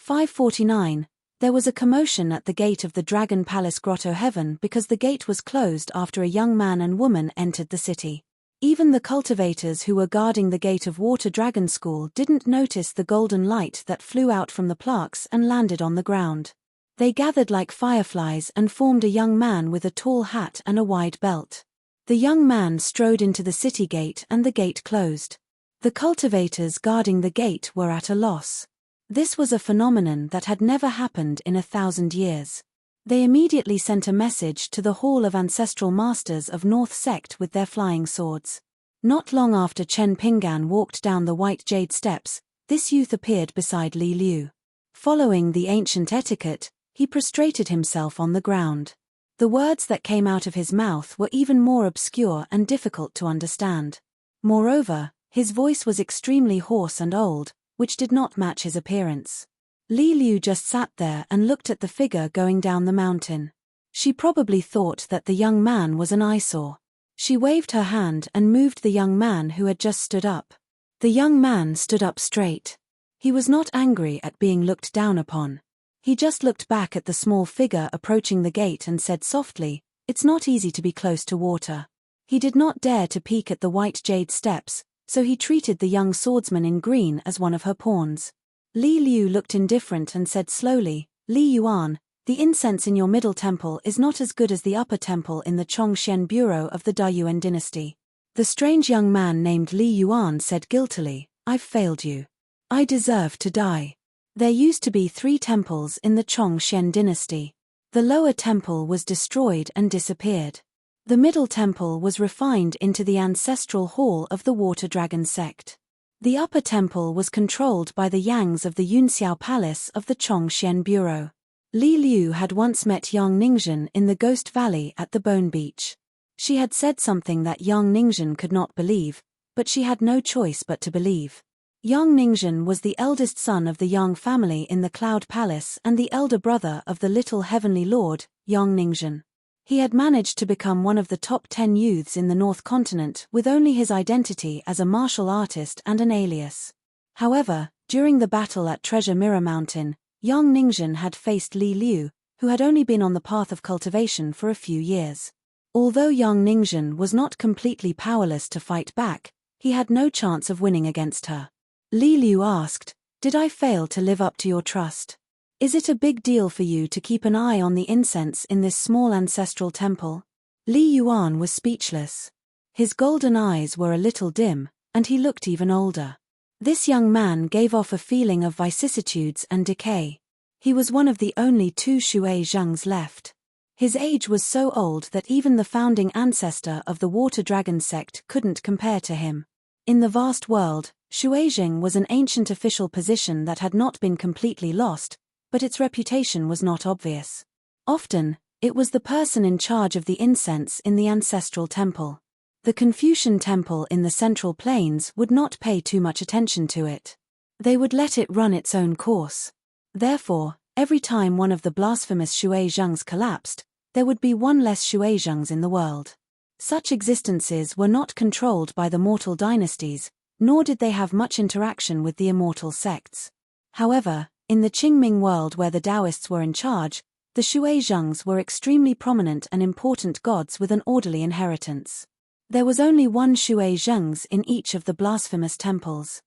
549. There was a commotion at the gate of the Dragon Palace Grotto Heaven because the gate was closed after a young man and woman entered the city. Even the cultivators who were guarding the gate of Water Dragon School didn't notice the golden light that flew out from the plaques and landed on the ground. They gathered like fireflies and formed a young man with a tall hat and a wide belt. The young man strode into the city gate and the gate closed. The cultivators guarding the gate were at a loss. This was a phenomenon that had never happened in 1,000 years. They immediately sent a message to the Hall of Ancestral Masters of North Sect with their flying swords. Not long after Chen Pinggan walked down the white jade steps, this youth appeared beside Li Liu. Following the ancient etiquette, he prostrated himself on the ground. The words that came out of his mouth were even more obscure and difficult to understand. Moreover, his voice was extremely hoarse and old, which did not match his appearance. Li Liu just sat there and looked at the figure going down the mountain. She probably thought that the young man was an eyesore. She waved her hand and moved the young man who had just stood up. The young man stood up straight. He was not angry at being looked down upon. He just looked back at the small figure approaching the gate and said softly, "It's not easy to be close to water." He did not dare to peek at the white jade steps, so he treated the young swordsman in green as one of her pawns. Li Liu looked indifferent and said slowly, "Li Yuan, the incense in your middle temple is not as good as the upper temple in the Chongxian Bureau of the Dayuan dynasty." The strange young man named Li Yuan said guiltily, "I've failed you. I deserve to die." There used to be 3 temples in the Chongxian dynasty. The lower temple was destroyed and disappeared. The middle temple was refined into the ancestral hall of the Water Dragon sect. The upper temple was controlled by the Yangs of the Yunxiao Palace of the Chongxian Bureau. Li Liu had once met Yang Ningzhen in the Ghost Valley at the Bone Beach. She had said something that Yang Ningzhen could not believe, but she had no choice but to believe. Yang Ningzhen was the eldest son of the Yang family in the Cloud Palace and the elder brother of the little heavenly lord, Yang Ningzhen. He had managed to become one of the top 10 youths in the North Continent with only his identity as a martial artist and an alias. However, during the battle at Treasure Mirror Mountain, Yang Ningzhen had faced Li Liu, who had only been on the path of cultivation for a few years. Although Yang Ningzhen was not completely powerless to fight back, he had no chance of winning against her. Li Liu asked, "Did I fail to live up to your trust? Is it a big deal for you to keep an eye on the incense in this small ancestral temple?" Li Yuan was speechless. His golden eyes were a little dim, and he looked even older. This young man gave off a feeling of vicissitudes and decay. He was one of the only 2 Shui Zhengs left. His age was so old that even the founding ancestor of the Water Dragon sect couldn't compare to him. In the vast world, Shuizheng was an ancient official position that had not been completely lost, but its reputation was not obvious. Often, it was the person in charge of the incense in the ancestral temple. The Confucian temple in the Central Plains would not pay too much attention to it. They would let it run its own course. Therefore, every time one of the blasphemous Shui Zhengs collapsed, there would be one less Shui Zhengs in the world. Such existences were not controlled by the mortal dynasties, nor did they have much interaction with the immortal sects. However, in the Qingming world where the Taoists were in charge, the Shui Zhengs were extremely prominent and important gods with an orderly inheritance. There was only one Shui Zhengs in each of the blasphemous temples.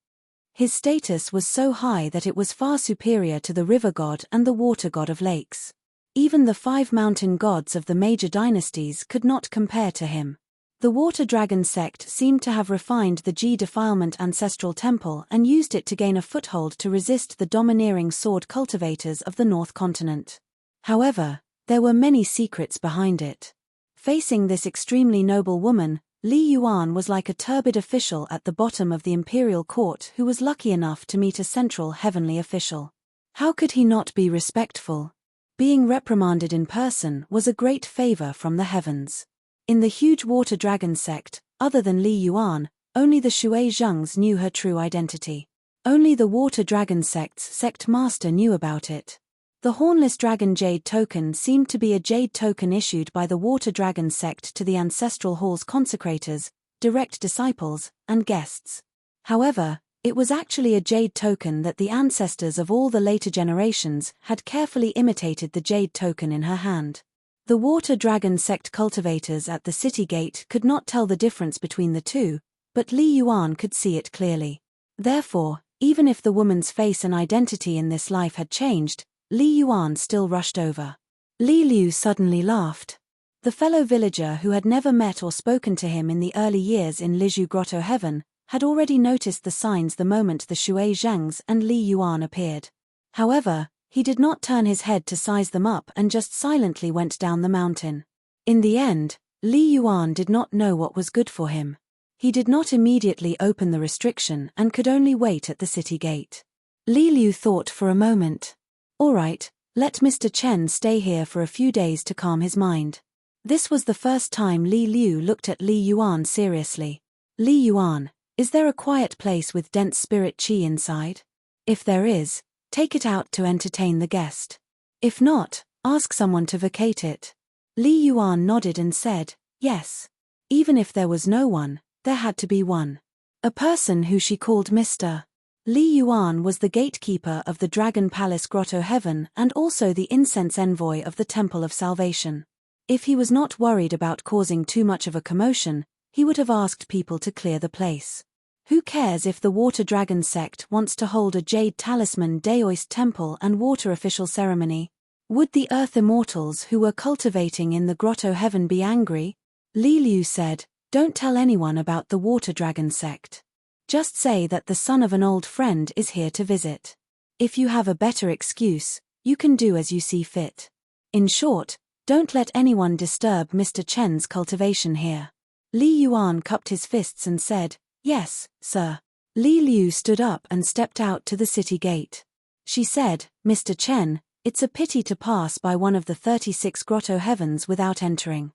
His status was so high that it was far superior to the river god and the water god of lakes. Even the 5 mountain gods of the major dynasties could not compare to him. The Water Dragon sect seemed to have refined the Ji Defilement ancestral temple and used it to gain a foothold to resist the domineering sword cultivators of the North Continent. However, there were many secrets behind it. Facing this extremely noble woman, Li Yuan was like a turbid official at the bottom of the imperial court who was lucky enough to meet a central heavenly official. How could he not be respectful? Being reprimanded in person was a great favor from the heavens. In the huge Water Dragon sect, other than Li Yuan, only the Shui Zhengs knew her true identity. Only the Water Dragon sect's sect master knew about it. The Hornless Dragon Jade token seemed to be a jade token issued by the Water Dragon sect to the Ancestral Hall's consecrators, direct disciples, and guests. However, It was actually a jade token that the ancestors of all the later generations had carefully imitated the jade token in her hand. The water dragon sect cultivators at the city gate could not tell the difference between the two, but Li Yuan could see it clearly. Therefore, even if the woman's face and identity in this life had changed, Li Yuan still rushed over. Li Liu suddenly laughed. The fellow villager who had never met or spoken to him in the early years in Lizhu Grotto Heaven had already noticed the signs the moment the Shui Zhangs and Li Yuan appeared. However, he did not turn his head to size them up and just silently went down the mountain. In the end, Li Yuan did not know what was good for him. He did not immediately open the restriction and could only wait at the city gate. Li Liu thought for a moment. All right, let Mr. Chen stay here for a few days to calm his mind. This was the first time Li Liu looked at Li Yuan seriously. Li Yuan, is there a quiet place with dense spirit qi inside? If there is, take it out to entertain the guest. If not, ask someone to vacate it. Li Yuan nodded and said, yes. Even if there was no one, there had to be one. A person who she called Mr. Li Yuan was the gatekeeper of the Dragon Palace Grotto Heaven and also the incense envoy of the Temple of Salvation. If he was not worried about causing too much of a commotion, he would have asked people to clear the place. Who cares if the Water Dragon sect wants to hold a Jade Talisman Daoist temple and water official ceremony? Would the Earth Immortals who were cultivating in the Grotto Heaven be angry? Li Liu said, don't tell anyone about the Water Dragon sect. Just say that the son of an old friend is here to visit. If you have a better excuse, you can do as you see fit. In short, don't let anyone disturb Mr. Chen's cultivation here. Li Yuan cupped his fists and said, yes, sir. Li Liu stood up and stepped out to the city gate. She said, Mr. Chen, it's a pity to pass by one of the 36 grotto heavens without entering.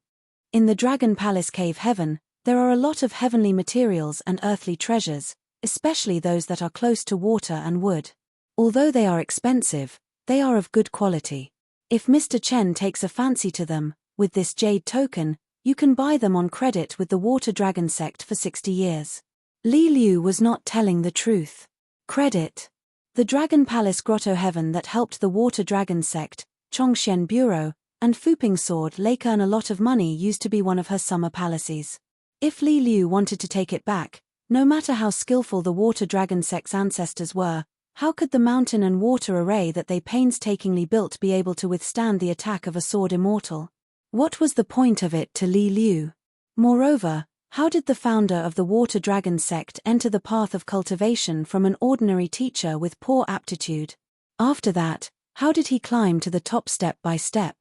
In the Dragon Palace Cave Heaven, there are a lot of heavenly materials and earthly treasures, especially those that are close to water and wood. Although they are expensive, they are of good quality. If Mr. Chen takes a fancy to them, with this jade token, you can buy them on credit with the Water Dragon sect for 60 years. Li Liu was not telling the truth. Credit. The Dragon Palace Grotto Heaven that helped the Water Dragon sect, Chongxian Bureau, and Fuping Sword Lake earn a lot of money used to be one of her summer palaces. If Li Liu wanted to take it back, no matter how skillful the Water Dragon sect's ancestors were, how could the mountain and water array that they painstakingly built be able to withstand the attack of a sword immortal? What was the point of it to Li Liu? Moreover, how did the founder of the Water Dragon sect enter the path of cultivation from an ordinary teacher with poor aptitude? After that, how did he climb to the top step by step?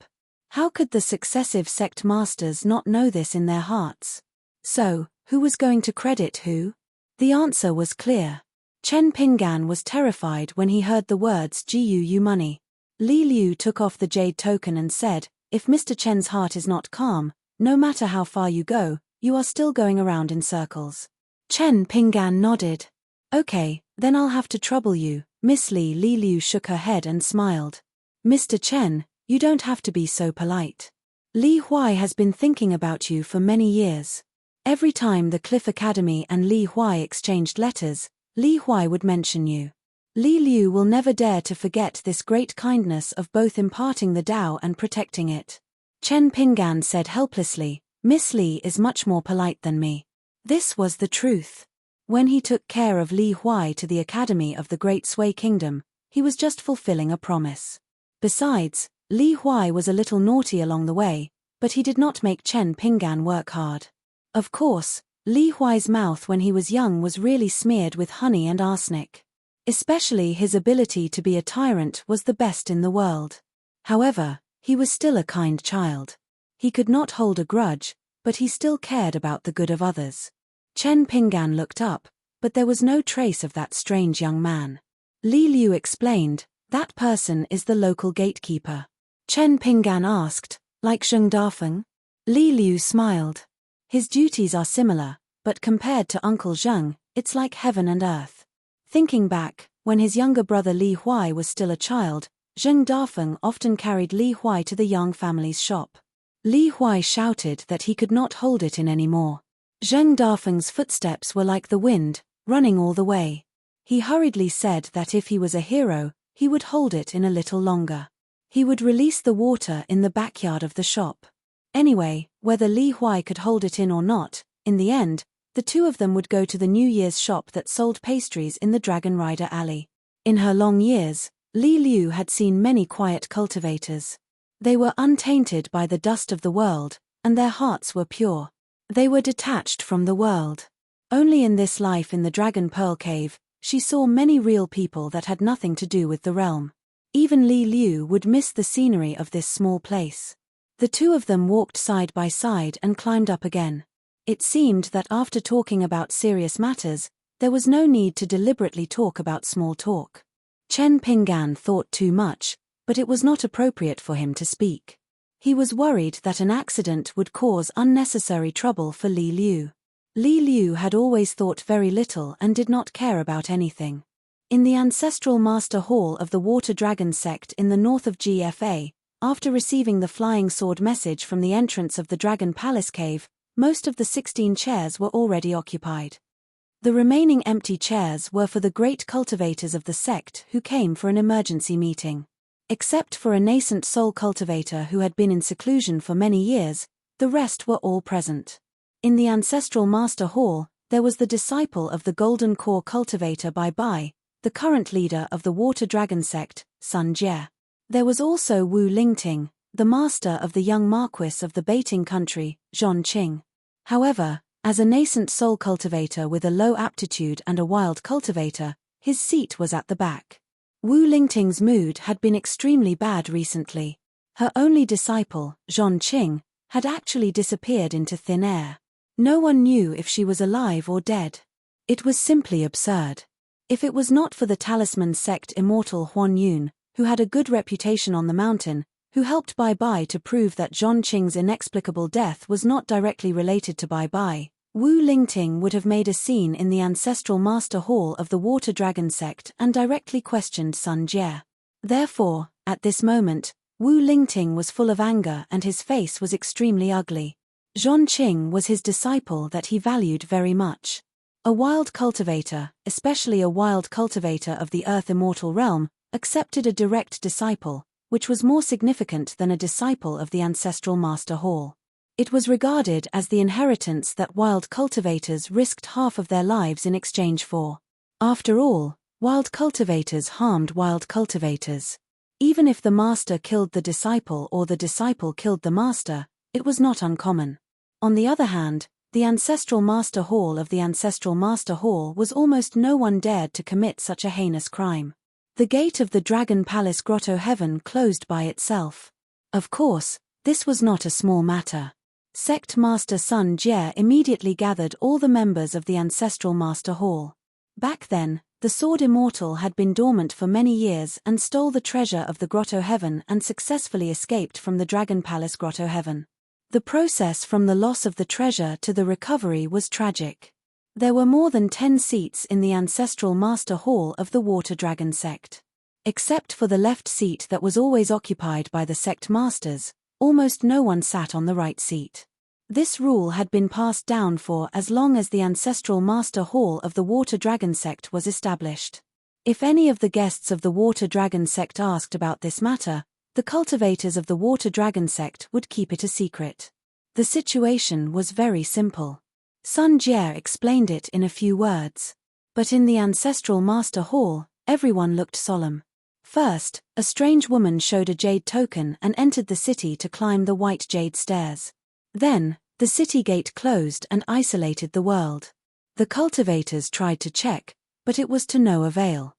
How could the successive sect masters not know this in their hearts? So, who was going to credit who? The answer was clear. Chen Pinggan was terrified when he heard the words "Gu money." Li Liu took off the jade token and said, if Mr. Chen's heart is not calm, no matter how far you go, you are still going around in circles. Chen Pinggan nodded. Okay, then I'll have to trouble you, Miss Li. Li Liu shook her head and smiled. Mr. Chen, you don't have to be so polite. Li Huai has been thinking about you for many years. Every time the Cliff Academy and Li Huai exchanged letters, Li Huai would mention you. Li Liu will never dare to forget this great kindness of both imparting the Tao and protecting it. Chen Pinggan said helplessly, Miss Li is much more polite than me. This was the truth. When he took care of Li Huai to the Academy of the Great Sui Kingdom, he was just fulfilling a promise. Besides, Li Huai was a little naughty along the way, but he did not make Chen Pinggan work hard. Of course, Li Huai's mouth when he was young was really smeared with honey and arsenic. Especially his ability to be a tyrant was the best in the world. However, he was still a kind child. He could not hold a grudge, but he still cared about the good of others. Chen Pinggan looked up, but there was no trace of that strange young man. Li Liu explained, that person is the local gatekeeper. Chen Pinggan asked, like Zheng Dafeng? Li Liu smiled. His duties are similar, but compared to Uncle Zheng, it's like heaven and earth. Thinking back, when his younger brother Li Huai was still a child, Zheng Dafeng often carried Li Huai to the Yang family's shop. Li Huai shouted that he could not hold it in anymore. Zheng Dafeng's footsteps were like the wind, running all the way. He hurriedly said that if he was a hero, he would hold it in a little longer. He would release the water in the backyard of the shop. Anyway, whether Li Huai could hold it in or not, in the end, the two of them would go to the New Year's shop that sold pastries in the Dragon Rider Alley. In her long years, Li Liu had seen many quiet cultivators. They were untainted by the dust of the world, and their hearts were pure. They were detached from the world. Only in this life in the Dragon Pearl Cave, she saw many real people that had nothing to do with the realm. Even Li Liu would miss the scenery of this small place. The two of them walked side by side and climbed up again. It seemed that after talking about serious matters, there was no need to deliberately talk about small talk. Chen Pinggan thought too much, but it was not appropriate for him to speak. He was worried that an accident would cause unnecessary trouble for Li Liu. Li Liu had always thought very little and did not care about anything. In the ancestral master hall of the Water Dragon sect in the north of GFA, after receiving the flying sword message from the entrance of the Dragon Palace Cave, most of the 16 chairs were already occupied. The remaining empty chairs were for the great cultivators of the sect who came for an emergency meeting. Except for a nascent soul cultivator who had been in seclusion for many years, the rest were all present. In the ancestral master hall, there was the disciple of the Golden Core cultivator Bai Bai, the current leader of the Water Dragon sect, Sun Jie. There was also Wu Lingting, the master of the young marquis of the baiting country, Zhong Qing. However, as a nascent soul cultivator with a low aptitude and a wild cultivator, his seat was at the back. Wu Lingting's mood had been extremely bad recently. Her only disciple, Zhong Qing, had actually disappeared into thin air. No one knew if she was alive or dead. It was simply absurd. If it was not for the talisman sect immortal Huan Yun, who had a good reputation on the mountain, who helped Bai Bai to prove that Zhong Qing's inexplicable death was not directly related to Bai Bai, Wu Lingting would have made a scene in the ancestral master hall of the Water Dragon sect and directly questioned Sun Jie. Therefore, at this moment, Wu Lingting was full of anger and his face was extremely ugly. Zhong Qing was his disciple that he valued very much. A wild cultivator, especially a wild cultivator of the Earth Immortal realm, accepted a direct disciple, which was more significant than a disciple of the ancestral master hall. It was regarded as the inheritance that wild cultivators risked half of their lives in exchange for. After all, wild cultivators harmed wild cultivators. Even if the master killed the disciple or the disciple killed the master, it was not uncommon. On the other hand, the ancestral master hall of the ancestral master hall was almost no one dared to commit such a heinous crime. The gate of the Dragon Palace Grotto Heaven closed by itself. Of course, this was not a small matter. Sect Master Sun Jie immediately gathered all the members of the ancestral master hall. Back then, the sword immortal had been dormant for many years and stole the treasure of the Grotto Heaven and successfully escaped from the Dragon Palace Grotto Heaven. The process from the loss of the treasure to the recovery was tragic. There were more than 10 seats in the ancestral master hall of the Water Dragon sect. Except for the left seat that was always occupied by the sect masters, almost no one sat on the right seat. This rule had been passed down for as long as the ancestral master hall of the Water Dragon sect was established. If any of the guests of the Water Dragon sect asked about this matter, the cultivators of the Water Dragon sect would keep it a secret. The situation was very simple. Sun Jie explained it in a few words. But in the ancestral master hall, everyone looked solemn. First, a strange woman showed a jade token and entered the city to climb the white jade stairs. Then, the city gate closed and isolated the world. The cultivators tried to check, but it was to no avail.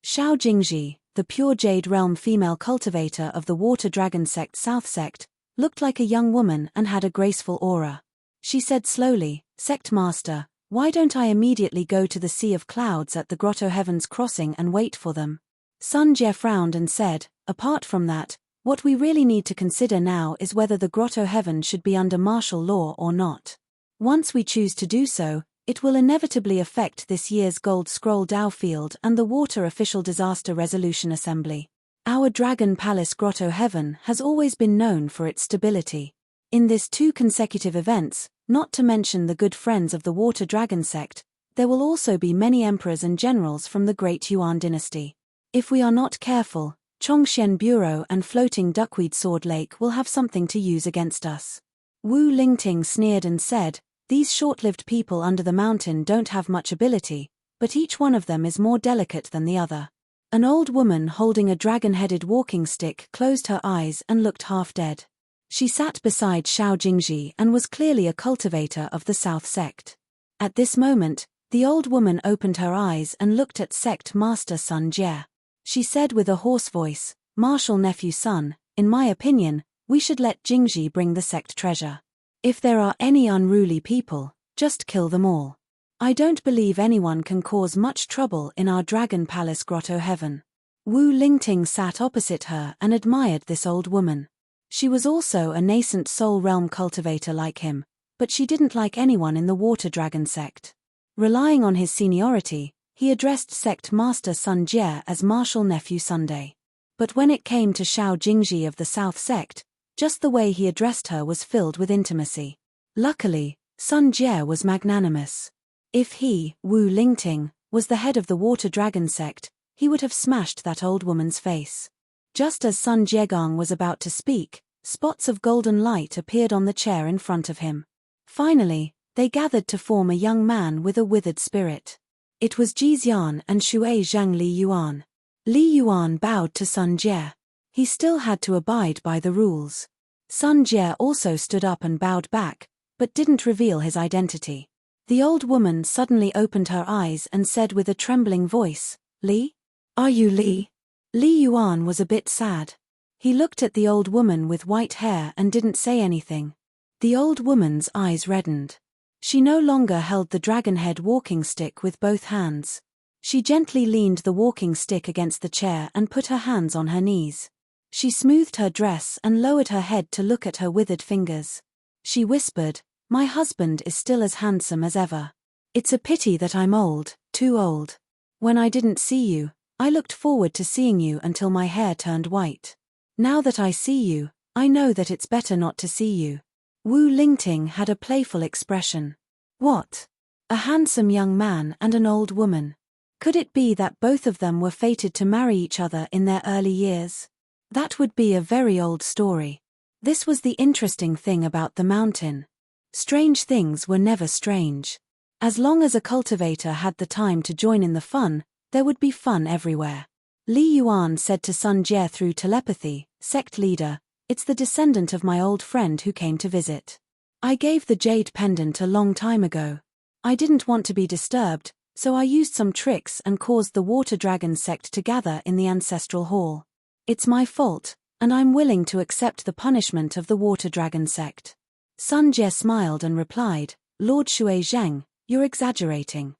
Xiao Jingji, the pure jade realm female cultivator of the Water Dragon sect South sect, looked like a young woman and had a graceful aura. She said slowly, "Sect Master, why don't I immediately go to the Sea of Clouds at the Grotto Heavens crossing and wait for them?" Sun Jie frowned and said, "Apart from that, what we really need to consider now is whether the Grotto Heaven should be under martial law or not. Once we choose to do so, it will inevitably affect this year's Gold Scroll Dao Field and the Water Official Disaster Resolution Assembly. Our Dragon Palace Grotto Heaven has always been known for its stability. In this 2 consecutive events, not to mention the good friends of the Water Dragon sect, There will also be many emperors and generals from the Great Yuan dynasty. If we are not careful, Chongxian Bureau and floating duckweed sword lake will have something to use against us." Wu Lingting sneered and said, "These short-lived people under the mountain don't have much ability, but each one of them is more delicate than the other." An old woman holding a dragon-headed walking stick closed her eyes and looked half dead. She sat beside Xiao Jingji and was clearly a cultivator of the South sect. At this moment, the old woman opened her eyes and looked at sect master Sun Jie. She said with a hoarse voice, "Martial nephew Sun, in my opinion, we should let Jingji bring the sect treasure. If there are any unruly people, just kill them all. I don't believe anyone can cause much trouble in our Dragon Palace Grotto Heaven." Wu Lingting sat opposite her and admired this old woman. She was also a nascent soul realm cultivator like him, but she didn't like anyone in the Water Dragon sect. Relying on his seniority, he addressed sect master Sun Jie as Martial Nephew Sunday. But when it came to Xiao Jingji of the South sect, just the way he addressed her was filled with intimacy. Luckily, Sun Jie was magnanimous. If he, Wu Lingting, was the head of the Water Dragon sect, he would have smashed that old woman's face. Just as Sun Jiegang was about to speak, spots of golden light appeared on the chair in front of him. Finally, they gathered to form a young man with a withered spirit. It was Ji Xian and Shui Zhang Li Yuan. Li Yuan bowed to Sun Jie. He still had to abide by the rules. Sun Jie also stood up and bowed back, but didn't reveal his identity. The old woman suddenly opened her eyes and said with a trembling voice, "Li? Are you Li?" Li Yuan was a bit sad. He looked at the old woman with white hair and didn't say anything. The old woman's eyes reddened. She no longer held the dragon-head walking stick with both hands. She gently leaned the walking stick against the chair and put her hands on her knees. She smoothed her dress and lowered her head to look at her withered fingers. She whispered, "My husband is still as handsome as ever. It's a pity that I'm old, too old. When I didn't see you, I looked forward to seeing you until my hair turned white. Now that I see you, I know that it's better not to see you." Wu Lingting had a playful expression. What? A handsome young man and an old woman. Could it be that both of them were fated to marry each other in their early years? That would be a very old story. This was the interesting thing about the mountain. Strange things were never strange. As long as a cultivator had the time to join in the fun, there would be fun everywhere. Li Yuan said to Sun Jie through telepathy, "Sect leader, it's the descendant of my old friend who came to visit. I gave the jade pendant a long time ago. I didn't want to be disturbed, so I used some tricks and caused the Water Dragon sect to gather in the ancestral hall. It's my fault, and I'm willing to accept the punishment of the Water Dragon sect." Sun Jie smiled and replied, "Lord Shui Zheng, you're exaggerating.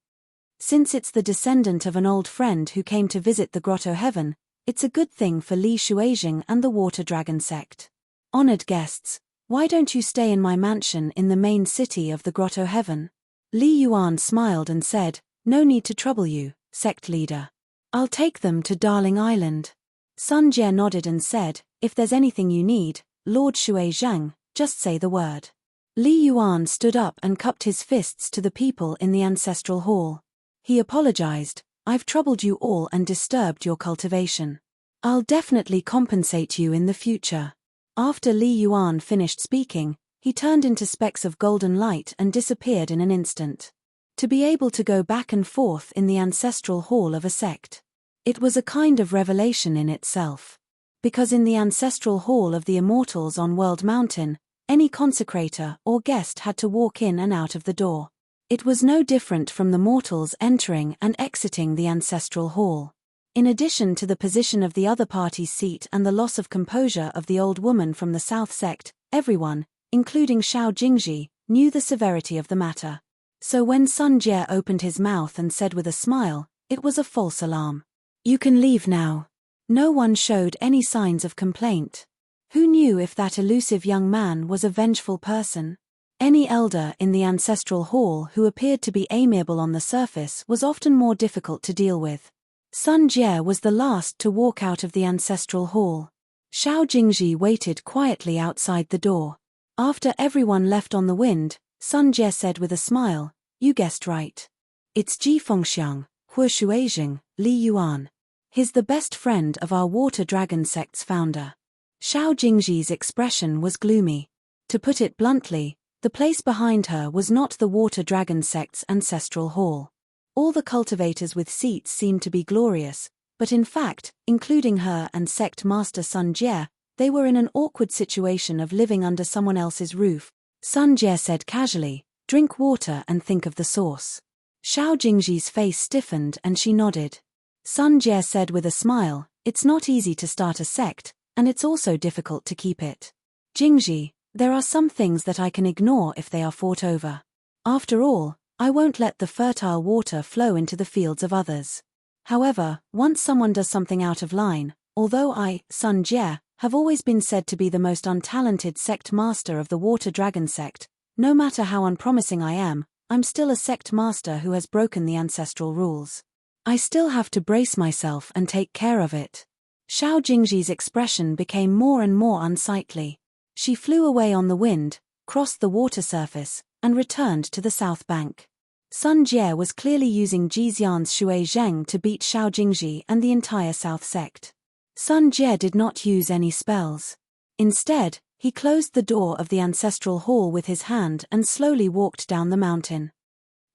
Since it's the descendant of an old friend who came to visit the Grotto Heaven, it's a good thing for Li Shuizheng and the Water Dragon sect. Honored guests, why don't you stay in my mansion in the main city of the Grotto Heaven?" Li Yuan smiled and said, "No need to trouble you, sect leader. I'll take them to Darling Island." Sun Jie nodded and said, "If there's anything you need, Lord Shui Zhang, just say the word." Li Yuan stood up and cupped his fists to the people in the ancestral hall. He apologized, "I've troubled you all and disturbed your cultivation. I'll definitely compensate you in the future." After Li Yuan finished speaking, he turned into specks of golden light and disappeared in an instant. To be able to go back and forth in the ancestral hall of a sect. It was a kind of revelation in itself. Because in the ancestral hall of the immortals on World Mountain, any consecrator or guest had to walk in and out of the door. It was no different from the mortals entering and exiting the ancestral hall. In addition to the position of the other party's seat and the loss of composure of the old woman from the South sect, everyone, including Xiao Jingji, knew the severity of the matter. So when Sun Jie opened his mouth and said with a smile, it was a false alarm. "You can leave now." No one showed any signs of complaint. Who knew if that elusive young man was a vengeful person? Any elder in the ancestral hall who appeared to be amiable on the surface was often more difficult to deal with. Sun Jie was the last to walk out of the ancestral hall. Xiao Jingji waited quietly outside the door. After everyone left on the wind, Sun Jie said with a smile, "You guessed right. It's Ji Fengxiang, Hu Shuizheng, Li Yuan. He's the best friend of our water dragon sect's founder. Xiao Jingji's expression was gloomy. To put it bluntly, the place behind her was not the water dragon sect's ancestral hall. All the cultivators with seats seemed to be glorious, but in fact, including her and sect master Sun Jie, they were in an awkward situation of living under someone else's roof. Sun Jie said casually, "Drink water and think of the source." Xiao Jingji's face stiffened and she nodded. Sun Jie said with a smile, "It's not easy to start a sect, and it's also difficult to keep it. Jingji, there are some things that I can ignore if they are fought over. After all, I won't let the fertile water flow into the fields of others. However, once someone does something out of line, although I, Sun Jie, have always been said to be the most untalented sect master of the water dragon sect, no matter how unpromising I am, I'm still a sect master who has broken the ancestral rules. I still have to brace myself and take care of it." Xiao Jingji's expression became more and more unsightly. She flew away on the wind, crossed the water surface, and returned to the south bank. Sun Jie was clearly using Jixian's Shui Zheng to beat Xiao Jingji and the entire south sect. Sun Jie did not use any spells. Instead, he closed the door of the ancestral hall with his hand and slowly walked down the mountain.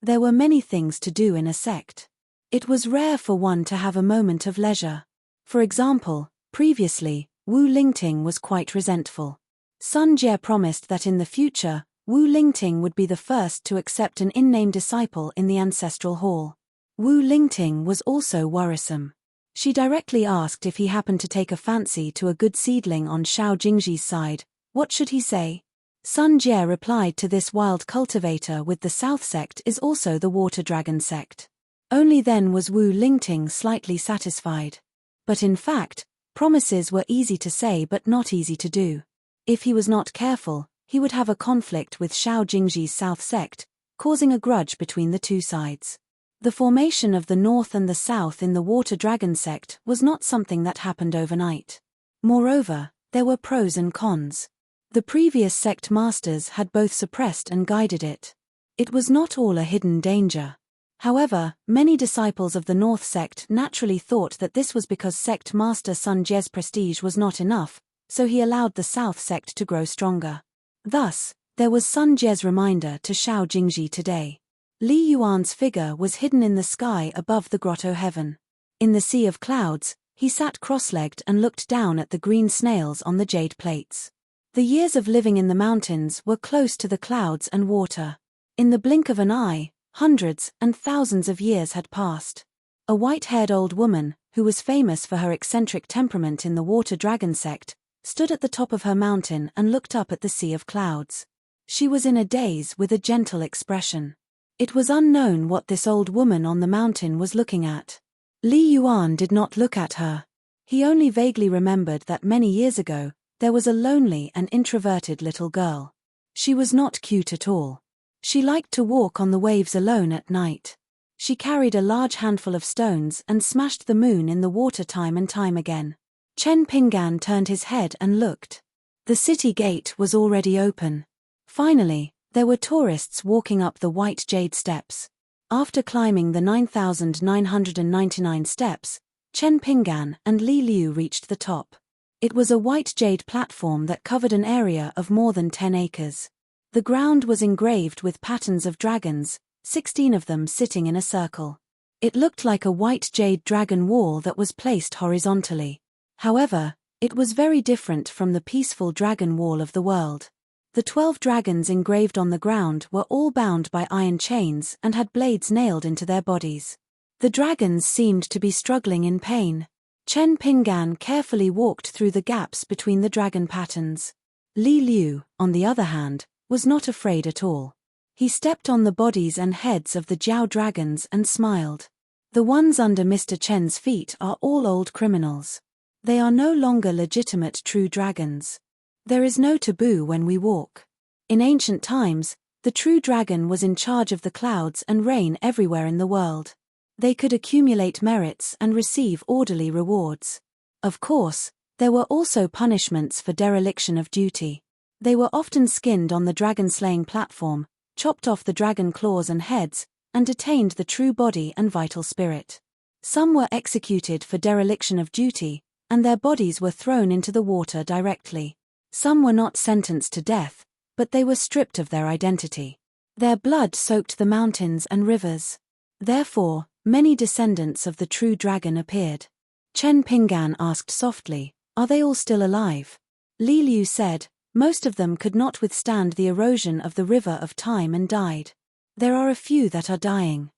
There were many things to do in a sect. It was rare for one to have a moment of leisure. For example, previously, Wu Lingting was quite resentful. Sun Jie promised that in the future, Wu Lingting would be the first to accept an in-name disciple in the ancestral hall. Wu Lingting was also worrisome. She directly asked if he happened to take a fancy to a good seedling on Xiao Jingji's side. What should he say? Sun Jie replied to this wild cultivator with the south sect is also the water dragon sect. Only then was Wu Lingting slightly satisfied. But in fact, promises were easy to say but not easy to do. If he was not careful, he would have a conflict with Xiao Jingji's south sect, causing a grudge between the two sides. The formation of the north and the south in the water dragon sect was not something that happened overnight. Moreover, there were pros and cons. The previous sect masters had both suppressed and guided it. It was not all a hidden danger. However, many disciples of the North sect naturally thought that this was because sect master Sun Jie's prestige was not enough, so he allowed the South sect to grow stronger. Thus, there was Sun Jie's reminder to Xiao Jingji today. Li Yuan's figure was hidden in the sky above the grotto heaven. In the sea of clouds, he sat cross-legged and looked down at the green snails on the jade plates. The years of living in the mountains were close to the clouds and water. In the blink of an eye, hundreds and thousands of years had passed. A white-haired old woman, who was famous for her eccentric temperament in the water dragon sect, stood at the top of her mountain and looked up at the sea of clouds. She was in a daze with a gentle expression. It was unknown what this old woman on the mountain was looking at. Li Yuan did not look at her. He only vaguely remembered that many years ago, there was a lonely and introverted little girl. She was not cute at all. She liked to walk on the waves alone at night. She carried a large handful of stones and smashed the moon in the water time and time again. Chen Pinggan turned his head and looked. The city gate was already open. Finally, there were tourists walking up the white jade steps. After climbing the 9,999 steps, Chen Pinggan and Li Liu reached the top. It was a white jade platform that covered an area of more than 10 acres. The ground was engraved with patterns of dragons, 16 of them sitting in a circle. It looked like a white jade dragon wall that was placed horizontally. However, it was very different from the peaceful dragon wall of the world. The 12 dragons engraved on the ground were all bound by iron chains and had blades nailed into their bodies. The dragons seemed to be struggling in pain. Chen Pinggan carefully walked through the gaps between the dragon patterns. Li Liu, on the other hand, was not afraid at all. He stepped on the bodies and heads of the Jiao dragons and smiled. The ones under Mr. Chen's feet are all old criminals. They are no longer legitimate true dragons. There is no taboo when we walk. In ancient times, the true dragon was in charge of the clouds and rain everywhere in the world. They could accumulate merits and receive orderly rewards. Of course, there were also punishments for dereliction of duty. They were often skinned on the dragon-slaying platform, chopped off the dragon claws and heads, and detained the true body and vital spirit. Some were executed for dereliction of duty, and their bodies were thrown into the water directly. Some were not sentenced to death, but they were stripped of their identity. Their blood soaked the mountains and rivers. Therefore, many descendants of the true dragon appeared. Chen Pinggan asked softly, "Are they all still alive?" Li Liu said, "Most of them could not withstand the erosion of the river of time and died. There are a few that are dying.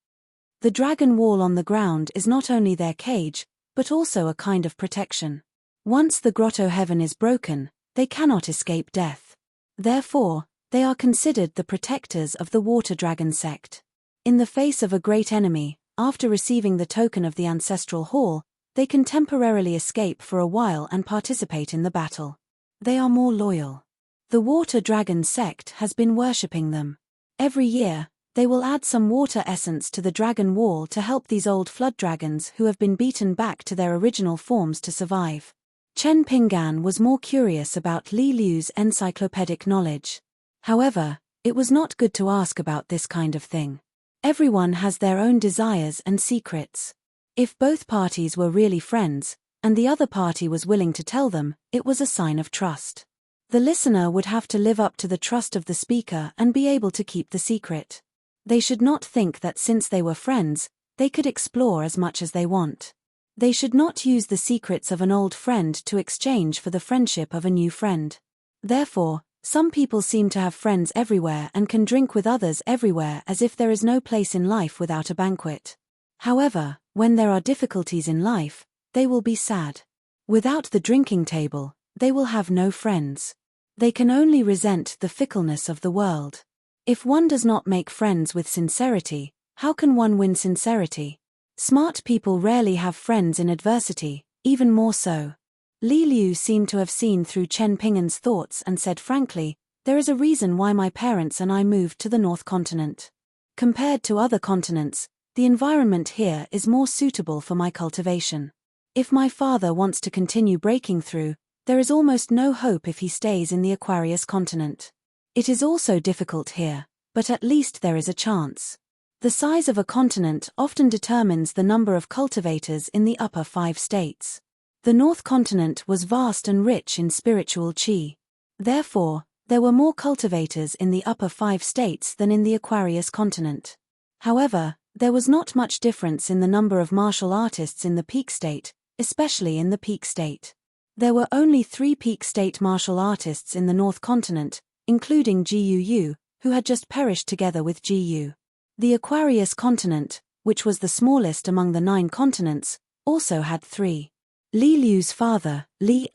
The dragon wall on the ground is not only their cage, but also a kind of protection. Once the grotto heaven is broken, they cannot escape death. Therefore, they are considered the protectors of the water dragon sect. In the face of a great enemy, after receiving the token of the ancestral hall, they can temporarily escape for a while and participate in the battle. They are more loyal. The water dragon sect has been worshipping them. Every year, they will add some water essence to the dragon wall to help these old flood dragons who have been beaten back to their original forms to survive." Chen Pinggan was more curious about Li Liu's encyclopedic knowledge. However, it was not good to ask about this kind of thing. Everyone has their own desires and secrets. If both parties were really friends, and the other party was willing to tell them, it was a sign of trust. The listener would have to live up to the trust of the speaker and be able to keep the secret. They should not think that since they were friends, they could explore as much as they want. They should not use the secrets of an old friend to exchange for the friendship of a new friend. Therefore, some people seem to have friends everywhere and can drink with others everywhere as if there is no place in life without a banquet. However, when there are difficulties in life, they will be sad. Without the drinking table, they will have no friends. They can only resent the fickleness of the world. If one does not make friends with sincerity, how can one win sincerity? Smart people rarely have friends in adversity, even more so. Li Liu seemed to have seen through Chen Pinggan's thoughts and said frankly, "There is a reason why my parents and I moved to the North Continent. Compared to other continents, the environment here is more suitable for my cultivation. If my father wants to continue breaking through, there is almost no hope if he stays in the Aquarius continent. It is also difficult here, but at least there is a chance." The size of a continent often determines the number of cultivators in the upper 5 states. The North Continent was vast and rich in spiritual qi. Therefore, there were more cultivators in the upper 5 states than in the Aquarius continent. However, there was not much difference in the number of martial artists in the Peak State, especially in the Peak State. There were only 3 Peak State martial artists in the North Continent, including Gu, who had just perished together with Gu. The Aquarius continent, which was the smallest among the 9 continents, also had 3. Li Liu's father, Li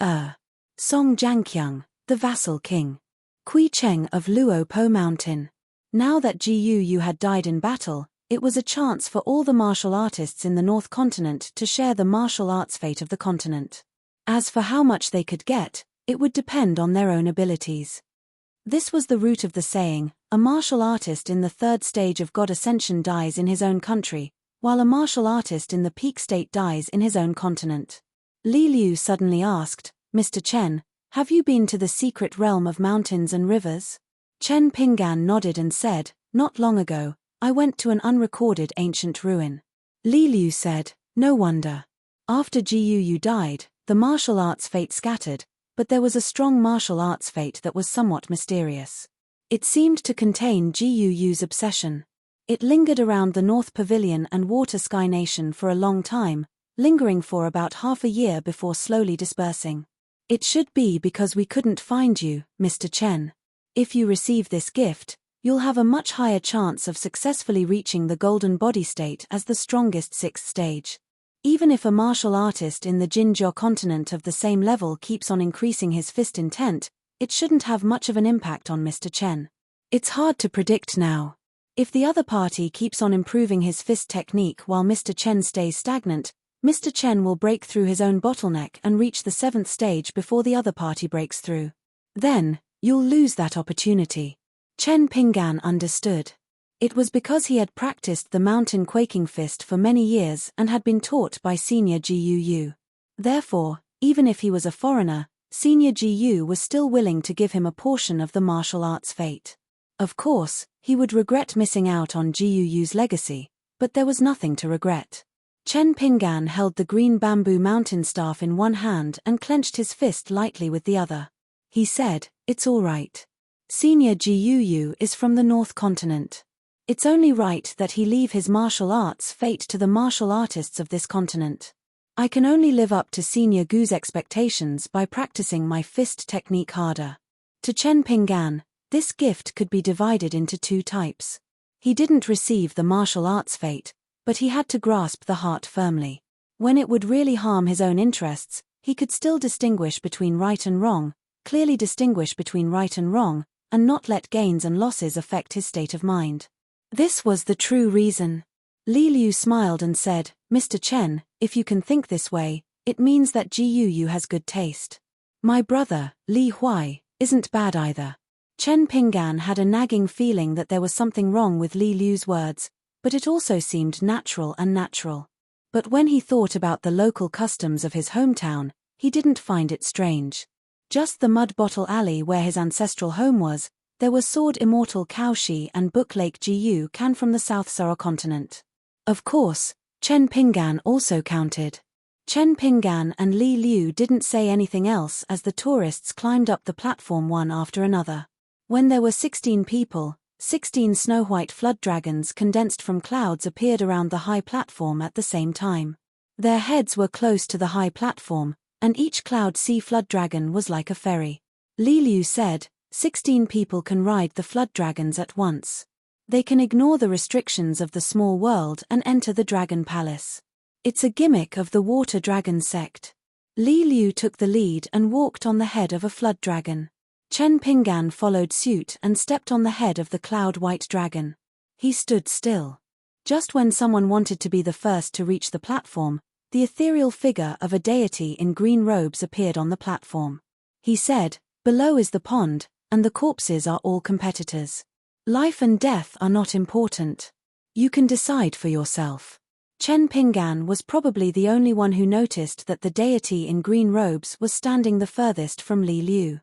Song Jianqiang, the vassal king. Kui Cheng of Luo Po Mountain. Now that Gu had died in battle, it was a chance for all the martial artists in the North Continent to share the martial arts fate of the continent. As for how much they could get, it would depend on their own abilities. This was the root of the saying, a martial artist in the 3rd stage of God Ascension dies in his own country, while a martial artist in the Peak State dies in his own continent. Li Liu suddenly asked, "Mr. Chen, have you been to the secret realm of mountains and rivers?" Chen Pinggan nodded and said, "Not long ago, I went to an unrecorded ancient ruin." Li Liu said, "No wonder. After Gu died, the martial arts fate scattered, but there was a strong martial arts fate that was somewhat mysterious. It seemed to contain Gu's obsession. It lingered around the North Pavilion and Water Sky Nation for a long time, lingering for about half a year before slowly dispersing. It should be because we couldn't find you, Mr. Chen. If you receive this gift, you'll have a much higher chance of successfully reaching the golden body state as the strongest 6th stage. Even if a martial artist in the Jinjiao continent of the same level keeps on increasing his fist intent, it shouldn't have much of an impact on Mr. Chen. It's hard to predict now. If the other party keeps on improving his fist technique while Mr. Chen stays stagnant, Mr. Chen will break through his own bottleneck and reach the 7th stage before the other party breaks through. Then, you'll lose that opportunity." Chen Pinggan understood. It was because he had practiced the mountain quaking fist for many years and had been taught by Senior Gu. Therefore, even if he was a foreigner, Senior Gu was still willing to give him a portion of the martial arts fate. Of course, He would regret missing out on Gu's legacy, but there was nothing to regret. Chen Pingan held the green bamboo mountain staff in one hand and clenched his fist lightly with the other. He said, "It's all right. Senior Gu is from the North Continent. It's only right that he leave his martial arts fate to the martial artists of this continent. I can only live up to Senior Gu's expectations by practicing my fist technique harder." To Chen Pingan, this gift could be divided into two types. He didn't receive the martial arts fate, but he had to grasp the heart firmly. When it would really harm his own interests, he could still distinguish between right and wrong, clearly distinguish between right and wrong, and not let gains and losses affect his state of mind. This was the true reason. Li Liu smiled and said, "Mr. Chen, if you can think this way, it means that Gu has good taste. My brother, Li Huai, isn't bad either." Chen Pingan had a nagging feeling that there was something wrong with Li Liu's words, but it also seemed natural. But when he thought about the local customs of his hometown, he didn't find it strange. Just the Mud Bottle Alley where his ancestral home was, there were Sword Immortal Kaoshi and Book Lake Gu Can from the South Sura continent. Of course, Chen Pingan also counted. Chen Pingan and Li Liu didn't say anything else as the tourists climbed up the platform one after another. When there were 16 people, 16 snow-white flood dragons condensed from clouds appeared around the high platform at the same time. Their heads were close to the high platform, and each cloud sea flood dragon was like a ferry. Li Liu said, 16 people can ride the flood dragons at once. They can ignore the restrictions of the small world and enter the dragon palace. It's a gimmick of the water dragon sect. Li Liu took the lead and walked on the head of a flood dragon. Chen Pingan followed suit and stepped on the head of the cloud-white dragon. He stood still. Just when someone wanted to be the first to reach the platform, the ethereal figure of a deity in green robes appeared on the platform. He said, "Below is the pond, and the corpses are all competitors. Life and death are not important. You can decide for yourself." Chen Pingan was probably the only one who noticed that the deity in green robes was standing the furthest from Li Liu.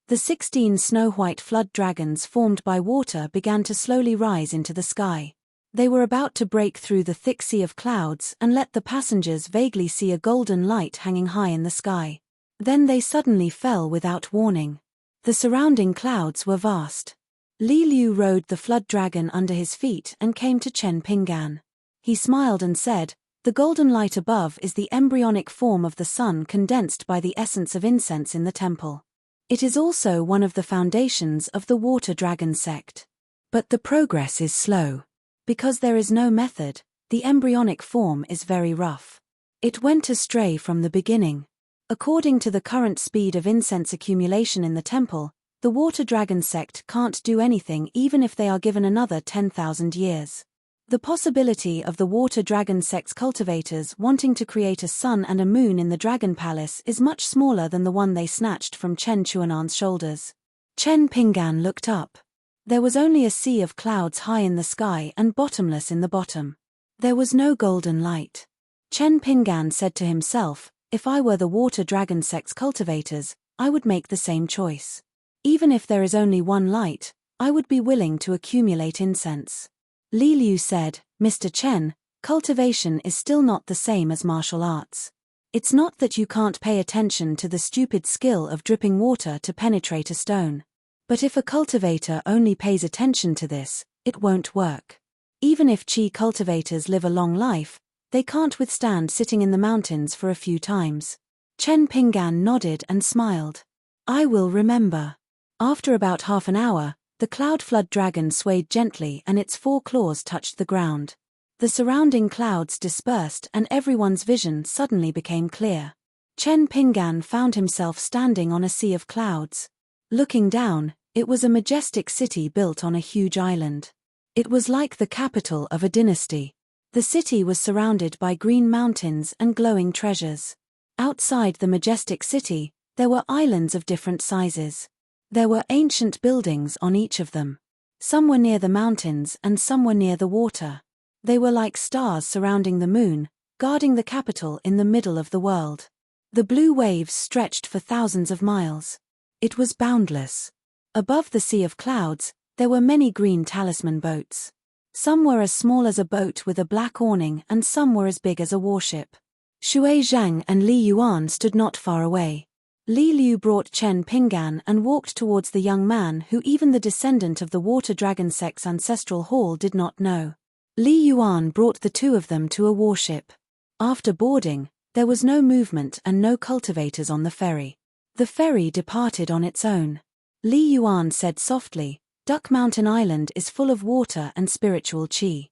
The 16 snow-white flood dragons formed by water began to slowly rise into the sky. They were about to break through the thick sea of clouds and let the passengers vaguely see a golden light hanging high in the sky. Then they suddenly fell without warning. The surrounding clouds were vast. Li Liu rode the flood dragon under his feet and came to Chen Pingan. He smiled and said, "The golden light above is the embryonic form of the sun condensed by the essence of incense in the temple. It is also one of the foundations of the water dragon sect. But the progress is slow. Because there is no method, the embryonic form is very rough. It went astray from the beginning. According to the current speed of incense accumulation in the temple, the water dragon sect can't do anything even if they are given another 10,000 years. The possibility of the water dragon sect's cultivators wanting to create a sun and a moon in the dragon palace is much smaller than the one they snatched from Chen Chuanan's shoulders." Chen Pingan looked up. There was only a sea of clouds high in the sky and bottomless in the bottom. There was no golden light. Chen Pingan said to himself, "If I were the water dragon sect's cultivators, I would make the same choice. Even if there is only one light, I would be willing to accumulate incense." Li Liu said, "Mr. Chen, cultivation is still not the same as martial arts. It's not that you can't pay attention to the stupid skill of dripping water to penetrate a stone. But if a cultivator only pays attention to this, it won't work. Even if Qi cultivators live a long life, they can't withstand sitting in the mountains for a few times." Chen Pingan nodded and smiled. "I will remember." After about half an hour, the cloud flood dragon swayed gently and its 4 claws touched the ground. The surrounding clouds dispersed and everyone's vision suddenly became clear. Chen Pingan found himself standing on a sea of clouds. Looking down, it was a majestic city built on a huge island. It was like the capital of a dynasty. The city was surrounded by green mountains and glowing treasures. Outside the majestic city, there were islands of different sizes. There were ancient buildings on each of them. Some were near the mountains and some were near the water. They were like stars surrounding the moon, guarding the capital in the middle of the world. The blue waves stretched for thousands of miles. It was boundless. Above the sea of clouds, There were many green talisman boats. Some were as small as a boat with a black awning and some were as big as a warship. Shui Zhang and Li Yuan stood not far away. Li Liu brought Chen Pinggan and walked towards the young man who even the descendant of the water dragon sect's ancestral hall did not know. Li Yuan brought the two of them to a warship. After boarding, there was no movement and no cultivators on the ferry. The ferry departed on its own. Li Yuan said softly, "Duck Mountain Island is full of water and spiritual qi.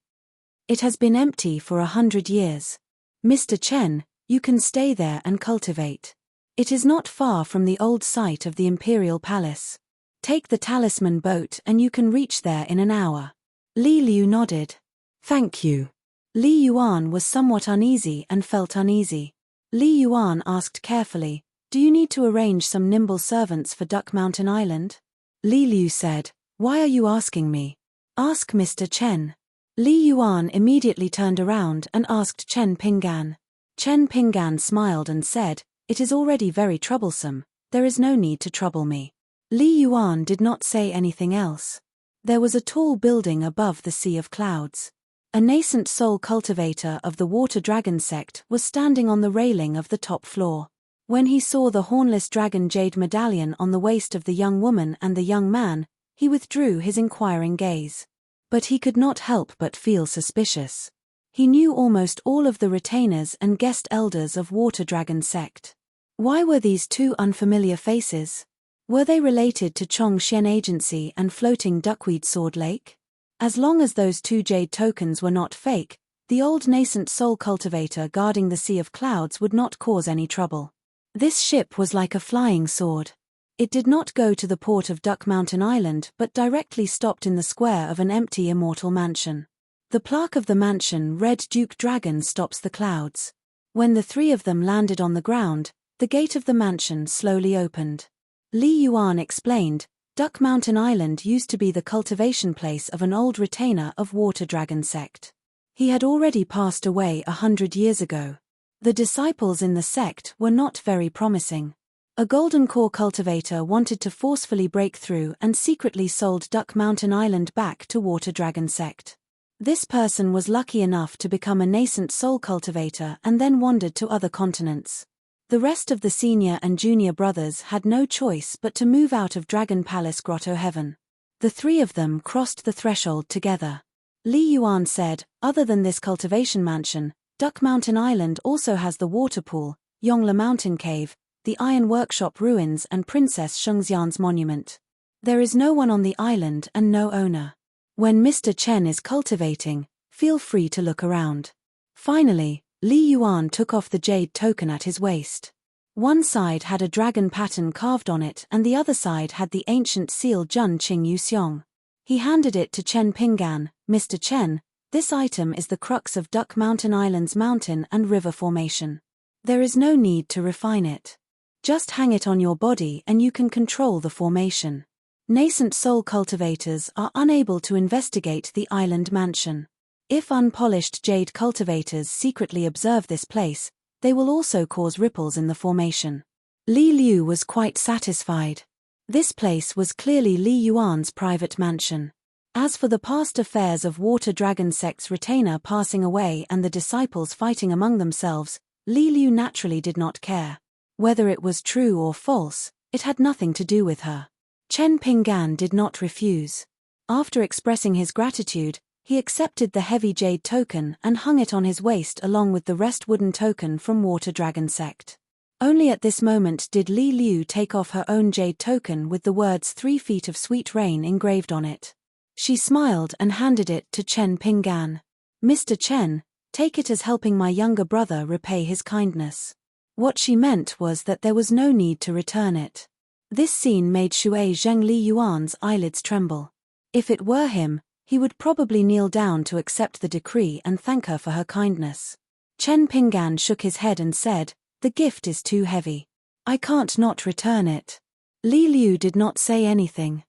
It has been empty for 100 years. Mr. Chen, you can stay there and cultivate. It is not far from the old site of the Imperial Palace. Take the talisman boat and you can reach there in an hour." Li Liu nodded. "Thank you." Li Yuan was somewhat uneasy and felt uneasy. Li Yuan asked carefully, "Do you need to arrange some nimble servants for Duck Mountain Island?" Li Liu said, "Why are you asking me? Ask Mr. Chen." Li Yuan immediately turned around and asked Chen Pinggan. Chen Pinggan smiled and said, "It is already very troublesome, there is no need to trouble me." Li Yuan did not say anything else. There was a tall building above the sea of clouds. A nascent soul cultivator of the water dragon sect was standing on the railing of the top floor. When he saw the hornless dragon jade medallion on the waist of the young woman and the young man, he withdrew his inquiring gaze. But he could not help but feel suspicious. He knew almost all of the retainers and guest elders of Water Dragon sect. Why were these two unfamiliar faces? Were they related to Chong Xian Agency and Floating Duckweed Sword Lake? As long as those two jade tokens were not fake, the old nascent soul cultivator guarding the Sea of Clouds would not cause any trouble. This ship was like a flying sword. It did not go to the port of Duck Mountain Island but directly stopped in the square of an empty immortal mansion. The plaque of the mansion read "Duke Dragon stops the clouds." When the three of them landed on the ground, the gate of the mansion slowly opened. Li Yuan explained, "Duck Mountain Island used to be the cultivation place of an old retainer of Water Dragon sect. He had already passed away 100 years ago. The disciples in the sect were not very promising. A golden core cultivator wanted to forcefully break through and secretly sold Duck Mountain Island back to Water Dragon sect. This person was lucky enough to become a nascent soul cultivator and then wandered to other continents. The rest of the senior and junior brothers had no choice but to move out of Dragon Palace Grotto Heaven. The three of them crossed the threshold together. Li Yuan said, "Other than this cultivation mansion, Duck Mountain Island also has the water pool, Yongla Mountain Cave, the Iron Workshop ruins and Princess Shengxian's monument. There is no one on the island and no owner. When Mr. Chen is cultivating, feel free to look around." Finally, Li Yuan took off the jade token at his waist. One side had a dragon pattern carved on it and the other side had the ancient seal Jun Qing Yu Xiong. He handed it to Chen Pinggan. "Mr. Chen, this item is the crux of Duck Mountain Island's mountain and river formation. There is no need to refine it. Just hang it on your body and you can control the formation. Nascent soul cultivators are unable to investigate the island mansion. If unpolished jade cultivators secretly observe this place, they will also cause ripples in the formation." Li Liu was quite satisfied. This place was clearly Li Yuan's private mansion. As for the past affairs of Water Dragon sect's retainer passing away and the disciples fighting among themselves, Li Liu naturally did not care. Whether it was true or false, it had nothing to do with her. Chen Pinggan did not refuse. After expressing his gratitude, he accepted the heavy jade token and hung it on his waist along with the rest wooden token from Water Dragon sect. Only at this moment did Li Liu take off her own jade token with the words 3 feet of sweet rain engraved on it. She smiled and handed it to Chen Pinggan. "Mr. Chen, take it as helping my younger brother repay his kindness." What she meant was that there was no need to return it. This scene made Shui Zheng Li Yuan's eyelids tremble. If it were him, he would probably kneel down to accept the decree and thank her for her kindness. Chen Pinggan shook his head and said, "The gift is too heavy. I can't not return it." Li Liu did not say anything.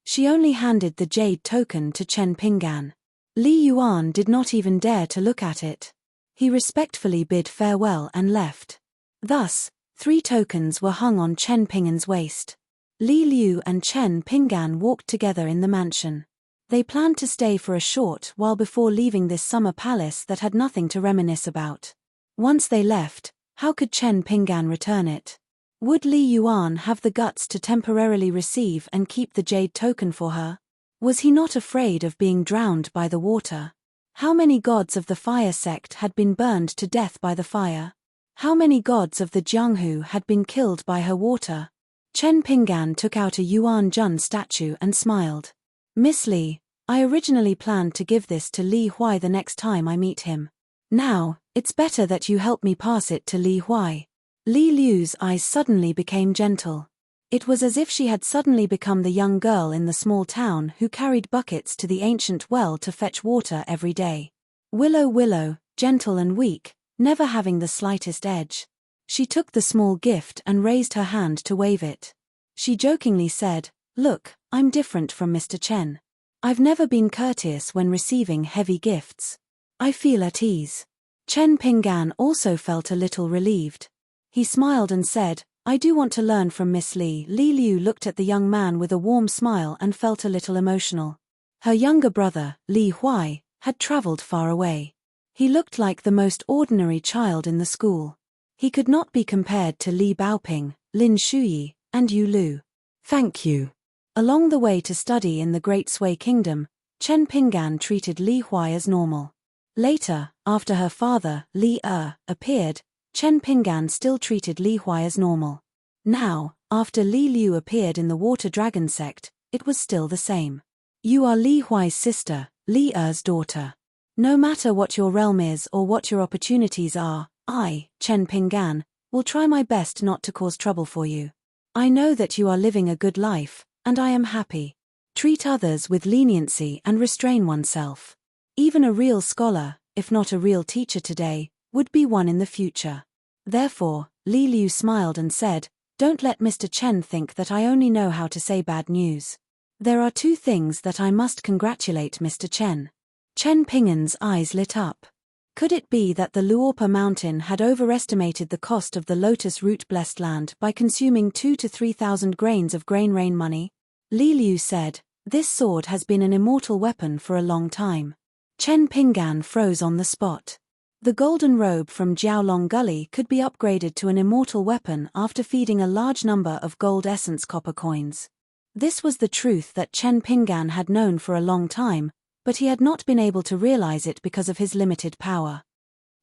She only handed the jade token to Chen Pinggan. Li Yuan did not even dare to look at it. He respectfully bid farewell and left. Thus, 3 tokens were hung on Chen Pinggan's waist. Li Liu and Chen Pinggan walked together in the mansion. They planned to stay for a short while before leaving this summer palace that had nothing to reminisce about. Once they left, how could Chen Pinggan return it? Would Li Yuan have the guts to temporarily receive and keep the jade token for her? Was he not afraid of being drowned by the water? How many gods of the fire sect had been burned to death by the fire? How many gods of the Jianghu had been killed by her water? Chen Pinggan took out a Yuan Jun statue and smiled. Miss Li, I originally planned to give this to Li Huai the next time I meet him. Now, it's better that you help me pass it to Li Huai. Li Liu's eyes suddenly became gentle. It was as if she had suddenly become the young girl in the small town who carried buckets to the ancient well to fetch water every day. Willow, gentle and weak, never having the slightest edge. She took the small gift and raised her hand to wave it. She jokingly said, "Look, I'm different from Mr. Chen. I've never been courteous when receiving heavy gifts. I feel at ease." Chen Pinggan also felt a little relieved. He smiled and said, "I do want to learn from Miss Li." Li Liu looked at the young man with a warm smile and felt a little emotional. Her younger brother, Li Huai, had traveled far away. He looked like the most ordinary child in the school. He could not be compared to Li Baoping, Lin Shuyi, and Yu Lu. "Thank you." Along the way to study in the Great Sui Kingdom, Chen Pinggan treated Li Huai as normal. Later, after her father, Li appeared, Chen Pinggan still treated Li Huai as normal. Now, after Li Liu appeared in the Water Dragon sect, it was still the same. "You are Li Huai's sister, Li daughter. No matter what your realm is or what your opportunities are, I, Chen Pinggan, will try my best not to cause trouble for you. I know that you are living a good life, and I am happy. Treat others with leniency and restrain oneself. Even a real scholar, if not a real teacher today, would be one in the future." Therefore, Li Liu smiled and said, "Don't let Mr. Chen think that I only know how to say bad news. There are two things that I must congratulate Mr. Chen." Chen Pinggan's eyes lit up. Could it be that the Luopa mountain had overestimated the cost of the lotus root blessed land by consuming 2,000 to 3,000 grains of grain rain money? Li Liu said, "This sword has been an immortal weapon for a long time." Chen Pinggan froze on the spot. The golden robe from Jiaolong Gully could be upgraded to an immortal weapon after feeding a large number of gold essence copper coins. This was the truth that Chen Pinggan had known for a long time, but he had not been able to realize it because of his limited power.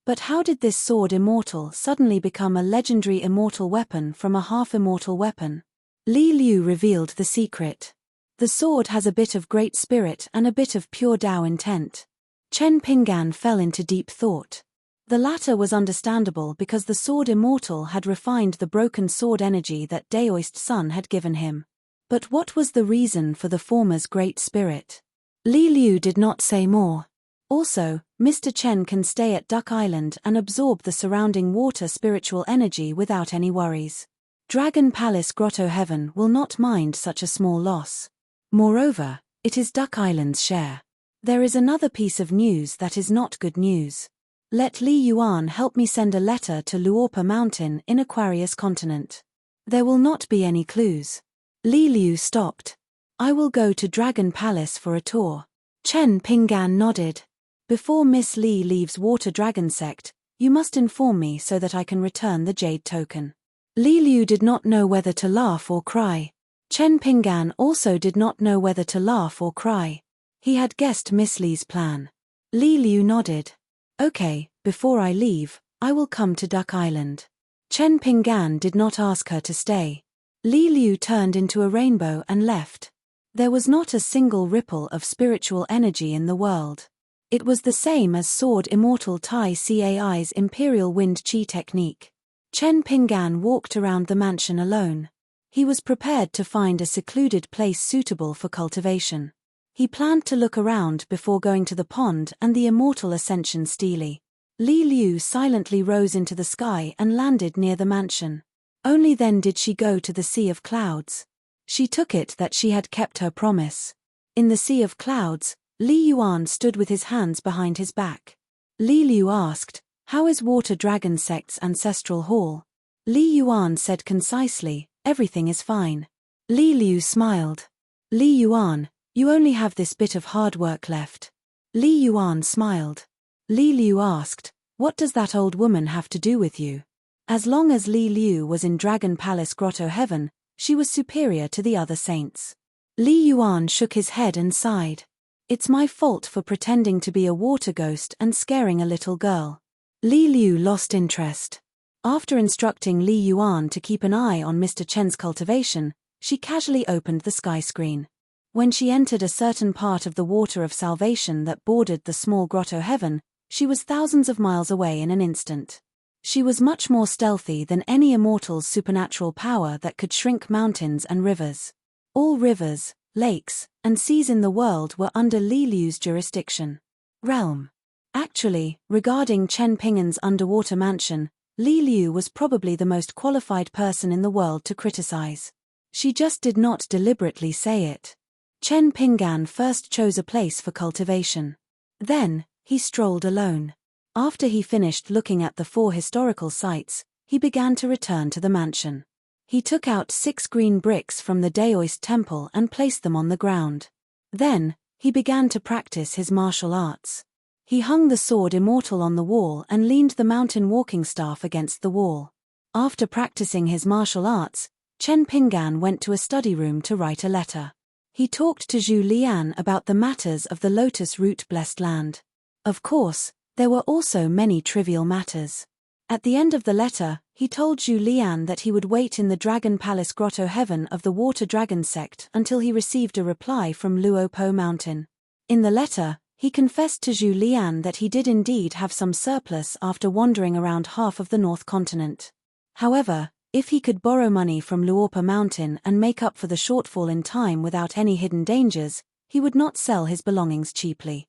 But how did this sword immortal suddenly become a legendary immortal weapon from a half-immortal weapon? Li Liu revealed the secret. The sword has a bit of great spirit and a bit of pure Tao intent. Chen Pinggan fell into deep thought. The latter was understandable because the sword immortal had refined the broken sword energy that Daoist Sun had given him. But what was the reason for the former's great spirit? Li Liu did not say more. Also, Mr. Chen can stay at Duck Island and absorb the surrounding water spiritual energy without any worries. Dragon Palace Grotto Heaven will not mind such a small loss. Moreover, it is Duck Island's share. There is another piece of news that is not good news. Let Li Yuan help me send a letter to Luopa Mountain in Aquarius Continent. There will not be any clues. Li Liu stopped. "I will go to Dragon Palace for a tour." Chen Pinggan nodded. "Before Miss Li leaves Water Dragon Sect, you must inform me so that I can return the jade token." Li Liu did not know whether to laugh or cry. Chen Pinggan also did not know whether to laugh or cry. He had guessed Miss Li's plan. Li Liu nodded. "Okay, before I leave, I will come to Duck Island." Chen Pinggan did not ask her to stay. Li Liu turned into a rainbow and left. There was not a single ripple of spiritual energy in the world. It was the same as Sword Immortal Tai Cai's Imperial Wind Chi technique. Chen Pinggan walked around the mansion alone. He was prepared to find a secluded place suitable for cultivation. He planned to look around before going to the pond and the Immortal Ascension Stele. Li Liu silently rose into the sky and landed near the mansion. Only then did she go to the Sea of Clouds. She took it that she had kept her promise. In the Sea of Clouds, Li Yuan stood with his hands behind his back. Li Liu asked, "How is Water Dragon Sect's ancestral hall?" Li Yuan said concisely, "Everything is fine." Li Liu smiled. Li Yuan, you only have this bit of hard work left. Li Yuan smiled. Li Liu asked, what does that old woman have to do with you? As long as Li Liu was in Dragon Palace Grotto Heaven, she was superior to the other saints. Li Yuan shook his head and sighed. It's my fault for pretending to be a water ghost and scaring a little girl. Li Liu lost interest. After instructing Li Yuan to keep an eye on Mr. Chen's cultivation, she casually opened the sky screen. When she entered a certain part of the water of salvation that bordered the small grotto heaven, she was thousands of miles away in an instant. She was much more stealthy than any immortal's supernatural power that could shrink mountains and rivers. All rivers, lakes, and seas in the world were under Li Liu's jurisdiction. Realm. Actually, regarding Chen Pingan's underwater mansion, Li Liu was probably the most qualified person in the world to criticize. She just did not deliberately say it. Chen Pingan first chose a place for cultivation. Then, he strolled alone. After he finished looking at the 4 historical sites, he began to return to the mansion. He took out 6 green bricks from the Daoist temple and placed them on the ground. Then, he began to practice his martial arts. He hung the sword Immortal on the wall and leaned the mountain walking staff against the wall. After practicing his martial arts, Chen Pingan went to a study room to write a letter. He talked to Zhu Lian about the matters of the Lotus Root Blessed Land. Of course, there were also many trivial matters. At the end of the letter, he told Zhu Lian that he would wait in the Dragon Palace Grotto Heaven of the Water Dragon sect until he received a reply from Luopo Mountain. In the letter, he confessed to Zhu Lian that he did indeed have some surplus after wandering around half of the North Continent. However, if he could borrow money from Luopo Mountain and make up for the shortfall in time without any hidden dangers, he would not sell his belongings cheaply.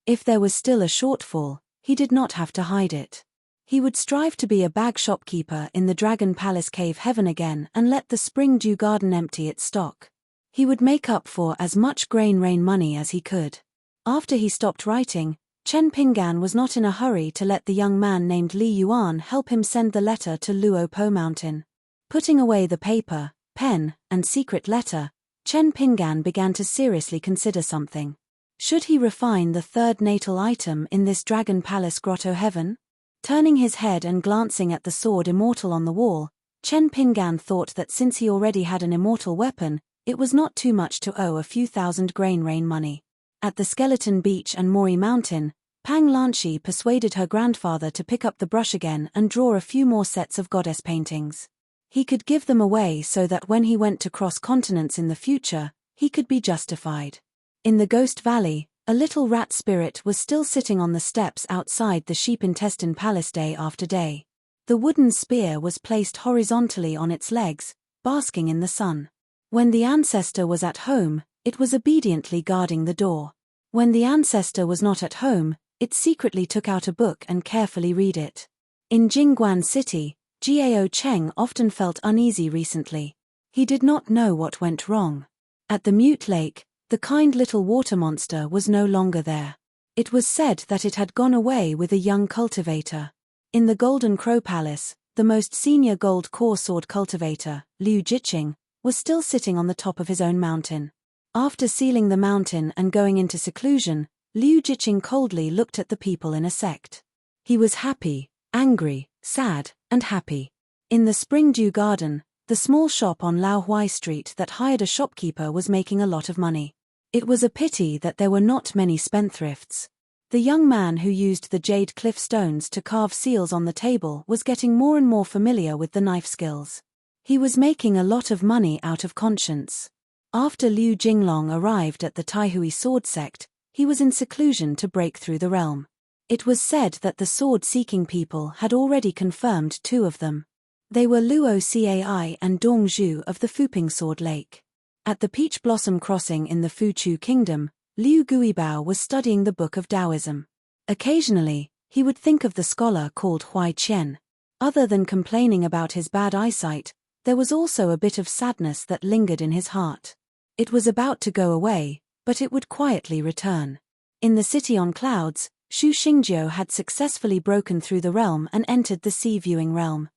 If there was still a shortfall, he did not have to hide it. He would strive to be a bag shopkeeper in the Dragon Palace Cave Heaven again and let the Spring Dew Garden empty its stock. He would make up for as much grain rain money as he could. After he stopped writing, Chen Pingan was not in a hurry to let the young man named Li Yuan help him send the letter to Luopo Mountain. Putting away the paper, pen, and secret letter, Chen Pingan began to seriously consider something. Should he refine the 3rd natal item in this Dragon Palace Grotto Heaven? Turning his head and glancing at the sword Immortal on the wall, Chen Pingan thought that since he already had an immortal weapon, it was not too much to owe a few thousand grain rain money. At the Skeleton Beach and Mori Mountain, Pang Lanshi persuaded her grandfather to pick up the brush again and draw a few more sets of goddess paintings. He could give them away so that when he went to cross continents in the future, he could be justified. In the Ghost Valley, a little rat spirit was still sitting on the steps outside the Sheep Intestine Palace day after day. The wooden spear was placed horizontally on its legs, basking in the sun. When the ancestor was at home, it was obediently guarding the door. When the ancestor was not at home, it secretly took out a book and carefully read it. In Jingguan City, Jiao Cheng often felt uneasy recently. He did not know what went wrong. At the Mute Lake, the kind little water monster was no longer there. It was said that it had gone away with a young cultivator. In the Golden Crow Palace, the most senior gold core sword cultivator, Liu Jiqing, was still sitting on the top of his own mountain. After sealing the mountain and going into seclusion, Liu Jiqing coldly looked at the people in a sect. He was happy, angry, sad, and happy. In the Spring Dew Garden, the small shop on Lao Huai Street that hired a shopkeeper was making a lot of money. It was a pity that there were not many spendthrifts. The young man who used the jade cliff stones to carve seals on the table was getting more and more familiar with the knife skills. He was making a lot of money out of conscience. After Liu Jinglong arrived at the Taihui sword sect, he was in seclusion to break through the realm. It was said that the sword-seeking people had already confirmed 2 of them. They were Luo Cai and Dong Zhu of the Fuping Sword Lake. At the Peach Blossom Crossing in the Fuchu Kingdom, Liu Guibao was studying the Book of Taoism. Occasionally, he would think of the scholar called Huai Qian. Other than complaining about his bad eyesight, there was also a bit of sadness that lingered in his heart. It was about to go away, but it would quietly return. In the City on Clouds, Xu Xingjiu had successfully broken through the realm and entered the sea-viewing realm.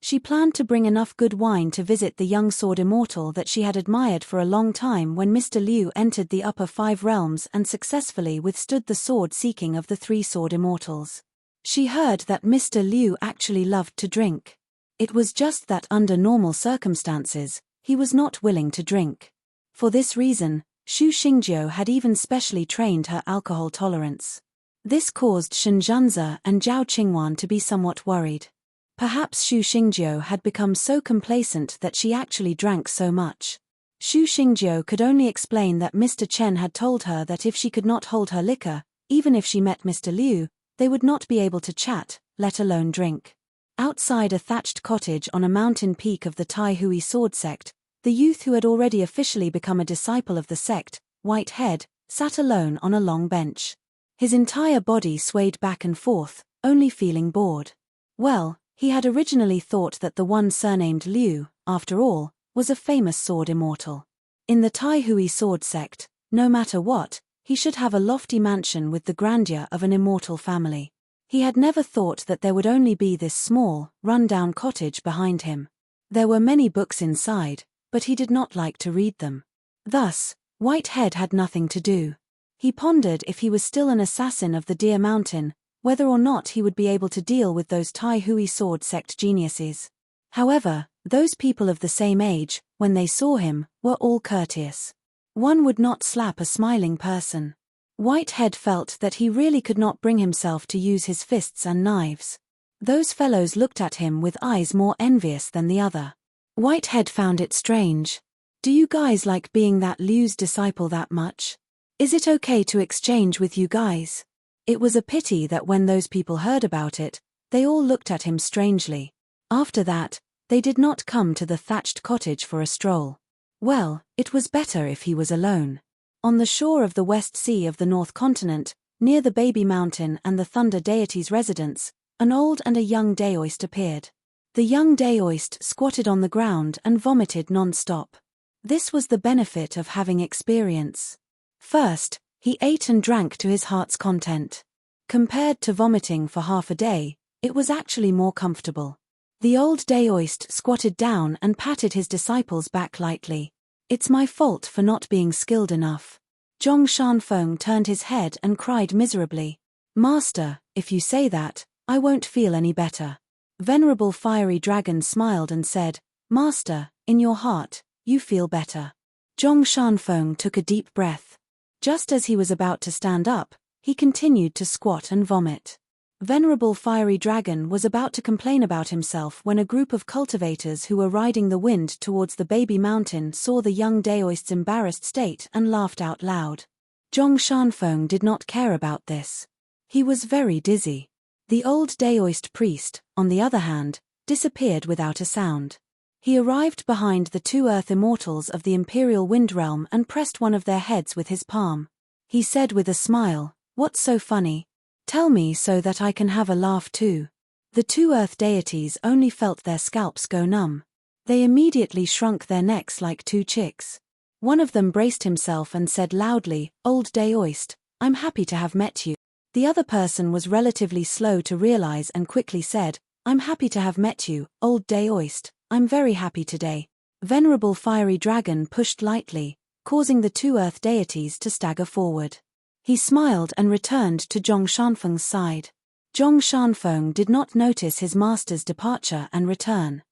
She planned to bring enough good wine to visit the young sword immortal that she had admired for a long time when Mr. Liu entered the upper 5 realms and successfully withstood the sword-seeking of the 3 sword immortals. She heard that Mr. Liu actually loved to drink. It was just that under normal circumstances, he was not willing to drink. For this reason, Xu Xingjiu had even specially trained her alcohol tolerance. This caused Shen Zhanze and Zhao Qingwan to be somewhat worried. Perhaps Xu Xingjiu had become so complacent that she actually drank so much. Xu Xingjiu could only explain that Mr. Chen had told her that if she could not hold her liquor, even if she met Mr. Liu, they would not be able to chat, let alone drink. Outside a thatched cottage on a mountain peak of the Tai Hui sword sect, the youth who had already officially become a disciple of the sect, White Head, sat alone on a long bench. His entire body swayed back and forth, only feeling bored. Well, he had originally thought that the one surnamed Liu, after all, was a famous sword immortal. In the Tai Hui sword sect, no matter what, he should have a lofty mansion with the grandeur of an immortal family. He had never thought that there would only be this small, run-down cottage behind him. There were many books inside, but he did not like to read them. Thus, Whitehead had nothing to do. He pondered if he was still an assassin of the Deer Mountain, whether or not he would be able to deal with those Tai Hui sword sect geniuses. However, those people of the same age, when they saw him, were all courteous. One would not slap a smiling person. Whitehead felt that he really could not bring himself to use his fists and knives. Those fellows looked at him with eyes more envious than the other. Whitehead found it strange. Do you guys like being that Liu's disciple that much? Is it okay to exchange with you guys? It was a pity that when those people heard about it, they all looked at him strangely. After that, they did not come to the thatched cottage for a stroll. Well, it was better if he was alone. On the shore of the West Sea of the North Continent, near the Baby Mountain and the Thunder Deity's residence, an old and a young Daoist appeared. The young Daoist squatted on the ground and vomited non-stop. This was the benefit of having experience. First, he ate and drank to his heart's content. Compared to vomiting for half a day, it was actually more comfortable. The old Daoist squatted down and patted his disciple's back lightly. It's my fault for not being skilled enough. Zhong Shanfeng turned his head and cried miserably. Master, if you say that, I won't feel any better. Venerable Fiery Dragon smiled and said, Master, in your heart, you feel better. Zhong Shanfeng took a deep breath. Just as he was about to stand up, he continued to squat and vomit. Venerable Fiery Dragon was about to complain about himself when a group of cultivators who were riding the wind towards the Baby Mountain saw the young Daoist's embarrassed state and laughed out loud. Zhong Shanfeng did not care about this. He was very dizzy. The old Daoist priest, on the other hand, disappeared without a sound. He arrived behind the 2 earth immortals of the Imperial Wind Realm and pressed one of their heads with his palm. He said with a smile, What's so funny? Tell me so that I can have a laugh too. The 2 earth deities only felt their scalps go numb. They immediately shrunk their necks like 2 chicks. One of them braced himself and said loudly, Old Daoist, I'm happy to have met you. The other person was relatively slow to realize and quickly said, I'm happy to have met you, Old Daoist, I'm very happy today. Venerable Fiery Dragon pushed lightly, causing the 2 earth deities to stagger forward. He smiled and returned to Zhong Shanfeng's side. Zhong Shanfeng did not notice his master's departure and return.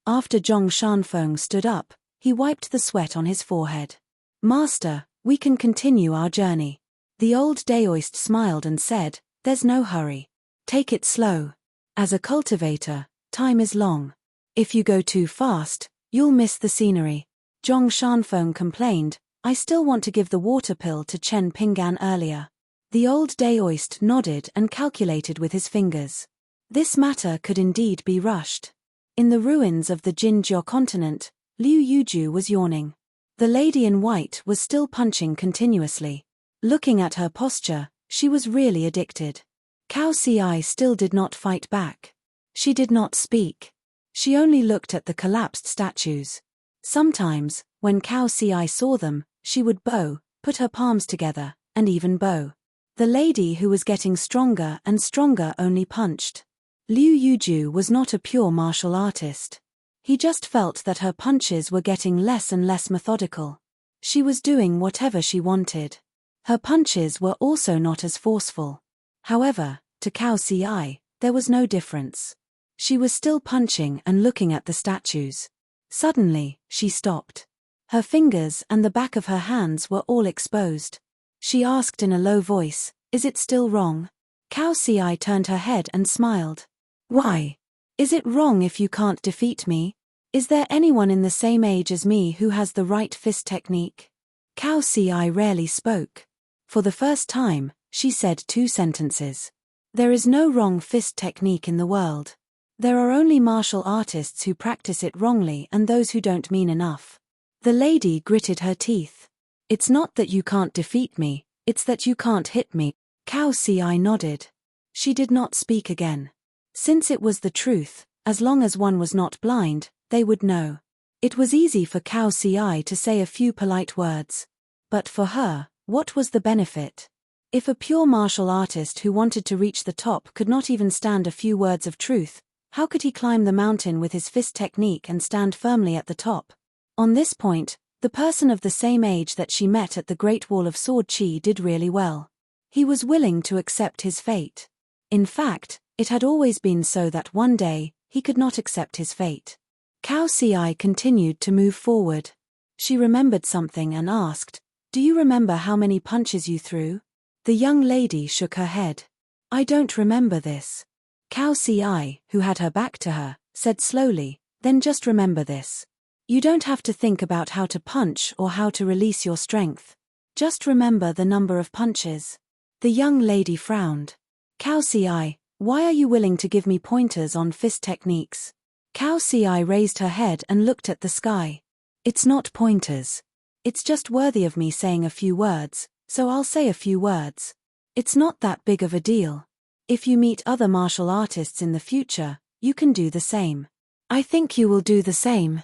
After Zhong Shanfeng stood up, he wiped the sweat on his forehead. Master, we can continue our journey. The old Daoist smiled and said, There's no hurry. Take it slow. As a cultivator, time is long. If you go too fast, you'll miss the scenery. Zhong Shanfeng complained, I still want to give the water pill to Chen Pinggan earlier. The old Daoist nodded and calculated with his fingers. This matter could indeed be rushed. In the ruins of the Jinjiao continent, Liu Yuju was yawning. The lady in white was still punching continuously. Looking at her posture, she was really addicted. Cao Ci still did not fight back. She did not speak. She only looked at the collapsed statues. Sometimes, when Cao Ci saw them, she would bow, put her palms together, and even bow. The lady who was getting stronger and stronger only punched. Liu Yuju was not a pure martial artist. He just felt that her punches were getting less and less methodical. She was doing whatever she wanted. Her punches were also not as forceful. However, to Cao Ci, there was no difference. She was still punching and looking at the statues. Suddenly, she stopped. Her fingers and the back of her hands were all exposed. She asked in a low voice, "Is it still wrong?" Cao Ci turned her head and smiled. "Why? Is it wrong if you can't defeat me? Is there anyone in the same age as me who has the right fist technique?" Cao Ci rarely spoke. For the first time, she said 2 sentences. There is no wrong fist technique in the world. There are only martial artists who practice it wrongly and those who don't mean enough. The lady gritted her teeth. "It's not that you can't defeat me, it's that you can't hit me." Cao Ci nodded. She did not speak again. Since it was the truth, as long as one was not blind, they would know. It was easy for Cao Ci to say a few polite words. But for her, what was the benefit? If a pure martial artist who wanted to reach the top could not even stand a few words of truth, how could he climb the mountain with his fist technique and stand firmly at the top? On this point, the person of the same age that she met at the Great Wall of Sword Chi did really well. He was willing to accept his fate. In fact, it had always been so that one day, he could not accept his fate. Cao Ci continued to move forward. She remembered something and asked, "Do you remember how many punches you threw?" The young lady shook her head. "I don't remember this." Cao Ci, who had her back to her, said slowly, "Then just remember this. You don't have to think about how to punch or how to release your strength. Just remember the number of punches." The young lady frowned. "Cao Ci, why are you willing to give me pointers on fist techniques?" Cao Ci raised her head and looked at the sky. "It's not pointers. It's just worthy of me saying a few words, so I'll say a few words. It's not that big of a deal. If you meet other martial artists in the future, you can do the same. I think you will do the same.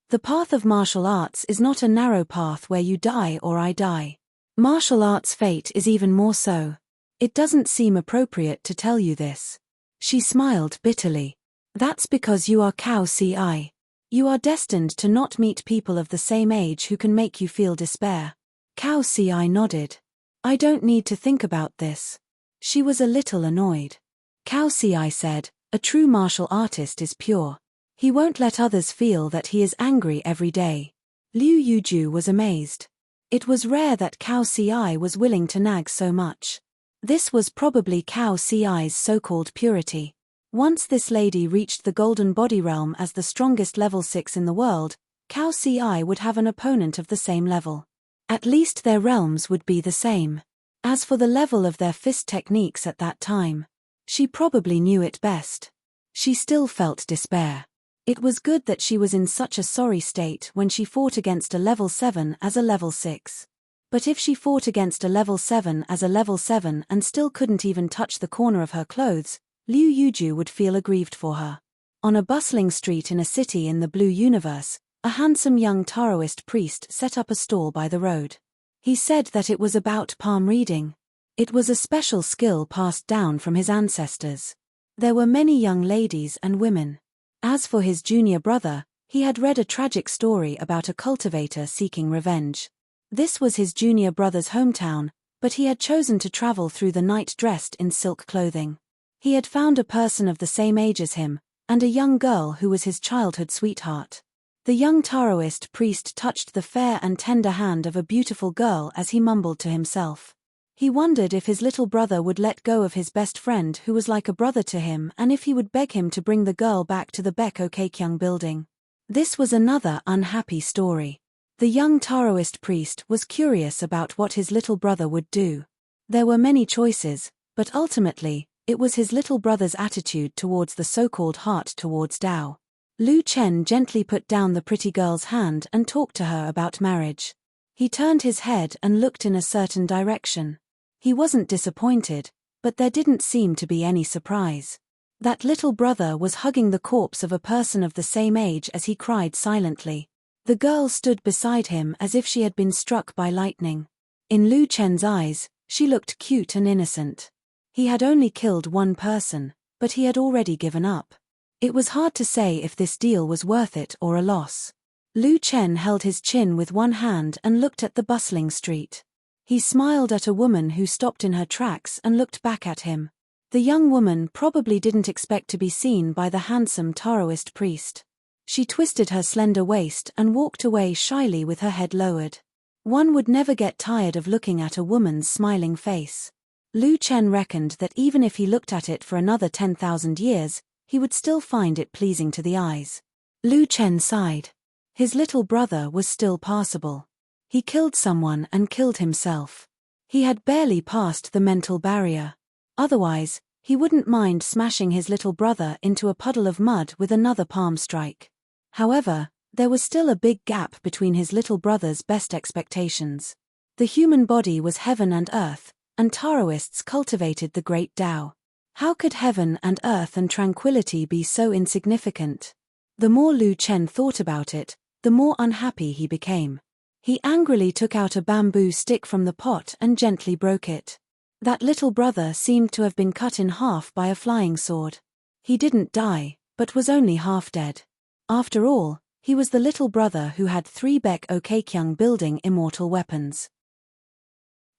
The path of martial arts is not a narrow path where you die or I die. Martial arts' fate is even more so. It doesn't seem appropriate to tell you this." She smiled bitterly. "That's because you are Cao Ci. You are destined to not meet people of the same age who can make you feel despair." Cao Ci nodded. "I don't need to think about this." She was a little annoyed. Cao Ci said, "A true martial artist is pure. He won't let others feel that he is angry every day." Liu Yuju was amazed. It was rare that Cao Ci was willing to nag so much. This was probably Cao Ci's so-called purity. Once this lady reached the Golden Body Realm as the strongest level 6 in the world, Cao Ci would have an opponent of the same level. At least their realms would be the same. As for the level of their fist techniques at that time, she probably knew it best. She still felt despair. It was good that she was in such a sorry state when she fought against a level 7 as a level 6. But if she fought against a level 7 as a level 7 and still couldn't even touch the corner of her clothes, Liu Yuju would feel aggrieved for her. On a bustling street in a city in the blue universe, a handsome young Taoist priest set up a stall by the road. He said that it was about palm reading. It was a special skill passed down from his ancestors. There were many young ladies and women. As for his junior brother, he had read a tragic story about a cultivator seeking revenge. This was his junior brother's hometown, but he had chosen to travel through the night dressed in silk clothing. He had found a person of the same age as him, and a young girl who was his childhood sweetheart. The young Taoist priest touched the fair and tender hand of a beautiful girl as he mumbled to himself. He wondered if his little brother would let go of his best friend who was like a brother to him and if he would beg him to bring the girl back to the Beko Keikyung building. This was another unhappy story. The young Taoist priest was curious about what his little brother would do. There were many choices, but ultimately, it was his little brother's attitude towards the so-called heart towards Tao. Lu Chen gently put down the pretty girl's hand and talked to her about marriage. He turned his head and looked in a certain direction. He wasn't disappointed, but there didn't seem to be any surprise. That little brother was hugging the corpse of a person of the same age as he cried silently. The girl stood beside him as if she had been struck by lightning. In Lu Chen's eyes, she looked cute and innocent. He had only killed one person, but he had already given up. It was hard to say if this deal was worth it or a loss. Lu Chen held his chin with one hand and looked at the bustling street. He smiled at a woman who stopped in her tracks and looked back at him. The young woman probably didn't expect to be seen by the handsome Taoist priest. She twisted her slender waist and walked away shyly with her head lowered. One would never get tired of looking at a woman's smiling face. Lu Chen reckoned that even if he looked at it for another 10,000 years, he would still find it pleasing to the eyes. Lu Chen sighed. His little brother was still passable. He killed someone and killed himself. He had barely passed the mental barrier. Otherwise, he wouldn't mind smashing his little brother into a puddle of mud with another palm strike. However, there was still a big gap between his little brother's best expectations. The human body was heaven and earth, and Taoists cultivated the great Tao. How could heaven and earth and tranquility be so insignificant? The more Lu Chen thought about it, the more unhappy he became. He angrily took out a bamboo stick from the pot and gently broke it. That little brother seemed to have been cut in half by a flying sword. He didn't die, but was only half dead. After all, he was the little brother who had 3 Baek Okkyung building immortal weapons.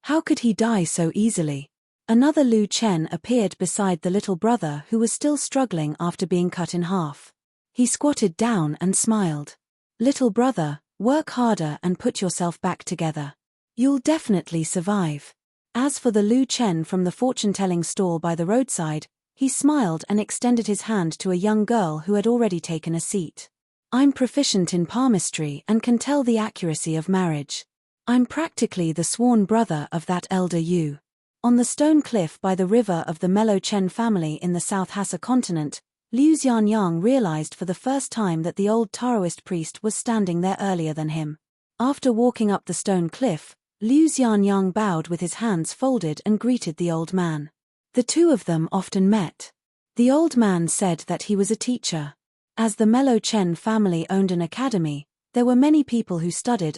How could he die so easily? Another Lu Chen appeared beside the little brother who was still struggling after being cut in half. He squatted down and smiled. Little brother, work harder and put yourself back together. You'll definitely survive. As for the Lu Chen from the fortune-telling stall by the roadside, he smiled and extended his hand to a young girl who had already taken a seat. I'm proficient in palmistry and can tell the accuracy of marriage. I'm practically the sworn brother of that elder Yu. On the stone cliff by the river of the Melo Chen family in the South Hassa continent, Liu Xianyang realized for the first time that the old Taoist priest was standing there earlier than him. After walking up the stone cliff, Liu Xianyang bowed with his hands folded and greeted the old man. The two of them often met. The old man said that he was a teacher. As the Melo Chen family owned an academy, there were many people who studied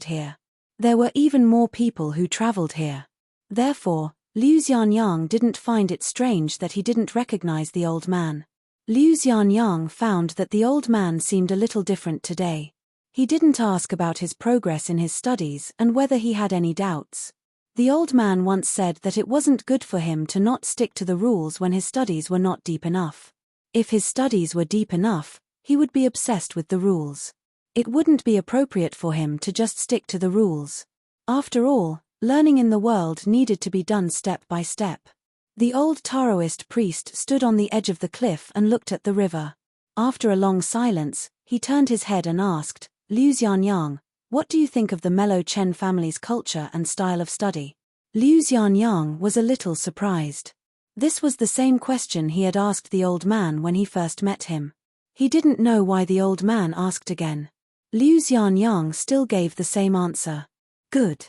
here. There were even more people who traveled here. Therefore, Liu Xianyang didn't find it strange that he didn't recognize the old man. Liu Xianyang found that the old man seemed a little different today. He didn't ask about his progress in his studies and whether he had any doubts. The old man once said that it wasn't good for him to not stick to the rules when his studies were not deep enough. If his studies were deep enough, he would be obsessed with the rules. It wouldn't be appropriate for him to just stick to the rules. After all, learning in the world needed to be done step by step. The old Taoist priest stood on the edge of the cliff and looked at the river. After a long silence, he turned his head and asked, Liu Xianyang, what do you think of the Melo Chen family's culture and style of study? Liu Xianyang was a little surprised. This was the same question he had asked the old man when he first met him. He didn't know why the old man asked again. Liu Xianyang still gave the same answer. Good.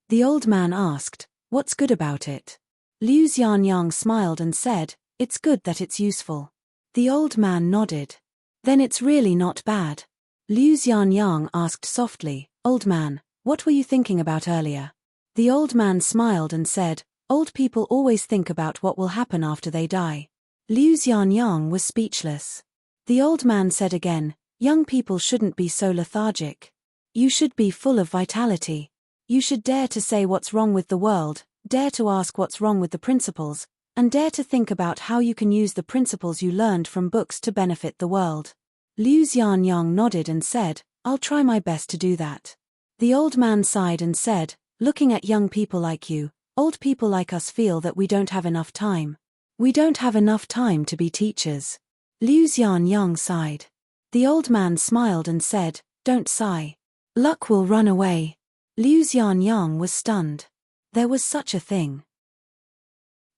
The old man asked, what's good about it? Liu Xianyang smiled and said, it's good that it's useful. The old man nodded. Then it's really not bad. Liu Xianyang asked softly, old man, what were you thinking about earlier? The old man smiled and said, old people always think about what will happen after they die. Liu Xianyang was speechless. The old man said again, young people shouldn't be so lethargic. You should be full of vitality. You should dare to say what's wrong with the world, dare to ask what's wrong with the principles, and dare to think about how you can use the principles you learned from books to benefit the world. Liu Xianyang nodded and said, I'll try my best to do that. The old man sighed and said, looking at young people like you, old people like us feel that we don't have enough time. We don't have enough time to be teachers. Liu Xianyang sighed. The old man smiled and said, don't sigh. Luck will run away. Liu Xianyang was stunned. There was such a thing.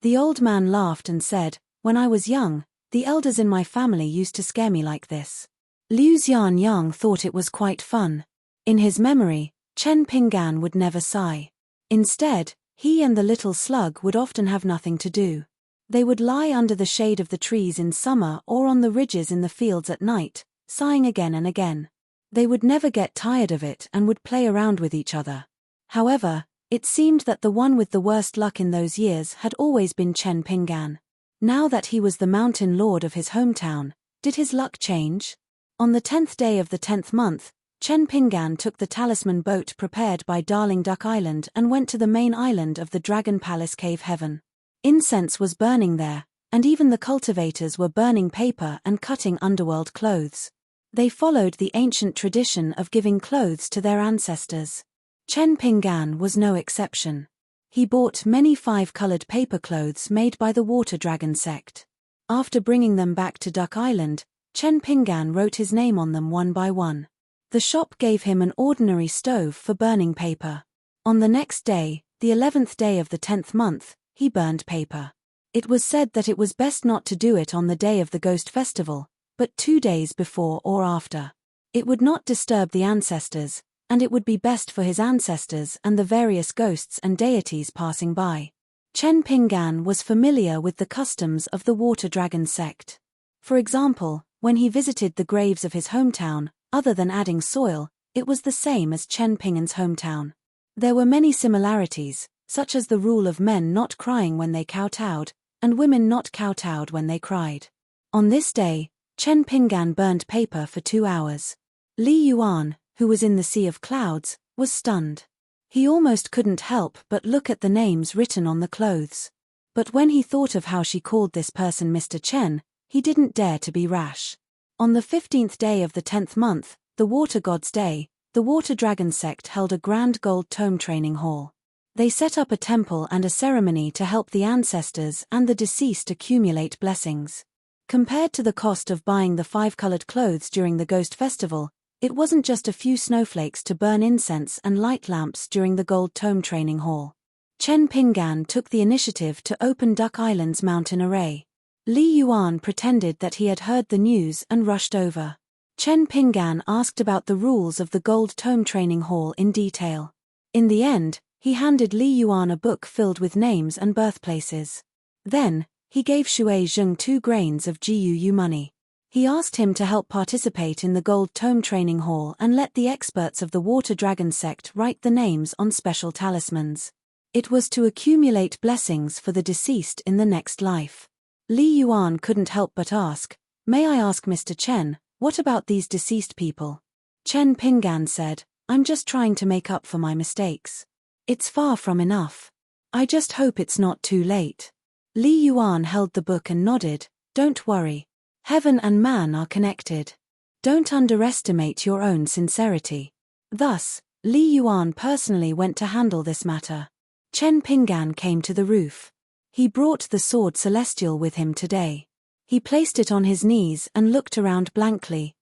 The old man laughed and said, when I was young, the elders in my family used to scare me like this. Liu Xianyang thought it was quite fun. In his memory, Chen Pinggan would never sigh. Instead, he and the little slug would often have nothing to do. They would lie under the shade of the trees in summer or on the ridges in the fields at night, sighing again and again. They would never get tired of it and would play around with each other. However, it seemed that the one with the worst luck in those years had always been Chen Pinggan. Now that he was the mountain lord of his hometown, did his luck change? On the 10th day of the 10th month, Chen Pingan took the talisman boat prepared by Darling Duck Island and went to the main island of the Dragon Palace Cave Heaven. Incense was burning there, and even the cultivators were burning paper and cutting underworld clothes. They followed the ancient tradition of giving clothes to their ancestors. Chen Pingan was no exception. He bought many 5-colored paper clothes made by the Water Dragon sect. After bringing them back to Duck Island, Chen Pingan wrote his name on them one by one. The shop gave him an ordinary stove for burning paper. On the next day, the 11th day of the 10th month, he burned paper. It was said that it was best not to do it on the day of the Ghost Festival, but 2 days before or after. It would not disturb the ancestors, and it would be best for his ancestors and the various ghosts and deities passing by. Chen Pingan was familiar with the customs of the Water Dragon sect. For example, when he visited the graves of his hometown, other than adding soil, it was the same as Chen Pingan's hometown. There were many similarities, such as the rule of men not crying when they kowtowed, and women not kowtowed when they cried. On this day, Chen Pingan burned paper for 2 hours. Li Yuan, who was in the sea of clouds, was stunned. He almost couldn't help but look at the names written on the clothes. But when he thought of how she called this person Mr. Chen, he didn't dare to be rash. On the 15th day of the 10th month, the Water God's Day, the Water Dragon sect held a grand gold tome training hall. They set up a temple and a ceremony to help the ancestors and the deceased accumulate blessings. Compared to the cost of buying the 5-colored clothes during the Ghost Festival, it wasn't just a few snowflakes to burn incense and light lamps during the Gold Tome Training Hall. Chen Pingan took the initiative to open Duck Island's mountain array. Li Yuan pretended that he had heard the news and rushed over. Chen Pingan asked about the rules of the Gold Tome Training Hall in detail. In the end, he handed Li Yuan a book filled with names and birthplaces. Then, he gave Shui Zheng 2 grains of GUU money. He asked him to help participate in the Gold Tome Training Hall and let the experts of the Water Dragon sect write the names on special talismans. It was to accumulate blessings for the deceased in the next life. Li Yuan couldn't help but ask, "May I ask Mr. Chen, what about these deceased people?" Chen Pingan said, "I'm just trying to make up for my mistakes. It's far from enough. I just hope it's not too late." Li Yuan held the book and nodded, "Don't worry. Heaven and man are connected. Don't underestimate your own sincerity." Thus, Li Yuan personally went to handle this matter. Chen Pingan came to the roof. He brought the sword celestial with him today. He placed it on his knees and looked around blankly.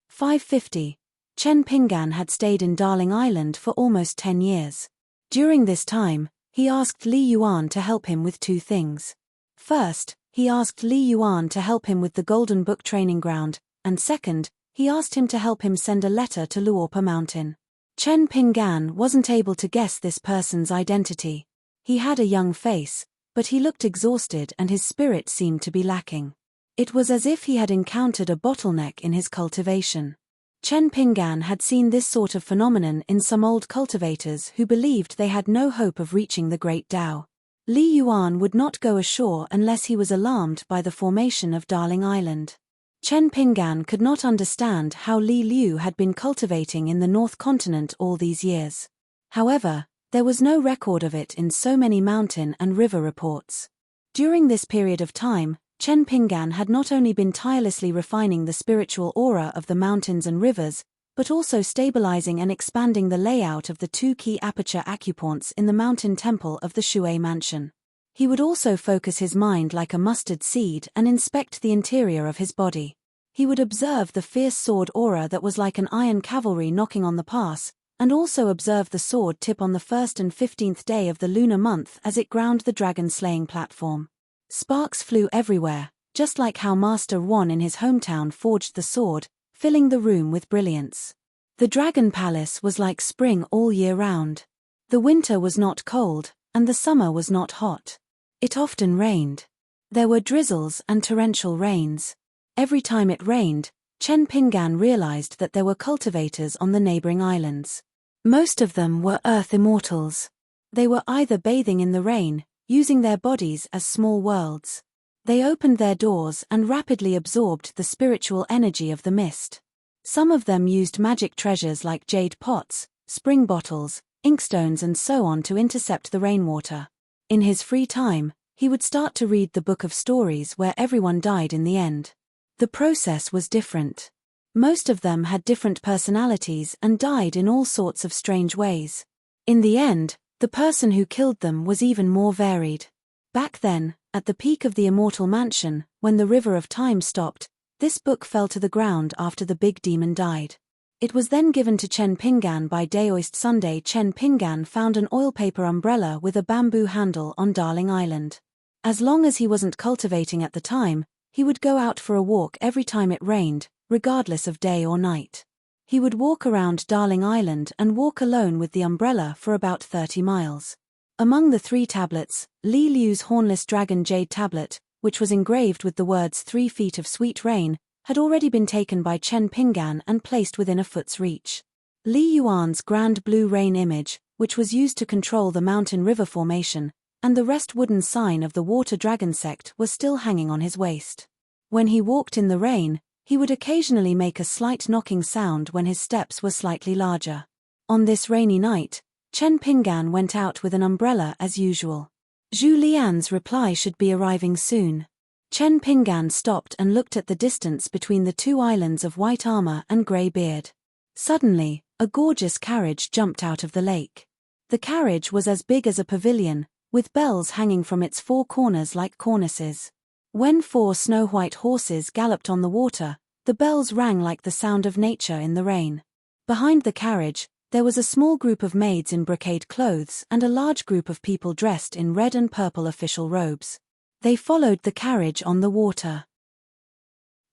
550. Chen Pingan had stayed in Darling Island for almost 10 years. During this time, he asked Li Yuan to help him with 2 things. First, he asked Li Yuan to help him with the Golden Book training ground, and second, he asked him to help him send a letter to Luopa Mountain. Chen Pingan wasn't able to guess this person's identity. He had a young face, but he looked exhausted and his spirit seemed to be lacking. It was as if he had encountered a bottleneck in his cultivation. Chen Pingan had seen this sort of phenomenon in some old cultivators who believed they had no hope of reaching the Great Tao. Li Yuan would not go ashore unless he was alarmed by the formation of Darling Island. Chen Pingan could not understand how Li Liu had been cultivating in the North Continent all these years. However, there was no record of it in so many mountain and river reports. During this period of time, Chen Pingan had not only been tirelessly refining the spiritual aura of the mountains and rivers, but also stabilizing and expanding the layout of the 2 key aperture acupoints in the mountain temple of the Shui Mansion. He would also focus his mind like a mustard seed and inspect the interior of his body. He would observe the fierce sword aura that was like an iron cavalry knocking on the pass, and also observe the sword tip on the 1st and 15th day of the lunar month as it ground the dragon-slaying platform. Sparks flew everywhere, just like how Master Wan in his hometown forged the sword, filling the room with brilliance. The Dragon Palace was like spring all year round. The winter was not cold, and the summer was not hot. It often rained. There were drizzles and torrential rains. Every time it rained, Chen Pingan realized that there were cultivators on the neighboring islands. Most of them were earth immortals. They were either bathing in the rain, using their bodies as small worlds. They opened their doors and rapidly absorbed the spiritual energy of the mist. Some of them used magic treasures like jade pots, spring bottles, inkstones and so on to intercept the rainwater. In his free time, he would start to read the book of stories where everyone died in the end. The process was different. Most of them had different personalities and died in all sorts of strange ways. In the end, the person who killed them was even more varied. Back then, at the peak of the immortal mansion, when the river of time stopped, this book fell to the ground after the big demon died. It was then given to Chen Pingan by Daoist Sunday. Chen Pingan found an oilpaper umbrella with a bamboo handle on Darling Island. As long as he wasn't cultivating at the time, he would go out for a walk every time it rained, regardless of day or night. He would walk around Darling Island and walk alone with the umbrella for about 30 miles. Among the 3 tablets, Li Liu's hornless dragon jade tablet, which was engraved with the words 3 feet of sweet rain, had already been taken by Chen Pingan and placed within a foot's reach. Li Yuan's grand blue rain image, which was used to control the mountain river formation, and the rest wooden sign of the water dragon sect was still hanging on his waist. When he walked in the rain, he would occasionally make a slight knocking sound when his steps were slightly larger. On this rainy night, Chen Pingan went out with an umbrella as usual. Zhu Lian's reply should be arriving soon. Chen Pingan stopped and looked at the distance between the 2 islands of White Armor and Grey Beard. Suddenly, a gorgeous carriage jumped out of the lake. The carriage was as big as a pavilion, with bells hanging from its 4 corners like cornices. When 4 snow-white horses galloped on the water, the bells rang like the sound of nature in the rain. Behind the carriage, there was a small group of maids in brocade clothes and a large group of people dressed in red and purple official robes. They followed the carriage on the water.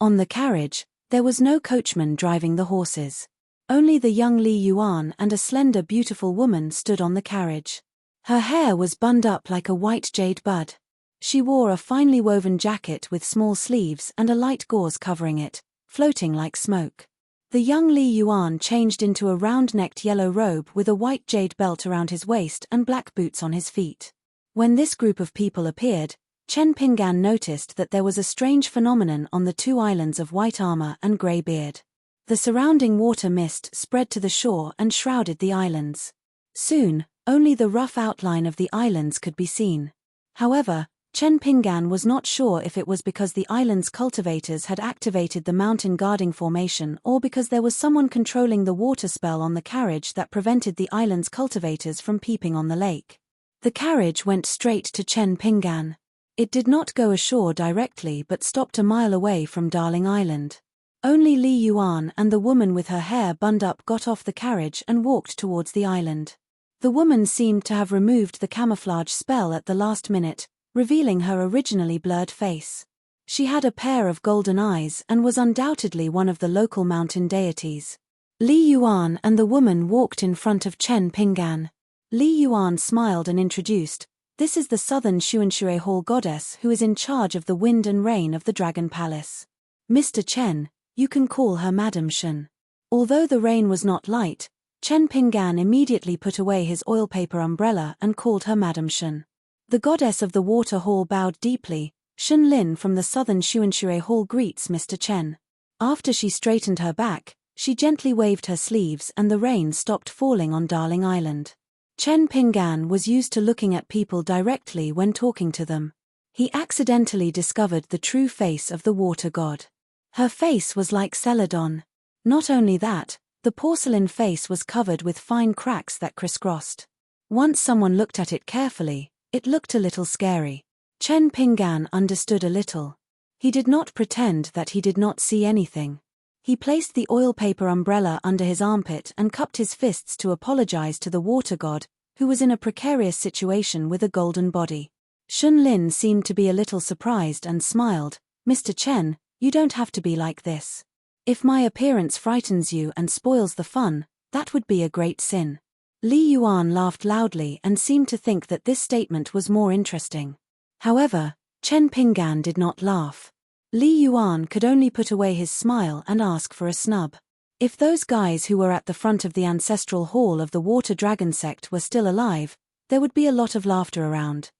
On the carriage, there was no coachman driving the horses. Only the young Li Yuan and a slender beautiful woman stood on the carriage. Her hair was bunned up like a white jade bud. She wore a finely woven jacket with small sleeves and a light gauze covering it, floating like smoke. The young Li Yuan changed into a round-necked yellow robe with a white jade belt around his waist and black boots on his feet. When this group of people appeared, Chen Pingan noticed that there was a strange phenomenon on the 2 islands of White Armor and Grey Beard. The surrounding water mist spread to the shore and shrouded the islands. Soon, only the rough outline of the islands could be seen. However, Chen Pingan was not sure if it was because the island's cultivators had activated the mountain guarding formation or because there was someone controlling the water spell on the carriage that prevented the island's cultivators from peeping on the lake. The carriage went straight to Chen Pingan. It did not go ashore directly but stopped a mile away from Darling Island. Only Li Yuan and the woman with her hair bunned up got off the carriage and walked towards the island. The woman seemed to have removed the camouflage spell at the last minute, revealing her originally blurred face. She had a pair of golden eyes and was undoubtedly one of the local mountain deities. Li Yuan and the woman walked in front of Chen Pingan. Li Yuan smiled and introduced, "This is the southern Xuanshui Hall goddess who is in charge of the wind and rain of the Dragon Palace. Mr. Chen, you can call her Madam Shen." Although the rain was not light, Chen Pingan immediately put away his oilpaper umbrella and called her Madam Shen. The goddess of the water hall bowed deeply. "Shen Lin from the southern Xuanshui Hall greets Mr. Chen." After she straightened her back, she gently waved her sleeves and the rain stopped falling on Darling Island. Chen Pingan was used to looking at people directly when talking to them. He accidentally discovered the true face of the water god. Her face was like celadon. Not only that, the porcelain face was covered with fine cracks that crisscrossed. Once someone looked at it carefully, it looked a little scary. Chen Pingan understood a little. He did not pretend that he did not see anything. He placed the oilpaper umbrella under his armpit and cupped his fists to apologize to the water god, who was in a precarious situation with a golden body. Shen Lin seemed to be a little surprised and smiled. "Mr. Chen, you don't have to be like this. If my appearance frightens you and spoils the fun, that would be a great sin." Li Yuan laughed loudly and seemed to think that this statement was more interesting. However, Chen Pingan did not laugh. Li Yuan could only put away his smile and ask for a snub. If those guys who were at the front of the ancestral hall of the Water Dragon sect were still alive, there would be a lot of laughter around.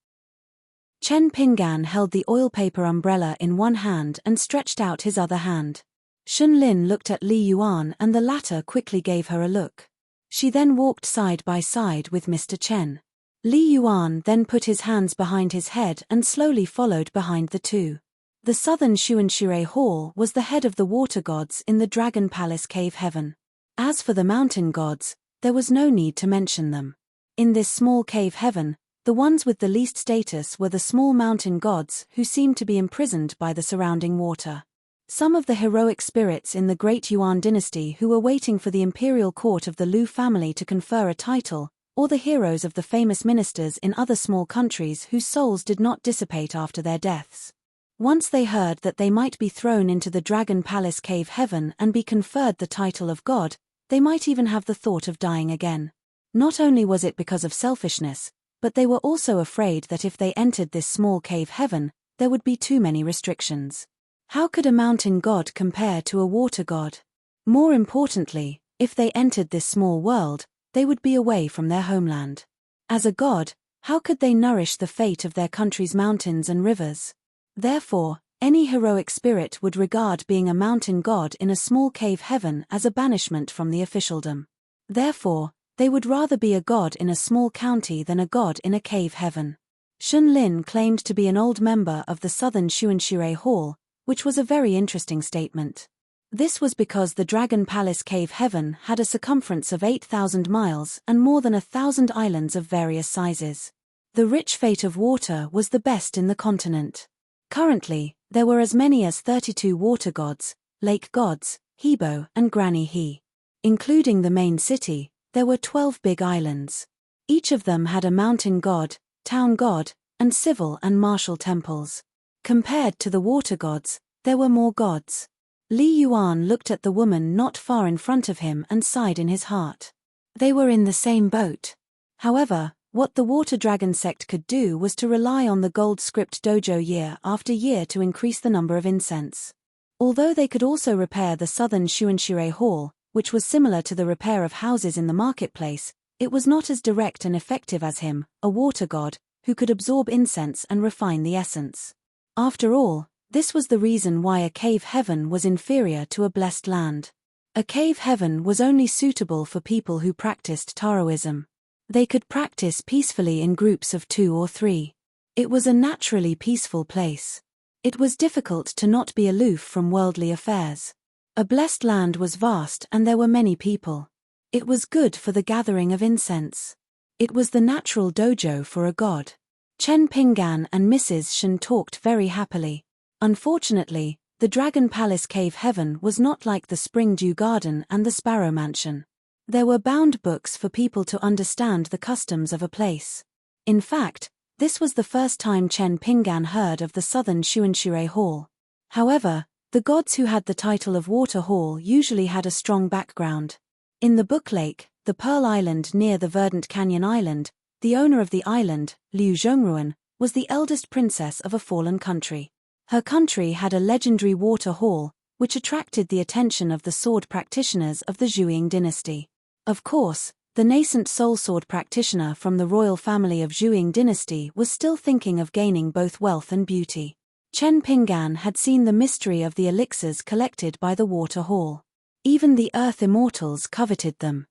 Chen Pinggan held the oil paper umbrella in one hand and stretched out his other hand. Shun Lin looked at Li Yuan and the latter quickly gave her a look. She then walked side by side with Mr. Chen. Li Yuan then put his hands behind his head and slowly followed behind the two. The southern Xuanxue Hall was the head of the water gods in the Dragon Palace Cave Heaven. As for the mountain gods, there was no need to mention them. In this small cave heaven, the ones with the least status were the small mountain gods who seemed to be imprisoned by the surrounding water. Some of the heroic spirits in the Great Yuan dynasty who were waiting for the imperial court of the Lu family to confer a title, or the heroes of the famous ministers in other small countries whose souls did not dissipate after their deaths. Once they heard that they might be thrown into the Dragon Palace Cave Heaven and be conferred the title of God, they might even have the thought of dying again. Not only was it because of selfishness, but they were also afraid that if they entered this small cave heaven, there would be too many restrictions. How could a mountain god compare to a water god? More importantly, if they entered this small world, they would be away from their homeland. As a god, how could they nourish the fate of their country's mountains and rivers? Therefore, any heroic spirit would regard being a mountain god in a small cave heaven as a banishment from the officialdom. Therefore, they would rather be a god in a small county than a god in a cave heaven. Shun Lin claimed to be an old member of the southern Xuanxue Hall, which was a very interesting statement. This was because the Dragon Palace Cave Heaven had a circumference of 8,000 miles and more than 1,000 islands of various sizes. The rich fate of water was the best in the continent. Currently, there were as many as 32 water gods, lake gods, Hebo and Granny He. Including the main city, there were 12 big islands. Each of them had a mountain god, town god, and civil and martial temples. Compared to the water gods, there were more gods. Li Yuan looked at the woman not far in front of him and sighed in his heart. They were in the same boat. However, what the water dragon sect could do was to rely on the gold script dojo year after year to increase the number of incense. Although they could also repair the southern Xuanxue Hall, which was similar to the repair of houses in the marketplace, it was not as direct and effective as him, a water god, who could absorb incense and refine the essence. After all, this was the reason why a cave heaven was inferior to a blessed land. A cave heaven was only suitable for people who practiced Taoism. They could practice peacefully in groups of 2 or 3. It was a naturally peaceful place. It was difficult to not be aloof from worldly affairs. A blessed land was vast and there were many people. It was good for the gathering of incense. It was the natural dojo for a god. Chen Pinggan and Mrs. Shen talked very happily. Unfortunately, the Dragon Palace Cave Heaven was not like the Spring Dew Garden and the Sparrow Mansion. There were bound books for people to understand the customs of a place. In fact, this was the first time Chen Pinggan heard of the southern Xuanxue Hall. However, the gods who had the title of Water Hall usually had a strong background. In the Book Lake, the Pearl Island near the Verdant Canyon Island, the owner of the island, Liu Zhongruan, was the eldest princess of a fallen country. Her country had a legendary water hall, which attracted the attention of the sword practitioners of the Zhuang dynasty. Of course, the nascent soul sword practitioner from the royal family of Zhuang dynasty was still thinking of gaining both wealth and beauty. Chen Pinggan had seen the mystery of the elixirs collected by the water hall. Even the earth immortals coveted them.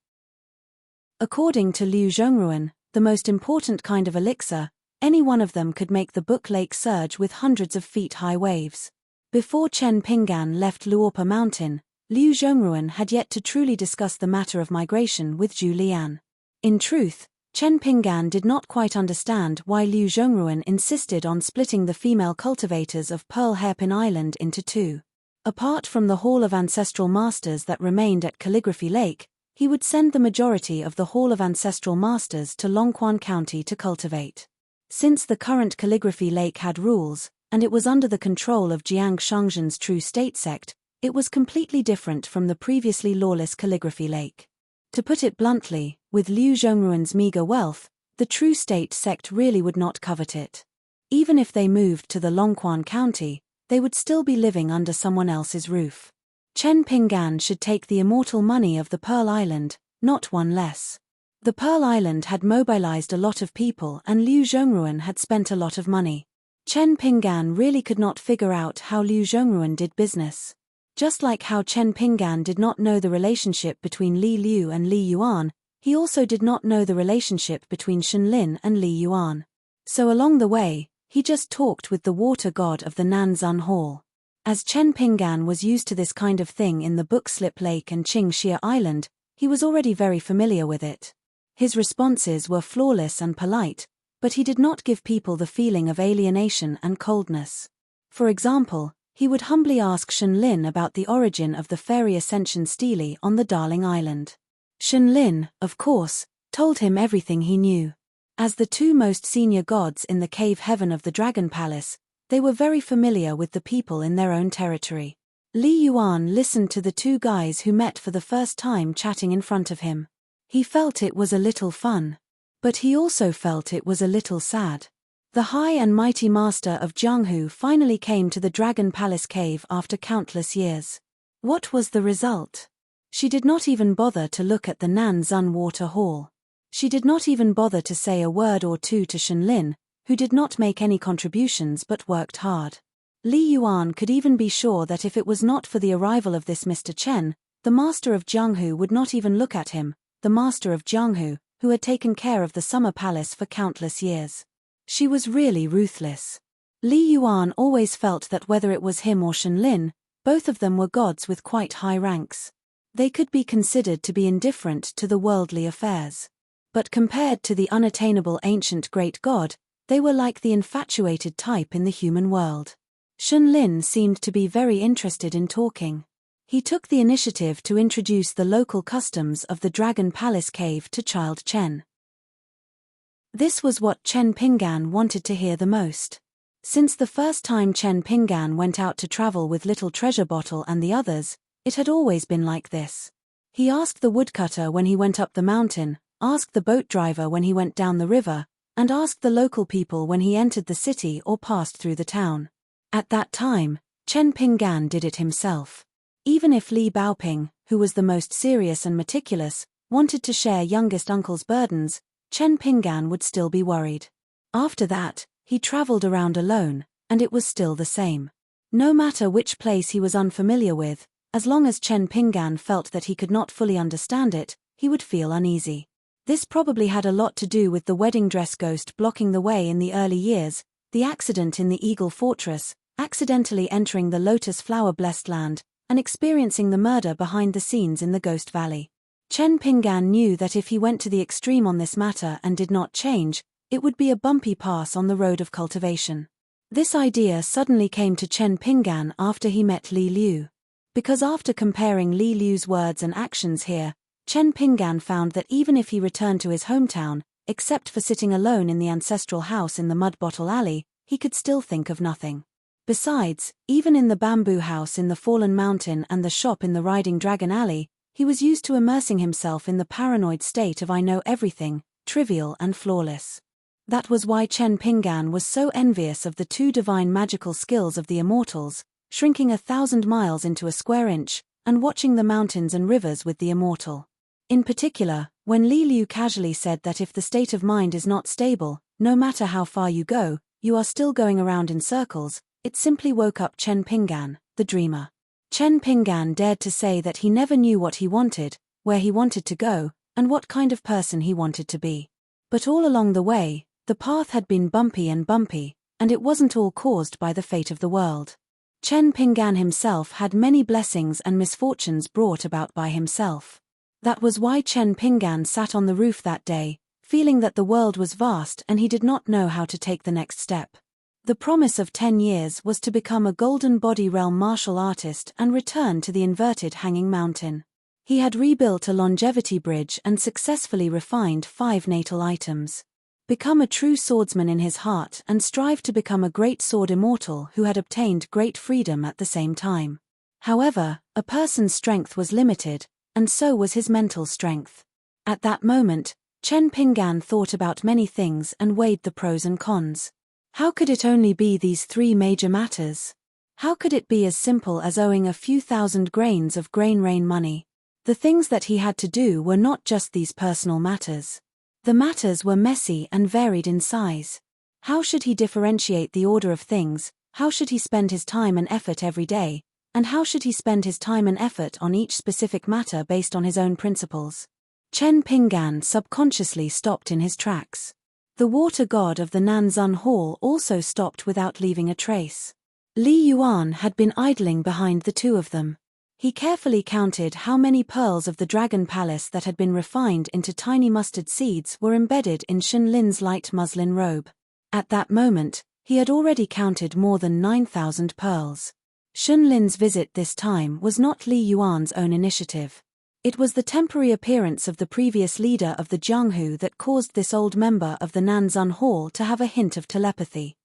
According to Liu Zhongruan, the most important kind of elixir, any one of them could make the Book Lake surge with hundreds of feet high waves. Before Chen Pinggan left Luopa Mountain, Liu Zhongruan had yet to truly discuss the matter of migration with Zhu Lian. In truth, Chen Pinggan did not quite understand why Liu Zhongruan insisted on splitting the female cultivators of Pearl Hairpin Island into 2. Apart from the Hall of Ancestral Masters that remained at Calligraphy Lake, he would send the majority of the Hall of Ancestral Masters to Longquan County to cultivate. Since the current Calligraphy Lake had rules, and it was under the control of Jiang Shangzhen's True State sect, it was completely different from the previously lawless Calligraphy Lake. To put it bluntly, with Liu Zhongruan's meager wealth, the True State sect really would not covet it. Even if they moved to the Longquan County, they would still be living under someone else's roof. Chen Pinggan should take the immortal money of the Pearl Island, not one less. The Pearl Island had mobilized a lot of people and Liu Zhongruan had spent a lot of money. Chen Pinggan really could not figure out how Liu Zhongruan did business. Just like how Chen Pinggan did not know the relationship between Li Liu and Li Yuan, he also did not know the relationship between Shen Lin and Li Yuan. So along the way, he just talked with the water god of the Nanzun Hall. As Chen Pinggan was used to this kind of thing in the Bookslip Lake and Qing Xia Island, he was already very familiar with it. His responses were flawless and polite, but he did not give people the feeling of alienation and coldness. For example, he would humbly ask Shen Lin about the origin of the fairy ascension stele on the Darling Island. Shen Lin, of course, told him everything he knew. As the two most senior gods in the cave heaven of the Dragon Palace, they were very familiar with the people in their own territory. Li Yuan listened to the two guys who met for the first time chatting in front of him. He felt it was a little fun. But he also felt it was a little sad. The high and mighty master of Jianghu finally came to the Dragon Palace cave after countless years. What was the result? She did not even bother to look at the Nanzun Water Hall. She did not even bother to say a word or two to Shen Lin, who did not make any contributions but worked hard. Li Yuan could even be sure that if it was not for the arrival of this Mr. Chen, the master of Jianghu would not even look at him, the master of Jianghu, who had taken care of the summer palace for countless years. She was really ruthless. Li Yuan always felt that whether it was him or Shen Lin, both of them were gods with quite high ranks. They could be considered to be indifferent to the worldly affairs. But compared to the unattainable ancient great god, they were like the infatuated type in the human world. Shen Lin seemed to be very interested in talking. He took the initiative to introduce the local customs of the Dragon Palace cave to Child Chen. This was what Chen Pinggan wanted to hear the most. Since the first time Chen Pinggan went out to travel with Little Treasure Bottle and the others, it had always been like this. He asked the woodcutter when he went up the mountain, asked the boat driver when he went down the river, and asked the local people when he entered the city or passed through the town. At that time, Chen Pinggan did it himself. Even if Li Baoping, who was the most serious and meticulous, wanted to share youngest uncle's burdens, Chen Pinggan would still be worried. After that, he traveled around alone, and it was still the same. No matter which place he was unfamiliar with, as long as Chen Pinggan felt that he could not fully understand it, he would feel uneasy. This probably had a lot to do with the wedding dress ghost blocking the way in the early years, the accident in the Eagle Fortress, accidentally entering the Lotus Flower Blessed Land, and experiencing the murder behind the scenes in the Ghost Valley. Chen Pinggan knew that if he went to the extreme on this matter and did not change, it would be a bumpy pass on the road of cultivation. This idea suddenly came to Chen Pinggan after he met Li Liu. Because after comparing Li Liu's words and actions here, Chen Pinggan found that even if he returned to his hometown, except for sitting alone in the ancestral house in the Mud Bottle Alley, he could still think of nothing. Besides, even in the bamboo house in the Fallen Mountain and the shop in the Riding Dragon Alley, he was used to immersing himself in the paranoid state of I know everything, trivial and flawless. That was why Chen Pinggan was so envious of the two divine magical skills of the immortals, shrinking 1,000 miles into a square inch, and watching the mountains and rivers with the immortal. In particular, when Li Liu casually said that if the state of mind is not stable, no matter how far you go, you are still going around in circles, it simply woke up Chen Pinggan, the dreamer. Chen Pinggan dared to say that he never knew what he wanted, where he wanted to go, and what kind of person he wanted to be. But all along the way, the path had been bumpy, and it wasn't all caused by the fate of the world. Chen Pinggan himself had many blessings and misfortunes brought about by himself. That was why Chen Pinggan sat on the roof that day, feeling that the world was vast and he did not know how to take the next step. The promise of 10 years was to become a Golden Body Realm martial artist and return to the inverted hanging mountain. He had rebuilt a longevity bridge and successfully refined 5 natal items. Become a true swordsman in his heart and strive to become a great sword immortal who had obtained great freedom at the same time. However, a person's strength was limited, and so was his mental strength. At that moment, Chen Pinggan thought about many things and weighed the pros and cons. How could it only be these 3 major matters? How could it be as simple as owing a few thousand grains of grain rain money? The things that he had to do were not just these personal matters. The matters were messy and varied in size. How should he differentiate the order of things? How should he spend his time and effort every day? And how should he spend his time and effort on each specific matter based on his own principles? Chen Pinggan subconsciously stopped in his tracks. The water god of the Nanzun Hall also stopped without leaving a trace. Li Yuan had been idling behind the two of them. He carefully counted how many pearls of the Dragon Palace that had been refined into tiny mustard seeds were embedded in Shenlin's light muslin robe. At that moment, he had already counted more than 9,000 pearls. Shenlin's visit this time was not Li Yuan's own initiative. It was the temporary appearance of the previous leader of the Jianghu that caused this old member of the Nanzun Hall to have a hint of telepathy.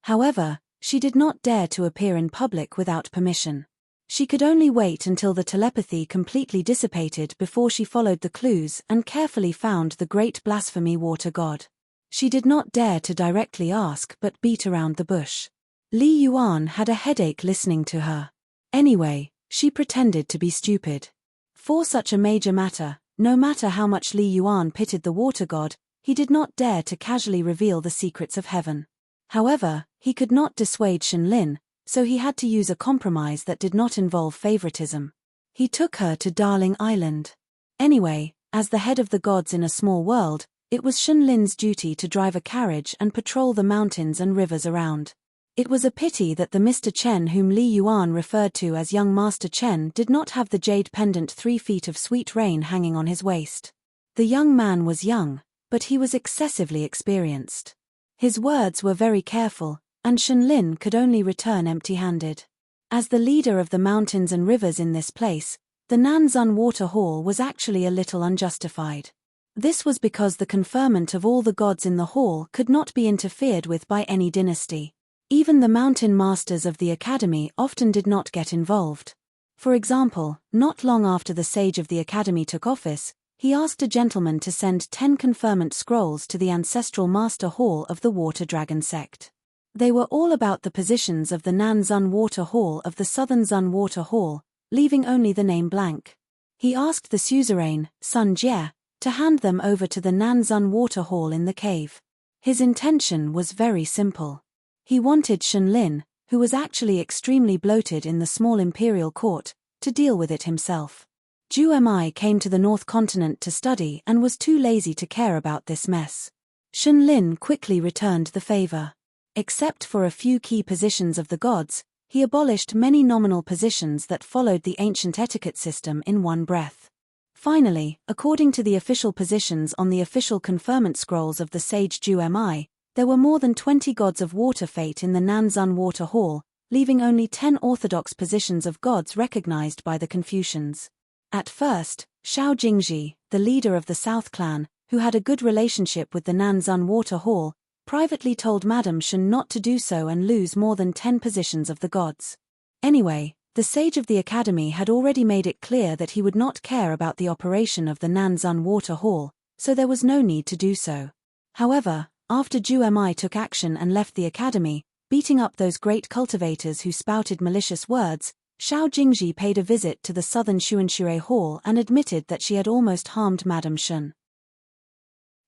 However, she did not dare to appear in public without permission. She could only wait until the telepathy completely dissipated before she followed the clues and carefully found the great blasphemy water god. She did not dare to directly ask but beat around the bush. Li Yuan had a headache listening to her. Anyway, she pretended to be stupid. For such a major matter, no matter how much Li Yuan pitied the water god, he did not dare to casually reveal the secrets of heaven. However, he could not dissuade Shenlin, so he had to use a compromise that did not involve favoritism. He took her to Darling Island. Anyway, as the head of the gods in a small world, it was Shenlin's duty to drive a carriage and patrol the mountains and rivers around. It was a pity that the Mr. Chen whom Li Yuan referred to as young Master Chen did not have the jade pendant 3 feet of sweet rain hanging on his waist. The young man was young, but he was excessively experienced. His words were very careful, and Shenlin could only return empty-handed. As the leader of the mountains and rivers in this place, the Nanzun Water Hall was actually a little unjustified. This was because the conferment of all the gods in the hall could not be interfered with by any dynasty. Even the mountain masters of the academy often did not get involved. For example, not long after the sage of the academy took office, he asked a gentleman to send 10 conferment scrolls to the ancestral master hall of the Water Dragon sect. They were all about the positions of the Nanzun Water Hall of the Southern Zun Water Hall, leaving only the name blank. He asked the suzerain, Sun Jie, to hand them over to the Nanzun Water Hall in the cave. His intention was very simple. He wanted Shenlin, who was actually extremely bloated in the small imperial court, to deal with it himself. Zhu Mi came to the North Continent to study and was too lazy to care about this mess. Shenlin quickly returned the favor. Except for a few key positions of the gods, he abolished many nominal positions that followed the ancient etiquette system in one breath. Finally, according to the official positions on the official conferment scrolls of the sage Zhu Mi, there were more than 20 gods of water fate in the Nanzun Water Hall, leaving only 10 orthodox positions of gods recognized by the Confucians. At first, Xiao Jingji, the leader of the South clan, who had a good relationship with the Nanzun Water Hall, privately told Madame Shen not to do so and lose more than 10 positions of the gods. Anyway, the sage of the academy had already made it clear that he would not care about the operation of the Nanzun Water Hall, so there was no need to do so. However, after Zhu Mi took action and left the academy, beating up those great cultivators who spouted malicious words, Xiao Jingji paid a visit to the southern Xuanshui Hall and admitted that she had almost harmed Madame Shen.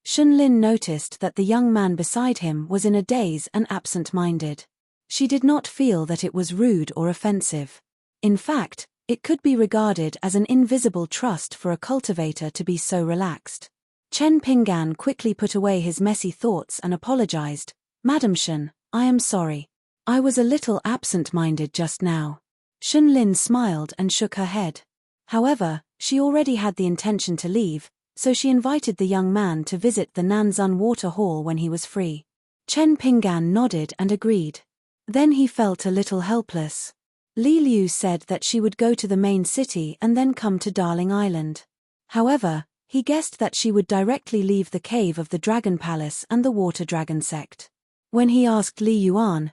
Shenlin noticed that the young man beside him was in a daze and absent-minded. She did not feel that it was rude or offensive. In fact, it could be regarded as an invisible trust for a cultivator to be so relaxed. Chen Pinggan quickly put away his messy thoughts and apologized. Madam Shen, I am sorry. I was a little absent-minded just now. Shenlin smiled and shook her head. However, she already had the intention to leave, so she invited the young man to visit the Nanzun Water Hall when he was free. Chen Pinggan nodded and agreed. Then he felt a little helpless. Li Liu said that she would go to the main city and then come to Darling Island. However, he guessed that she would directly leave the cave of the Dragon Palace and the Water Dragon sect. When he asked Li Yuan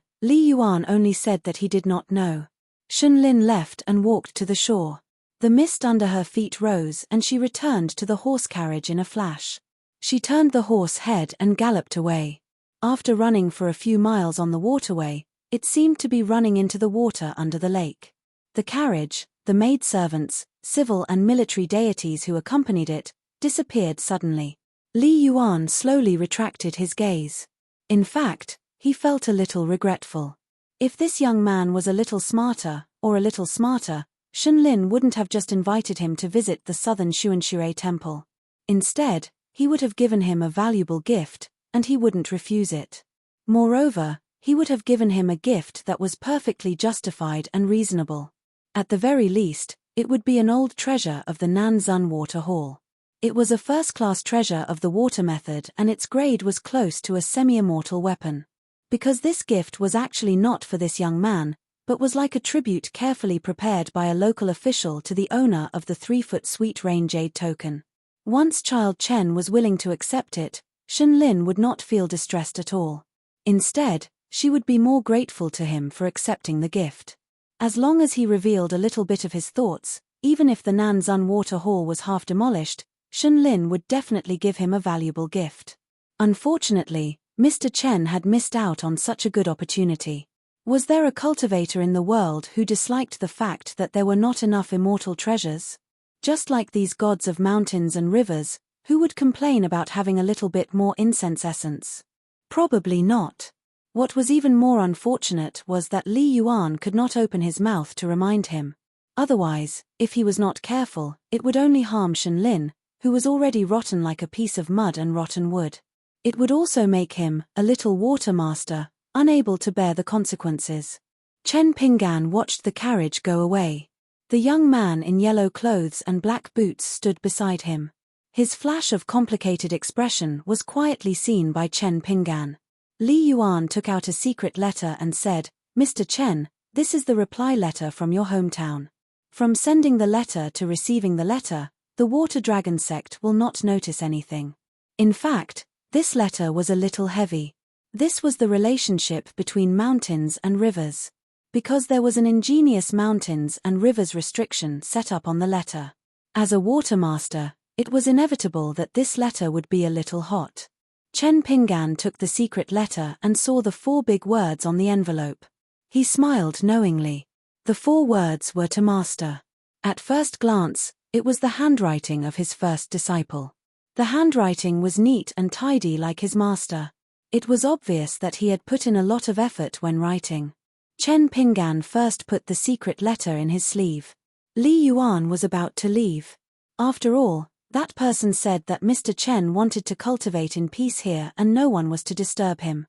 only said that he did not know. Shenlin left and walked to the shore. The mist under her feet rose and she returned to the horse carriage in a flash. She turned the horse head and galloped away. After running for a few miles on the waterway, it seemed to be running into the water under the lake. The carriage, the maidservants, civil and military deities who accompanied it, disappeared suddenly. Li Yuan slowly retracted his gaze. In fact, he felt a little regretful. If this young man was a little smarter, Shunlin wouldn't have just invited him to visit the southern Xuanshui temple. Instead, he would have given him a valuable gift, and he wouldn't refuse it. Moreover, he would have given him a gift that was perfectly justified and reasonable. At the very least, it would be an old treasure of the Nanzun Water Hall. It was a first-class treasure of the water method, and its grade was close to a semi-immortal weapon. Because this gift was actually not for this young man, but was like a tribute carefully prepared by a local official to the owner of the 3-foot sweet rain jade token. Once Child Chen was willing to accept it, Shunlin would not feel distressed at all. Instead, she would be more grateful to him for accepting the gift. As long as he revealed a little bit of his thoughts, even if the Nanzun Water Hall was half demolished, Shunlin would definitely give him a valuable gift. Unfortunately, Mr. Chen had missed out on such a good opportunity. Was there a cultivator in the world who disliked the fact that there were not enough immortal treasures? Just like these gods of mountains and rivers, who would complain about having a little bit more incense essence? Probably not. What was even more unfortunate was that Li Yuan could not open his mouth to remind him. Otherwise, if he was not careful, it would only harm Shunlin, who was already rotten like a piece of mud and rotten wood. It would also make him, a little water master, unable to bear the consequences. Chen Pinggan watched the carriage go away. The young man in yellow clothes and black boots stood beside him. His flash of complicated expression was quietly seen by Chen Pinggan. Li Yuan took out a secret letter and said, "Mr. Chen, this is the reply letter from your hometown. From sending the letter to receiving the letter, the Water Dragon sect will not notice anything." In fact, this letter was a little heavy. This was the relationship between mountains and rivers. Because there was an ingenious mountains and rivers restriction set up on the letter. As a water master, it was inevitable that this letter would be a little hot. Chen Pinggan took the secret letter and saw the 4 big words on the envelope. He smiled knowingly. The 4 words were to master. At first glance, it was the handwriting of his first disciple. The handwriting was neat and tidy like his master. It was obvious that he had put in a lot of effort when writing. Chen Pinggan first put the secret letter in his sleeve. Li Yuan was about to leave. After all, that person said that Mr. Chen wanted to cultivate in peace here and no one was to disturb him.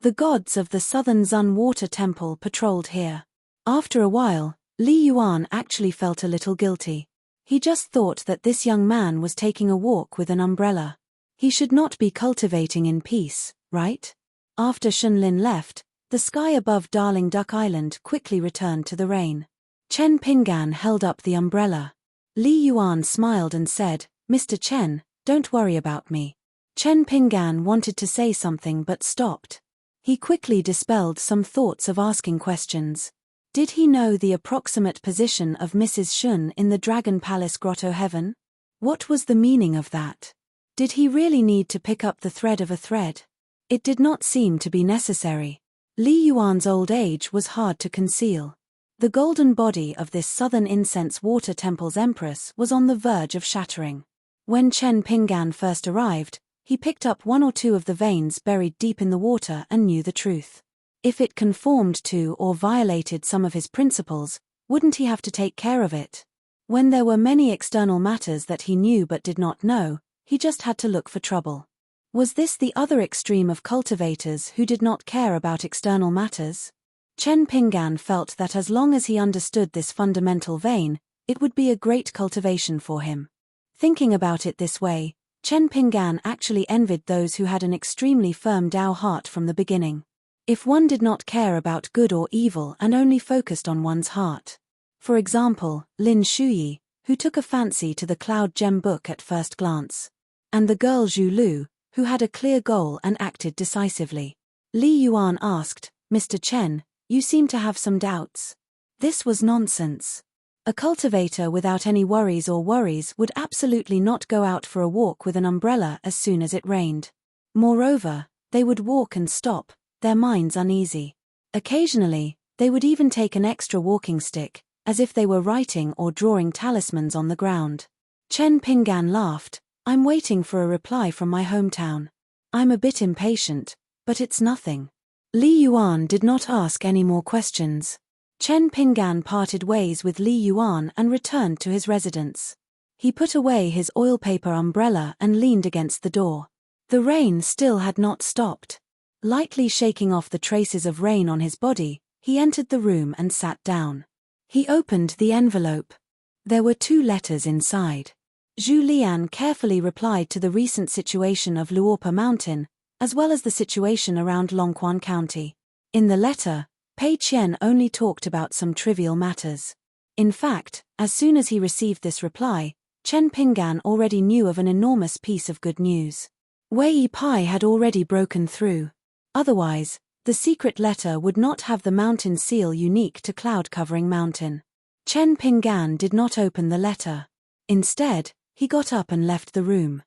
The gods of the Southern Zun Water Temple patrolled here. After a while, Li Yuan actually felt a little guilty. He just thought that this young man was taking a walk with an umbrella. He should not be cultivating in peace, right? After Shunlin left, the sky above Darling Duck Island quickly returned to the rain. Chen Pinggan held up the umbrella. Li Yuan smiled and said, "Mr. Chen, don't worry about me." Chen Pinggan wanted to say something but stopped. He quickly dispelled some thoughts of asking questions. Did he know the approximate position of Mrs. Shun in the Dragon Palace Grotto Heaven? What was the meaning of that? Did he really need to pick up the thread of a thread? It did not seem to be necessary. Li Yuan's old age was hard to conceal. The golden body of this southern incense water temple's empress was on the verge of shattering. When Chen Pinggan first arrived, he picked up 1 or 2 of the veins buried deep in the water and knew the truth. If it conformed to or violated some of his principles, wouldn't he have to take care of it? When there were many external matters that he knew but did not know, he just had to look for trouble. Was this the other extreme of cultivators who did not care about external matters? Chen Pinggan felt that as long as he understood this fundamental vein, it would be a great cultivation for him. Thinking about it this way, Chen Pinggan actually envied those who had an extremely firm Dao heart from the beginning. If one did not care about good or evil and only focused on one's heart. For example, Lin Shuyi, who took a fancy to the Cloud Gem book at first glance. And the girl Zhu Lu, who had a clear goal and acted decisively. Li Yuan asked, "Mr. Chen, you seem to have some doubts." This was nonsense. A cultivator without any worries would absolutely not go out for a walk with an umbrella as soon as it rained. Moreover, they would walk and stop, their minds uneasy. Occasionally, they would even take an extra walking stick, as if they were writing or drawing talismans on the ground. Chen Pinggan laughed, "I'm waiting for a reply from my hometown. I'm a bit impatient, but it's nothing. Li Yuan did not ask any more questions. Chen Pinggan parted ways with Li Yuan and returned to his residence. He put away his oil paper umbrella and leaned against the door. The rain still had not stopped. Lightly shaking off the traces of rain on his body, he entered the room and sat down. He opened the envelope. There were 2 letters inside. Zhu Lian carefully replied to the recent situation of Luopa Mountain, as well as the situation around Longquan County. In the letter, Pei Qian only talked about some trivial matters. In fact, as soon as he received this reply, Chen Pinggan already knew of an enormous piece of good news. Wei Pai had already broken through. Otherwise, the secret letter would not have the mountain seal unique to cloud-covering mountain. Chen Pinggan did not open the letter. Instead, he got up and left the room.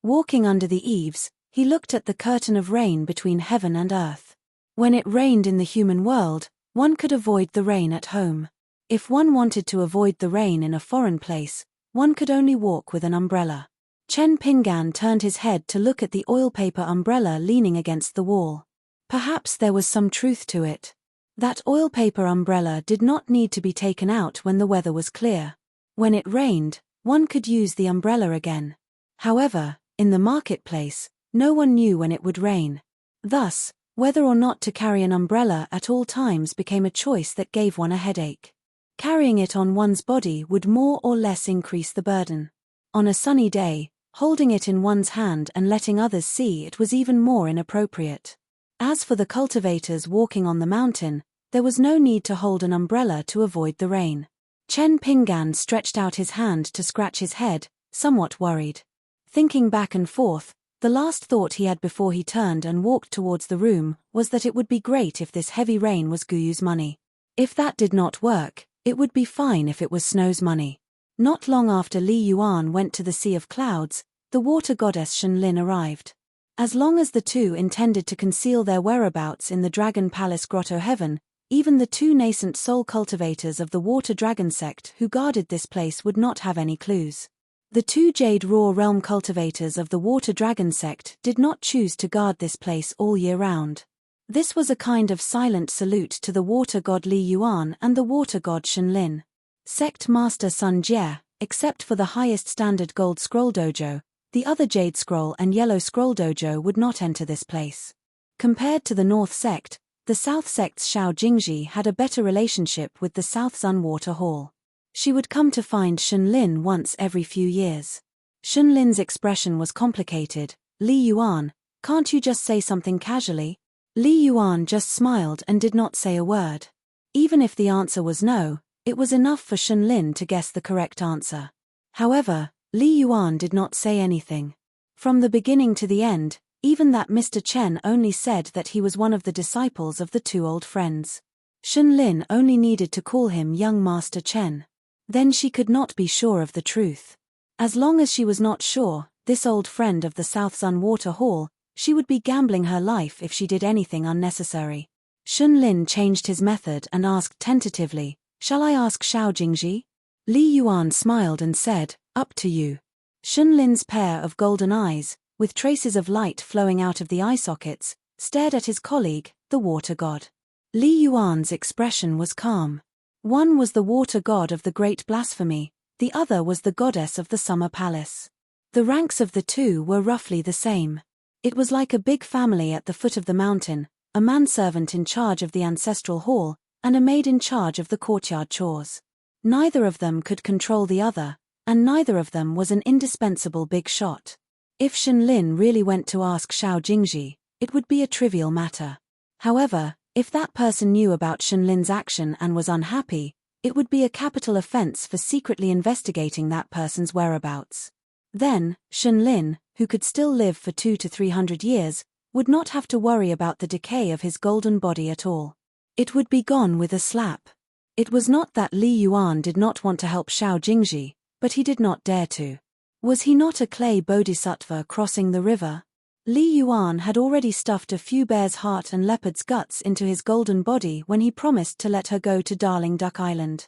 Walking under the eaves, he looked at the curtain of rain between heaven and earth. When it rained in the human world, one could avoid the rain at home. If one wanted to avoid the rain in a foreign place, one could only walk with an umbrella. Chen Pinggan turned his head to look at the oil paper umbrella leaning against the wall. Perhaps there was some truth to it. That oil paper umbrella did not need to be taken out when the weather was clear. When it rained, one could use the umbrella again. However, in the marketplace, no one knew when it would rain. Thus, whether or not to carry an umbrella at all times became a choice that gave one a headache. Carrying it on one's body would more or less increase the burden. On a sunny day, holding it in one's hand and letting others see it was even more inappropriate. As for the cultivators walking on the mountain, there was no need to hold an umbrella to avoid the rain. Chen Pinggan stretched out his hand to scratch his head, somewhat worried. Thinking back and forth, the last thought he had before he turned and walked towards the room was that it would be great if this heavy rain was Guyu's money. If that did not work, it would be fine if it was Snow's money. Not long after Li Yuan went to the Sea of Clouds, the water goddess Shenlin arrived. As long as the 2 intended to conceal their whereabouts in the Dragon Palace Grotto Heaven, even the 2 nascent soul cultivators of the Water Dragon sect who guarded this place would not have any clues. The 2 Jade Raw Realm cultivators of the Water Dragon sect did not choose to guard this place all year round. This was a kind of silent salute to the water god Li Yuan and the water god Shenlin. Sect Master Sun Jie, except for the highest standard Gold Scroll Dojo, the other Jade Scroll and Yellow Scroll Dojo would not enter this place. Compared to the North Sect, the South Sect's Xiao Jingji had a better relationship with the South Sun Water Hall. She would come to find Shenlin once every few years. Shenlin's expression was complicated. Li Yuan, can't you just say something casually? Li Yuan just smiled and did not say a word. Even if the answer was no, it was enough for Shenlin to guess the correct answer. However, Li Yuan did not say anything. From the beginning to the end, even that Mr. Chen only said that he was one of the disciples of the 2 old friends. Shenlin only needed to call him young Master Chen. Then she could not be sure of the truth. As long as she was not sure, this old friend of the South Sun Water Hall, she would be gambling her life if she did anything unnecessary. Shenlin changed his method and asked tentatively, "Shall I ask Xiao Jingji?" Li Yuan smiled and said, "Up to you." Shenlin's pair of golden eyes, with traces of light flowing out of the eye sockets, stared at his colleague, the water god. Li Yuan's expression was calm. One was the water god of the great blasphemy, the other was the goddess of the summer palace. The ranks of the 2 were roughly the same. It was like a big family at the foot of the mountain, a manservant in charge of the ancestral hall, and a maid in charge of the courtyard chores. Neither of them could control the other, and neither of them was an indispensable big shot. If Shenlin really went to ask Xiao Jingji, it would be a trivial matter. However, if that person knew about Shenlin's action and was unhappy, it would be a capital offense for secretly investigating that person's whereabouts. Then, Shenlin, who could still live for 200 to 300 years, would not have to worry about the decay of his golden body at all. It would be gone with a slap. It was not that Li Yuan did not want to help Xiao Jingji, but he did not dare to. Was he not a clay bodhisattva crossing the river? Li Yuan had already stuffed a few bear's heart and leopard's guts into his golden body when he promised to let her go to Darling Duck Island.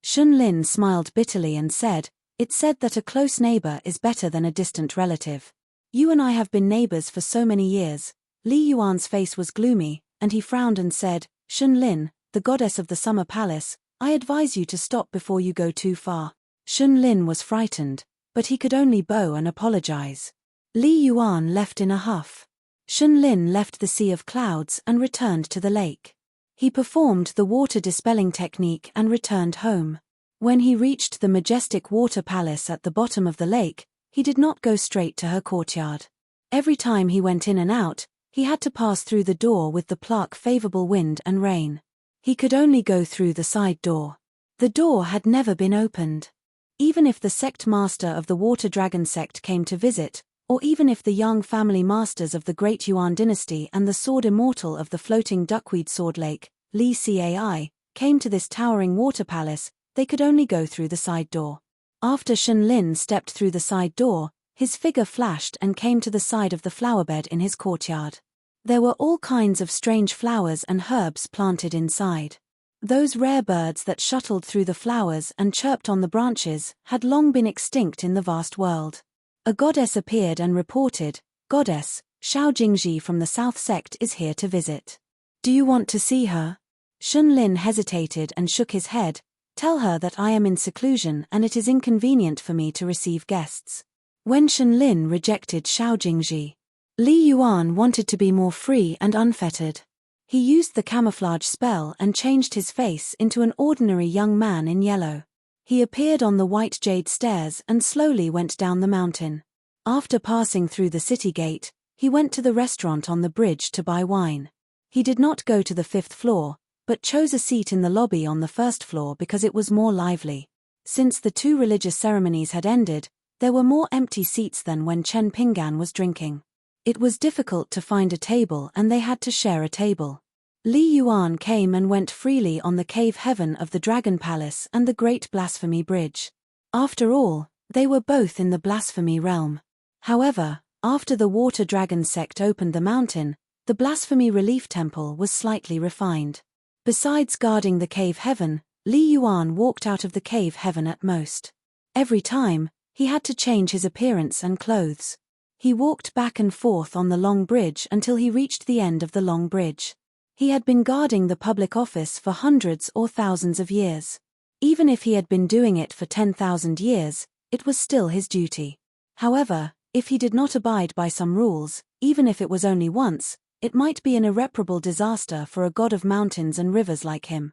Shenlin smiled bitterly and said, It's said that a close neighbor is better than a distant relative. You and I have been neighbors for so many years. Li Yuan's face was gloomy, and he frowned and said, Shunlin, the goddess of the summer palace, I advise you to stop before you go too far. Shunlin was frightened, but he could only bow and apologize. Li Yuan left in a huff. Shunlin left the sea of clouds and returned to the lake. He performed the water dispelling technique and returned home. When he reached the majestic water palace at the bottom of the lake, he did not go straight to her courtyard. Every time he went in and out, he had to pass through the door with the plaque favorable wind and rain. He could only go through the side door. The door had never been opened. Even if the sect master of the Water Dragon sect came to visit, or even if the young family masters of the Great Yuan dynasty and the sword immortal of the floating duckweed sword lake, Li Cai, came to this towering water palace, they could only go through the side door. After Shunlin stepped through the side door, his figure flashed and came to the side of the flowerbed in his courtyard. There were all kinds of strange flowers and herbs planted inside. Those rare birds that shuttled through the flowers and chirped on the branches had long been extinct in the vast world. A goddess appeared and reported, Goddess, Xiao Jingji from the South Sect is here to visit. Do you want to see her? Shunlin hesitated and shook his head. Tell her that I am in seclusion and it is inconvenient for me to receive guests. When Shunlin rejected Xiao Jingji, Li Yuan wanted to be more free and unfettered. He used the camouflage spell and changed his face into an ordinary young man in yellow. He appeared on the white jade stairs and slowly went down the mountain. After passing through the city gate, he went to the restaurant on the bridge to buy wine. He did not go to the 5th floor, but chose a seat in the lobby on the 1st floor because it was more lively. Since the 2 religious ceremonies had ended, there were more empty seats than when Chen Pinggan was drinking. It was difficult to find a table and they had to share a table. Li Yuan came and went freely on the cave heaven of the Dragon Palace and the Great Blasphemy Bridge. After all, they were both in the blasphemy realm. However, after the Water Dragon sect opened the mountain, the Blasphemy Relief Temple was slightly refined. Besides guarding the cave heaven, Li Yuan walked out of the cave heaven at most. Every time, he had to change his appearance and clothes. He walked back and forth on the long bridge until he reached the end of the long bridge. He had been guarding the public office for hundreds or thousands of years. Even if he had been doing it for 10,000 years, it was still his duty. However, if he did not abide by some rules, even if it was only once, it might be an irreparable disaster for a god of mountains and rivers like him.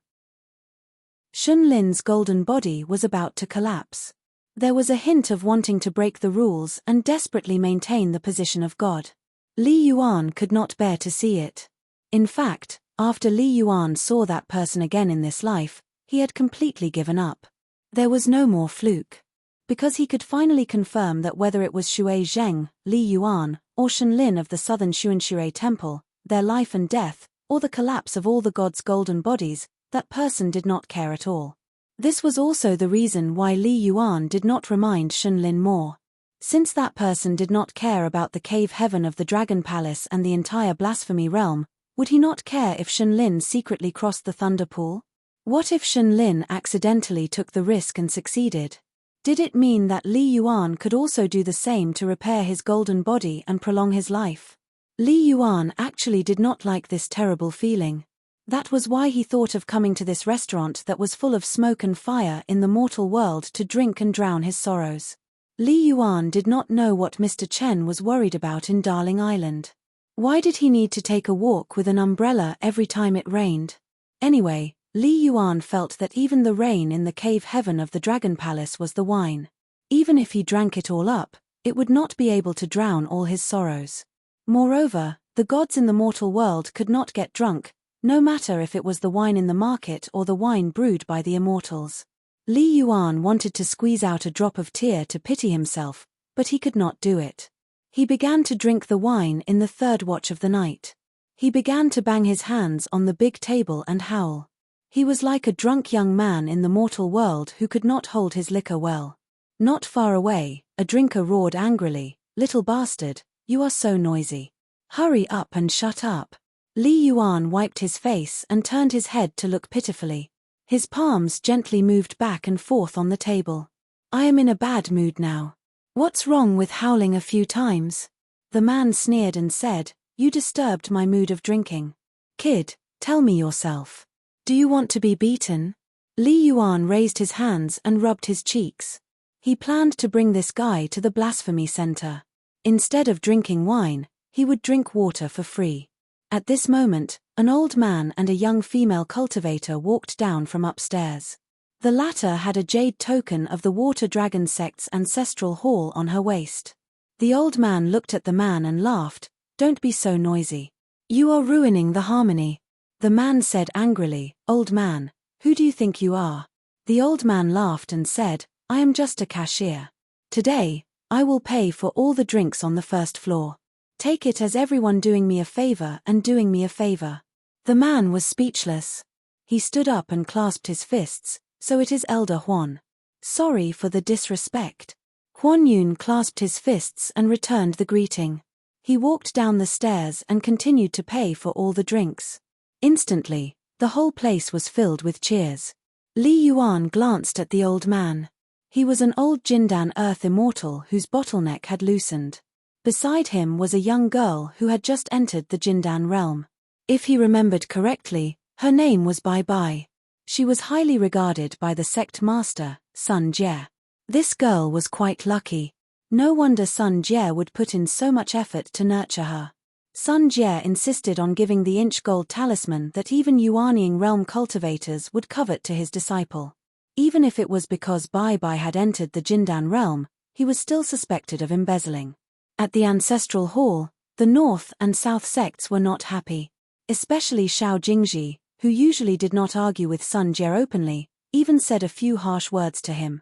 Shunlin's golden body was about to collapse. There was a hint of wanting to break the rules and desperately maintain the position of God. Li Yuan could not bear to see it. In fact, after Li Yuan saw that person again in this life, he had completely given up. There was no more fluke. Because he could finally confirm that whether it was Shui Zheng, Li Yuan, or Shunlin of the southern Xuanxue temple, their life and death, or the collapse of all the gods' golden bodies, that person did not care at all. This was also the reason why Li Yuan did not remind Shunlin more. Since that person did not care about the cave heaven of the Dragon Palace and the entire blasphemy realm, would he not care if Shunlin secretly crossed the Thunder Pool? What if Shunlin accidentally took the risk and succeeded? Did it mean that Li Yuan could also do the same to repair his golden body and prolong his life? Li Yuan actually did not like this terrible feeling. That was why he thought of coming to this restaurant that was full of smoke and fire in the mortal world to drink and drown his sorrows. Li Yuan did not know what Mr. Chen was worried about in Darling Island. Why did he need to take a walk with an umbrella every time it rained? Anyway, Li Yuan felt that even the rain in the cave heaven of the Dragon Palace was the wine. Even if he drank it all up, it would not be able to drown all his sorrows. Moreover, the gods in the mortal world could not get drunk, no matter if it was the wine in the market or the wine brewed by the immortals. Li Yuan wanted to squeeze out a drop of tear to pity himself, but he could not do it. He began to drink the wine in the 3rd watch of the night. He began to bang his hands on the big table and howl. He was like a drunk young man in the mortal world who could not hold his liquor well. Not far away, a drinker roared angrily, "Little bastard, you are so noisy. Hurry up and shut up." Li Yuan wiped his face and turned his head to look pitifully. His palms gently moved back and forth on the table. I am in a bad mood now. What's wrong with howling a few times? The man sneered and said, You disturbed my mood of drinking. Kid, tell me yourself. Do you want to be beaten? Li Yuan raised his hands and rubbed his cheeks. He planned to bring this guy to the blasphemy center. Instead of drinking wine, he would drink water for free. At this moment, an old man and a young female cultivator walked down from upstairs. The latter had a jade token of the Water Dragon sect's ancestral hall on her waist. The old man looked at the man and laughed, Don't be so noisy. You are ruining the harmony. The man said angrily, Old man, who do you think you are? The old man laughed and said, I am just a cashier. Today, I will pay for all the drinks on the first floor. Take it as everyone doing me a favor and doing me a favor. The man was speechless. He stood up and clasped his fists. So it is Elder Huan. Sorry for the disrespect. Huan Yun clasped his fists and returned the greeting. He walked down the stairs and continued to pay for all the drinks. Instantly, the whole place was filled with cheers. Li Yuan glanced at the old man. He was an old Jindan Earth Immortal whose bottleneck had loosened. Beside him was a young girl who had just entered the Jindan realm. If he remembered correctly, her name was Bai Bai. She was highly regarded by the sect master, Sun Jie. This girl was quite lucky. No wonder Sun Jie would put in so much effort to nurture her. Sun Jie insisted on giving the inch gold talisman that even Yuanying realm cultivators would covet to his disciple. Even if it was because Bai Bai had entered the Jindan realm, he was still suspected of embezzling. At the ancestral hall, the north and south sects were not happy. Especially Xiao Jingji, who usually did not argue with Sun Jie openly, even said a few harsh words to him.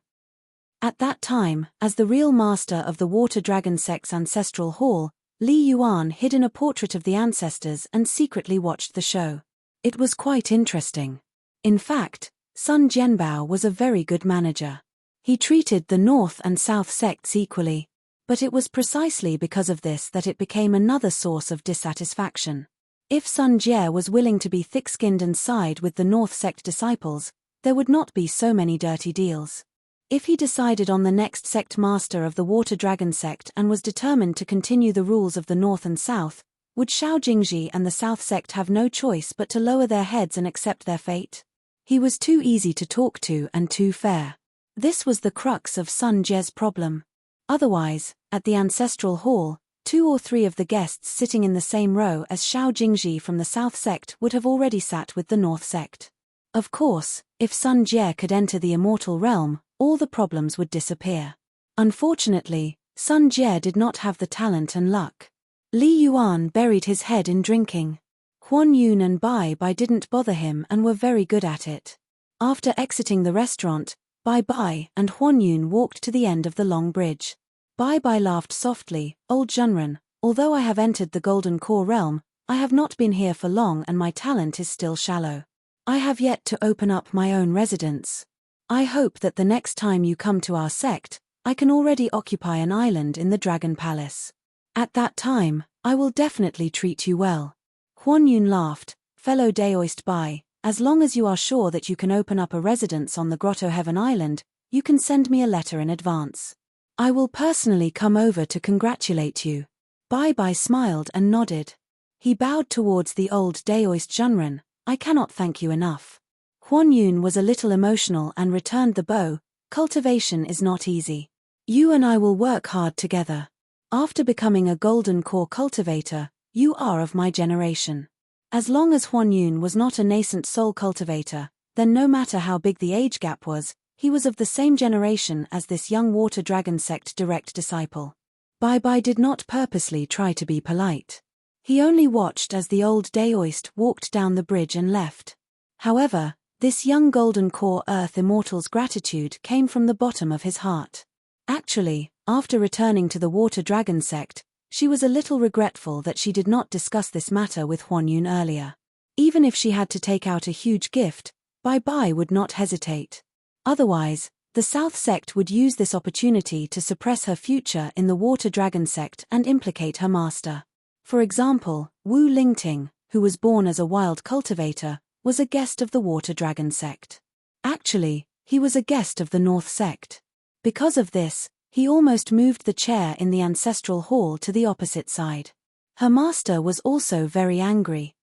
At that time, as the real master of the Water Dragon sect's ancestral hall, Li Yuan hid in a portrait of the ancestors and secretly watched the show. It was quite interesting. In fact, Sun Jianbao was a very good manager. He treated the north and south sects equally. But it was precisely because of this that it became another source of dissatisfaction. If Sun Jie was willing to be thick-skinned and side with the North sect disciples, there would not be so many dirty deals. If he decided on the next sect master of the Water Dragon sect and was determined to continue the rules of the North and South, would Xiao Jingji and the South sect have no choice but to lower their heads and accept their fate? He was too easy to talk to and too fair. This was the crux of Sun Jie's problem. Otherwise, at the ancestral hall, 2 or 3 of the guests sitting in the same row as Xiao Jingji from the South sect would have already sat with the North sect. Of course, if Sun Jie could enter the immortal realm, all the problems would disappear. Unfortunately, Sun Jie did not have the talent and luck. Li Yuan buried his head in drinking. Huan Yun and Bai Bai didn't bother him and were very good at it. After exiting the restaurant, Bai Bai and Huan Yun walked to the end of the long bridge. Bai Bai laughed softly, Old Junren, although I have entered the Golden Core realm, I have not been here for long and my talent is still shallow. I have yet to open up my own residence. I hope that the next time you come to our sect, I can already occupy an island in the Dragon Palace. At that time, I will definitely treat you well. Huan Yun laughed, Fellow Daoist Bai, as long as you are sure that you can open up a residence on the Grotto Heaven Island, you can send me a letter in advance. I will personally come over to congratulate you. Bai Bai smiled and nodded. He bowed towards the old Daoist Junren, I cannot thank you enough. Huan Yun was a little emotional and returned the bow, cultivation is not easy. You and I will work hard together. After becoming a Golden Core cultivator, you are of my generation. As long as Huan Yun was not a nascent soul cultivator, then no matter how big the age gap was, he was of the same generation as this young Water Dragon sect direct disciple. Bai Bai did not purposely try to be polite. He only watched as the old Daoist walked down the bridge and left. However, this young Golden Core Earth Immortal's gratitude came from the bottom of his heart. Actually, after returning to the Water Dragon sect, she was a little regretful that she did not discuss this matter with Huan Yun earlier. Even if she had to take out a huge gift, Bai Bai would not hesitate. Otherwise, the South sect would use this opportunity to suppress her future in the Water Dragon sect and implicate her master. For example, Wu Lingting, who was born as a wild cultivator, was a guest of the Water Dragon sect. Actually, he was a guest of the North sect. Because of this, he almost moved the chair in the ancestral hall to the opposite side. Her master was also very angry.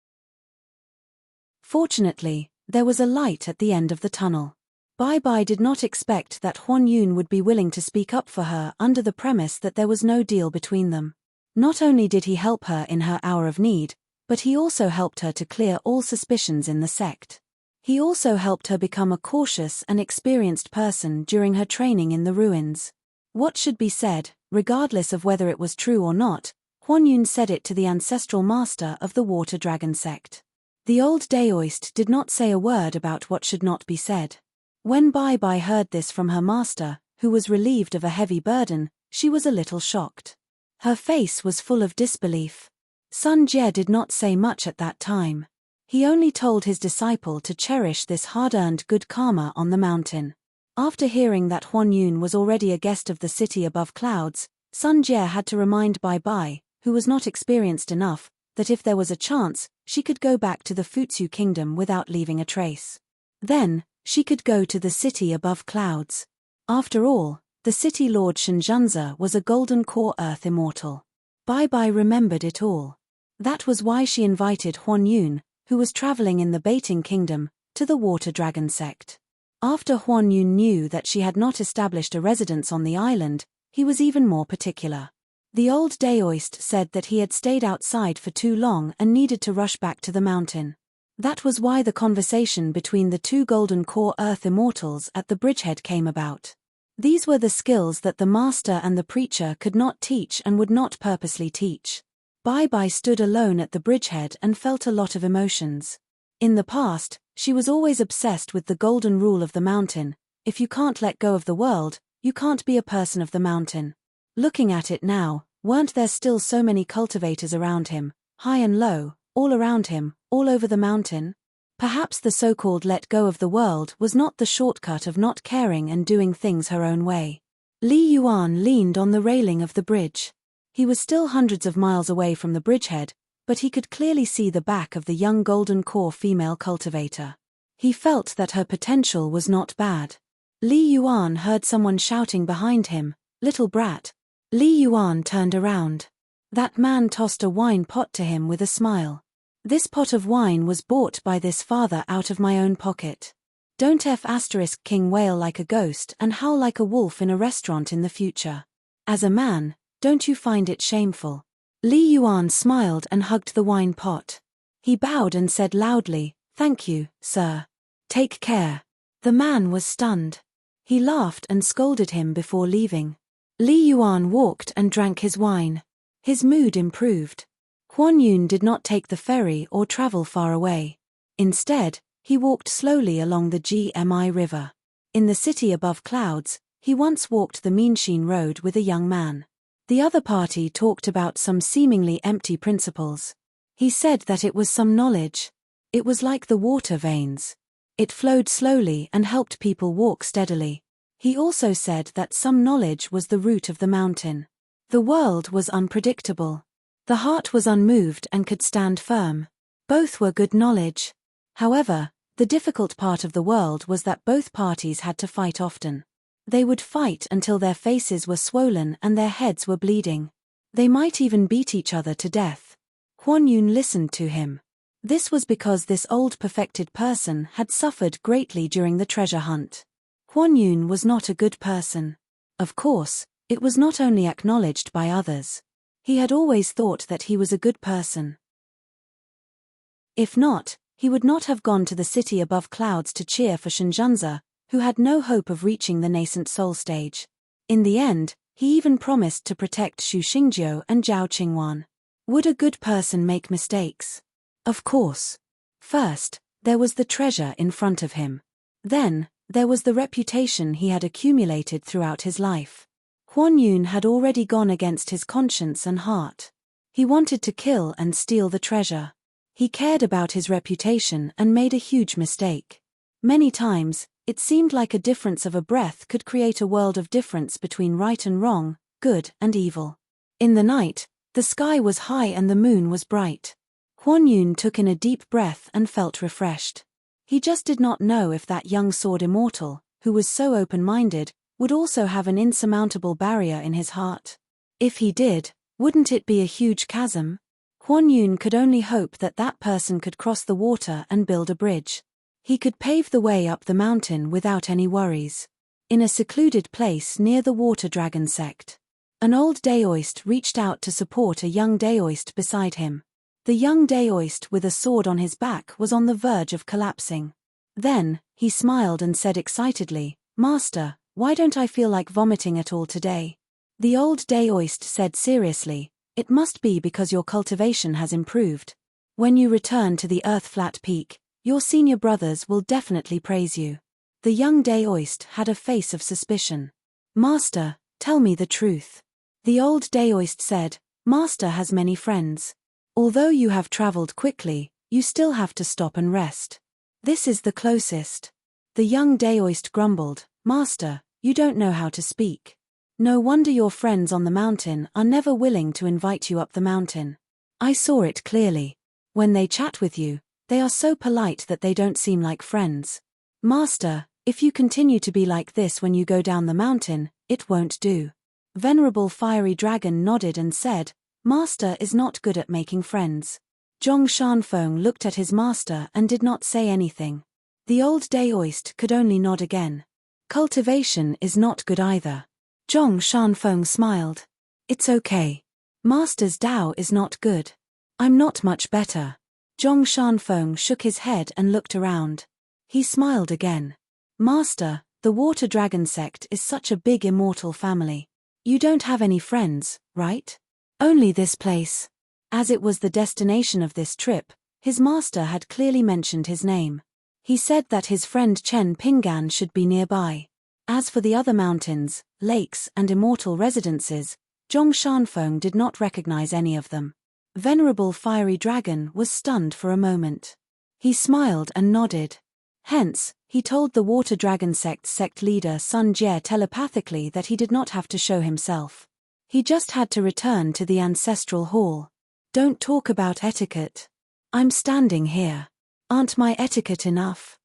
Fortunately, there was a light at the end of the tunnel. Bai Bai did not expect that Huan Yun would be willing to speak up for her under the premise that there was no deal between them. Not only did he help her in her hour of need, but he also helped her to clear all suspicions in the sect. He also helped her become a cautious and experienced person during her training in the ruins. What should be said, regardless of whether it was true or not, Huan Yun said it to the ancestral master of the Water Dragon sect. The old Daoist did not say a word about what should not be said. When Bai Bai heard this from her master, who was relieved of a heavy burden, she was a little shocked. Her face was full of disbelief. Sun Jie did not say much at that time. He only told his disciple to cherish this hard-earned good karma on the mountain. After hearing that Huan Yun was already a guest of the city above clouds, Sun Jie had to remind Bai Bai, who was not experienced enough, that if there was a chance, she could go back to the Futsu kingdom without leaving a trace. Then, she could go to the city above clouds. After all, the city lord Shenjunza was a golden core earth immortal. Bai Bai remembered it all. That was why she invited Huan Yun, who was traveling in the Baiting kingdom, to the Water Dragon sect. After Huan Yun knew that she had not established a residence on the island, he was even more particular. The old Daoist said that he had stayed outside for too long and needed to rush back to the mountain. That was why the conversation between the two golden core earth immortals at the bridgehead came about. These were the skills that the master and the preacher could not teach and would not purposely teach. Bai Bai stood alone at the bridgehead and felt a lot of emotions. In the past, she was always obsessed with the golden rule of the mountain: if you can't let go of the world, you can't be a person of the mountain. Looking at it now, weren't there still so many cultivators around him, high and low, all around him, all over the mountain? Perhaps the so-called let go of the world was not the shortcut of not caring and doing things her own way. Li Yuan leaned on the railing of the bridge. He was still hundreds of miles away from the bridgehead, but he could clearly see the back of the young golden core female cultivator. He felt that her potential was not bad. Li Yuan heard someone shouting behind him, "Little brat." Li Yuan turned around. That man tossed a wine pot to him with a smile. "This pot of wine was bought by this father out of my own pocket. Don't King wail like a ghost and howl like a wolf in a restaurant in the future. As a man, don't you find it shameful?" Li Yuan smiled and hugged the wine pot. He bowed and said loudly, "Thank you, sir. Take care." The man was stunned. He laughed and scolded him before leaving. Li Yuan walked and drank his wine. His mood improved. Huan Yun did not take the ferry or travel far away. Instead, he walked slowly along the Gmi River. In the city above clouds, he once walked the Minshin Road with a young man. The other party talked about some seemingly empty principles. He said that it was some knowledge. It was like the water veins. It flowed slowly and helped people walk steadily. He also said that some knowledge was the root of the mountain. The world was unpredictable. The heart was unmoved and could stand firm. Both were good knowledge. However, the difficult part of the world was that both parties had to fight often. They would fight until their faces were swollen and their heads were bleeding. They might even beat each other to death. Huan Yun listened to him. This was because this old perfected person had suffered greatly during the treasure hunt. Huan Yun was not a good person. Of course, it was not only acknowledged by others. He had always thought that he was a good person. If not, he would not have gone to the city above clouds to cheer for Shenjunza, who had no hope of reaching the nascent soul stage. In the end, he even promised to protect Xu Xingjiu and Zhao Qingwan. Would a good person make mistakes? Of course. First, there was the treasure in front of him. Then, there was the reputation he had accumulated throughout his life. Huan Yun had already gone against his conscience and heart. He wanted to kill and steal the treasure. He cared about his reputation and made a huge mistake. Many times, it seemed like a difference of a breath could create a world of difference between right and wrong, good and evil. In the night, the sky was high and the moon was bright. Huan Yun took in a deep breath and felt refreshed. He just did not know if that young sword immortal, who was so open-minded, would also have an insurmountable barrier in his heart? If he did, wouldn't it be a huge chasm? Huan Yun could only hope that that person could cross the water and build a bridge. He could pave the way up the mountain without any worries. In a secluded place near the water dragon sect, an old daoist reached out to support a young daoist beside him. The young daoist with a sword on his back was on the verge of collapsing. Then, he smiled and said excitedly, "Master, why don't I feel like vomiting at all today?" The old daoist said seriously, "It must be because your cultivation has improved. When you return to the Earth-flat peak, your senior brothers will definitely praise you." The young daoist had a face of suspicion. "Master, tell me the truth." The old daoist said, "Master has many friends. Although you have traveled quickly, you still have to stop and rest. This is the closest." The young daoist grumbled, "Master, you don't know how to speak. No wonder your friends on the mountain are never willing to invite you up the mountain. I saw it clearly. When they chat with you, they are so polite that they don't seem like friends. Master, if you continue to be like this when you go down the mountain, it won't do." Venerable Fiery Dragon nodded and said, "Master is not good at making friends." Zhong Shanfeng looked at his master and did not say anything. The old daoist could only nod again. "Cultivation is not good either." Zhong Shanfeng smiled. "It's okay. Master's Dao is not good. I'm not much better." Zhong Shanfeng shook his head and looked around. He smiled again. "Master, the Water Dragon sect is such a big immortal family. You don't have any friends, right?" "Only this place." As it was the destination of this trip, his master had clearly mentioned his name. He said that his friend Chen Pingan should be nearby. As for the other mountains, lakes and immortal residences, Zhong Shanfeng did not recognize any of them. Venerable Fiery Dragon was stunned for a moment. He smiled and nodded. Hence, he told the Water Dragon sect leader Sun Jie telepathically that he did not have to show himself. He just had to return to the ancestral hall. "Don't talk about etiquette. I'm standing here. Aren't my etiquette enough?"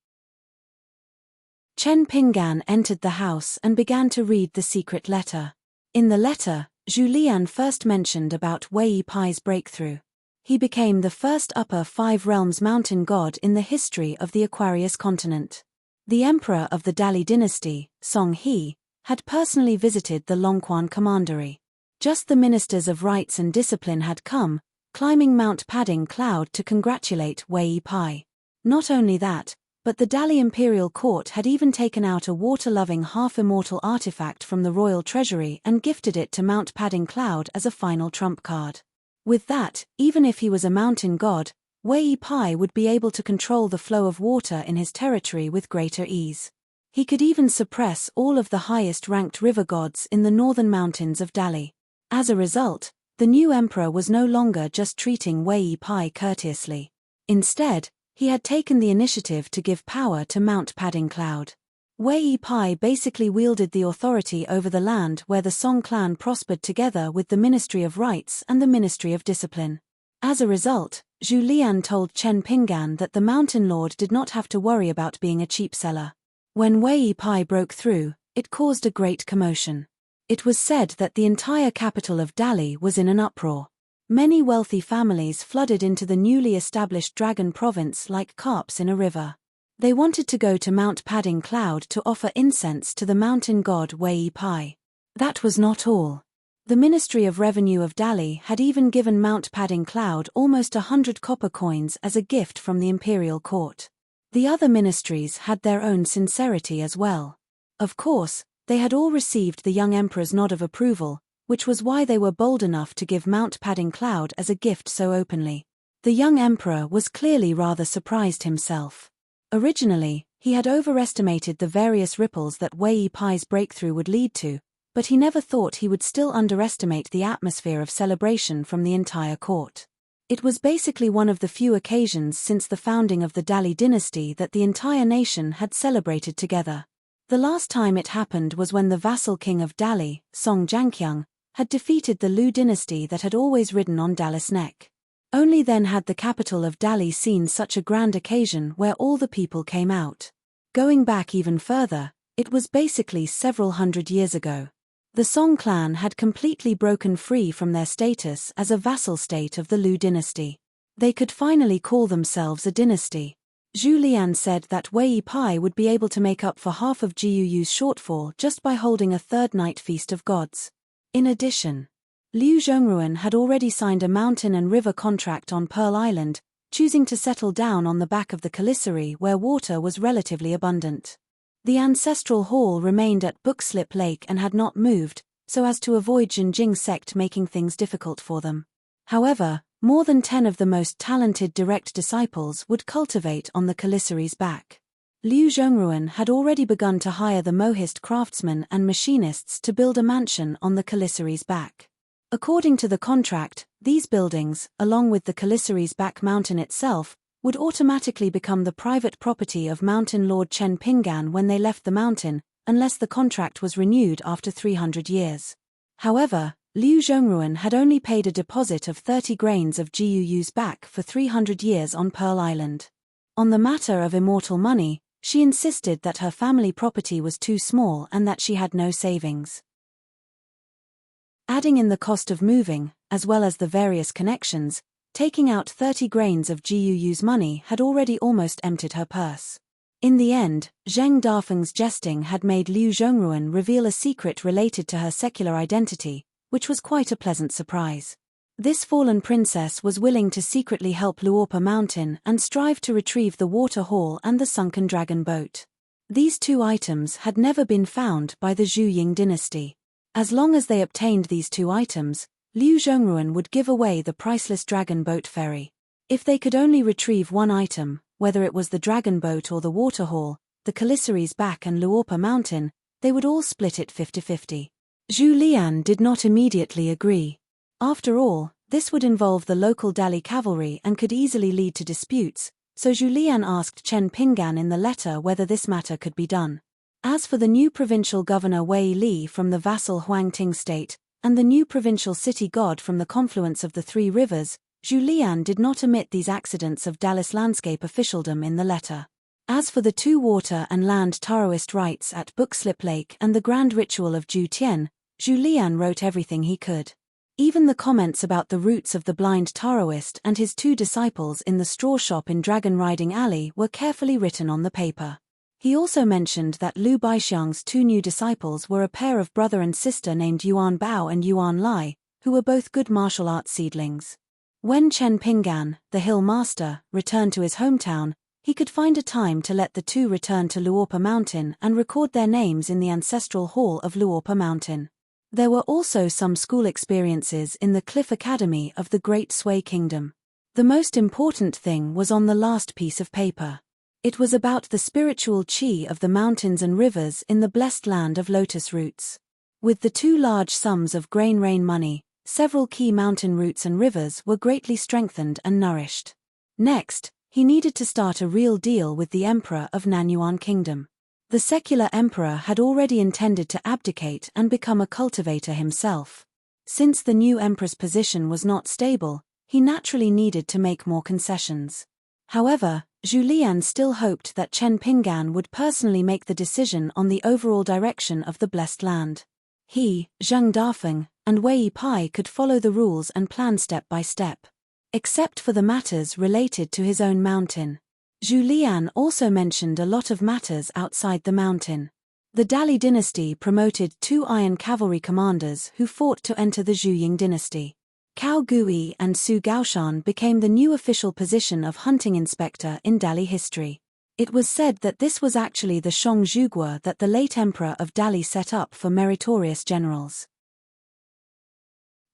Chen Pingan entered the house and began to read the secret letter. In the letter, Zhu Lian first mentioned about Wei Pai's breakthrough. He became the first Upper Five Realms mountain god in the history of the Aquarius continent. The emperor of the Dali dynasty, Song He, had personally visited the Longquan commandery. Just the ministers of rites and discipline had come, climbing Mount Padding Cloud to congratulate Wei Pai. Not only that, but the Dali imperial court had even taken out a water-loving half-immortal artifact from the royal treasury and gifted it to Mount Padding Cloud as a final trump card. With that, even if he was a mountain god, Wei Pai would be able to control the flow of water in his territory with greater ease. He could even suppress all of the highest-ranked river gods in the northern mountains of Dali. As a result, the new emperor was no longer just treating Wei Pai courteously. Instead, he had taken the initiative to give power to Mount Padding Cloud. Wei Pai basically wielded the authority over the land where the Song clan prospered together with the Ministry of Rites and the Ministry of Discipline. As a result, Zhu Lian told Chen Pingan that the mountain lord did not have to worry about being a cheap seller. When Wei Pai broke through, it caused a great commotion. It was said that the entire capital of Dali was in an uproar. Many wealthy families flooded into the newly established Dragon Province like carps in a river. They wanted to go to Mount Padding Cloud to offer incense to the mountain god Wei Pai. That was not all. The Ministry of Revenue of Dali had even given Mount Padding Cloud almost 100 copper coins as a gift from the imperial court. The other ministries had their own sincerity as well. Of course, they had all received the young emperor's nod of approval, which was why they were bold enough to give Mount Padding Cloud as a gift so openly. The young emperor was clearly rather surprised himself. Originally, he had overestimated the various ripples that Wei Pai's breakthrough would lead to, but he never thought he would still underestimate the atmosphere of celebration from the entire court. It was basically one of the few occasions since the founding of the Dali dynasty that the entire nation had celebrated together. The last time it happened was when the vassal king of Dali, Song Jianqiang, had defeated the Lu dynasty that had always ridden on Dali's neck. Only then had the capital of Dali seen such a grand occasion where all the people came out. Going back even further, It was basically several hundred years ago. The Song clan had completely broken free from their status as a vassal state of the Liu dynasty. They could finally call themselves a dynasty. Zhu Lian said that Wei Pai would be able to make up for half of Jiuyu's shortfall just by holding a third night feast of gods. In addition, Liu Zhongruan had already signed a mountain and river contract on Pearl Island, choosing to settle down on the back of the Kalisari where water was relatively abundant. The ancestral hall remained at Bookslip Lake and had not moved, so as to avoid Jinjing sect making things difficult for them. However, more than 10 of the most talented direct disciples would cultivate on the Kalisari's back. Liu Zhongruan had already begun to hire the Mohist craftsmen and machinists to build a mansion on the Kalisari's back. According to the contract, these buildings, along with the Kalisari's back mountain itself, would automatically become the private property of Mountain Lord Chen Pingan when they left the mountain, unless the contract was renewed after 300 years. However, Liu Zhongruan had only paid a deposit of 30 grains of Jiuyu's back for 300 years on Pearl Island. On the matter of immortal money, she insisted that her family property was too small and that she had no savings. Adding in the cost of moving, as well as the various connections, taking out 30 grains of Jiuyu's money had already almost emptied her purse. In the end, Zheng Dafeng's jesting had made Liu Zhongruan reveal a secret related to her secular identity, which was quite a pleasant surprise. This fallen princess was willing to secretly help Luopa Mountain and strive to retrieve the water hall and the sunken dragon boat. These two items had never been found by the Zhu Ying dynasty. As long as they obtained these two items, Liu Zhongruan would give away the priceless dragon boat ferry. If they could only retrieve one item, whether it was the dragon boat or the water hall, the Kalisari's back and Luopa Mountain, they would all split it 50-50. Zhu Lian did not immediately agree. After all, this would involve the local Dali cavalry and could easily lead to disputes, so Zhu Lian asked Chen Pingan in the letter whether this matter could be done. As for the new provincial governor Wei Li from the vassal Huangting state, and the new provincial city god from the confluence of the three rivers, Zhu Lian did not omit these accidents of Dalis landscape officialdom in the letter. As for the two water and land Taoist rites at Bookslip Lake and the grand ritual of Ju Tian, Zhu Lian wrote everything he could. Even the comments about the roots of the blind Taoist and his two disciples in the straw shop in Dragon Riding Alley were carefully written on the paper. He also mentioned that Liu Baixiang's two new disciples were a pair of brother and sister named Yuan Bao and Yuan Lai, who were both good martial arts seedlings. When Chen Pingan, the hill master, returned to his hometown, he could find a time to let the two return to Luopa Mountain and record their names in the ancestral hall of Luopa Mountain. There were also some school experiences in the Cliff Academy of the Great Sui Kingdom. The most important thing was on the last piece of paper. It was about the spiritual chi of the mountains and rivers in the blessed land of lotus roots. With the two large sums of grain rain money, several key mountain roots and rivers were greatly strengthened and nourished. Next, he needed to start a real deal with the emperor of Nanyuan Kingdom. The secular emperor had already intended to abdicate and become a cultivator himself. Since the new emperor's position was not stable, he naturally needed to make more concessions. However, Zhu Lian still hoped that Chen Pingan would personally make the decision on the overall direction of the blessed land. He, Zheng Dafeng, and Wei Pai could follow the rules and plan step by step. Except for the matters related to his own mountain. Zhu Lian also mentioned a lot of matters outside the mountain. The Dali dynasty promoted 2 iron cavalry commanders who fought to enter the Zhu Ying dynasty. Cao Gui and Su Gaoshan became the new official position of hunting inspector in Dali history. It was said that this was actually the Shong Zhuguo that the late emperor of Dali set up for meritorious generals.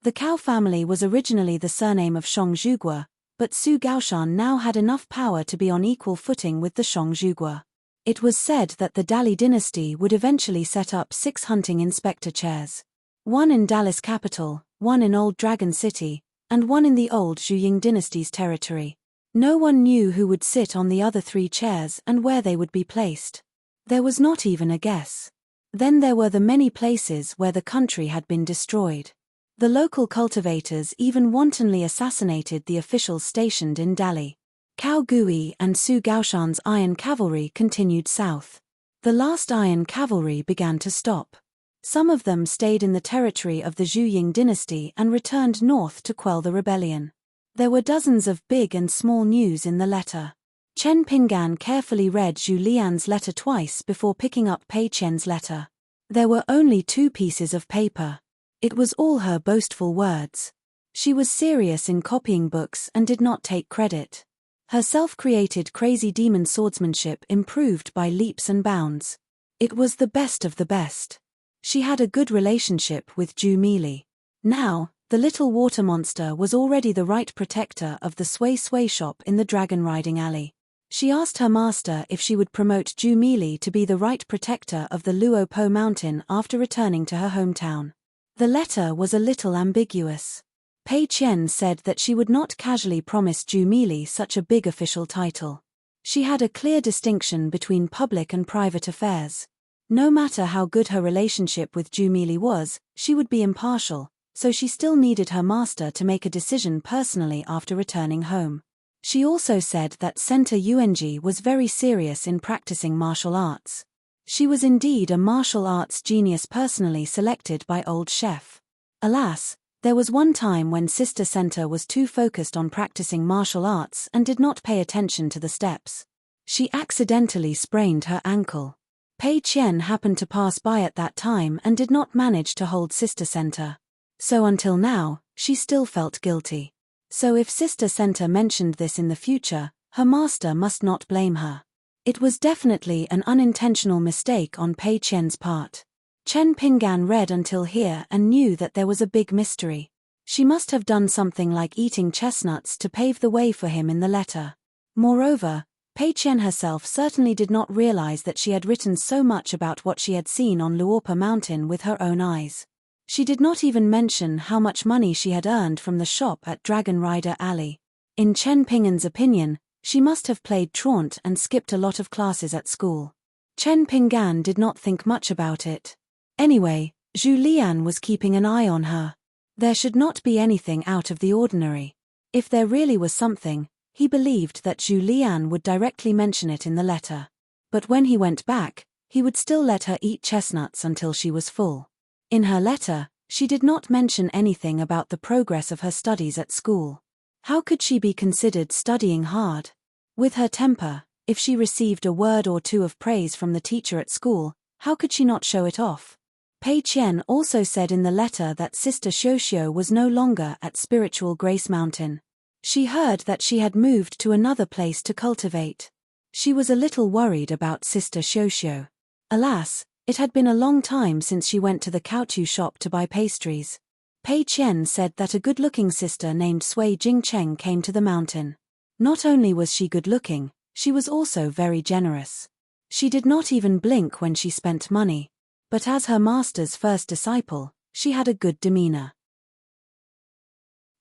The Cao family was originally the surname of Shong Zhuguo, but Su Gaoshan now had enough power to be on equal footing with the Shong Zhuguo. It was said that the Dali dynasty would eventually set up 6 hunting inspector chairs. 1 in Dali's capital, 1 in Old Dragon City, and 1 in the old Zhu Ying dynasty's territory. No one knew who would sit on the other 3 chairs and where they would be placed. There was not even a guess. Then there were the many places where the country had been destroyed. The local cultivators even wantonly assassinated the officials stationed in Dali. Cao Gui and Su Gaoshan's iron cavalry continued south. The last iron cavalry began to stop. Some of them stayed in the territory of the Zhu dynasty and returned north to quell the rebellion. There were dozens of big and small news in the letter. Chen Pinggan carefully read Zhu Lian's letter twice before picking up Pei Qian's letter. There were only 2 pieces of paper. It was all her boastful words. She was serious in copying books and did not take credit. Her self-created crazy demon swordsmanship improved by leaps and bounds. It was the best of the best. She had a good relationship with Zhu Mili. Now, the little water monster was already the right protector of the Sway shop in the dragon riding alley. She asked her master if she would promote Zhu Mili to be the right protector of the Luo Po mountain after returning to her hometown. The letter was a little ambiguous. Pei Qian said that she would not casually promise Zhu Mili such a big official title. She had a clear distinction between public and private affairs. No matter how good her relationship with Zhu Mili was, she would be impartial, so she still needed her master to make a decision personally after returning home. She also said that Center Yuanji was very serious in practicing martial arts. She was indeed a martial arts genius personally selected by old chef. Alas, there was one time when Sister Center was too focused on practicing martial arts and did not pay attention to the steps. She accidentally sprained her ankle. Pei Qian happened to pass by at that time and did not manage to hold Sister Center. So until now, she still felt guilty. So if Sister Center mentioned this in the future, her master must not blame her. It was definitely an unintentional mistake on Pei Qian's part. Chen Pinggan read until here and knew that there was a big mystery. She must have done something like eating chestnuts to pave the way for him in the letter. Moreover, Pei Qian herself certainly did not realize that she had written so much about what she had seen on Luopa Mountain with her own eyes. She did not even mention how much money she had earned from the shop at Dragon Rider Alley. In Chen Pinggan's opinion, she must have played truant and skipped a lot of classes at school. Chen Pinggan did not think much about it. Anyway, Zhu Lian was keeping an eye on her. There should not be anything out of the ordinary. If there really was something, he believed that Zhu Lian would directly mention it in the letter. But when he went back, he would still let her eat chestnuts until she was full. In her letter, she did not mention anything about the progress of her studies at school. How could she be considered studying hard? With her temper, if she received a word or 2 of praise from the teacher at school, how could she not show it off? Pei Qian also said in the letter that Sister Xiuxiu was no longer at Spiritual Grace Mountain. She heard that she had moved to another place to cultivate. She was a little worried about Sister Xiuxiu. Alas, it had been a long time since she went to the caoutchouc shop to buy pastries. Pei Qian said that a good-looking sister named Sui Jingcheng came to the mountain. Not only was she good-looking, she was also very generous. She did not even blink when she spent money. But as her master's first disciple, she had a good demeanor.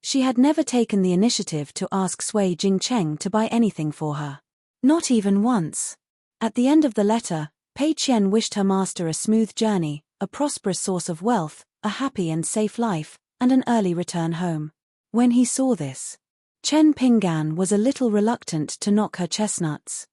She had never taken the initiative to ask Sui Jingcheng to buy anything for her. Not even once. At the end of the letter, Pei Qian wished her master a smooth journey, a prosperous source of wealth, a happy and safe life, and an early return home. When he saw this, Chen Pinggan was a little reluctant to knock her chestnuts.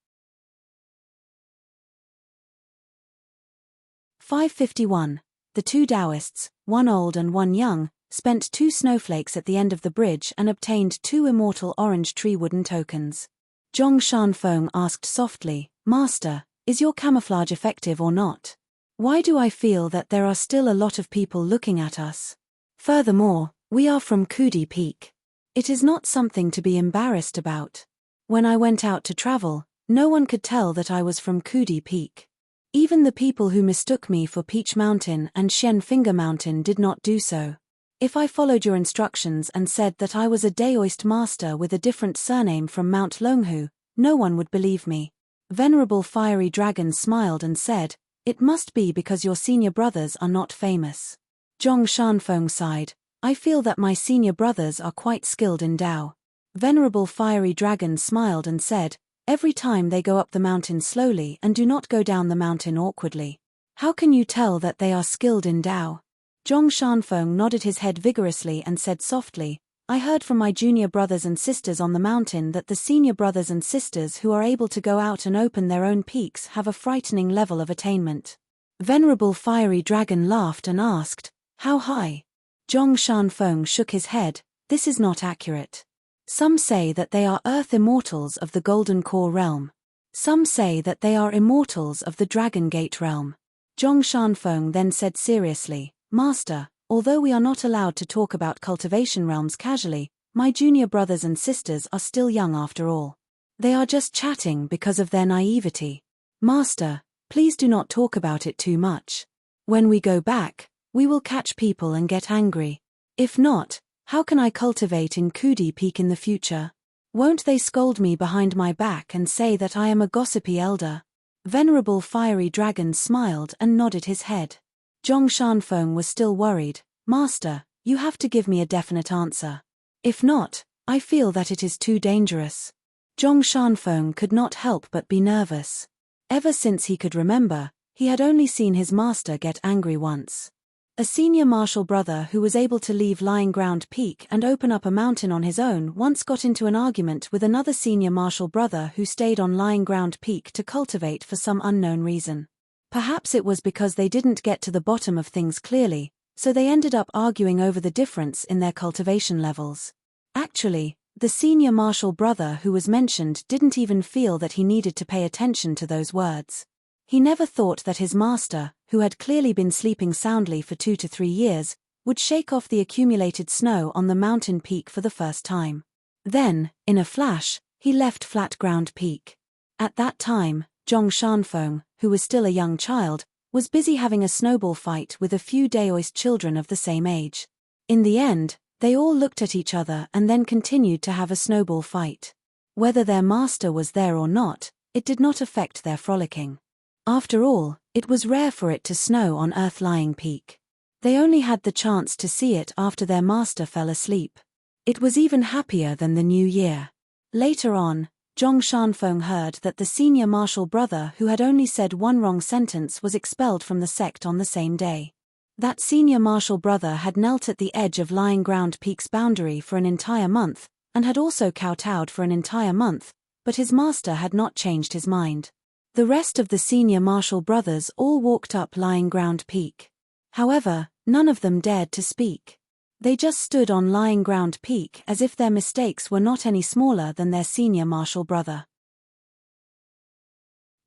551. The 2 Taoists, one old and one young, spent 2 snowflakes at the end of the bridge and obtained 2 immortal orange tree wooden tokens. Zhong Shanfeng asked softly, "Master, is your camouflage effective or not? Why do I feel that there are still a lot of people looking at us? Furthermore, we are from Kudi Peak. It is not something to be embarrassed about. When I went out to travel, no one could tell that I was from Kudi Peak. Even the people who mistook me for Peach Mountain and Shen Finger Mountain did not do so. If I followed your instructions and said that I was a Daoist master with a different surname from Mount Longhu, no one would believe me." Venerable Fiery Dragon smiled and said, "It must be because your senior brothers are not famous." Zhong Shanfeng sighed, "I feel that my senior brothers are quite skilled in Dao." Venerable Fiery Dragon smiled and said, "Every time they go up the mountain slowly and do not go down the mountain awkwardly. How can you tell that they are skilled in Dao?" Zhong Shanfeng nodded his head vigorously and said softly, I heard from my junior brothers and sisters on the mountain that the senior brothers and sisters who are able to go out and open their own peaks have a frightening level of attainment. Venerable Fiery Dragon laughed and asked, "How high?" Zhong Shanfeng shook his head. "This is not accurate. Some say that they are earth immortals of the Golden Core realm. Some say that they are immortals of the Dragon Gate realm." Zhong Shanfeng then said seriously, "Master, although we are not allowed to talk about cultivation realms casually, my junior brothers and sisters are still young after all. They are just chatting because of their naivety. Master, please do not talk about it too much. When we go back, we will catch people and get angry. If not, how can I cultivate in Kudi Peak in the future? Won't they scold me behind my back and say that I am a gossipy elder?" Venerable Fiery Dragon smiled and nodded his head. Zhong Shanfeng was still worried. "Master, you have to give me a definite answer. If not, I feel that it is too dangerous." Zhong Shanfeng could not help but be nervous. Ever since he could remember, he had only seen his master get angry once. A senior martial brother who was able to leave Lying Ground Peak and open up a mountain on his own once got into an argument with another senior martial brother who stayed on Lying Ground Peak to cultivate for some unknown reason. Perhaps it was because they didn't get to the bottom of things clearly, so they ended up arguing over the difference in their cultivation levels. Actually, the senior martial brother who was mentioned didn't even feel that he needed to pay attention to those words. He never thought that his master, who had clearly been sleeping soundly for 2 to 3 years, would shake off the accumulated snow on the mountain peak for the first time. Then, in a flash, he left Flat Ground Peak. At that time, Zhong Shanfeng, who was still a young child, was busy having a snowball fight with a few Daoist children of the same age. In the end, they all looked at each other and then continued to have a snowball fight. Whether their master was there or not, it did not affect their frolicking. After all, it was rare for it to snow on Earth-lying Peak. They only had the chance to see it after their master fell asleep. It was even happier than the New Year. Later on, Zhong Shanfeng heard that the senior martial brother who had only said one wrong sentence was expelled from the sect on the same day. That senior martial brother had knelt at the edge of Lying Ground Peak's boundary for an entire month, and had also kowtowed for an entire month, but his master had not changed his mind. The rest of the senior martial brothers all walked up Lying Ground Peak. However, none of them dared to speak. They just stood on Lying Ground Peak as if their mistakes were not any smaller than their senior martial brother.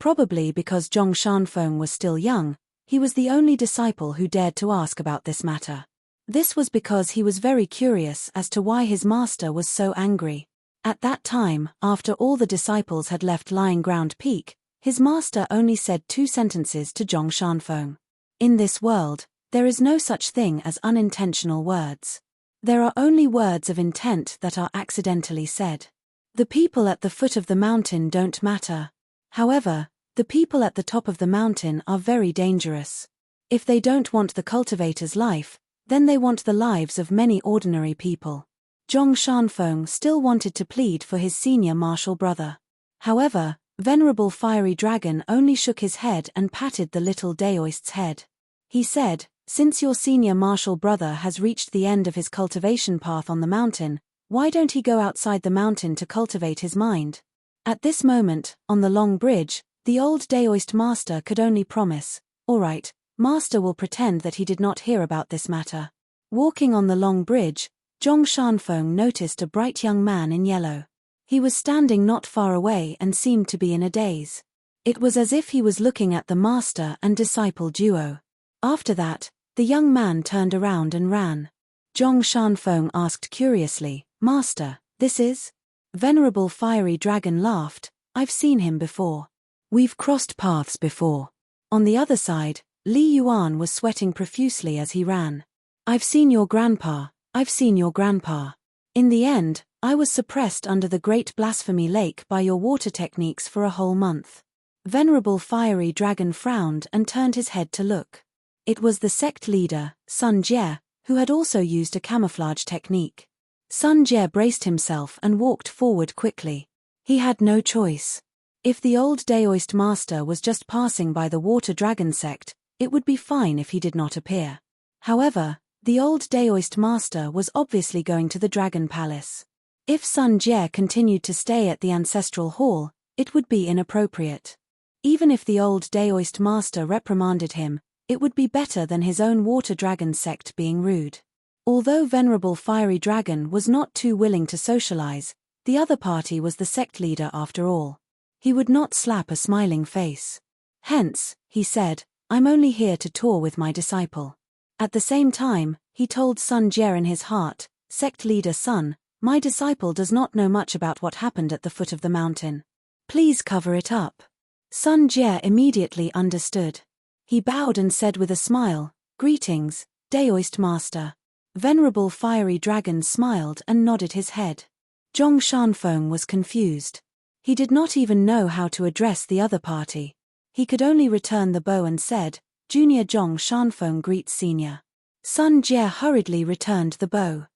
Probably because Zhong Shanfeng was still young, he was the only disciple who dared to ask about this matter. This was because he was very curious as to why his master was so angry. At that time, after all the disciples had left Lying Ground Peak, his master only said 2 sentences to Zhong Shanfeng. In this world, there is no such thing as unintentional words. There are only words of intent that are accidentally said. The people at the foot of the mountain don't matter. However, the people at the top of the mountain are very dangerous. If they don't want the cultivator's life, then they want the lives of many ordinary people. Zhong Shanfeng still wanted to plead for his senior martial brother. However, Venerable Fiery Dragon only shook his head and patted the little Daoist's head. He said, "Since your senior martial brother has reached the end of his cultivation path on the mountain, why don't he go outside the mountain to cultivate his mind?" At this moment, on the long bridge, the old Daoist master could only promise, "All right, master will pretend that he did not hear about this matter." Walking on the long bridge, Zhong Shanfeng noticed a bright young man in yellow. He was standing not far away and seemed to be in a daze. It was as if he was looking at the master and disciple duo. After that, the young man turned around and ran. Zhong Shanfeng asked curiously, "Master, this is?" Venerable Fiery Dragon laughed, "I've seen him before. We've crossed paths before." On the other side, Li Yuan was sweating profusely as he ran. "I've seen your grandpa, I've seen your grandpa. In the end, I was suppressed under the Great Blasphemy Lake by your water techniques for a whole month." Venerable Fiery Dragon frowned and turned his head to look. It was the sect leader, Sun Jie, who had also used a camouflage technique. Sun Jie braced himself and walked forward quickly. He had no choice. If the old Daoist master was just passing by the water dragon sect, it would be fine if he did not appear. However, The old Daoist master was obviously going to the Dragon Palace. If Sun Jie continued to stay at the ancestral hall, it would be inappropriate. Even if the old Daoist master reprimanded him, it would be better than his own water dragon sect being rude. Although Venerable Fiery Dragon was not too willing to socialize, the other party was the sect leader after all. He would not slap a smiling face. Hence, he said, I'm only here to tour with my disciple. At the same time, he told Sun Jie in his heart, sect leader Sun, my disciple does not know much about what happened at the foot of the mountain. Please cover it up. Sun Jie immediately understood. He bowed and said with a smile, greetings, Daoist master. Venerable Fiery Dragon smiled and nodded his head. Zhong Shanfeng was confused. He did not even know how to address the other party. He could only return the bow and said, Junior Zhong Shanfeng greets Senior. Sun Jie hurriedly returned the bow.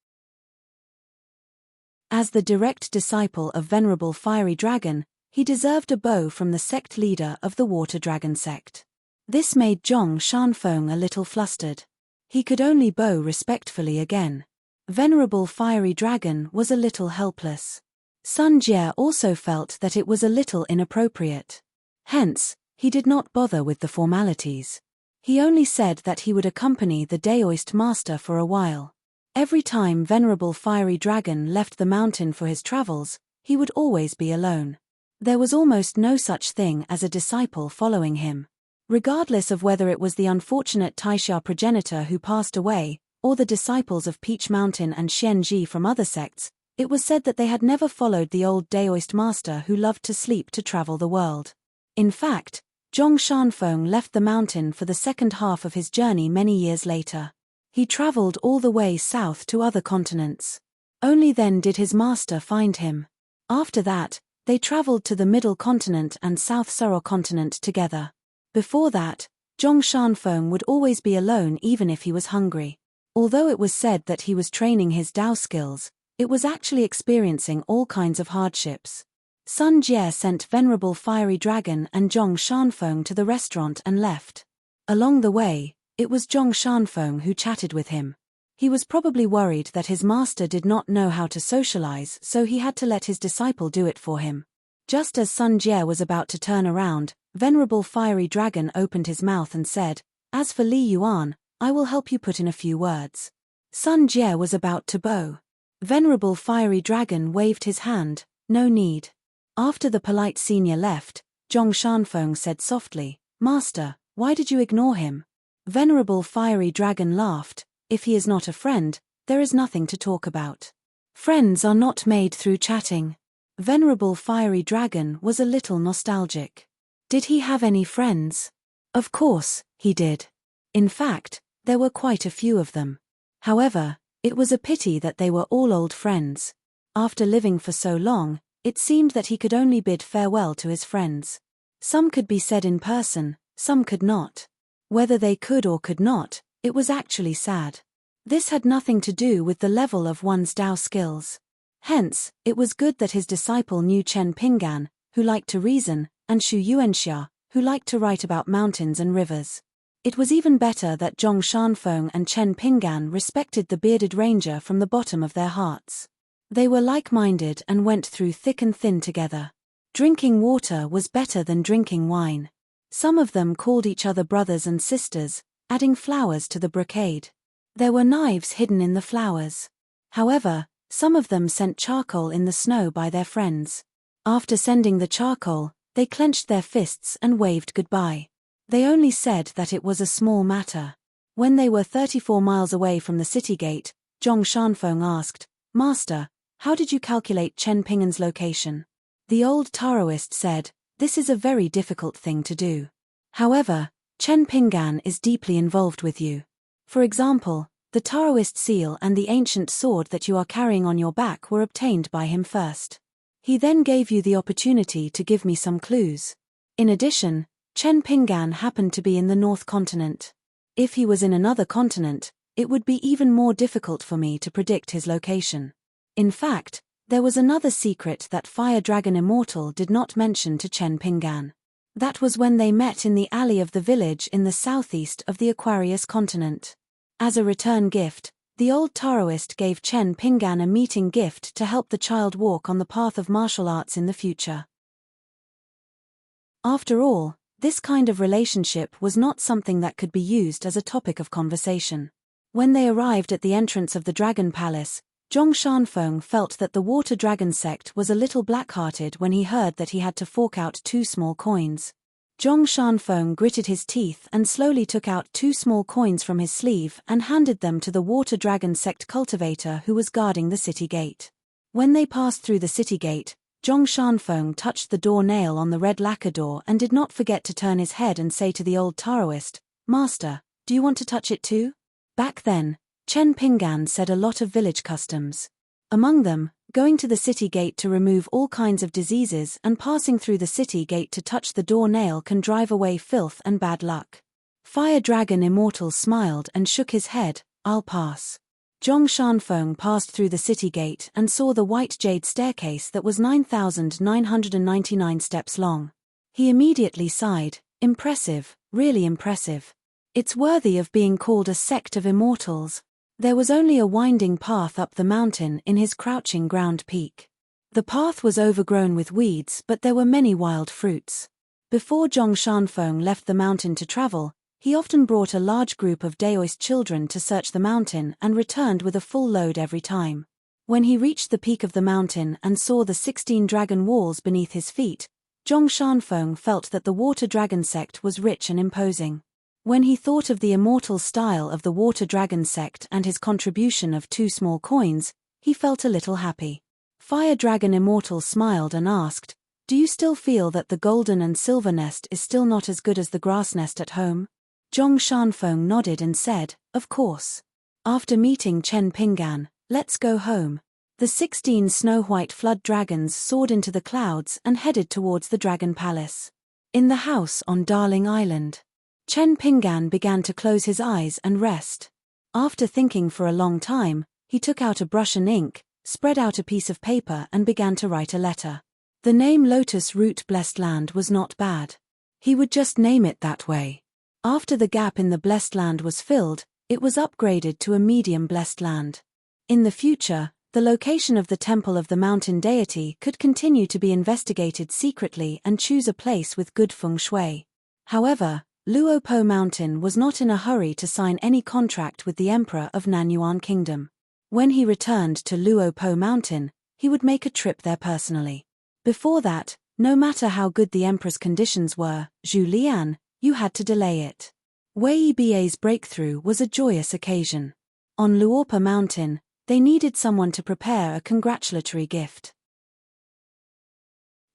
As the direct disciple of Venerable Fiery Dragon, he deserved a bow from the sect leader of the Water Dragon sect. This made Zhong Shanfeng a little flustered. He could only bow respectfully again. Venerable Fiery Dragon was a little helpless. Sun Jie also felt that it was a little inappropriate. Hence, he did not bother with the formalities. He only said that he would accompany the Daoist master for a while. Every time Venerable Fiery Dragon left the mountain for his travels, he would always be alone. There was almost no such thing as a disciple following him. Regardless of whether it was the unfortunate Taixia progenitor who passed away, or the disciples of Peach Mountain and Xianji from other sects, it was said that they had never followed the old Daoist master who loved to sleep to travel the world. In fact, Zhong Shanfeng left the mountain for the second half of his journey many years later. He traveled all the way south to other continents. Only then did his master find him. After that, they traveled to the Middle Continent and South Suro Continent together. Before that, Zhong Shanfeng would always be alone even if he was hungry. Although it was said that he was training his Dao skills, it was actually experiencing all kinds of hardships. Sun Jie sent Venerable Fiery Dragon and Zhong Shanfeng to the restaurant and left. Along the way, it was Zhong Shanfeng who chatted with him. He was probably worried that his master did not know how to socialize, so he had to let his disciple do it for him. Just as Sun Jie was about to turn around, Venerable Fiery Dragon opened his mouth and said, As for Li Yuan, I will help you put in a few words. Sun Jie was about to bow. Venerable Fiery Dragon waved his hand, no need. After the polite senior left, Zhong Shanfeng said softly, Master, why did you ignore him? Venerable Fiery Dragon laughed, if he is not a friend, there is nothing to talk about. Friends are not made through chatting. Venerable Fiery Dragon was a little nostalgic. Did he have any friends? Of course, he did. In fact, there were quite a few of them. However, it was a pity that they were all old friends. After living for so long, it seemed that he could only bid farewell to his friends. Some could be said in person, some could not. Whether they could or could not, it was actually sad. This had nothing to do with the level of one's Dao skills. Hence, it was good that his disciple knew Chen Pinggan, who liked to reason, and Xu Yuanxia, who liked to write about mountains and rivers. It was even better that Zhong Shanfeng and Chen Pinggan respected the bearded ranger from the bottom of their hearts. They were like-minded and went through thick and thin together. Drinking water was better than drinking wine. Some of them called each other brothers and sisters, adding flowers to the brocade. There were knives hidden in the flowers. However, some of them sent charcoal in the snow by their friends. After sending the charcoal, they clenched their fists and waved goodbye. They only said that it was a small matter. When they were 34 miles away from the city gate, Zhong Shanfeng asked, Master, how did you calculate Chen Pinggan's location? The old Taoist said, this is a very difficult thing to do. However, Chen Pinggan is deeply involved with you. For example, the Taoist seal and the ancient sword that you are carrying on your back were obtained by him first. He then gave you the opportunity to give me some clues. In addition, Chen Pinggan happened to be in the North Continent. If he was in another continent, it would be even more difficult for me to predict his location. In fact, there was another secret that Fire Dragon Immortal did not mention to Chen Pinggan. That was when they met in the alley of the village in the southeast of the Aquarius continent. As a return gift, the old Taoist gave Chen Pinggan a meeting gift to help the child walk on the path of martial arts in the future. After all, this kind of relationship was not something that could be used as a topic of conversation. When they arrived at the entrance of the Dragon Palace, Zhong Shanfeng felt that the Water Dragon sect was a little black-hearted when he heard that he had to fork out 2 small coins. Zhong Shanfeng gritted his teeth and slowly took out 2 small coins from his sleeve and handed them to the Water Dragon sect cultivator who was guarding the city gate. When they passed through the city gate, Zhong Shanfeng touched the door nail on the red lacquer door and did not forget to turn his head and say to the old Taoist, "Master, do you want to touch it too?" Back then, Chen Pinggan said a lot of village customs. Among them, going to the city gate to remove all kinds of diseases and passing through the city gate to touch the door nail can drive away filth and bad luck. Fire Dragon Immortal smiled and shook his head, "I'll pass." Zhong Shanfeng passed through the city gate and saw the white jade staircase that was 9,999 steps long. He immediately sighed, "Impressive, really impressive. It's worthy of being called a sect of immortals." There was only a winding path up the mountain in his crouching ground peak. The path was overgrown with weeds, but there were many wild fruits. Before Zhong Shanfeng left the mountain to travel, he often brought a large group of Daoist children to search the mountain and returned with a full load every time. When he reached the peak of the mountain and saw the 16 dragon walls beneath his feet, Zhong Shanfeng felt that the Water Dragon sect was rich and imposing. When he thought of the immortal style of the Water Dragon sect and his contribution of 2 small coins, he felt a little happy. Fire Dragon Immortal smiled and asked, "Do you still feel that the golden and silver nest is still not as good as the grass nest at home?" Zhong Shanfeng nodded and said, "Of course. After meeting Chen Pinggan, let's go home." The 16 snow-white flood dragons soared into the clouds and headed towards the Dragon Palace. In the house on Darling Island, Chen Pinggan began to close his eyes and rest. After thinking for a long time, he took out a brush and ink, spread out a piece of paper and began to write a letter. The name Lotus Root Blessed Land was not bad. He would just name it that way. After the gap in the Blessed Land was filled, it was upgraded to a medium Blessed Land. In the future, the location of the Temple of the Mountain Deity could continue to be investigated secretly and choose a place with good feng shui. However, Luopo Mountain was not in a hurry to sign any contract with the Emperor of Nanyuan Kingdom. When he returned to Luopo Mountain, he would make a trip there personally. Before that, no matter how good the Emperor's conditions were, Zhu Lian, you had to delay it. Wei Ba's breakthrough was a joyous occasion. On Luopo Mountain, they needed someone to prepare a congratulatory gift.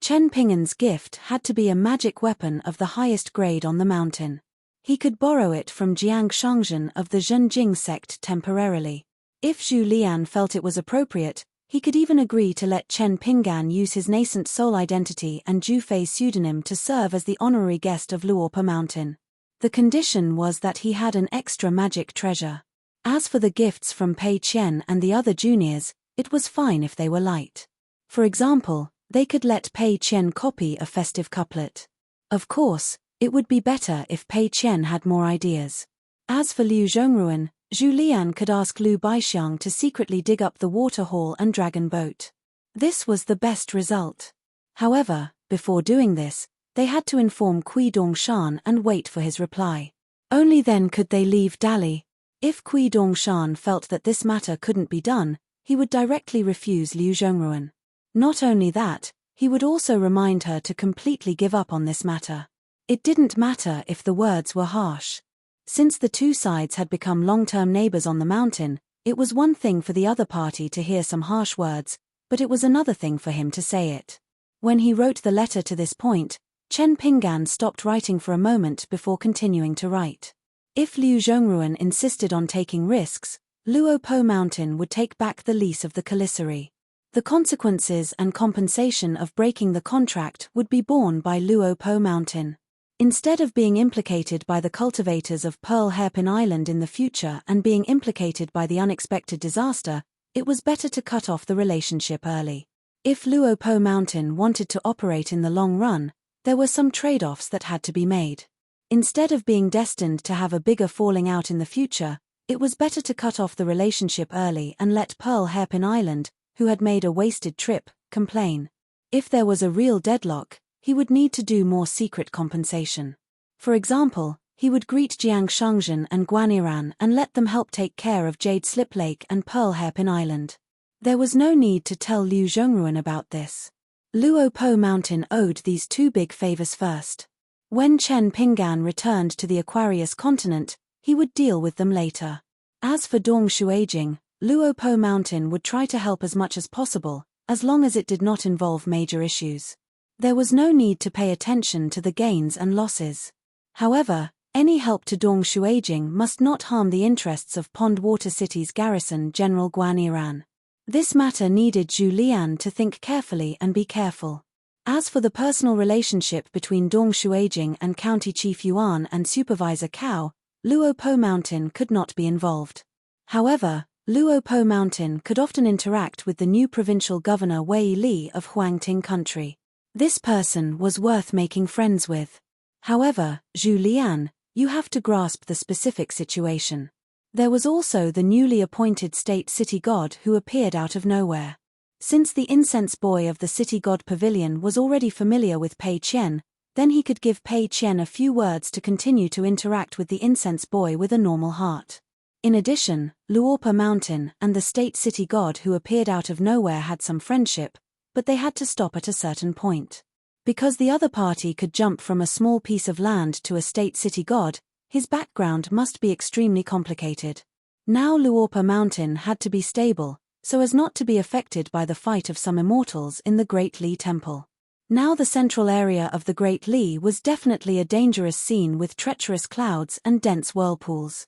Chen Pinggan's gift had to be a magic weapon of the highest grade on the mountain. He could borrow it from Jiang Shangzhen of the Zhenjing sect temporarily. If Zhu Lian felt it was appropriate, he could even agree to let Chen Pinggan use his nascent soul identity and Zhu Fei's pseudonym to serve as the honorary guest of Luopo Mountain. The condition was that he had an extra magic treasure. As for the gifts from Pei Qian and the other juniors, it was fine if they were light. For example, they could let Pei Qian copy a festive couplet. Of course, it would be better if Pei Qian had more ideas. As for Liu Zhongruan, Zhu Lian could ask Liu Baixiang to secretly dig up the water hall and dragon boat. This was the best result. However, before doing this, they had to inform Kui Dongshan and wait for his reply. Only then could they leave Dali. If Kui Dongshan felt that this matter couldn't be done, he would directly refuse Liu Zhongruan. Not only that, he would also remind her to completely give up on this matter. It didn't matter if the words were harsh. Since the 2 sides had become long-term neighbors on the mountain, it was one thing for the other party to hear some harsh words, but it was another thing for him to say it. When he wrote the letter to this point, Chen Pinggan stopped writing for a moment before continuing to write. If Liu Zhongruan insisted on taking risks, Luopo Mountain would take back the lease of the Commissary. The consequences and compensation of breaking the contract would be borne by Luopo Mountain. Instead of being implicated by the cultivators of Pearl Hairpin Island in the future and being implicated by the unexpected disaster, it was better to cut off the relationship early. If Luopo Mountain wanted to operate in the long run, there were some trade-offs that had to be made. Instead of being destined to have a bigger falling out in the future, It was better to cut off the relationship early and let Pearl Hairpin Island, who had made a wasted trip, complain. If there was a real deadlock, he would need to do more secret compensation. For example, he would greet Jiang Shangzhen and Guaniran and let them help take care of Jade Slip Lake and Pearl Hairpin Island. There was no need to tell Liu Zhongruan about this. Luo Po Mountain owed these two big favors first. When Chen Pinggan returned to the Aquarius continent, he would deal with them later. As for Dong Shuijing, Luo Po Mountain would try to help as much as possible, as long as it did not involve major issues. There was no need to pay attention to the gains and losses. However, any help to Dong Shuijing must not harm the interests of Pond Water City's garrison General Guaniran. This matter needed Zhu Lian to think carefully and be careful. As for the personal relationship between Dong Shuijing and County Chief Yuan and Supervisor Cao, Luo Po Mountain could not be involved. However, Luo Po Mountain could often interact with the new provincial governor Wei Li of Huangting Country. This person was worth making friends with. However, Zhu Lian, you have to grasp the specific situation. There was also the newly appointed state city god who appeared out of nowhere. Since the incense boy of the city god pavilion was already familiar with Pei Qian, then he could give Pei Qian a few words to continue to interact with the incense boy with a normal heart. In addition, Luopa Mountain and the state city god who appeared out of nowhere had some friendship, but they had to stop at a certain point. Because the other party could jump from a small piece of land to a state city god, his background must be extremely complicated. Now Luopa Mountain had to be stable, so as not to be affected by the fight of some immortals in the Great Li Temple. Now the central area of the Great Li was definitely a dangerous scene with treacherous clouds and dense whirlpools.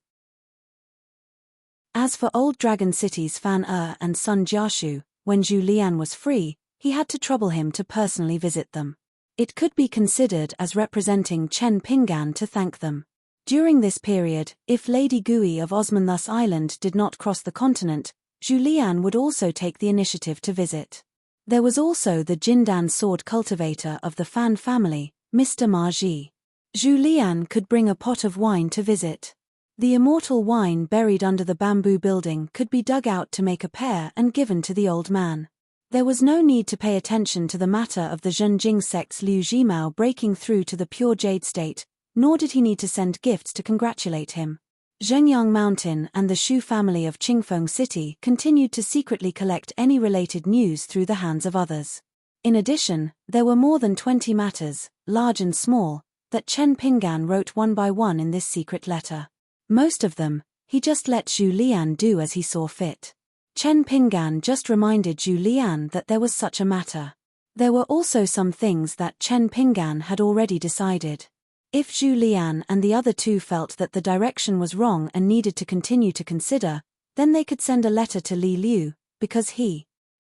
As for Old Dragon City's Fan and Sun Jiashu, when Zhu Lian was free, he had to trouble him to personally visit them. It could be considered as representing Chen Pinggan to thank them. During this period, if Lady Gui of Osmanthus Island did not cross the continent, Zhu Lian would also take the initiative to visit. There was also the Jindan sword cultivator of the Fan family, Mr. Ma Ji. Zhu Lian could bring a pot of wine to visit. The immortal wine buried under the bamboo building could be dug out to make a pear and given to the old man. There was no need to pay attention to the matter of the Zhenjing sect's Liu Jimao breaking through to the pure jade state, nor did he need to send gifts to congratulate him. Zhengyang Mountain and the Shu family of Qingfeng City continued to secretly collect any related news through the hands of others. In addition, there were more than 20 matters, large and small, that Chen Pinggan wrote one by one in this secret letter. Most of them, he just let Zhu Lian do as he saw fit. Chen Pinggan just reminded Zhu Lian that there was such a matter. There were also some things that Chen Pinggan had already decided. If Zhu Lian and the other two felt that the direction was wrong and needed to continue to consider, then they could send a letter to Li Liu, because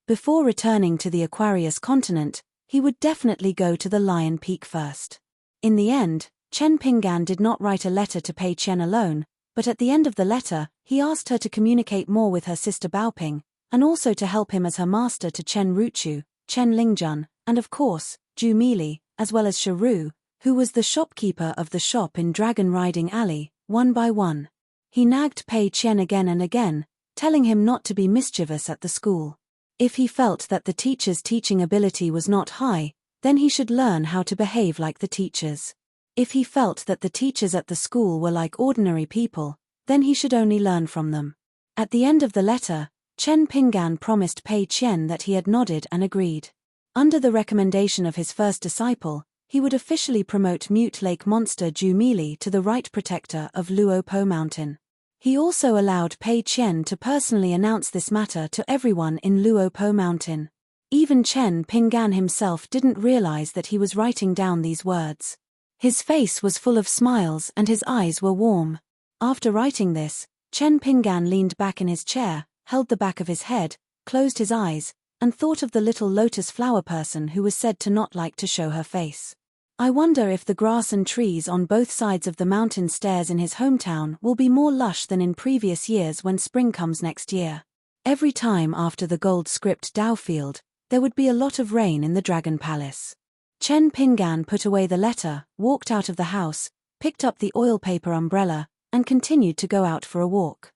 before returning to the Aquarius continent, he would definitely go to the Lion Peak first. In the end, Chen Pinggan did not write a letter to Pei Qian alone, but at the end of the letter, he asked her to communicate more with her sister Baoping, and also to help him as her master to Chen Ruchu, Chen Lingjun, and of course, Zhu Mili, as well as Sharu, who was the shopkeeper of the shop in Dragon Riding Alley, one by one. He nagged Pei Qian again and again, telling him not to be mischievous at the school. If he felt that the teacher's teaching ability was not high, then he should learn how to behave like the teachers. If he felt that the teachers at the school were like ordinary people, then he should only learn from them. At the end of the letter, Chen Pinggan promised Pei Qian that he had nodded and agreed. Under the recommendation of his first disciple, he would officially promote Mute Lake monster Zhu Mili to the right protector of Luo Po Mountain. He also allowed Pei Qian to personally announce this matter to everyone in Luo Po Mountain. Even Chen Pinggan himself didn't realize that he was writing down these words. His face was full of smiles and his eyes were warm. After writing this, Chen Pinggan leaned back in his chair, held the back of his head, closed his eyes, and thought of the little lotus flower person who was said to not like to show her face. I wonder if the grass and trees on both sides of the mountain stairs in his hometown will be more lush than in previous years when spring comes next year. Every time after the gold script Dowfield, there would be a lot of rain in the Dragon Palace. Chen Pinggan put away the letter, walked out of the house, picked up the oil paper umbrella, and continued to go out for a walk.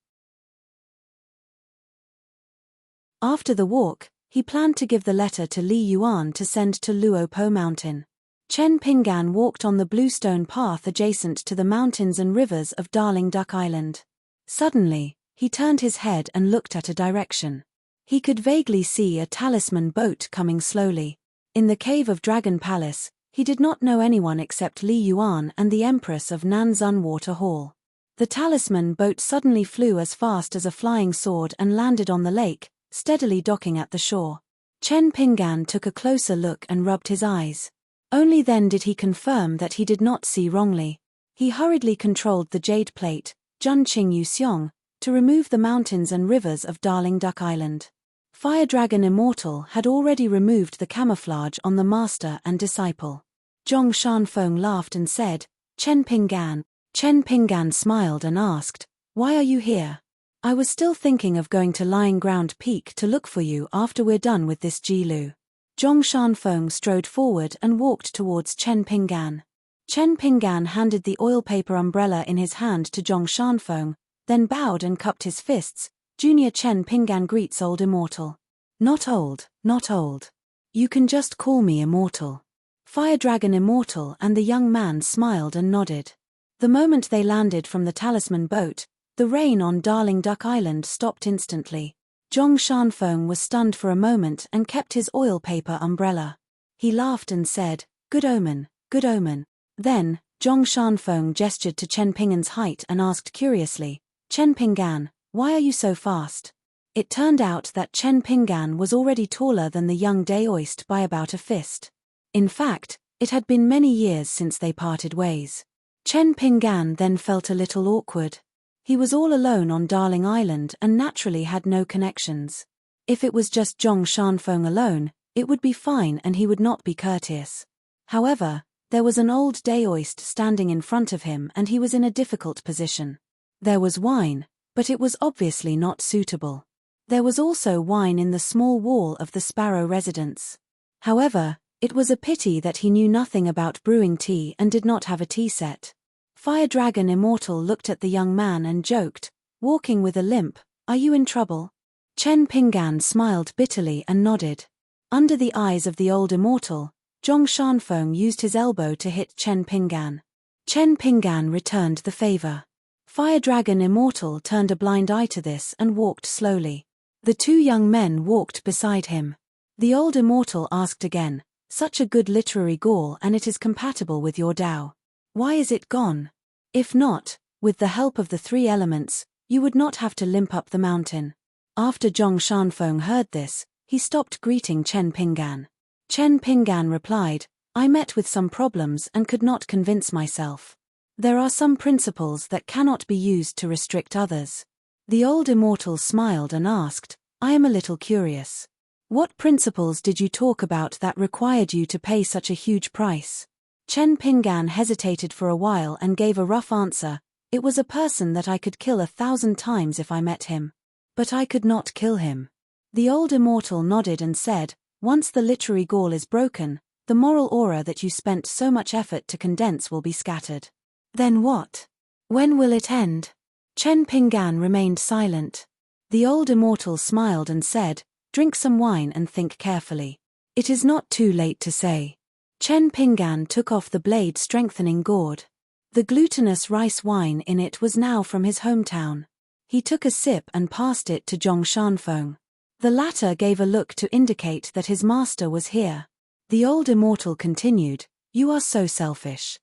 After the walk, he planned to give the letter to Li Yuan to send to Luo Po Mountain. Chen Pinggan walked on the bluestone path adjacent to the mountains and rivers of Darling Duck Island. Suddenly, he turned his head and looked at a direction. He could vaguely see a talisman boat coming slowly. In the cave of Dragon Palace, he did not know anyone except Li Yuan and the Empress of Nanzun Water Hall. The talisman boat suddenly flew as fast as a flying sword and landed on the lake, steadily docking at the shore. Chen Pinggan took a closer look and rubbed his eyes. Only then did he confirm that he did not see wrongly. He hurriedly controlled the jade plate, Junqing Yuxiong, to remove the mountains and rivers of Darling Duck Island. Fire Dragon Immortal had already removed the camouflage on the master and disciple. Zhong Shanfeng laughed and said, Chen Pinggan. Chen Pinggan smiled and asked, "Why are you here?" "I was still thinking of going to Lying Ground Peak to look for you after we're done with this Jilu." Zhong Shanfeng strode forward and walked towards Chen Pinggan. Chen Pinggan handed the oil paper umbrella in his hand to Zhong Shanfeng, then bowed and cupped his fists. "Junior Chen Pinggan greets Old Immortal." "Not old, not old. You can just call me Immortal." Fire Dragon Immortal and the young man smiled and nodded. The moment they landed from the talisman boat, the rain on Darling Duck Island stopped instantly. Zhong Shanfeng was stunned for a moment and kept his oil paper umbrella. He laughed and said, "Good omen, good omen." Then, Zhong Shanfeng gestured to Chen Pinggan's height and asked curiously, "Chen Pinggan, why are you so fast?" It turned out that Chen Pinggan was already taller than the young Daoist by about a fist. In fact, it had been many years since they parted ways. Chen Pinggan then felt a little awkward. He was all alone on Darling Island and naturally had no connections. If it was just Zhong Shanfeng alone, it would be fine and he would not be courteous. However, there was an old Daoist standing in front of him and he was in a difficult position. There was wine, but it was obviously not suitable. There was also wine in the small wall of the Sparrow residence. However, it was a pity that he knew nothing about brewing tea and did not have a tea set. Fire Dragon Immortal looked at the young man and joked, "Walking with a limp, are you in trouble?" Chen Pinggan smiled bitterly and nodded. Under the eyes of the old Immortal, Zhong Shanfeng used his elbow to hit Chen Pinggan. Chen Pinggan returned the favor. Fire Dragon Immortal turned a blind eye to this and walked slowly. The two young men walked beside him. The old Immortal asked again, "Such a good literary gall and it is compatible with your Tao. Why is it gone? If not, with the help of the three elements, you would not have to limp up the mountain." After Zhong Shanfeng heard this, he stopped greeting Chen Pinggan. Chen Pinggan replied, "I met with some problems and could not convince myself. There are some principles that cannot be used to restrict others." The old Immortal smiled and asked, "I am a little curious. What principles did you talk about that required you to pay such a huge price?" Chen Pinggan hesitated for a while and gave a rough answer, "It was a person that I could kill 1,000 times if I met him. But I could not kill him." The old Immortal nodded and said, "Once the literary gall is broken, the moral aura that you spent so much effort to condense will be scattered." "Then what? When will it end?" Chen Pinggan remained silent. The old Immortal smiled and said, "Drink some wine and think carefully. It is not too late to say." Chen Pinggan took off the blade-strengthening gourd. The glutinous rice wine in it was now from his hometown. He took a sip and passed it to Zhong Shanfeng. The latter gave a look to indicate that his master was here. The old Immortal continued, "You are so selfish.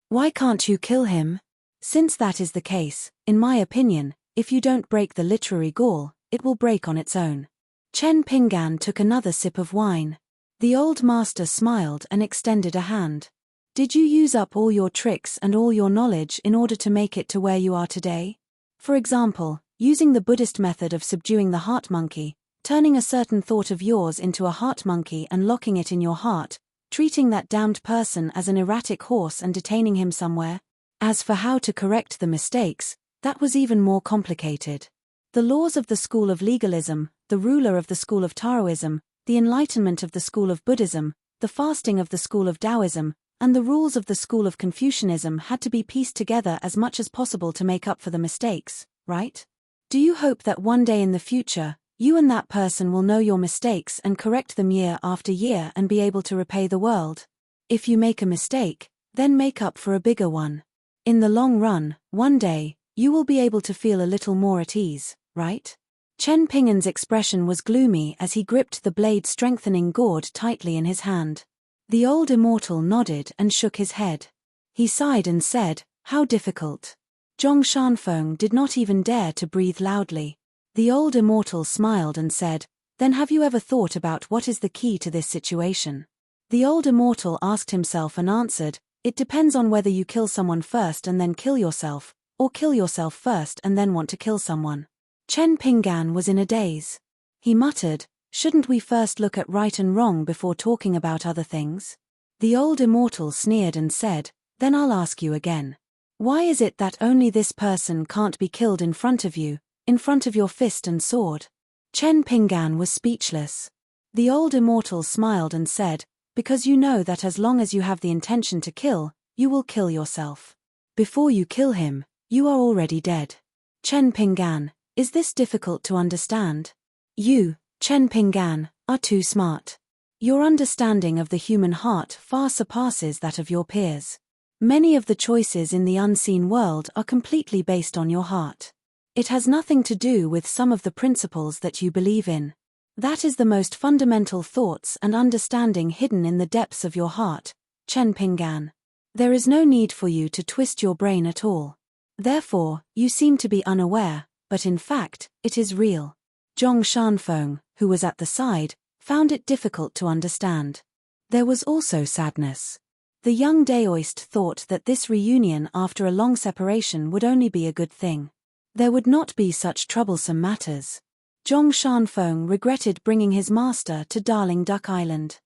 Why can't you kill him? Since that is the case, in my opinion, if you don't break the literary gall, it will break on its own." Chen Pinggan took another sip of wine. The old master smiled and extended a hand. "Did you use up all your tricks and all your knowledge in order to make it to where you are today? For example, using the Buddhist method of subduing the heart monkey, turning a certain thought of yours into a heart monkey and locking it in your heart, treating that damned person as an erratic horse and detaining him somewhere. As for how to correct the mistakes, that was even more complicated. The laws of the school of legalism, the ruler of the school of Taoism, the enlightenment of the school of Buddhism, the fasting of the school of Taoism, and the rules of the school of Confucianism had to be pieced together as much as possible to make up for the mistakes, right? Do you hope that one day in the future, you and that person will know your mistakes and correct them year after year and be able to repay the world? If you make a mistake, then make up for a bigger one. In the long run, one day, you will be able to feel a little more at ease, right? Chen Ping'an's expression was gloomy as he gripped the blade-strengthening gourd tightly in his hand. The old immortal nodded and shook his head. He sighed and said, "How difficult." Zhong Shanfeng did not even dare to breathe loudly. The old immortal smiled and said, "Then have you ever thought about what is the key to this situation?" The old immortal asked himself and answered, "It depends on whether you kill someone first and then kill yourself, or kill yourself first and then want to kill someone." Chen Ping'an was in a daze. He muttered, "Shouldn't we first look at right and wrong before talking about other things?" The old immortal sneered and said, "Then I'll ask you again. Why is it that only this person can't be killed in front of you, in front of your fist and sword?" Chen Ping'an was speechless. The old immortal smiled and said, "Because you know that as long as you have the intention to kill, you will kill yourself. Before you kill him, you are already dead." Chen Ping'an, is this difficult to understand? You, Chen Ping'an, are too smart. Your understanding of the human heart far surpasses that of your peers. Many of the choices in the unseen world are completely based on your heart. It has nothing to do with some of the principles that you believe in. That is the most fundamental thoughts and understanding hidden in the depths of your heart, Chen Ping'an. There is no need for you to twist your brain at all. Therefore, you seem to be unaware, but in fact, it is real. Zhong Shanfeng, who was at the side, found it difficult to understand. There was also sadness. The young Daoist thought that this reunion after a long separation would only be a good thing. There would not be such troublesome matters. Zhong Shanfeng regretted bringing his master to Darling Duck Island.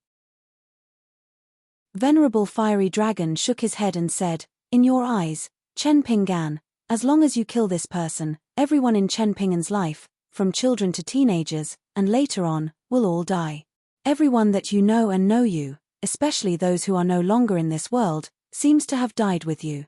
Venerable Fiery Dragon shook his head and said, "In your eyes, Chen Ping'an, as long as you kill this person, everyone in Chen Ping'an's life, from children to teenagers, and later on, will all die. Everyone that you know and know you, especially those who are no longer in this world, seems to have died with you.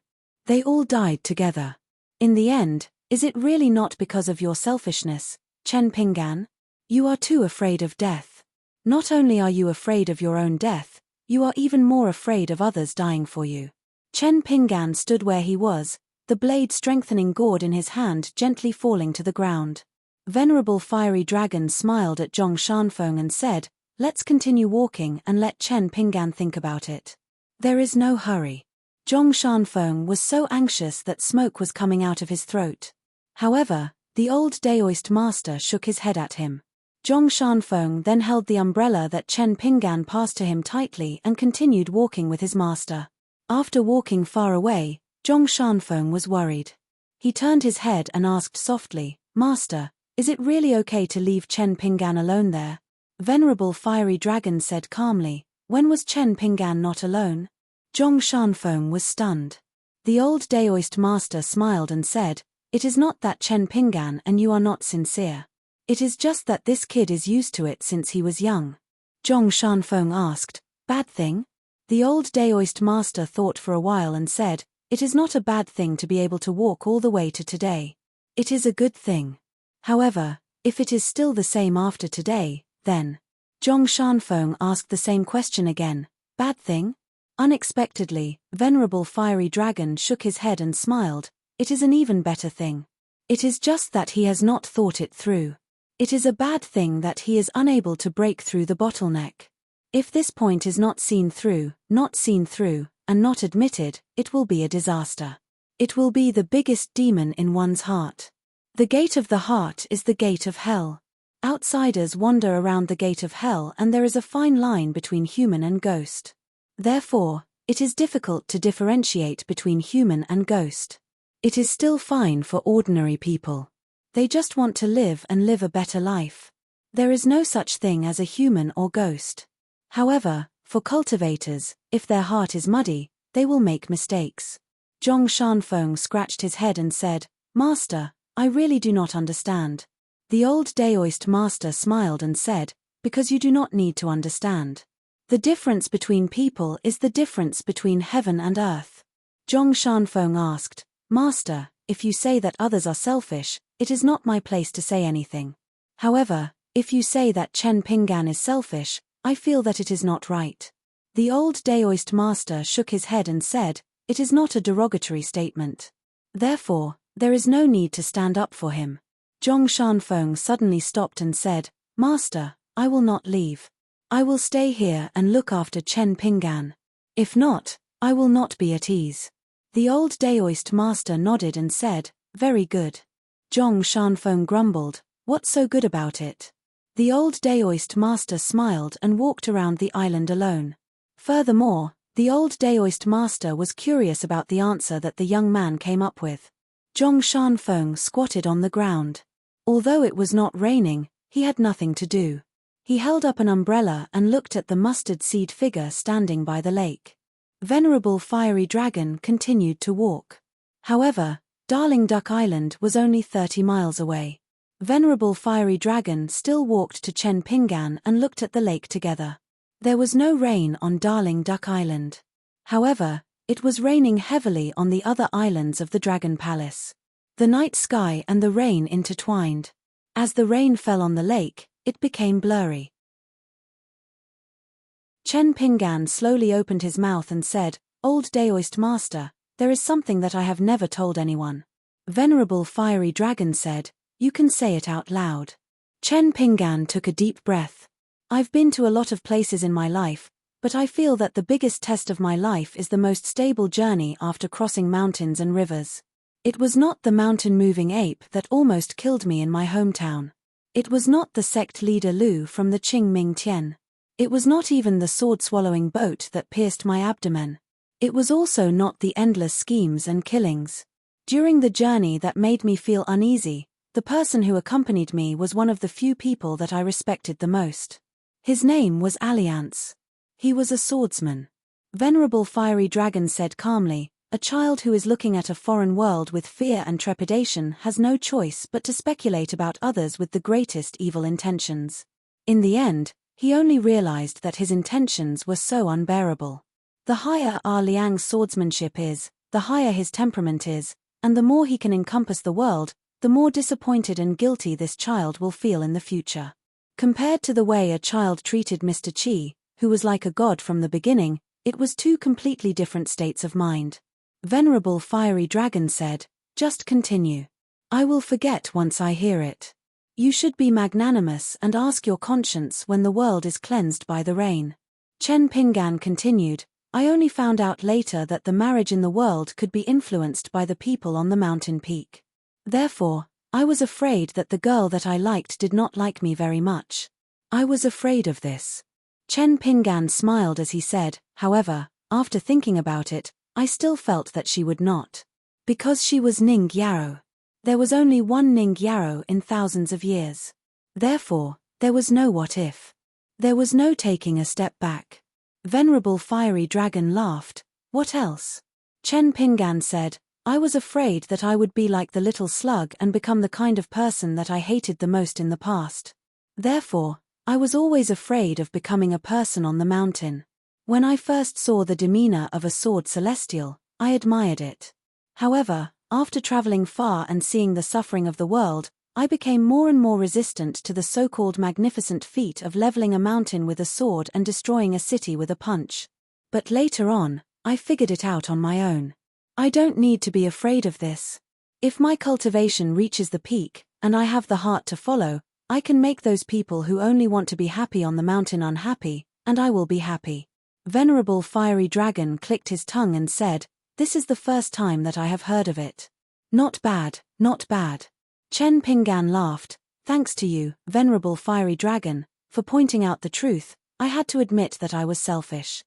They all died together. In the end, is it really not because of your selfishness, Chen Ping'an? You are too afraid of death. Not only are you afraid of your own death, you are even more afraid of others dying for you." Chen Ping'an stood where he was, the blade-strengthening gourd in his hand gently falling to the ground. Venerable Fiery Dragon smiled at Zhong Shanfeng and said, "Let's continue walking and let Chen Ping'an think about it. There is no hurry." Zhong Shanfeng was so anxious that smoke was coming out of his throat. However, the old Daoist master shook his head at him. Zhong Shanfeng then held the umbrella that Chen Ping'an passed to him tightly and continued walking with his master. After walking far away, Zhong Shanfeng was worried. He turned his head and asked softly, "Master, is it really okay to leave Chen Ping'an alone there?" Venerable Fiery Dragon said calmly, "When was Chen Ping'an not alone?" Zhong Shanfeng was stunned. The old Daoist master smiled and said, "It is not that Chen Ping'an and you are not sincere. It is just that this kid is used to it since he was young." Zhong Shanfeng asked, "Bad thing?" The old Daoist master thought for a while and said, "It is not a bad thing to be able to walk all the way to today. It is a good thing. However, if it is still the same after today, then..." Zhong Shanfeng asked the same question again, "Bad thing?" Unexpectedly, Venerable Fiery Dragon shook his head and smiled, "It is an even better thing. It is just that he has not thought it through. It is a bad thing that he is unable to break through the bottleneck. If this point is not seen through, and not admitted, it will be a disaster. It will be the biggest demon in one's heart. The gate of the heart is the gate of hell. Outsiders wander around the gate of hell and there is a fine line between human and ghost. Therefore, it is difficult to differentiate between human and ghost. It is still fine for ordinary people. They just want to live and live a better life. There is no such thing as a human or ghost. However, for cultivators, if their heart is muddy, they will make mistakes." Zhong Shanfeng scratched his head and said, "Master, I really do not understand." The old Daoist master smiled and said, "Because you do not need to understand. The difference between people is the difference between heaven and earth." Zhong Shanfeng asked, "Master, if you say that others are selfish, it is not my place to say anything. However, if you say that Chen Pingan is selfish, I feel that it is not right." The old Daoist master shook his head and said, "It is not a derogatory statement. Therefore, there is no need to stand up for him." Zhong Shanfeng suddenly stopped and said, "Master, I will not leave. I will stay here and look after Chen Pingan. If not, I will not be at ease." The old Daoist master nodded and said, "Very good." Zhong Shanfeng grumbled, "What's so good about it?" The old Daoist master smiled and walked around the island alone. Furthermore, the old Daoist master was curious about the answer that the young man came up with. Zhong Shanfeng squatted on the ground. Although it was not raining, he had nothing to do. He held up an umbrella and looked at the mustard seed figure standing by the lake. Venerable Fiery Dragon continued to walk. However, Darling Duck Island was only 30 miles away. Venerable Fiery Dragon still walked to Chen Pingan and looked at the lake together. There was no rain on Darling Duck Island. However, it was raining heavily on the other islands of the Dragon Palace. The night sky and the rain intertwined. As the rain fell on the lake, it became blurry. Chen Pingan slowly opened his mouth and said, "Old Daoist Master, there is something that I have never told anyone." Venerable Fiery Dragon said, "You can say it out loud." Chen Pingan took a deep breath. "I've been to a lot of places in my life, but I feel that the biggest test of my life is the most stable journey after crossing mountains and rivers. It was not the mountain-moving ape that almost killed me in my hometown. It was not the sect leader Lu from the Qing Ming Tian. It was not even the sword-swallowing boat that pierced my abdomen. It was also not the endless schemes and killings. During the journey that made me feel uneasy, the person who accompanied me was one of the few people that I respected the most. His name was Alliance. He was a swordsman." Venerable Fiery Dragon said calmly, "A child who is looking at a foreign world with fear and trepidation has no choice but to speculate about others with the greatest evil intentions. In the end, he only realized that his intentions were so unbearable. The higher Liang's swordsmanship is, the higher his temperament is, and the more he can encompass the world, the more disappointed and guilty this child will feel in the future. Compared to the way a child treated Mr. Qi, who was like a god from the beginning, it was two completely different states of mind." Venerable Fiery Dragon said, "Just continue. I will forget once I hear it. You should be magnanimous and ask your conscience when the world is cleansed by the rain." Chen Pingan continued, "I only found out later that the marriage in the world could be influenced by the people on the mountain peak. Therefore, I was afraid that the girl that I liked did not like me very much. I was afraid of this." Chen Pingan smiled as he said, "However, after thinking about it, I still felt that she would not. Because she was Ning Yarrow. There was only one Ning Yarrow in thousands of years. Therefore, there was no what if. There was no taking a step back." Venerable Fiery Dragon laughed, "What else?" Chen Pingan said, "I was afraid that I would be like the little slug and become the kind of person that I hated the most in the past. Therefore, I was always afraid of becoming a person on the mountain. When I first saw the demeanor of a sword celestial, I admired it. However, after traveling far and seeing the suffering of the world, I became more and more resistant to the so-called magnificent feat of leveling a mountain with a sword and destroying a city with a punch. But later on, I figured it out on my own. I don't need to be afraid of this. If my cultivation reaches the peak, and I have the heart to follow, I can make those people who only want to be happy on the mountain unhappy, and I will be happy." Venerable Fiery Dragon clicked his tongue and said, "This is the first time that I have heard of it. Not bad, not bad." Chen Pingan laughed, "Thanks to you, Venerable Fiery Dragon, for pointing out the truth. I had to admit that I was selfish.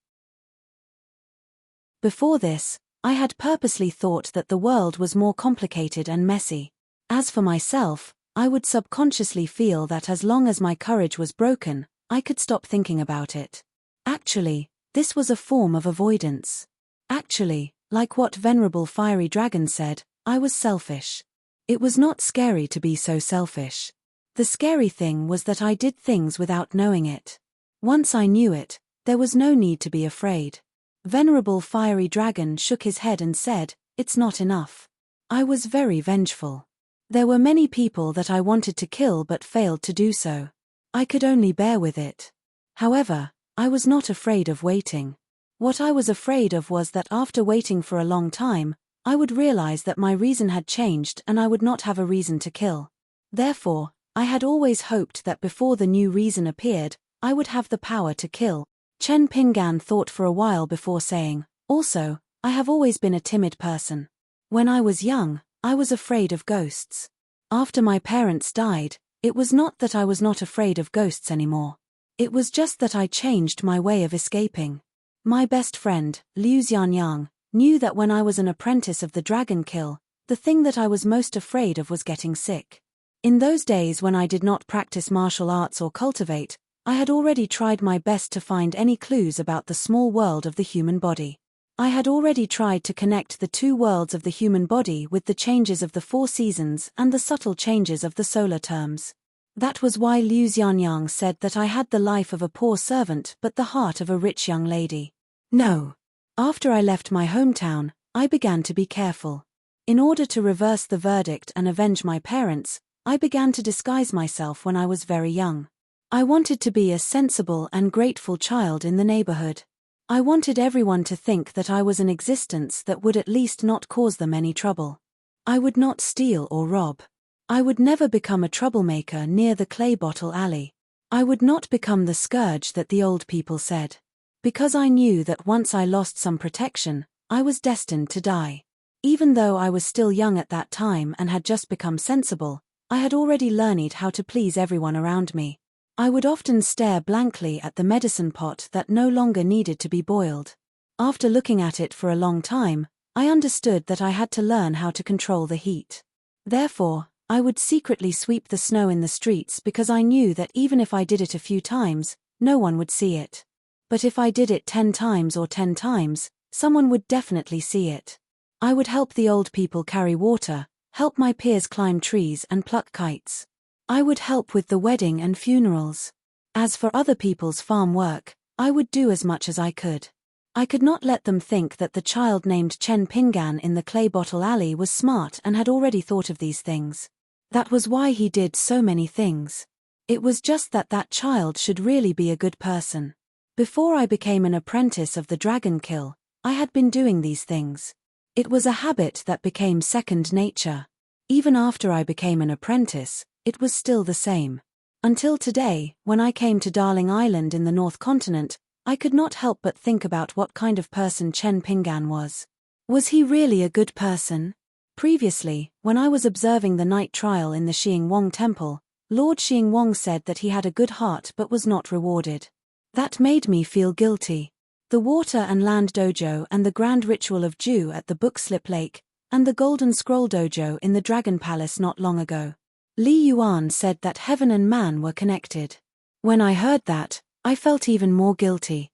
Before this, I had purposely thought that the world was more complicated and messy. As for myself, I would subconsciously feel that as long as my courage was broken, I could stop thinking about it. Actually, this was a form of avoidance. Actually, like what Venerable Fiery Dragon said, I was selfish. It was not scary to be so selfish. The scary thing was that I did things without knowing it. Once I knew it, there was no need to be afraid." Venerable Fiery Dragon shook his head and said, "It's not enough. I was very vengeful. There were many people that I wanted to kill but failed to do so. I could only bear with it. However, I was not afraid of waiting. What I was afraid of was that after waiting for a long time, I would realize that my reason had changed and I would not have a reason to kill. Therefore, I had always hoped that before the new reason appeared, I would have the power to kill. Chen Pinggan thought for a while before saying, "Also, I have always been a timid person. When I was young, I was afraid of ghosts. After my parents died, it was not that I was not afraid of ghosts anymore. It was just that I changed my way of escaping." My best friend, Liu Xianyang, knew that when I was an apprentice of the dragon kill, the thing that I was most afraid of was getting sick. In those days when I did not practice martial arts or cultivate, I had already tried my best to find any clues about the small world of the human body. I had already tried to connect the two worlds of the human body with the changes of the 4 seasons and the subtle changes of the solar terms. That was why Liu Xianyang said that I had the life of a poor servant but the heart of a rich young lady. No. After I left my hometown, I began to be careful. In order to reverse the verdict and avenge my parents, I began to disguise myself when I was very young. I wanted to be a sensible and grateful child in the neighborhood. I wanted everyone to think that I was an existence that would at least not cause them any trouble. I would not steal or rob. I would never become a troublemaker near the clay bottle alley. I would not become the scourge that the old people said. Because I knew that once I lost some protection, I was destined to die. Even though I was still young at that time and had just become sensible, I had already learned how to please everyone around me. I would often stare blankly at the medicine pot that no longer needed to be boiled. After looking at it for a long time, I understood that I had to learn how to control the heat. Therefore, I would secretly sweep the snow in the streets because I knew that even if I did it a few times, no one would see it. But if I did it 10 times or 10 times, someone would definitely see it. I would help the old people carry water, help my peers climb trees and pluck kites. I would help with the wedding and funerals. As for other people's farm work, I would do as much as I could. I could not let them think that the child named Chen Pinggan in the clay bottle alley was smart and had already thought of these things. That was why he did so many things. It was just that that child should really be a good person. Before I became an apprentice of the dragon kill, I had been doing these things. It was a habit that became second nature. Even after I became an apprentice, it was still the same. Until today, when I came to Darling Island in the North Continent, I could not help but think about what kind of person Chen Pinggan was. Was he really a good person? Previously, when I was observing the night trial in the Xingwang Temple, Lord Xingwang said that he had a good heart but was not rewarded. That made me feel guilty. The Water and Land Dojo and the Grand Ritual of Dew at the Bookslip Lake, and the Golden Scroll Dojo in the Dragon Palace not long ago. Li Yuan said that heaven and man were connected. When I heard that, I felt even more guilty.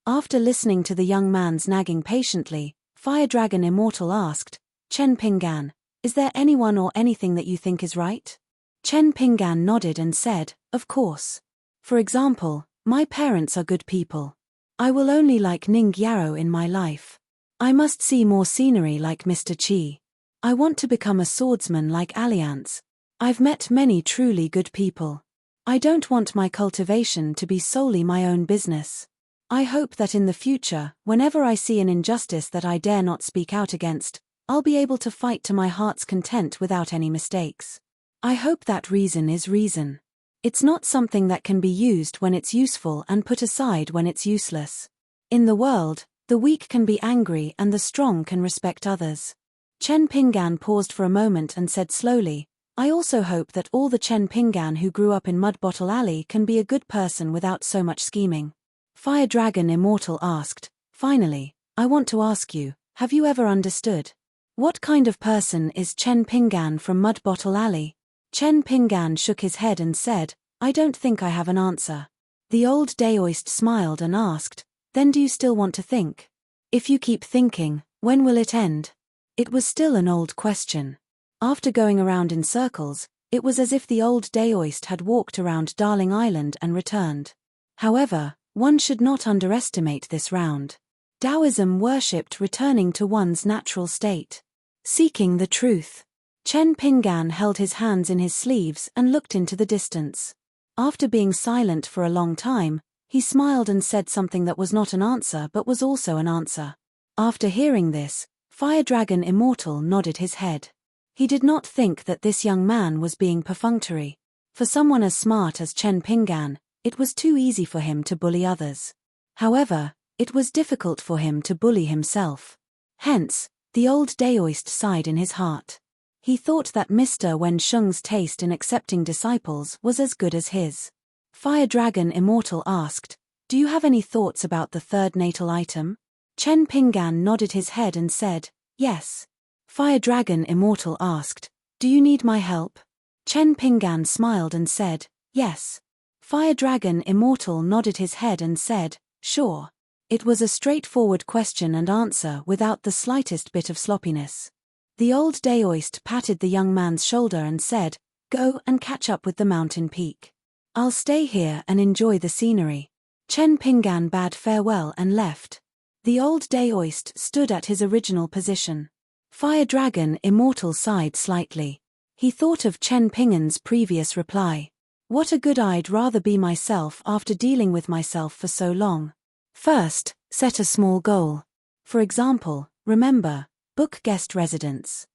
After listening to the young man's nagging patiently, Fire Dragon Immortal asked, "Chen Pinggan, is there anyone or anything that you think is right?" Chen Pinggan nodded and said, "Of course. For example, my parents are good people. I will only like Ning Yarrow in my life. I must see more scenery like Mr. Qi. I want to become a swordsman like Alliance. I've met many truly good people. I don't want my cultivation to be solely my own business. I hope that in the future, whenever I see an injustice that I dare not speak out against, I'll be able to fight to my heart's content without any mistakes. I hope that reason is reason. It's not something that can be used when it's useful and put aside when it's useless. In the world, the weak can be angry and the strong can respect others." Chen Pinggan paused for a moment and said slowly, "I also hope that all the Chen Pinggan who grew up in Mud Bottle Alley can be a good person without so much scheming." Fire Dragon Immortal asked, "Finally, I want to ask you, have you ever understood? What kind of person is Chen Pinggan from Mud Bottle Alley?" Chen Pinggan shook his head and said, "I don't think I have an answer." The old Daoist smiled and asked, "Then do you still want to think? If you keep thinking, when will it end?" It was still an old question. After going around in circles, it was as if the old Daoist had walked around Darling Island and returned. However, one should not underestimate this round. Taoism worshipped returning to one's natural state. Seeking the truth. Chen Pinggan held his hands in his sleeves and looked into the distance. After being silent for a long time, he smiled and said something that was not an answer but was also an answer. After hearing this, Fire Dragon Immortal nodded his head. He did not think that this young man was being perfunctory. For someone as smart as Chen Pinggan, it was too easy for him to bully others. However, it was difficult for him to bully himself. Hence, the old Daoist sighed in his heart. He thought that Mr. Wen Sheng's taste in accepting disciples was as good as his. Fire Dragon Immortal asked, "Do you have any thoughts about the third natal item?" Chen Pinggan nodded his head and said, "Yes." Fire Dragon Immortal asked, "Do you need my help?" Chen Pinggan smiled and said, "Yes." Fire Dragon Immortal nodded his head and said, "Sure." It was a straightforward question and answer without the slightest bit of sloppiness. The old Daoist patted the young man's shoulder and said, "Go and catch up with the mountain peak. I'll stay here and enjoy the scenery." Chen Pinggan bade farewell and left. The old Daoist stood at his original position. Fire Dragon Immortal sighed slightly. He thought of Chen Pinggan's previous reply. What a good I'd rather be myself after dealing with myself for so long. First, set a small goal. For example, remember, book guest residence.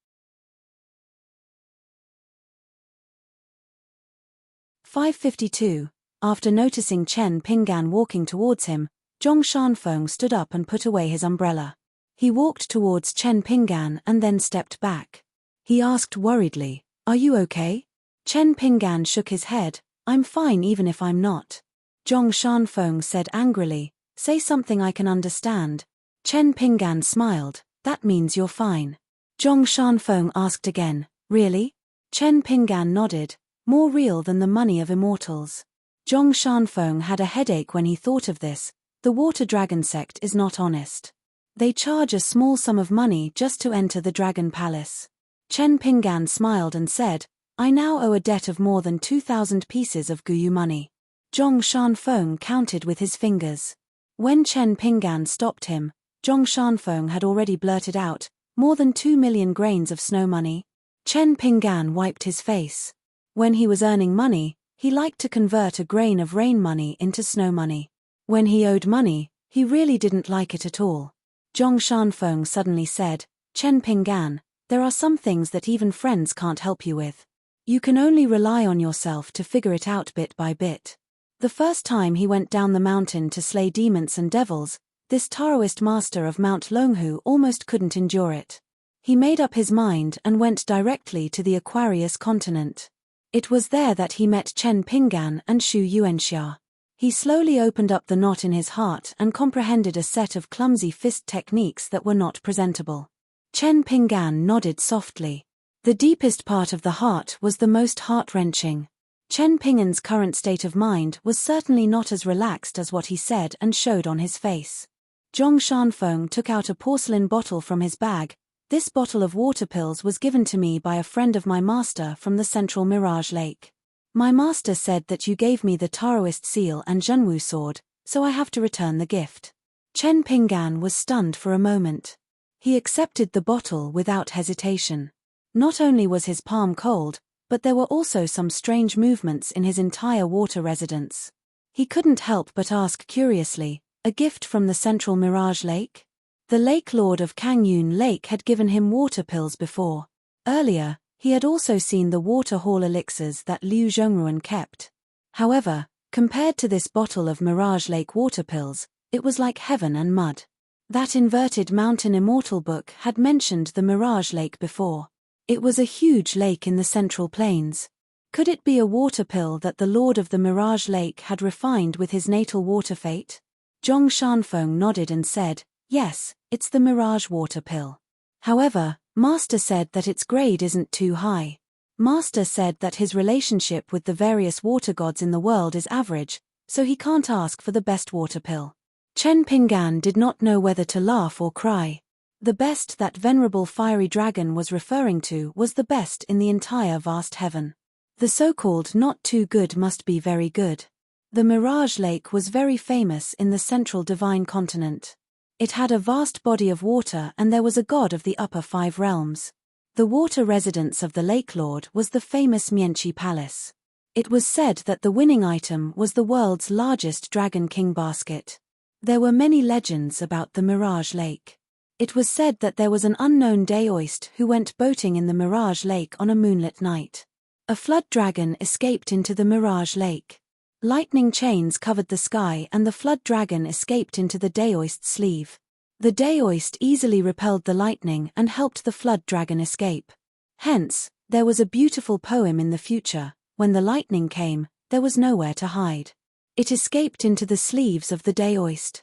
552. After noticing Chen Pinggan walking towards him, Zhong Shanfeng stood up and put away his umbrella. He walked towards Chen Pinggan and then stepped back. He asked worriedly, "Are you okay?" Chen Pinggan shook his head, "I'm fine even if I'm not." Zhong Shanfeng said angrily, "Say something I can understand." Chen Pinggan smiled, "That means you're fine." Zhong Shanfeng asked again, "Really?" Chen Pinggan nodded, "More real than the money of immortals." Zhong Shanfeng had a headache when he thought of this. The Water Dragon sect is not honest. They charge a small sum of money just to enter the Dragon Palace. Chen Pinggan smiled and said, "I now owe a debt of more than 2,000 pieces of Guyu money." Zhong Shanfeng counted with his fingers. When Chen Pinggan stopped him, Zhong Shanfeng had already blurted out, "More than 2 million grains of snow money." Chen Pinggan wiped his face. When he was earning money, he liked to convert a grain of rain money into snow money. When he owed money, he really didn't like it at all. Zhong Shanfeng suddenly said, "Chen Pinggan, there are some things that even friends can't help you with. You can only rely on yourself to figure it out bit by bit." The first time he went down the mountain to slay demons and devils, this Taoist master of Mount Longhu almost couldn't endure it. He made up his mind and went directly to the Aquarius continent. It was there that he met Chen Pinggan and Shu Yuanxia. He slowly opened up the knot in his heart and comprehended a set of clumsy fist techniques that were not presentable. Chen Pinggan nodded softly. The deepest part of the heart was the most heart-wrenching. Chen Pinggan's current state of mind was certainly not as relaxed as what he said and showed on his face. Zhong Shanfeng took out a porcelain bottle from his bag. "This bottle of water pills was given to me by a friend of my master from the central Mirage Lake. My master said that you gave me the Taoist seal and Zhenwu sword, so I have to return the gift." Chen Pinggan was stunned for a moment. He accepted the bottle without hesitation. Not only was his palm cold, but there were also some strange movements in his entire water residence. He couldn't help but ask curiously, "A gift from the central Mirage Lake?" The Lake Lord of Kangyun Lake had given him water pills before. Earlier, he had also seen the water hall elixirs that Liu Zhongruan kept. However, compared to this bottle of Mirage Lake water pills, it was like heaven and mud. That inverted mountain immortal book had mentioned the Mirage Lake before. It was a huge lake in the Central Plains. Could it be a water pill that the Lord of the Mirage Lake had refined with his natal water fate? Zhong Shanfeng nodded and said, "Yes, it's the Mirage water pill. However, Master said that its grade isn't too high. Master said that his relationship with the various water gods in the world is average, so he can't ask for the best water pill." Chen Pinggan did not know whether to laugh or cry. The best that venerable fiery dragon was referring to was the best in the entire vast heaven. The so-called not too good must be very good. The Mirage Lake was very famous in the central divine continent. It had a vast body of water and there was a god of the upper 5 realms. The water residence of the Lake Lord was the famous Mienchi Palace. It was said that the winning item was the world's largest Dragon King basket. There were many legends about the Mirage Lake. It was said that there was an unknown daoist who went boating in the Mirage Lake on a moonlit night. A flood dragon escaped into the Mirage Lake. Lightning chains covered the sky and the flood dragon escaped into the daoist's sleeve. The daoist easily repelled the lightning and helped the flood dragon escape. Hence, there was a beautiful poem in the future: when the lightning came, there was nowhere to hide. It escaped into the sleeves of the daoist.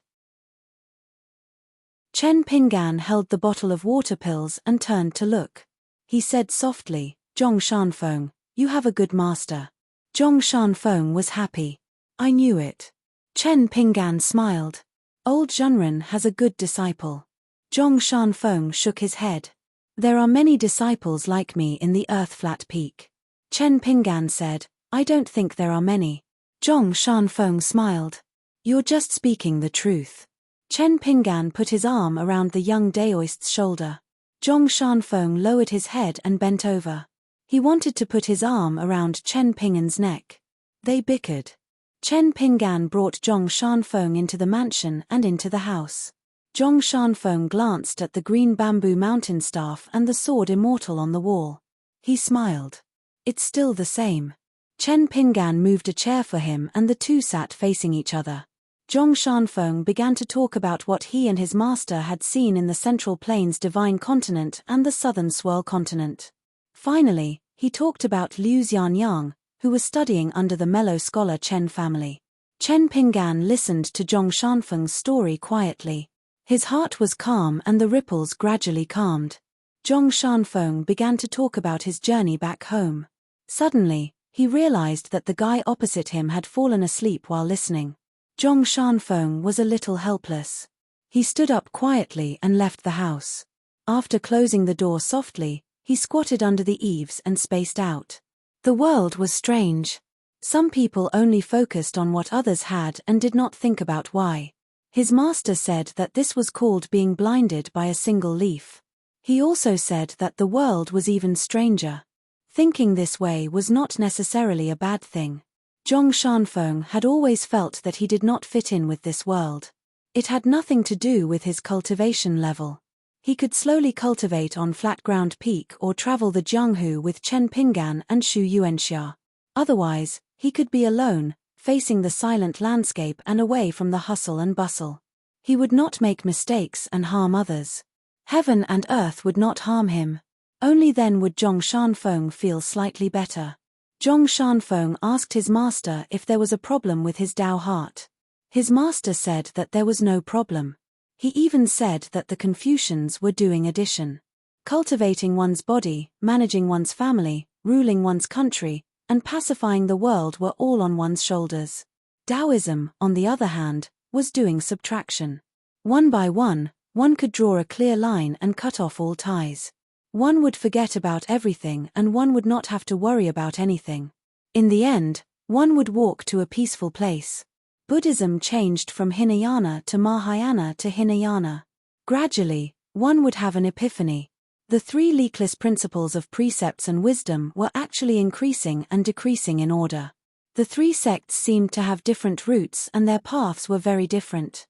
Chen Pingan held the bottle of water pills and turned to look. He said softly, "Zhong Shanfeng, you have a good master." Zhong Shanfeng was happy. "I knew it." Chen Pingan smiled. "Old Zhenren has a good disciple." Zhong Shanfeng shook his head. "There are many disciples like me in the Earth Flat Peak." Chen Pingan said, "I don't think there are many." Zhong Shanfeng smiled. "You're just speaking the truth." Chen Pingan put his arm around the young daoist's shoulder. Zhong Shanfeng lowered his head and bent over. He wanted to put his arm around Chen Pingan's neck. They bickered. Chen Pingan brought Zhong Shanfeng into the mansion and into the house. Zhong Shanfeng glanced at the green bamboo mountain staff and the sword immortal on the wall. He smiled. "It's still the same." Chen Pingan moved a chair for him and the two sat facing each other. Zhong Shanfeng began to talk about what he and his master had seen in the Central Plains Divine Continent and the Southern Swirl Continent. Finally, he talked about Liu Xianyang, who was studying under the mellow scholar Chen family. Chen Pingan listened to Zhong Shanfeng's story quietly. His heart was calm and the ripples gradually calmed. Zhong Shanfeng began to talk about his journey back home. Suddenly, he realized that the guy opposite him had fallen asleep while listening. Zhong Shanfeng was a little helpless. He stood up quietly and left the house. After closing the door softly, he squatted under the eaves and spaced out. The world was strange. Some people only focused on what others had and did not think about why. His master said that this was called being blinded by a single leaf. He also said that the world was even stranger. Thinking this way was not necessarily a bad thing. Zhong Shanfeng had always felt that he did not fit in with this world. It had nothing to do with his cultivation level. He could slowly cultivate on Flat Ground Peak or travel the Jianghu with Chen Pingan and Shu Yuanxia. Otherwise, he could be alone, facing the silent landscape and away from the hustle and bustle. He would not make mistakes and harm others. Heaven and earth would not harm him. Only then would Zhong Shanfeng feel slightly better. Zhong Shanfeng asked his master if there was a problem with his Dao heart. His master said that there was no problem. He even said that the Confucians were doing addition. Cultivating one's body, managing one's family, ruling one's country, and pacifying the world were all on one's shoulders. Taoism, on the other hand, was doing subtraction. One by one could draw a clear line and cut off all ties. One would forget about everything and one would not have to worry about anything. In the end, one would walk to a peaceful place. Buddhism changed from Hinayana to Mahayana to Hinayana. Gradually, one would have an epiphany. The 3 leakless principles of precepts and wisdom were actually increasing and decreasing in order. The 3 sects seemed to have different roots and their paths were very different.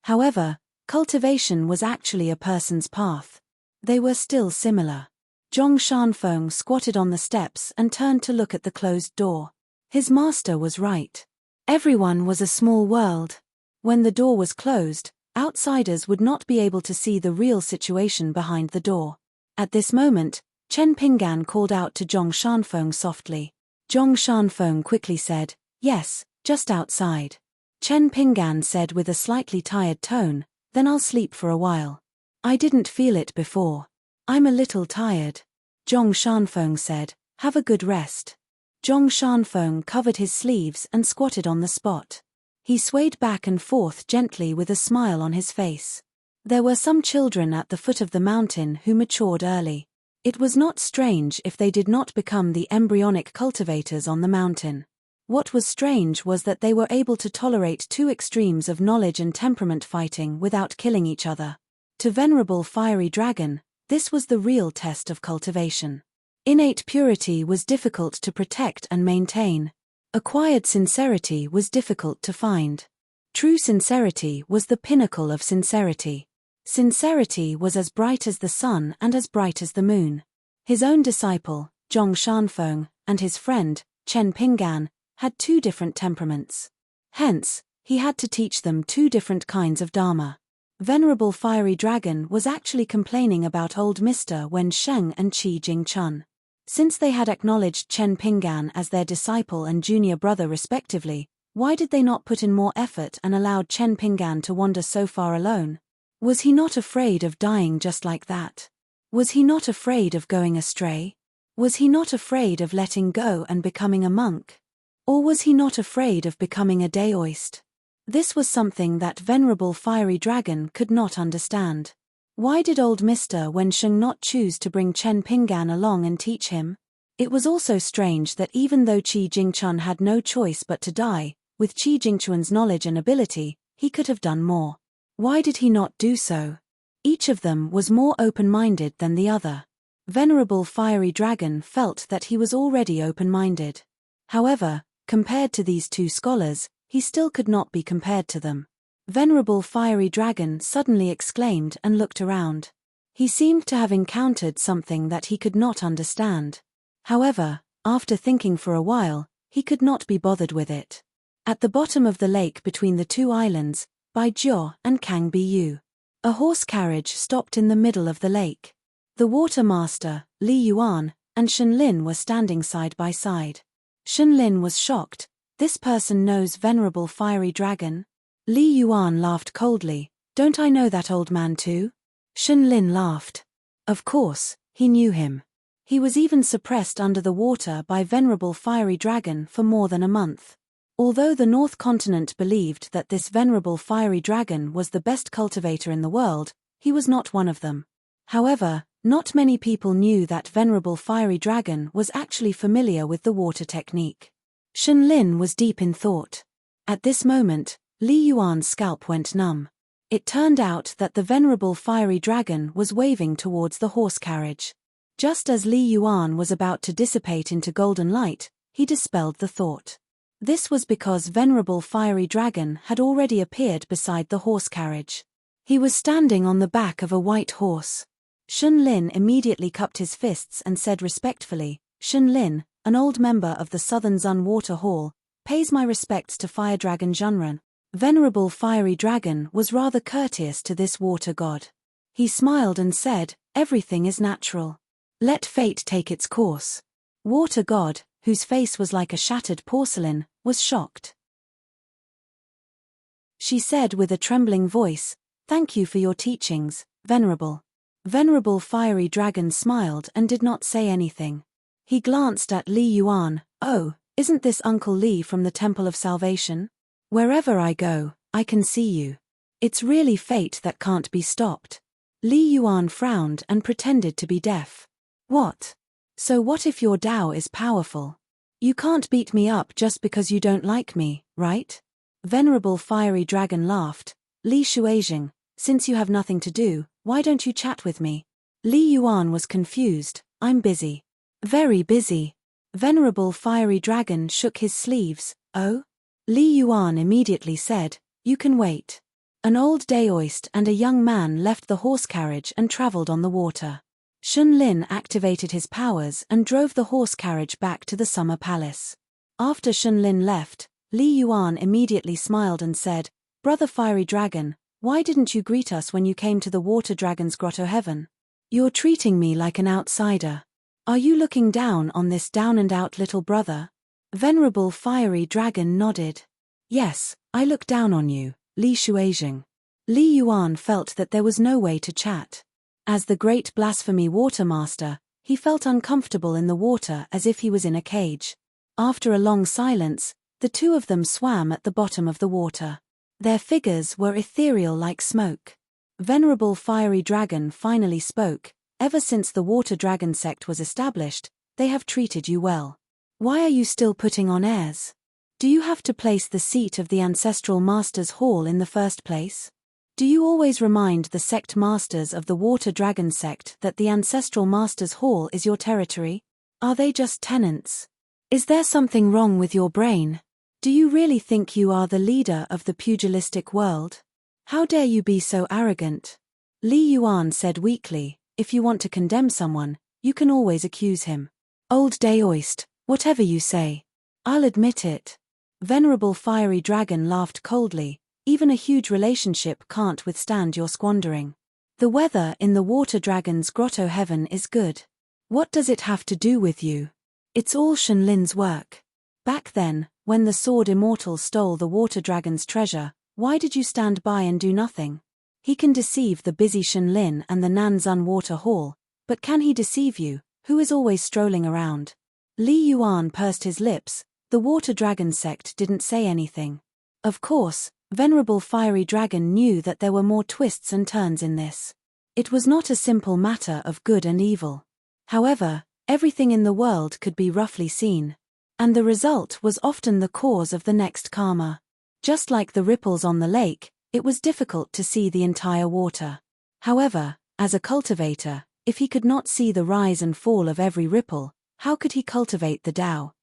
However, cultivation was actually a person's path. They were still similar. Zhong Shanfeng squatted on the steps and turned to look at the closed door. His master was right. Everyone was a small world. When the door was closed, outsiders would not be able to see the real situation behind the door. At this moment, Chen Pingan called out to Zhong Shanfeng softly. Zhong Shanfeng quickly said, "Yes, just outside." Chen Pingan said with a slightly tired tone, "Then I'll sleep for a while. I didn't feel it before. I'm a little tired." Zhong Shanfeng said, "Have a good rest." Zhong Shanfeng covered his sleeves and squatted on the spot. He swayed back and forth gently with a smile on his face. There were some children at the foot of the mountain who matured early. It was not strange if they did not become the embryonic cultivators on the mountain. What was strange was that they were able to tolerate two extremes of knowledge and temperament fighting without killing each other. To Venerable Fiery Dragon, this was the real test of cultivation. Innate purity was difficult to protect and maintain. Acquired sincerity was difficult to find. True sincerity was the pinnacle of sincerity. Sincerity was as bright as the sun and as bright as the moon. His own disciple, Zhong Shanfeng, and his friend, Chen Pinggan, had two different temperaments. Hence, he had to teach them two different kinds of Dharma. Venerable Fiery Dragon was actually complaining about old Mr. Wen Sheng and Qi Jingchun. Since they had acknowledged Chen Pinggan as their disciple and junior brother respectively, why did they not put in more effort and allowed Chen Pinggan to wander so far alone? Was he not afraid of dying just like that? Was he not afraid of going astray? Was he not afraid of letting go and becoming a monk? Or was he not afraid of becoming a Daoist? This was something that Venerable Fiery Dragon could not understand. Why did old Mr. Wen Sheng not choose to bring Chen Pinggan along and teach him? It was also strange that even though Qi Jingchun had no choice but to die, with Qi Jingchun's knowledge and ability, he could have done more. Why did he not do so? Each of them was more open-minded than the other. Venerable Fiery Dragon felt that he was already open-minded. However, compared to these two scholars, he still could not be compared to them. Venerable Fiery Dragon suddenly exclaimed and looked around. He seemed to have encountered something that he could not understand. However, after thinking for a while, he could not be bothered with it. At the bottom of the lake between the two islands, by Jiao and Kang Biyu, a horse carriage stopped in the middle of the lake. The water master, Li Yuan, and Shen Lin were standing side by side. Shen Lin was shocked. This person knows Venerable Fiery Dragon? Li Yuan laughed coldly. Don't I know that old man too? Shen Lin laughed. Of course, he knew him. He was even suppressed under the water by Venerable Fiery Dragon for more than a month. Although the North Continent believed that this Venerable Fiery Dragon was the best cultivator in the world, he was not one of them. However, not many people knew that Venerable Fiery Dragon was actually familiar with the water technique. Shen Lin was deep in thought. At this moment, Li Yuan's scalp went numb. It turned out that the Venerable Fiery Dragon was waving towards the horse carriage. Just as Li Yuan was about to dissipate into golden light, he dispelled the thought. This was because Venerable Fiery Dragon had already appeared beside the horse carriage. He was standing on the back of a white horse. Shen Lin immediately cupped his fists and said respectfully, Shen Lin, an old member of the Southern Zun Water Hall, pays my respects to Fire Dragon Zhenren. Venerable Fiery Dragon was rather courteous to this water god. He smiled and said, everything is natural. Let fate take its course. Water god, whose face was like a shattered porcelain, was shocked. She said with a trembling voice, thank you for your teachings, Venerable. Venerable Fiery Dragon smiled and did not say anything. He glanced at Li Yuan. Oh, isn't this Uncle Li from the Temple of Salvation? Wherever I go, I can see you. It's really fate that can't be stopped. Li Yuan frowned and pretended to be deaf. What? So what if your Tao is powerful? You can't beat me up just because you don't like me, right? Venerable Fiery Dragon laughed. Li Shuaijing, since you have nothing to do, why don't you chat with me? Li Yuan was confused. I'm busy. Very busy. Venerable Fiery Dragon shook his sleeves. Oh? Li Yuan immediately said, you can wait. An old Daoist and a young man left the horse carriage and traveled on the water. Shen Lin activated his powers and drove the horse carriage back to the Summer Palace. After Shen Lin left, Li Yuan immediately smiled and said, Brother Fiery Dragon, why didn't you greet us when you came to the Water Dragon's Grotto Heaven? You're treating me like an outsider. Are you looking down on this down-and-out little brother? Venerable Fiery Dragon nodded. Yes, I look down on you, Li Shuaijing. Li Yuan felt that there was no way to chat. As the great blasphemy water master, he felt uncomfortable in the water as if he was in a cage. After a long silence, the two of them swam at the bottom of the water. Their figures were ethereal like smoke. Venerable Fiery Dragon finally spoke. Ever since the Water Dragon sect was established, they have treated you well. Why are you still putting on airs? Do you have to place the seat of the ancestral master's hall in the first place? Do you always remind the sect masters of the water dragon sect that the ancestral master's hall is your territory? Are they just tenants? Is there something wrong with your brain? Do you really think you are the leader of the pugilistic world? How dare you be so arrogant? Li Yuan said weakly, if you want to condemn someone, you can always accuse him. Old Daoist, whatever you say. I'll admit it. Venerable Fiery Dragon laughed coldly, even a huge relationship can't withstand your squandering. The weather in the water dragon's grotto heaven is good. What does it have to do with you? It's all Shenlin's work. Back then, when the sword immortal stole the water dragon's treasure, why did you stand by and do nothing? He can deceive the busy Shenlin and the Nanzun Water Hall, but can he deceive you, who is always strolling around? Li Yuan pursed his lips. The water dragon sect didn't say anything. Of course, Venerable Fiery Dragon knew that there were more twists and turns in this. It was not a simple matter of good and evil. However, everything in the world could be roughly seen. And the result was often the cause of the next karma. Just like the ripples on the lake, it was difficult to see the entire water. However, as a cultivator, if he could not see the rise and fall of every ripple, how could he cultivate the Tao?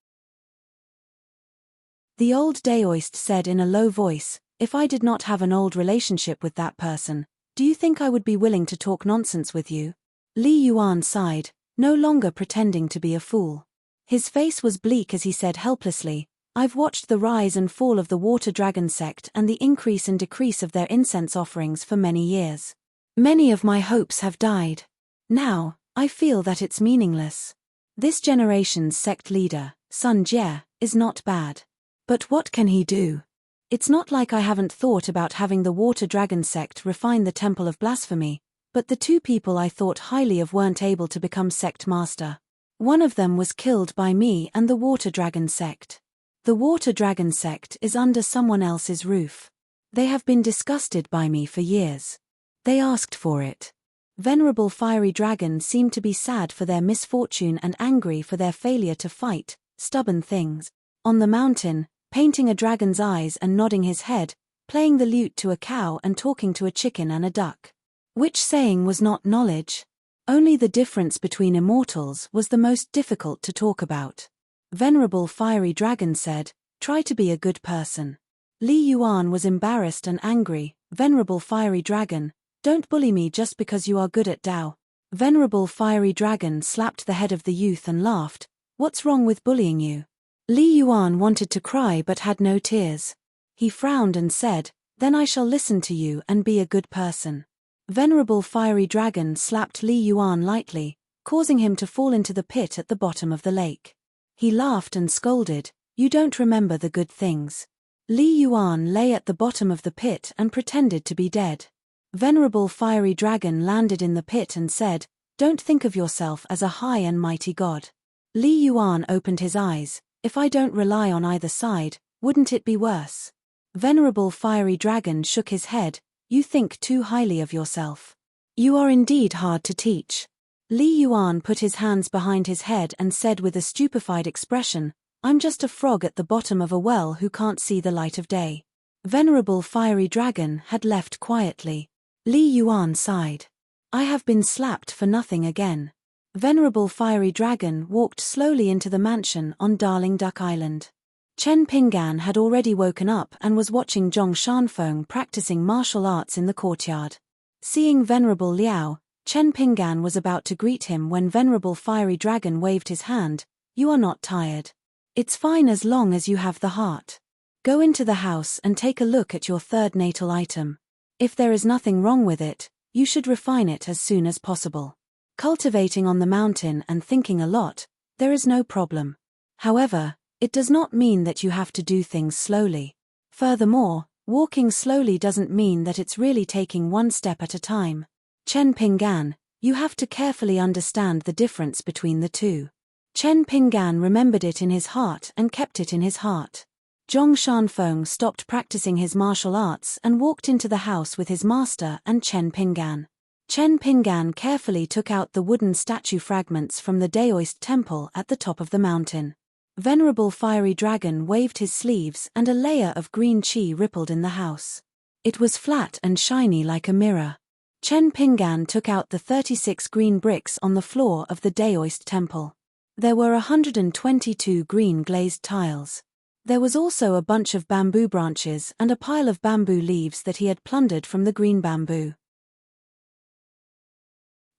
The old Daoist said in a low voice, if I did not have an old relationship with that person, do you think I would be willing to talk nonsense with you? Li Yuan sighed, no longer pretending to be a fool. His face was bleak as he said helplessly, I've watched the rise and fall of the water dragon sect and the increase and decrease of their incense offerings for many years. Many of my hopes have died. Now, I feel that it's meaningless. This generation's sect leader, Sun Jie, is not bad. But what can he do? It's not like I haven't thought about having the water dragon sect refine the temple of blasphemy, but the two people I thought highly of weren't able to become sect master. One of them was killed by me and the water dragon sect. The water dragon sect is under someone else's roof. They have been disgusted by me for years. They asked for it. Venerable Fiery Dragon seemed to be sad for their misfortune and angry for their failure to fight stubborn things. On the mountain, painting a dragon's eyes and nodding his head, playing the lute to a cow and talking to a chicken and a duck. Which saying was not knowledge? Only the difference between immortals was the most difficult to talk about. Venerable Fiery Dragon said, try to be a good person. Li Yuan was embarrassed and angry, Venerable Fiery Dragon, don't bully me just because you are good at Tao. Venerable Fiery Dragon slapped the head of the youth and laughed, what's wrong with bullying you? Li Yuan wanted to cry but had no tears. He frowned and said, then I shall listen to you and be a good person. Venerable Fiery Dragon slapped Li Yuan lightly, causing him to fall into the pit at the bottom of the lake. He laughed and scolded, you don't remember the good things. Li Yuan lay at the bottom of the pit and pretended to be dead. Venerable Fiery Dragon landed in the pit and said, don't think of yourself as a high and mighty god. Li Yuan opened his eyes, if I don't rely on either side, wouldn't it be worse? Venerable Fiery Dragon shook his head, you think too highly of yourself. You are indeed hard to teach. Li Yuan put his hands behind his head and said with a stupefied expression, I'm just a frog at the bottom of a well who can't see the light of day. Venerable Fiery Dragon had left quietly. Li Yuan sighed. I have been slapped for nothing again. Venerable Fiery Dragon walked slowly into the mansion on Darling Duck Island. Chen Pinggan had already woken up and was watching Zhong Shanfeng practicing martial arts in the courtyard. Seeing Venerable Liao, Chen Pinggan was about to greet him when Venerable Fiery Dragon waved his hand, you are not tired. It's fine as long as you have the heart. Go into the house and take a look at your third natal item. If there is nothing wrong with it, you should refine it as soon as possible. Cultivating on the mountain and thinking a lot, there is no problem. However, it does not mean that you have to do things slowly. Furthermore, walking slowly doesn't mean that it's really taking one step at a time. Chen Pinggan, you have to carefully understand the difference between the two. Chen Pinggan remembered it in his heart and kept it in his heart. Zhong Shanfeng stopped practicing his martial arts and walked into the house with his master and Chen Pinggan. Chen Pinggan carefully took out the wooden statue fragments from the Daoist temple at the top of the mountain. Venerable fiery dragon waved his sleeves and a layer of green chi rippled in the house. It was flat and shiny like a mirror. Chen Pingan took out the 36 green bricks on the floor of the Daoist temple. There were 122 green glazed tiles. There was also a bunch of bamboo branches and a pile of bamboo leaves that he had plundered from the green bamboo.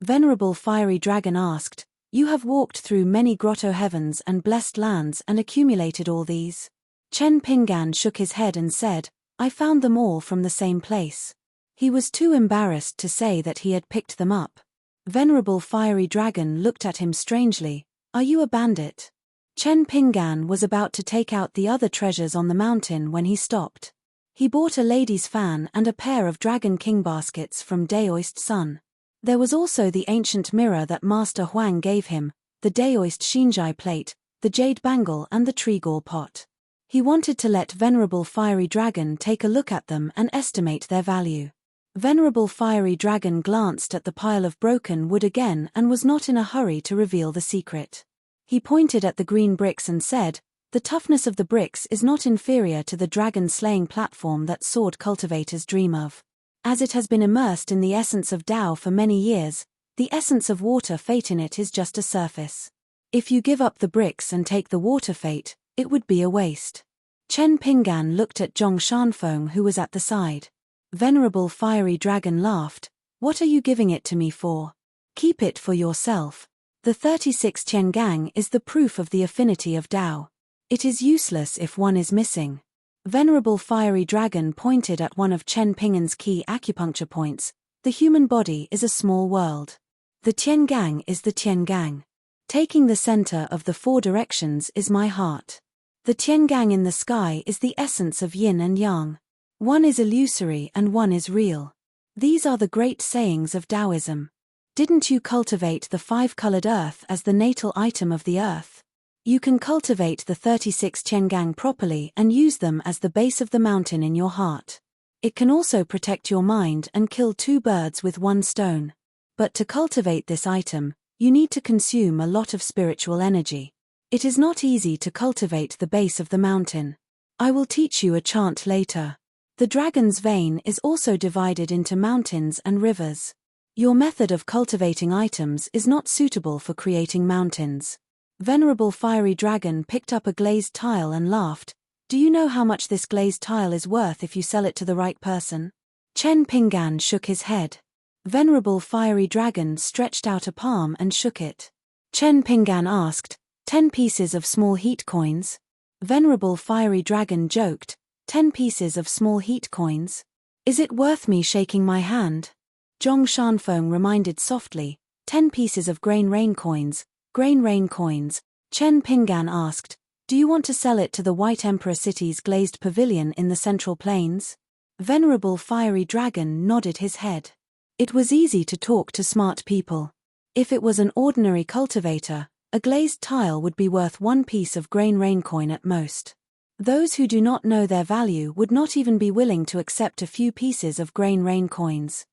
Venerable fiery dragon asked, "You have walked through many grotto heavens and blessed lands and accumulated all these?" Chen Pingan shook his head and said, "I found them all from the same place." He was too embarrassed to say that he had picked them up. Venerable fiery dragon looked at him strangely. "Are you a bandit?" Chen Pingan was about to take out the other treasures on the mountain when he stopped. He bought a lady's fan and a pair of Dragon King baskets from Daoist Sun. There was also the ancient mirror that Master Huang gave him, the Daoist Xinjai plate, the jade bangle and the treagle pot. He wanted to let Venerable Fiery Dragon take a look at them and estimate their value. Venerable Fiery Dragon glanced at the pile of broken wood again and was not in a hurry to reveal the secret. He pointed at the green bricks and said, "The toughness of the bricks is not inferior to the dragon-slaying platform that sword cultivators dream of. As it has been immersed in the essence of Tao for many years, the essence of water fate in it is just a surface. If you give up the bricks and take the water fate, it would be a waste." Chen Pingan looked at Zhong Shanfeng who was at the side. Venerable Fiery Dragon laughed, "What are you giving it to me for? Keep it for yourself. The 36 Qiangang is the proof of the affinity of Tao. It is useless if one is missing." Venerable Fiery Dragon pointed at one of Chen Pingan's key acupuncture points. "The human body is a small world. The Tiangang is the Tiangang. Taking the center of the 4 directions is my heart. The Tiangang in the sky is the essence of yin and yang. One is illusory and one is real. These are the great sayings of Taoism. Didn't you cultivate the 5-colored earth as the natal item of the earth? You can cultivate the 36 Qiangang properly and use them as the base of the mountain in your heart. It can also protect your mind and kill 2 birds with 1 stone. But to cultivate this item, you need to consume a lot of spiritual energy. It is not easy to cultivate the base of the mountain. I will teach you a chant later. The dragon's vein is also divided into mountains and rivers. Your method of cultivating items is not suitable for creating mountains." Venerable Fiery Dragon picked up a glazed tile and laughed. "Do you know how much this glazed tile is worth if you sell it to the right person?" Chen Pingan shook his head. Venerable Fiery Dragon stretched out a palm and shook it. Chen Pingan asked, 10 pieces of small heat coins?" Venerable Fiery Dragon joked, 10 pieces of small heat coins? Is it worth me shaking my hand?" Zhong Shanfeng reminded softly, 10 pieces of grain rain coins. Grain rain coins. Chen Pingan asked, "Do you want to sell it to the White Emperor City's glazed pavilion in the Central Plains?" Venerable Fiery Dragon nodded his head. It was easy to talk to smart people. If it was an ordinary cultivator, a glazed tile would be worth 1 piece of grain rain coin at most. Those who do not know their value would not even be willing to accept a few pieces of grain rain coins.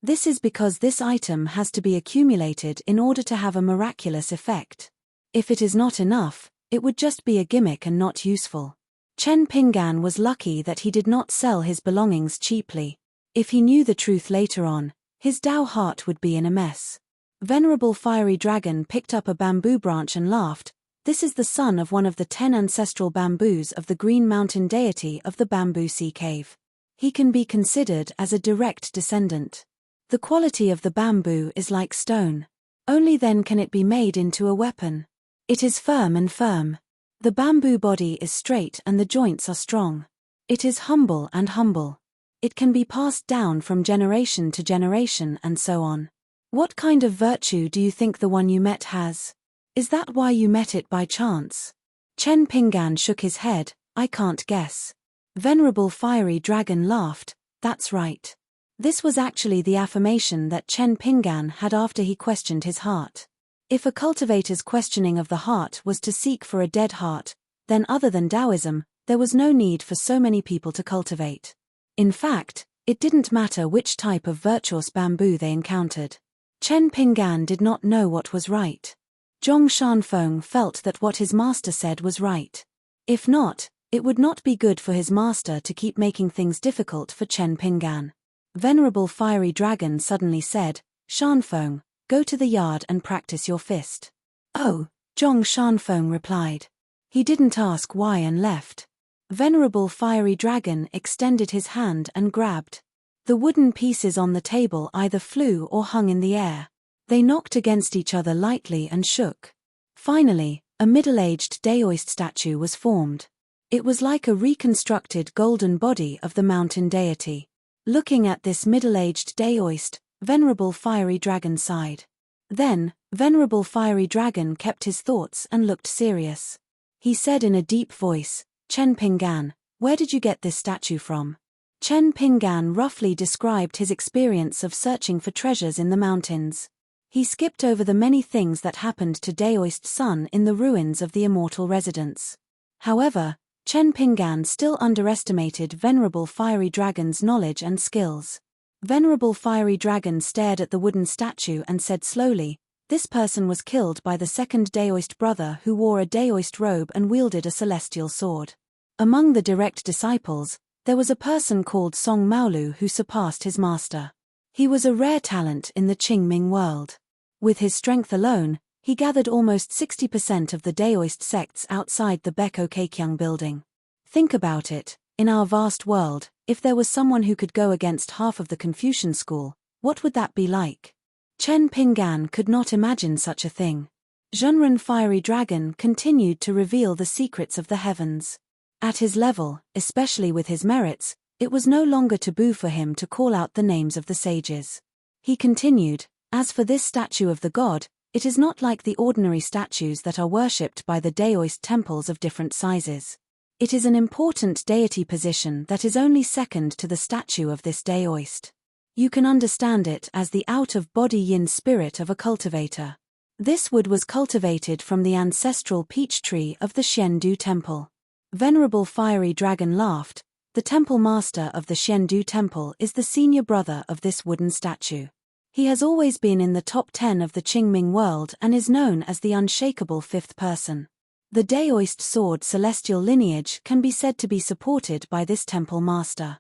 This is because this item has to be accumulated in order to have a miraculous effect. If it is not enough, it would just be a gimmick and not useful. Chen Pingan was lucky that he did not sell his belongings cheaply. If he knew the truth later on, his Tao heart would be in a mess. Venerable Fiery Dragon picked up a bamboo branch and laughed. "This is the son of one of the 10 ancestral bamboos of the Green Mountain deity of the Bamboo Sea Cave. He can be considered as a direct descendant. The quality of the bamboo is like stone. Only then can it be made into a weapon. It is firm and firm. The bamboo body is straight and the joints are strong. It is humble and humble. It can be passed down from generation to generation and so on. What kind of virtue do you think the one you met has? Is that why you met it by chance?" Chen Pingan shook his head, "I can't guess." Venerable Fiery Dragon laughed, "That's right." This was actually the affirmation that Chen Pingan had after he questioned his heart. If a cultivator's questioning of the heart was to seek for a dead heart, then other than Taoism, there was no need for so many people to cultivate. In fact, it didn't matter which type of virtuous bamboo they encountered. Chen Pingan did not know what was right. Zhong Shanfeng felt that what his master said was right. If not, it would not be good for his master to keep making things difficult for Chen Pinggan. Venerable Fiery Dragon suddenly said, "Shanfeng, go to the yard and practice your fist." "Oh," Zhong Shanfeng replied. He didn't ask why and left. Venerable Fiery Dragon extended his hand and grabbed. The wooden pieces on the table either flew or hung in the air. They knocked against each other lightly and shook. Finally, a middle-aged Daoist statue was formed. It was like a reconstructed golden body of the mountain deity. Looking at this middle-aged Daoist, Venerable Fiery Dragon sighed. Then, Venerable Fiery Dragon kept his thoughts and looked serious. He said in a deep voice, "Chen Pinggan, where did you get this statue from?" Chen Pinggan roughly described his experience of searching for treasures in the mountains. He skipped over the many things that happened to Daoist Sun in the ruins of the immortal residence. However, Chen Pinggan still underestimated Venerable Fiery Dragon's knowledge and skills. Venerable Fiery Dragon stared at the wooden statue and said slowly, "This person was killed by the second Daoist brother who wore a Daoist robe and wielded a celestial sword. Among the direct disciples, there was a person called Song Maolu who surpassed his master. He was a rare talent in the Qingming world. With his strength alone, he gathered almost 60% of the Daoist sects outside the Beko Keikyang building. Think about it, in our vast world, if there was someone who could go against half of the Confucian school, what would that be like?" Chen Pinggan could not imagine such a thing. Zhenren Fiery Dragon continued to reveal the secrets of the heavens. At his level, especially with his merits, it was no longer taboo for him to call out the names of the sages. He continued, "As for this statue of the god, it is not like the ordinary statues that are worshipped by the Daoist temples of different sizes. It is an important deity position that is only second to the statue of this Daoist. You can understand it as the out-of-body yin spirit of a cultivator. This wood was cultivated from the ancestral peach tree of the Xiandu temple." Venerable Fiery Dragon laughed. "The temple master of the Xiandu temple is the senior brother of this wooden statue. He has always been in the top 10 of the Qingming world and is known as the unshakable fifth person. The Daoist sword celestial lineage can be said to be supported by this temple master."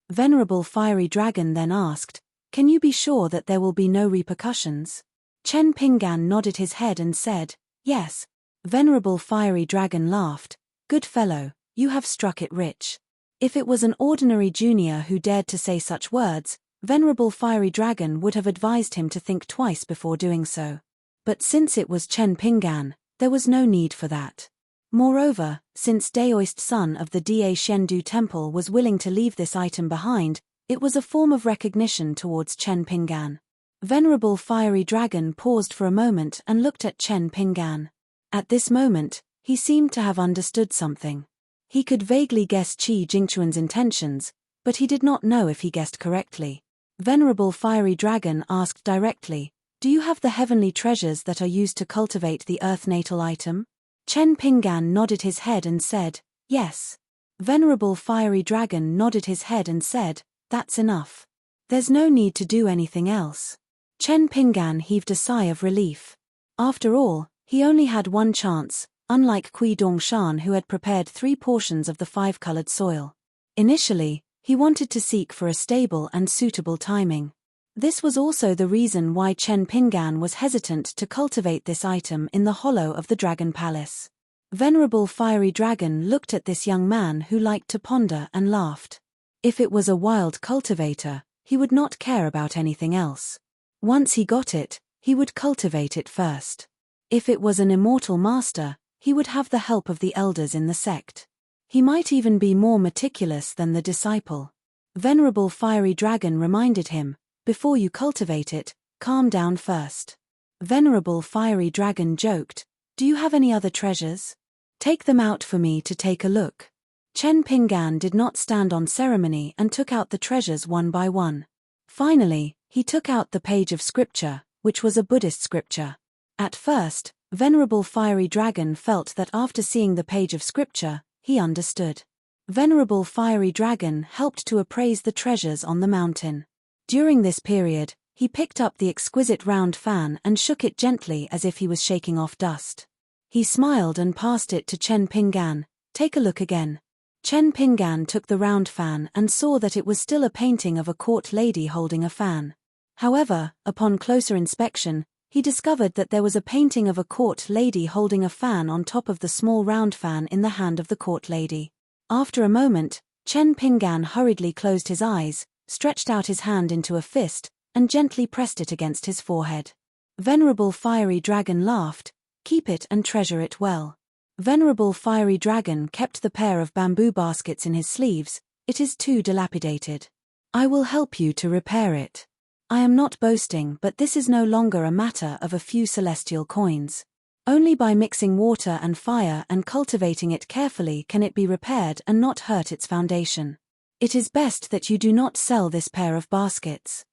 Venerable Fiery Dragon then asked, "Can you be sure that there will be no repercussions?" Chen Pinggan nodded his head and said, "Yes." Venerable Fiery Dragon laughed, "Good fellow, you have struck it rich." If it was an ordinary junior who dared to say such words, Venerable Fiery Dragon would have advised him to think twice before doing so. But since it was Chen Pinggan, there was no need for that. Moreover, since Daoist Sun of the Da Xiandu Temple was willing to leave this item behind, it was a form of recognition towards Chen Pinggan. Venerable Fiery Dragon paused for a moment and looked at Chen Pinggan. At this moment, he seemed to have understood something. He could vaguely guess Qi Jingchuan's intentions, but he did not know if he guessed correctly. Venerable Fiery Dragon asked directly, "Do you have the heavenly treasures that are used to cultivate the earth natal item?" Chen Pinggan nodded his head and said, "Yes." Venerable Fiery Dragon nodded his head and said, "That's enough. There's no need to do anything else." Chen Pinggan heaved a sigh of relief. After all, he only had one chance, unlike Kui Dongshan who had prepared 3 portions of the 5-colored soil. Initially, he wanted to seek for a stable and suitable timing. This was also the reason why Chen Pinggan was hesitant to cultivate this item in the hollow of the Dragon Palace. Venerable Fiery Dragon looked at this young man who liked to ponder and laughed. If it was a wild cultivator, he would not care about anything else. Once he got it, he would cultivate it first. If it was an immortal master, he would have the help of the elders in the sect. He might even be more meticulous than the disciple. Venerable Fiery Dragon reminded him, "Before you cultivate it, calm down first." Venerable Fiery Dragon joked, "Do you have any other treasures? Take them out for me to take a look." Chen Pinggan did not stand on ceremony and took out the treasures one by one. Finally, he took out the page of scripture, which was a Buddhist scripture. At first, Venerable Fiery Dragon felt that after seeing the page of scripture, he understood. Venerable Fiery Dragon helped to appraise the treasures on the mountain. During this period, He picked up the exquisite round fan and shook it gently as if he was shaking off dust. He smiled and passed it to Chen Pingan. "Take a look again." Chen Pingan took the round fan and saw that it was still a painting of a court lady holding a fan. However, upon closer inspection, he discovered that there was a painting of a court lady holding a fan on top of the small round fan in the hand of the court lady. After a moment, Chen Pingan hurriedly closed his eyes, stretched out his hand into a fist, and gently pressed it against his forehead. Venerable Fiery Dragon laughed. "Keep it and treasure it well." Venerable Fiery Dragon kept the pair of bamboo baskets in his sleeves. "It is too dilapidated. I will help you to repair it. I am not boasting, but this is no longer a matter of a few celestial coins. Only by mixing water and fire and cultivating it carefully can it be repaired and not hurt its foundation. It is best that you do not sell this pair of baskets.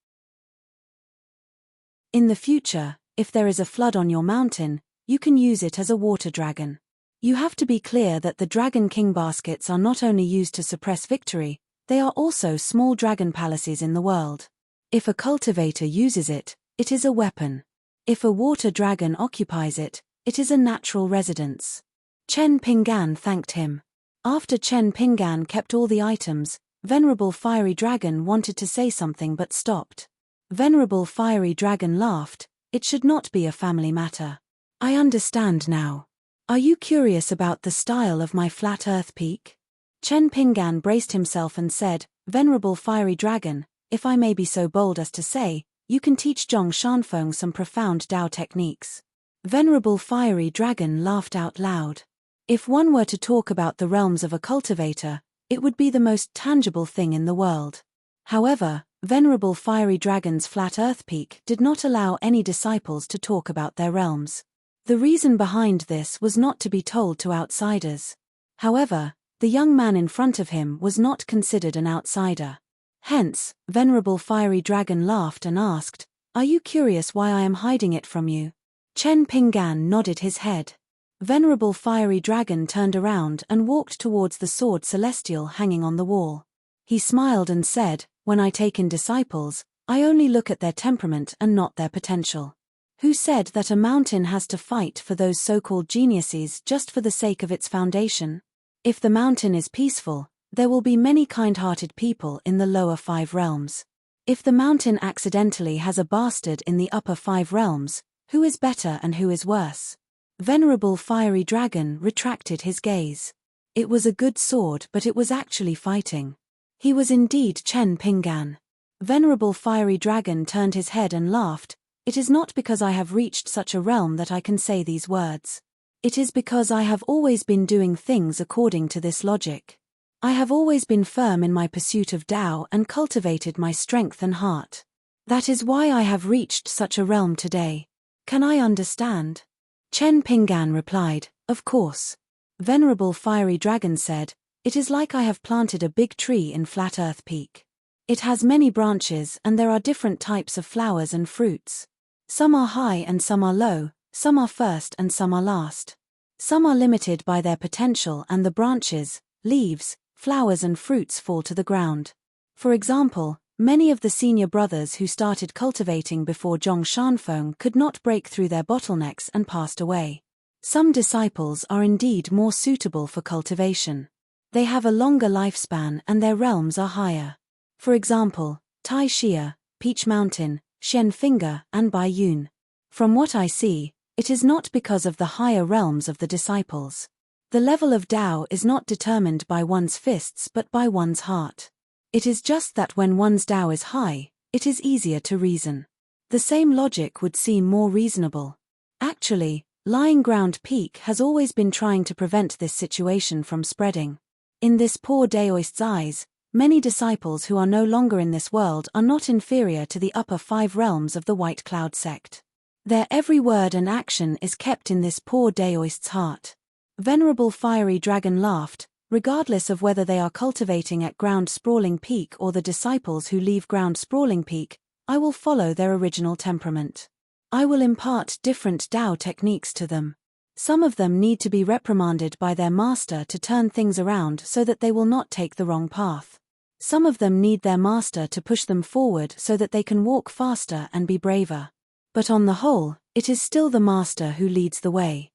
In the future, if there is a flood on your mountain, you can use it as a water dragon. You have to be clear that the Dragon King baskets are not only used to suppress victory, they are also small dragon palaces in the world. If a cultivator uses it, it is a weapon. If a water dragon occupies it, it is a natural residence. Chen Pingan thanked him. After Chen Pingan kept all the items, Venerable Fiery Dragon wanted to say something but stopped. Venerable Fiery Dragon laughed. "It should not be a family matter. I understand now. Are you curious about the style of my flat earth peak?" Chen Pingan braced himself and said, "Venerable Fiery Dragon, if I may be so bold as to say, you can teach Zhong Shanfeng some profound Dao techniques." Venerable Fiery Dragon laughed out loud. If one were to talk about the realms of a cultivator, it would be the most tangible thing in the world. However, Venerable Fiery Dragon's flat earth peak did not allow any disciples to talk about their realms. The reason behind this was not to be told to outsiders. However, the young man in front of him was not considered an outsider. Hence, Venerable Fiery Dragon laughed and asked, "Are you curious why I am hiding it from you?" Chen Pingan nodded his head. Venerable Fiery Dragon turned around and walked towards the sword celestial hanging on the wall. He smiled and said, "When I take in disciples, I only look at their temperament and not their potential. Who said that a mountain has to fight for those so-called geniuses just for the sake of its foundation? If the mountain is peaceful, there will be many kind-hearted people in the lower 5 realms. If the mountain accidentally has a bastard in the upper 5 realms, who is better and who is worse?" Venerable Fiery Dragon retracted his gaze. It was a good sword, but it was actually fighting. He was indeed Chen Pingan. Venerable Fiery Dragon turned his head and laughed. "It is not because I have reached such a realm that I can say these words. It is because I have always been doing things according to this logic. I have always been firm in my pursuit of Tao and cultivated my strength and heart. That is why I have reached such a realm today. Can I understand?" Chen Pingan replied, "Of course." Venerable Fiery Dragon said, "It is like I have planted a big tree in Flat Earth Peak. It has many branches and there are different types of flowers and fruits. Some are high and some are low, some are first and some are last. Some are limited by their potential and the branches, leaves, flowers and fruits fall to the ground. For example, many of the senior brothers who started cultivating before Zhong Shanfeng could not break through their bottlenecks and passed away. Some disciples are indeed more suitable for cultivation. They have a longer lifespan and their realms are higher. For example, Tai Xia, Peach Mountain, Shen Finger, and Bai Yun. From what I see, it is not because of the higher realms of the disciples. The level of Tao is not determined by one's fists but by one's heart. It is just that when one's Tao is high, it is easier to reason. The same logic would seem more reasonable. Actually, Lying Ground Peak has always been trying to prevent this situation from spreading. In this poor Daoist's eyes, many disciples who are no longer in this world are not inferior to the upper 5 realms of the White Cloud sect. Their every word and action is kept in this poor Daoist's heart. Venerable Fiery Dragon laughed. Regardless of whether they are cultivating at Ground Sprawling Peak or the disciples who leave Ground Sprawling Peak, I will follow their original temperament. I will impart different Tao techniques to them. Some of them need to be reprimanded by their master to turn things around so that they will not take the wrong path. Some of them need their master to push them forward so that they can walk faster and be braver. But on the whole, it is still the master who leads the way.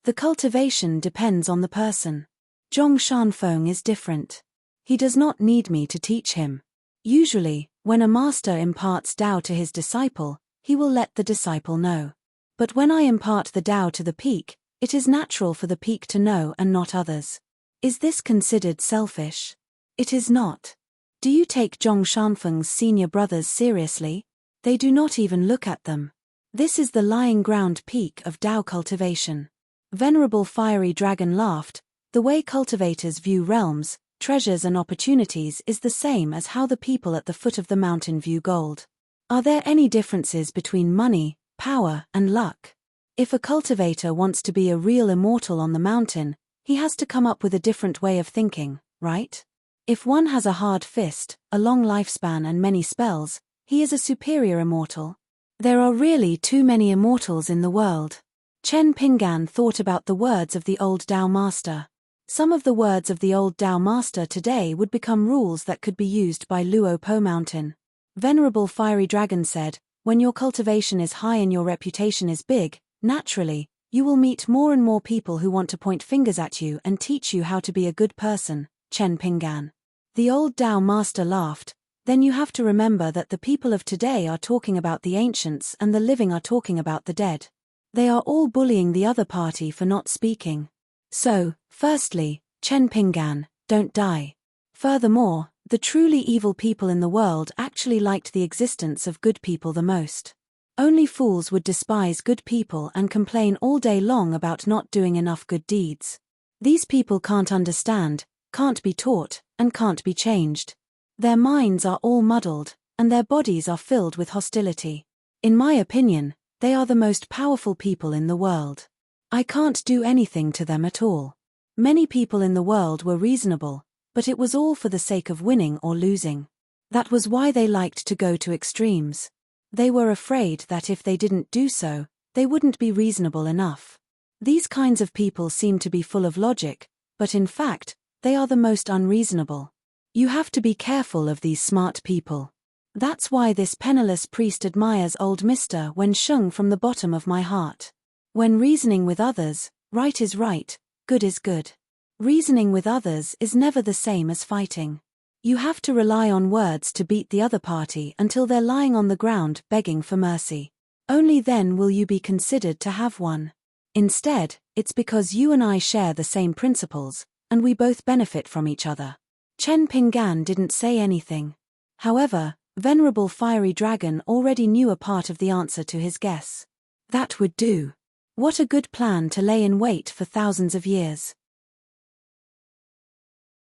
The cultivation depends on the person. Zhong Shanfeng is different. He does not need me to teach him. Usually, when a master imparts Tao to his disciple, he will let the disciple know. But when I impart the Tao to the peak, it is natural for the peak to know and not others. Is this considered selfish? It is not. Do you take Zhong Shanfeng's senior brothers seriously? They do not even look at them. This is the lying ground peak of Tao cultivation. Venerable Fiery Dragon laughed. The way cultivators view realms, treasures and opportunities is the same as how the people at the foot of the mountain view gold. Are there any differences between money, power, and luck? If a cultivator wants to be a real immortal on the mountain, he has to come up with a different way of thinking, right? If one has a hard fist, a long lifespan and many spells, he is a superior immortal. There are really too many immortals in the world. Chen Pinggan thought about the words of the old Tao master. Some of the words of the old Tao master today would become rules that could be used by Luo Po Mountain. Venerable Fiery Dragon said, when your cultivation is high and your reputation is big, naturally, you will meet more and more people who want to point fingers at you and teach you how to be a good person, Chen Pinggan. The old Tao master laughed. Then you have to remember that the people of today are talking about the ancients and the living are talking about the dead. They are all bullying the other party for not speaking. So, firstly, Chen Pinggan, don't die. Furthermore, the truly evil people in the world actually liked the existence of good people the most. Only fools would despise good people and complain all day long about not doing enough good deeds. These people can't understand, can't be taught, and can't be changed. Their minds are all muddled, and their bodies are filled with hostility. In my opinion, they are the most powerful people in the world. I can't do anything to them at all. Many people in the world were reasonable, but it was all for the sake of winning or losing. That was why they liked to go to extremes. They were afraid that if they didn't do so, they wouldn't be reasonable enough. These kinds of people seem to be full of logic, but in fact, they are the most unreasonable. You have to be careful of these smart people. That's why this penniless priest admires old Mr. Wen Sheng from the bottom of my heart. When reasoning with others, right is right, good is good. Reasoning with others is never the same as fighting. You have to rely on words to beat the other party until they're lying on the ground begging for mercy. Only then will you be considered to have won. Instead, it's because you and I share the same principles, and we both benefit from each other. Chen Pinggan didn't say anything. However, Venerable Fiery Dragon already knew a part of the answer to his guess. That would do. What a good plan to lay in wait for thousands of years.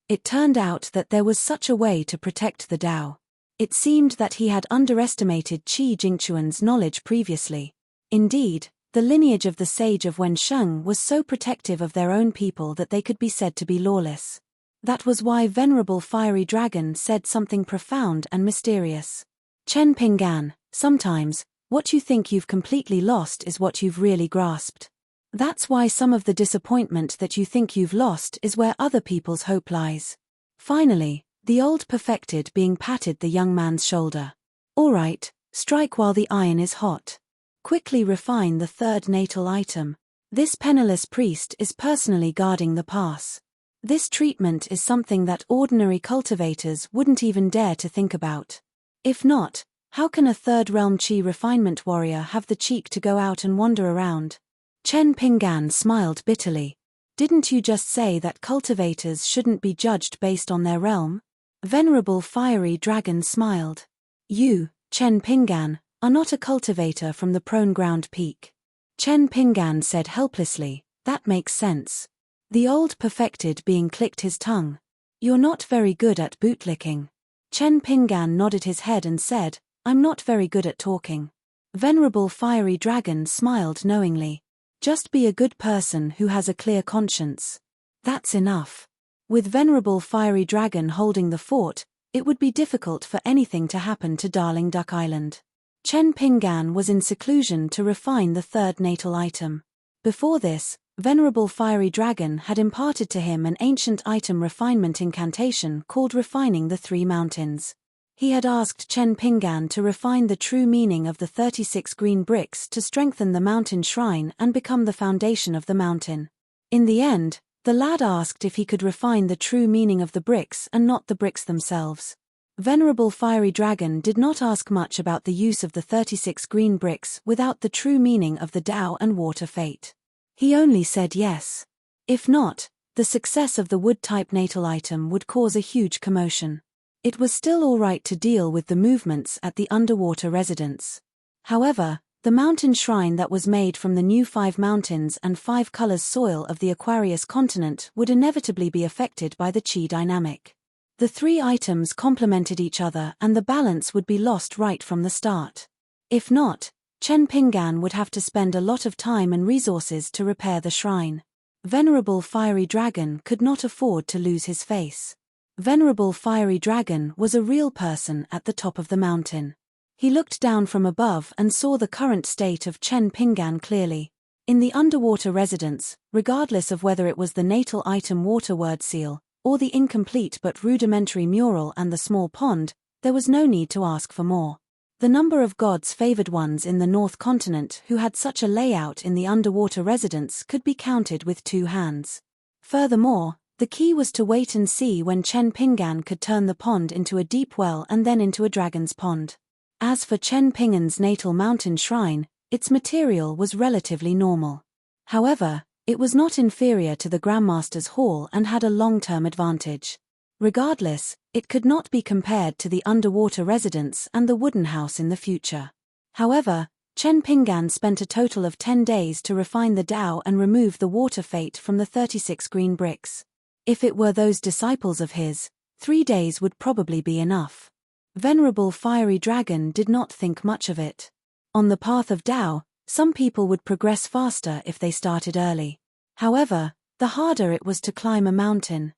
It turned out that there was such a way to protect the Tao. It seemed that he had underestimated Qi Jingquan's knowledge previously. Indeed, the lineage of the sage of Wensheng was so protective of their own people that they could be said to be lawless. That was why Venerable Fiery Dragon said something profound and mysterious. Chen Pinggan, sometimes, what you think you've completely lost is what you've really grasped. That's why some of the disappointment that you think you've lost is where other people's hope lies. Finally, the old perfected being patted the young man's shoulder. All right, strike while the iron is hot. Quickly refine the third natal item. This penniless priest is personally guarding the pass. This treatment is something that ordinary cultivators wouldn't even dare to think about. If not, how can a third realm Qi refinement warrior have the cheek to go out and wander around? Chen Pinggan smiled bitterly. Didn't you just say that cultivators shouldn't be judged based on their realm? Venerable Fiery Dragon smiled. You, Chen Pinggan, are not a cultivator from the prone ground peak. Chen Pinggan said helplessly, that makes sense. The old perfected being clicked his tongue. You're not very good at bootlicking. Chen Pinggan nodded his head and said, I'm not very good at talking. Venerable Fiery Dragon smiled knowingly. Just be a good person who has a clear conscience. That's enough. With Venerable Fiery Dragon holding the fort, it would be difficult for anything to happen to Darling Duck Island. Chen Pinggan was in seclusion to refine the third natal item. Before this, Venerable Fiery Dragon had imparted to him an ancient item refinement incantation called Refining the Three Mountains. He had asked Chen Pingan to refine the true meaning of the 36 green bricks to strengthen the mountain shrine and become the foundation of the mountain. In the end, the lad asked if he could refine the true meaning of the bricks and not the bricks themselves. Venerable Fiery Dragon did not ask much about the use of the 36 green bricks without the true meaning of the Tao and water fate. He only said yes. If not, the success of the wood-type natal item would cause a huge commotion. It was still all right to deal with the movements at the underwater residence. However, the mountain shrine that was made from the new 5 mountains and 5 colors soil of the Aquarius continent would inevitably be affected by the Qi dynamic. The 3 items complemented each other and the balance would be lost right from the start. If not, Chen Pingan would have to spend a lot of time and resources to repair the shrine. Venerable Fiery Dragon could not afford to lose his face. Venerable Fiery Dragon was a real person at the top of the mountain. He looked down from above and saw the current state of Chen Pingan clearly. In the underwater residence, regardless of whether it was the natal item water word seal, or the incomplete but rudimentary mural and the small pond, there was no need to ask for more. The number of God's favored ones in the North Continent who had such a layout in the underwater residence could be counted with 2 hands. Furthermore, the key was to wait and see when Chen Pingan could turn the pond into a deep well and then into a dragon's pond. As for Chen Pingan's natal mountain shrine, its material was relatively normal. However, it was not inferior to the Grandmaster's Hall and had a long-term advantage. Regardless, it could not be compared to the underwater residence and the wooden house in the future. However, Chen Pingan spent a total of 10 days to refine the Tao and remove the water fate from the 36 green bricks. If it were those disciples of his, 3 days would probably be enough. Venerable Fiery Dragon did not think much of it. On the path of Tao, some people would progress faster if they started early. However, the harder it was to climb a mountain.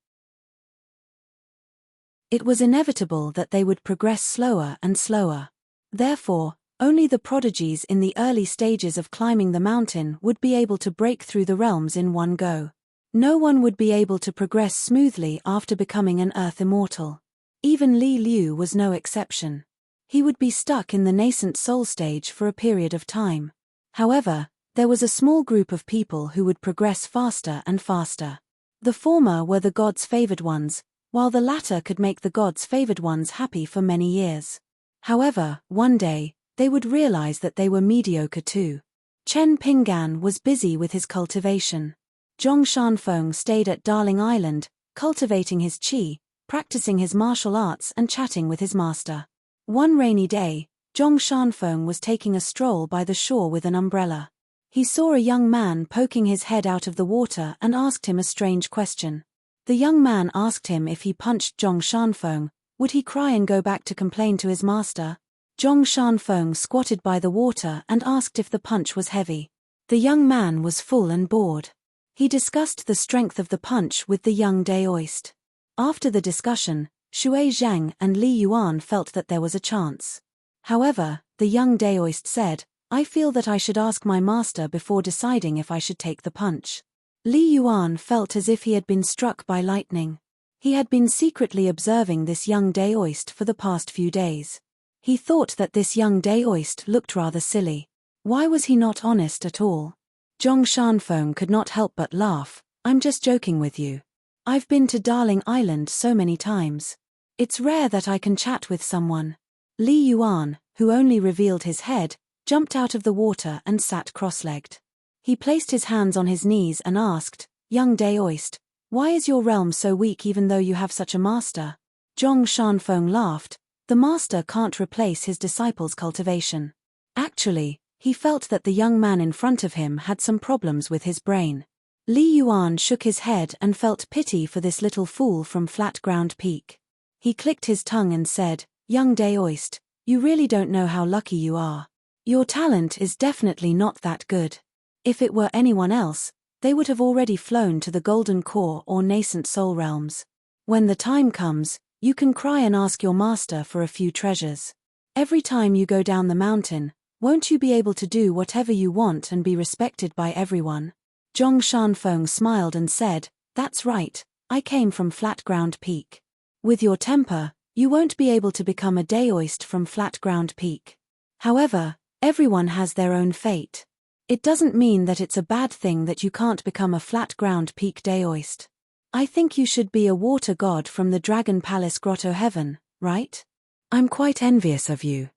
It was inevitable that they would progress slower and slower. Therefore, only the prodigies in the early stages of climbing the mountain would be able to break through the realms in one go. No one would be able to progress smoothly after becoming an Earth Immortal. Even Li Liu was no exception. He would be stuck in the nascent soul stage for a period of time. However, there was a small group of people who would progress faster and faster. The former were the God's favored ones, while the latter could make the God's favored ones happy for many years. However, one day, they would realize that they were mediocre too. Chen Pingan was busy with his cultivation. Zhong Shanfeng stayed at Darling Island, cultivating his qi, practicing his martial arts and chatting with his master. One rainy day, Zhong Shanfeng was taking a stroll by the shore with an umbrella. He saw a young man poking his head out of the water and asked him a strange question. The young man asked him if he punched Zhong Shanfeng, would he cry and go back to complain to his master? Zhong Shanfeng squatted by the water and asked if the punch was heavy. The young man was full and bored. He discussed the strength of the punch with the young Daoist. After the discussion, Shui Zhang and Li Yuan felt that there was a chance. However, the young Daoist said, "I feel that I should ask my master before deciding if I should take the punch." Li Yuan felt as if he had been struck by lightning. He had been secretly observing this young Daoist for the past few days. He thought that this young Daoist looked rather silly. Why was he not honest at all? Zhong Shanfeng could not help but laugh. "I'm just joking with you. I've been to Darling Island so many times. It's rare that I can chat with someone." Li Yuan, who only revealed his head, jumped out of the water and sat cross-legged. He placed his hands on his knees and asked, "Young Daoist, why is your realm so weak even though you have such a master?" Zhong Shanfeng laughed. The master can't replace his disciple's cultivation. Actually, he felt that the young man in front of him had some problems with his brain. Li Yuan shook his head and felt pity for this little fool from Flat Ground Peak. He clicked his tongue and said, "Young Daoist, you really don't know how lucky you are. Your talent is definitely not that good. If it were anyone else, they would have already flown to the Golden Core or Nascent Soul Realms. When the time comes, you can cry and ask your master for a few treasures. Every time you go down the mountain, won't you be able to do whatever you want and be respected by everyone?" Zhong Shanfeng smiled and said, "That's right, I came from Flat Ground Peak. With your temper, you won't be able to become a Daoist from Flat Ground Peak. However, everyone has their own fate. It doesn't mean that it's a bad thing that you can't become a Flat Ground Peak Daoist. I think you should be a water god from the Dragon Palace Grotto Heaven, right? I'm quite envious of you.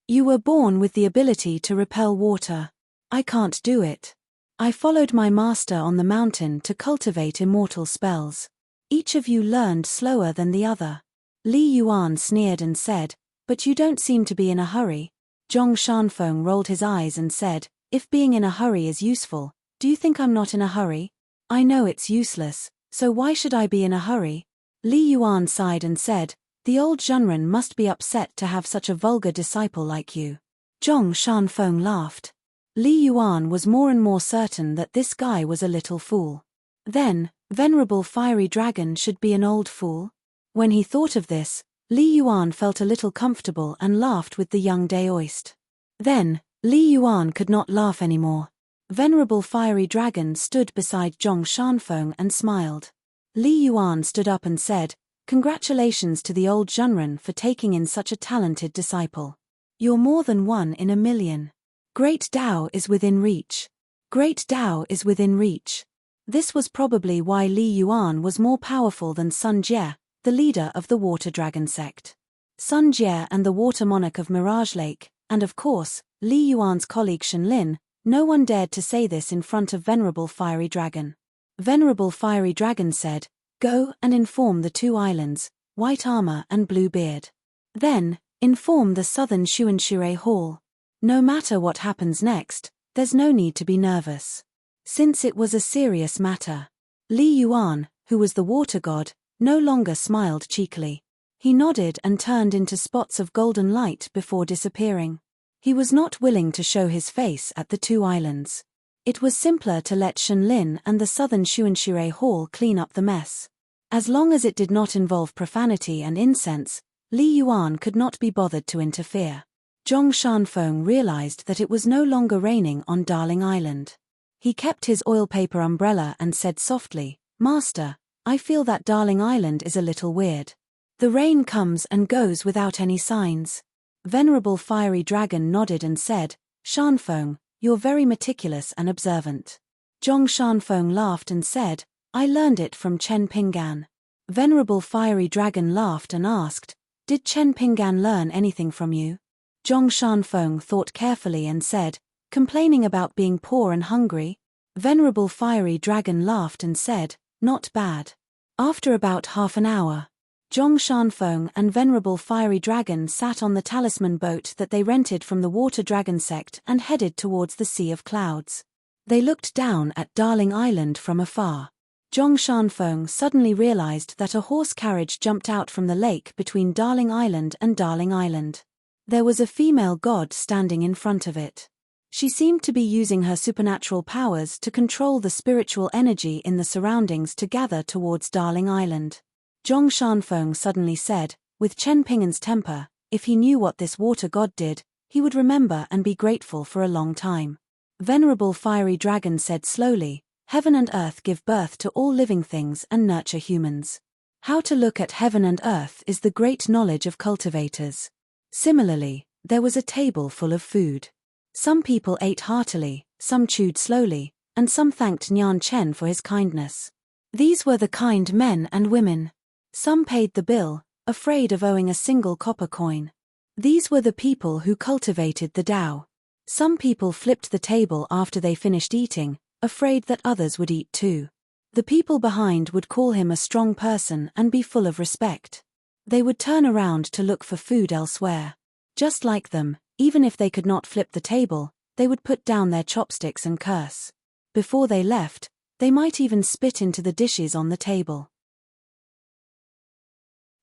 You were born with the ability to repel water. I can't do it. I followed my master on the mountain to cultivate immortal spells. Each of you learned slower than the other." Li Yuan sneered and said, "But you don't seem to be in a hurry." Zhong Shanfeng rolled his eyes and said, "If being in a hurry is useful, do you think I'm not in a hurry? I know it's useless, so why should I be in a hurry?" Li Yuan sighed and said, "The old Zhenren must be upset to have such a vulgar disciple like you." Zhong Shanfeng laughed. Li Yuan was more and more certain that this guy was a little fool. Then, Venerable Fiery Dragon should be an old fool? When he thought of this, Li Yuan felt a little comfortable and laughed with the young Daoist. Then, Li Yuan could not laugh anymore. Venerable Fiery Dragon stood beside Zhong Shanfeng and smiled. Li Yuan stood up and said, "Congratulations to the old Zhenren for taking in such a talented disciple. You're more than one in a million. Great Tao is within reach. Great Tao is within reach." This was probably why Li Yuan was more powerful than Sun Jie, the leader of the Water Dragon sect. Sun Jie and the Water Monarch of Mirage Lake, and of course, Li Yuan's colleague Shenlin, no one dared to say this in front of Venerable Fiery Dragon. Venerable Fiery Dragon said, "Go and inform the two islands, White Armor and Blue Beard. Then, inform the Southern Xuanshui Hall. No matter what happens next, there's no need to be nervous." Since it was a serious matter, Li Yuan, who was the water god, no longer smiled cheekily. He nodded and turned into spots of golden light before disappearing. He was not willing to show his face at the two islands. It was simpler to let Shenlin and the Southern Xuanshui Hall clean up the mess. As long as it did not involve profanity and incense, Li Yuan could not be bothered to interfere. Zhong Shanfeng realized that it was no longer raining on Darling Island. He kept his oil paper umbrella and said softly, "Master, I feel that Darling Island is a little weird. The rain comes and goes without any signs." Venerable Fiery Dragon nodded and said, "Shanfeng, you're very meticulous and observant." Zhong Shanfeng laughed and said, "I learned it from Chen Pingan." Venerable Fiery Dragon laughed and asked, "Did Chen Pingan learn anything from you?" Zhong Shanfeng thought carefully and said, "Complaining about being poor and hungry?" Venerable Fiery Dragon laughed and said, "Not bad." After about half an hour, Zhong Shanfeng and Venerable Fiery Dragon sat on the talisman boat that they rented from the Water Dragon sect and headed towards the Sea of Clouds. They looked down at Darling Island from afar. Zhong Shanfeng suddenly realized that a horse carriage jumped out from the lake between Darling Island and Darling Island. There was a female god standing in front of it. She seemed to be using her supernatural powers to control the spiritual energy in the surroundings to gather towards Darling Island. Zhong Shanfeng suddenly said, with Chen Pingan's temper, if he knew what this water god did, he would remember and be grateful for a long time. Venerable Fiery Dragon said slowly, "Heaven and earth give birth to all living things and nurture humans. How to look at heaven and earth is the great knowledge of cultivators." Similarly, there was a table full of food. Some people ate heartily, some chewed slowly, and some thanked Nyan Chen for his kindness. These were the kind men and women. Some paid the bill, afraid of owing a single copper coin. These were the people who cultivated the Tao. Some people flipped the table after they finished eating, afraid that others would eat too. The people behind would call him a strong person and be full of respect. They would turn around to look for food elsewhere. Just like them, even if they could not flip the table, they would put down their chopsticks and curse. Before they left, they might even spit into the dishes on the table.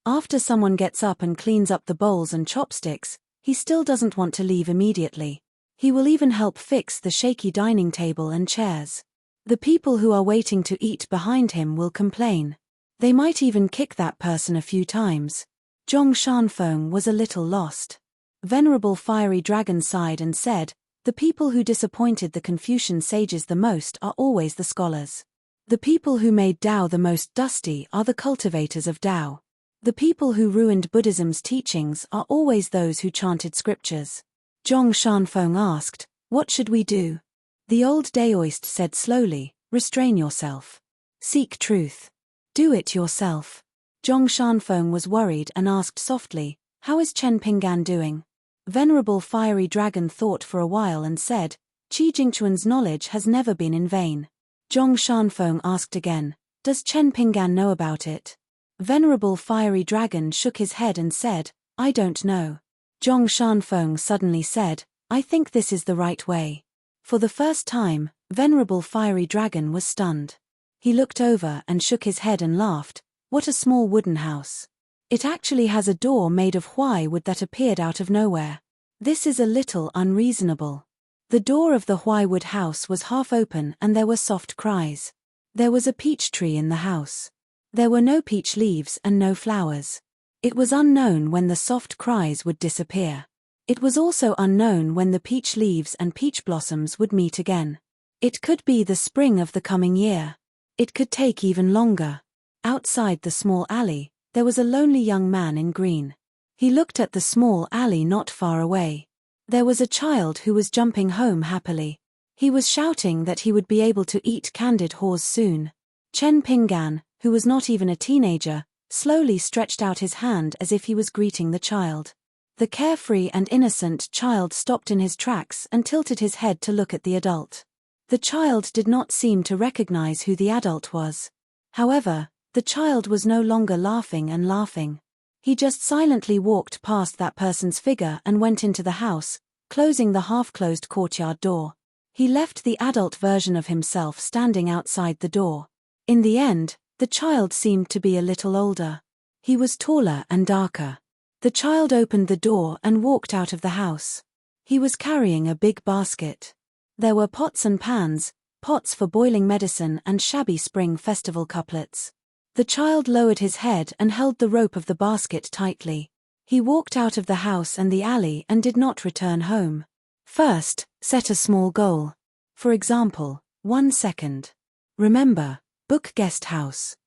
After someone gets up and cleans up the bowls and chopsticks, he still doesn't want to leave immediately. He will even help fix the shaky dining table and chairs. The people who are waiting to eat behind him will complain. They might even kick that person a few times. Zhong Shanfeng was a little lost. Venerable Fiery Dragon sighed and said, "The The people who disappointed the Confucian sages the most are always the scholars. The people who made Tao the most dusty are the cultivators of Tao. The people who ruined Buddhism's teachings are always those who chanted scriptures. Zhong Shanfeng asked, "What should we do?" The old Daoist said slowly, "Restrain yourself. Seek truth. Do it yourself." Zhong Shanfeng was worried and asked softly, "How is Chen Pinggan doing?" Venerable Fiery Dragon thought for a while and said, "Qi Jingquan's knowledge has never been in vain." Zhong Shanfeng asked again, "Does Chen Pinggan know about it?" Venerable Fiery Dragon shook his head and said, "I don't know." Zhong Shanfeng suddenly said, "I think this is the right way." For the first time, Venerable Fiery Dragon was stunned. He looked over and shook his head and laughed. "What a small wooden house. It actually has a door made of Huai wood that appeared out of nowhere. This is a little unreasonable." The door of the Huai wood house was half open and there were soft cries. There was a peach tree in the house. There were no peach leaves and no flowers. It was unknown when the soft cries would disappear. It was also unknown when the peach leaves and peach blossoms would meet again. It could be the spring of the coming year. It could take even longer. Outside the small alley, there was a lonely young man in green. He looked at the small alley not far away. There was a child who was jumping home happily. He was shouting that he would be able to eat candied haws soon. Chen Pinggan, who was not even a teenager, slowly stretched out his hand as if he was greeting the child. The carefree and innocent child stopped in his tracks and tilted his head to look at the adult. The child did not seem to recognize who the adult was. However, the child was no longer laughing and laughing. He just silently walked past that person's figure and went into the house, closing the half-closed courtyard door. He left the adult version of himself standing outside the door. In the end, the child seemed to be a little older. He was taller and darker. The child opened the door and walked out of the house. He was carrying a big basket. There were pots and pans, pots for boiling medicine and shabby spring festival couplets. The child lowered his head and held the rope of the basket tightly. He walked out of the house and the alley and did not return home. First, set a small goal. For example, 1 second. Remember, book guest house.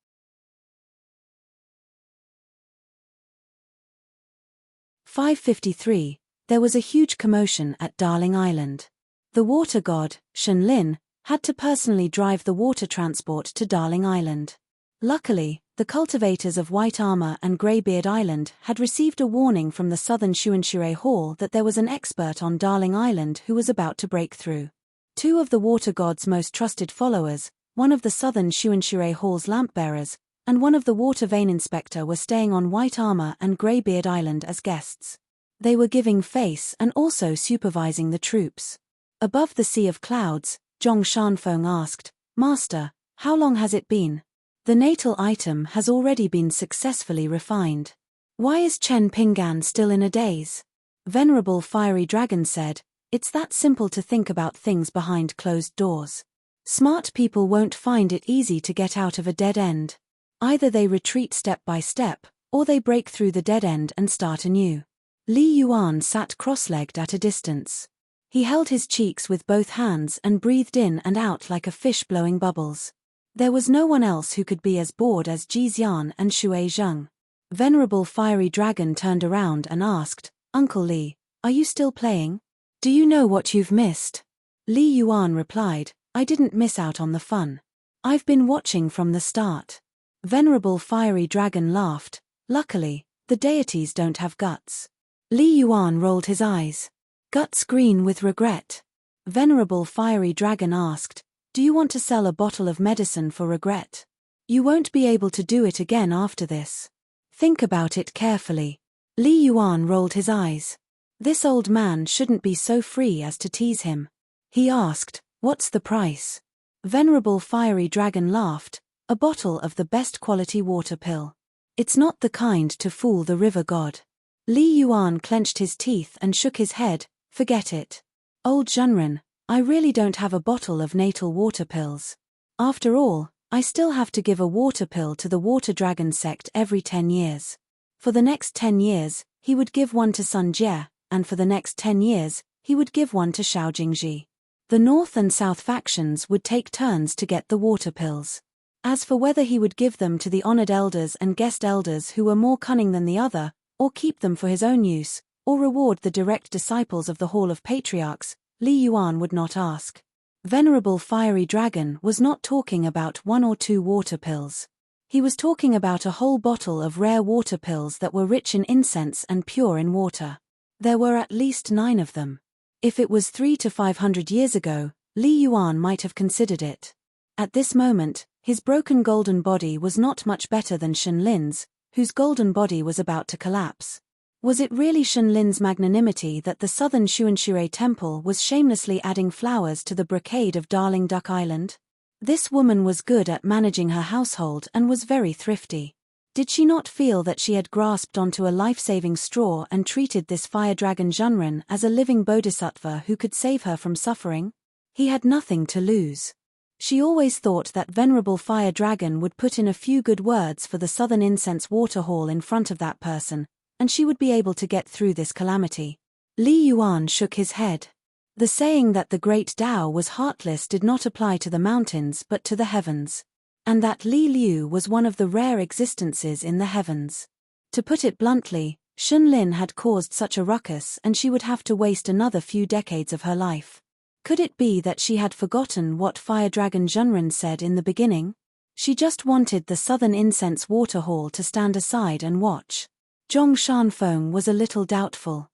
5:53. There was a huge commotion at Darling Island. The water god, Shen Lin, had to personally drive the water transport to Darling Island. Luckily, the cultivators of White Armor and Greybeard Island had received a warning from the Southern Xuanxue Hall that there was an expert on Darling Island who was about to break through. 2 of the water god's most trusted followers, one of the Southern Xuanxue Hall's lampbearers, and one of the water vein inspector were staying on White Armor and Greybeard Island as guests. They were giving face and also supervising the troops. Above the sea of clouds, Zhong Shanfeng asked, "Master, how long has it been?" "The natal item has already been successfully refined." "Why is Chen Pinggan still in a daze?" Venerable Fiery Dragon said, "It's that simple to think about things behind closed doors. Smart people won't find it easy to get out of a dead end. Either they retreat step by step, or they break through the dead end and start anew." Li Yuan sat cross-legged at a distance. He held his cheeks with both hands and breathed in and out like a fish blowing bubbles. There was no one else who could be as bored as Ji Xian and Shui Zheng. Venerable Fiery Dragon turned around and asked, "Uncle Li, are you still playing? Do you know what you've missed?" Li Yuan replied, "I didn't miss out on the fun. I've been watching from the start." Venerable Fiery Dragon laughed, "Luckily, the deities don't have guts." Li Yuan rolled his eyes. "Guts green with regret?" Venerable Fiery Dragon asked, "Do you want to sell a bottle of medicine for regret? You won't be able to do it again after this. Think about it carefully." Li Yuan rolled his eyes. This old man shouldn't be so free as to tease him. He asked, "What's the price?" Venerable Fiery Dragon laughed, "A bottle of the best quality water pill. It's not the kind to fool the river god." Li Yuan clenched his teeth and shook his head, "Forget it. Old Zhenren, I really don't have a bottle of natal water pills. After all, I still have to give a water pill to the Water Dragon sect every 10 years. For the next 10 years, he would give one to Sun Jie, and for the next 10 years, he would give one to Xiao Jingji. The north and south factions would take turns to get the water pills. As for whether he would give them to the honored elders and guest elders who were more cunning than the other, or keep them for his own use, or reward the direct disciples of the Hall of Patriarchs, Li Yuan would not ask. Venerable Fiery Dragon was not talking about 1 or 2 water pills. He was talking about a whole bottle of rare water pills that were rich in incense and pure in water. There were at least 9 of them. If it was 300 to 500 years ago, Li Yuan might have considered it. At this moment, his broken golden body was not much better than Shen Lin's, whose golden body was about to collapse. Was it really Shen Lin's magnanimity that the southern Xuanshui temple was shamelessly adding flowers to the brocade of Darling Duck Island? This woman was good at managing her household and was very thrifty. Did she not feel that she had grasped onto a life-saving straw and treated this fire dragon Zhenren as a living bodhisattva who could save her from suffering? He had nothing to lose. She always thought that venerable fire dragon would put in a few good words for the southern incense water hall in front of that person, and she would be able to get through this calamity. Li Yuan shook his head. The saying that the great Tao was heartless did not apply to the mountains but to the heavens. And that Li Liu was one of the rare existences in the heavens. To put it bluntly, Shen Lin had caused such a ruckus and she would have to waste another few decades of her life. Could it be that she had forgotten what Fire Dragon Zhenren said in the beginning? She just wanted the southern incense water hall to stand aside and watch. Zhong Shanfeng was a little doubtful.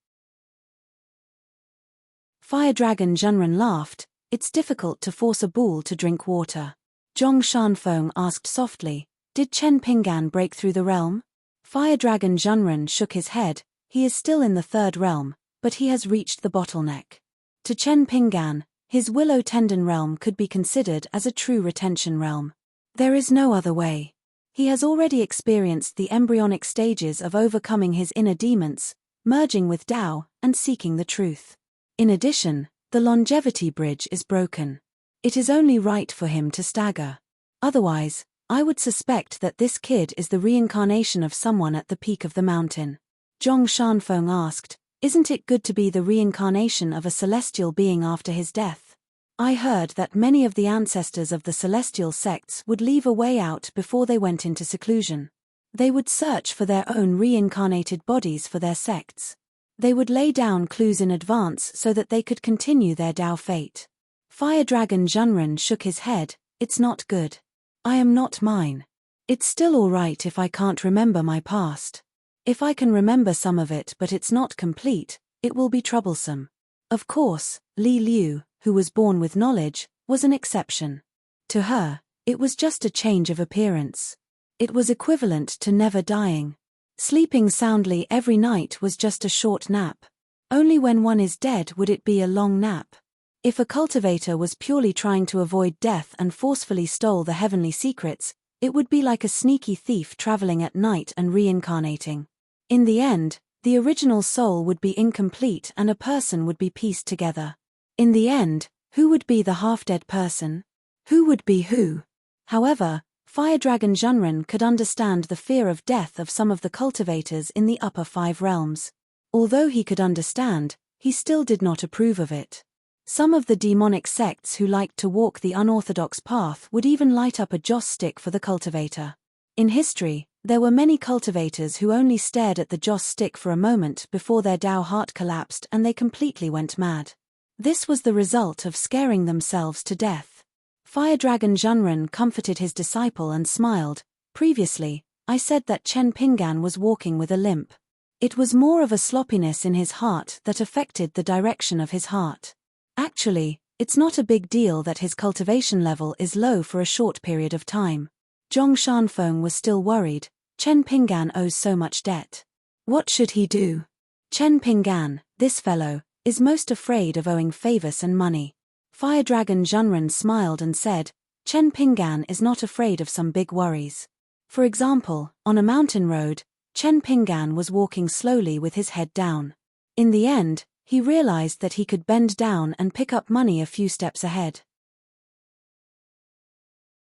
Fire Dragon Zhenren laughed. It's difficult to force a bull to drink water. Zhong Shanfeng asked softly, did Chen Pinggan break through the realm? Fire Dragon Zhenren shook his head. He is still in the 3rd realm, but he has reached the bottleneck. To Chen Pinggan, his willow tendon realm could be considered as a true retention realm. There is no other way. He has already experienced the embryonic stages of overcoming his inner demons, merging with Tao, and seeking the truth. In addition, the longevity bridge is broken. It is only right for him to stagger. Otherwise, I would suspect that this kid is the reincarnation of someone at the peak of the mountain. Zhong Shanfeng asked, isn't it good to be the reincarnation of a celestial being after his death? I heard that many of the ancestors of the celestial sects would leave a way out before they went into seclusion. They would search for their own reincarnated bodies for their sects. They would lay down clues in advance so that they could continue their Tao fate. Fire Dragon Zhenren shook his head. It's not good. I am not mine. It's still all right if I can't remember my past. If I can remember some of it but it's not complete, it will be troublesome. Of course, Li Liu, who was born with knowledge, was an exception. To her, it was just a change of appearance. It was equivalent to never dying. Sleeping soundly every night was just a short nap. Only when one is dead would it be a long nap. If a cultivator was purely trying to avoid death and forcefully stole the heavenly secrets, it would be like a sneaky thief traveling at night and reincarnating. In the end, the original soul would be incomplete and a person would be pieced together. In the end, who would be the half-dead person? Who would be who? However, Fire Dragon Zhenren could understand the fear of death of some of the cultivators in the upper 5 realms. Although he could understand, he still did not approve of it. Some of the demonic sects who liked to walk the unorthodox path would even light up a joss stick for the cultivator. In history, there were many cultivators who only stared at the joss stick for a moment before their Tao heart collapsed and they completely went mad. This was the result of scaring themselves to death. Fire Dragon Zhenren comforted his disciple and smiled. Previously, I said that Chen Pinggan was walking with a limp. It was more of a sloppiness in his heart that affected the direction of his heart. Actually, it's not a big deal that his cultivation level is low for a short period of time. Zhong Shanfeng was still worried. Chen Pinggan owes so much debt. What should he do? Chen Pinggan, this fellow, is most afraid of owing favors and money. Fire Dragon Zhenren smiled and said, Chen Pinggan is not afraid of some big worries. For example, on a mountain road, Chen Pinggan was walking slowly with his head down. In the end, he realized that he could bend down and pick up money a few steps ahead.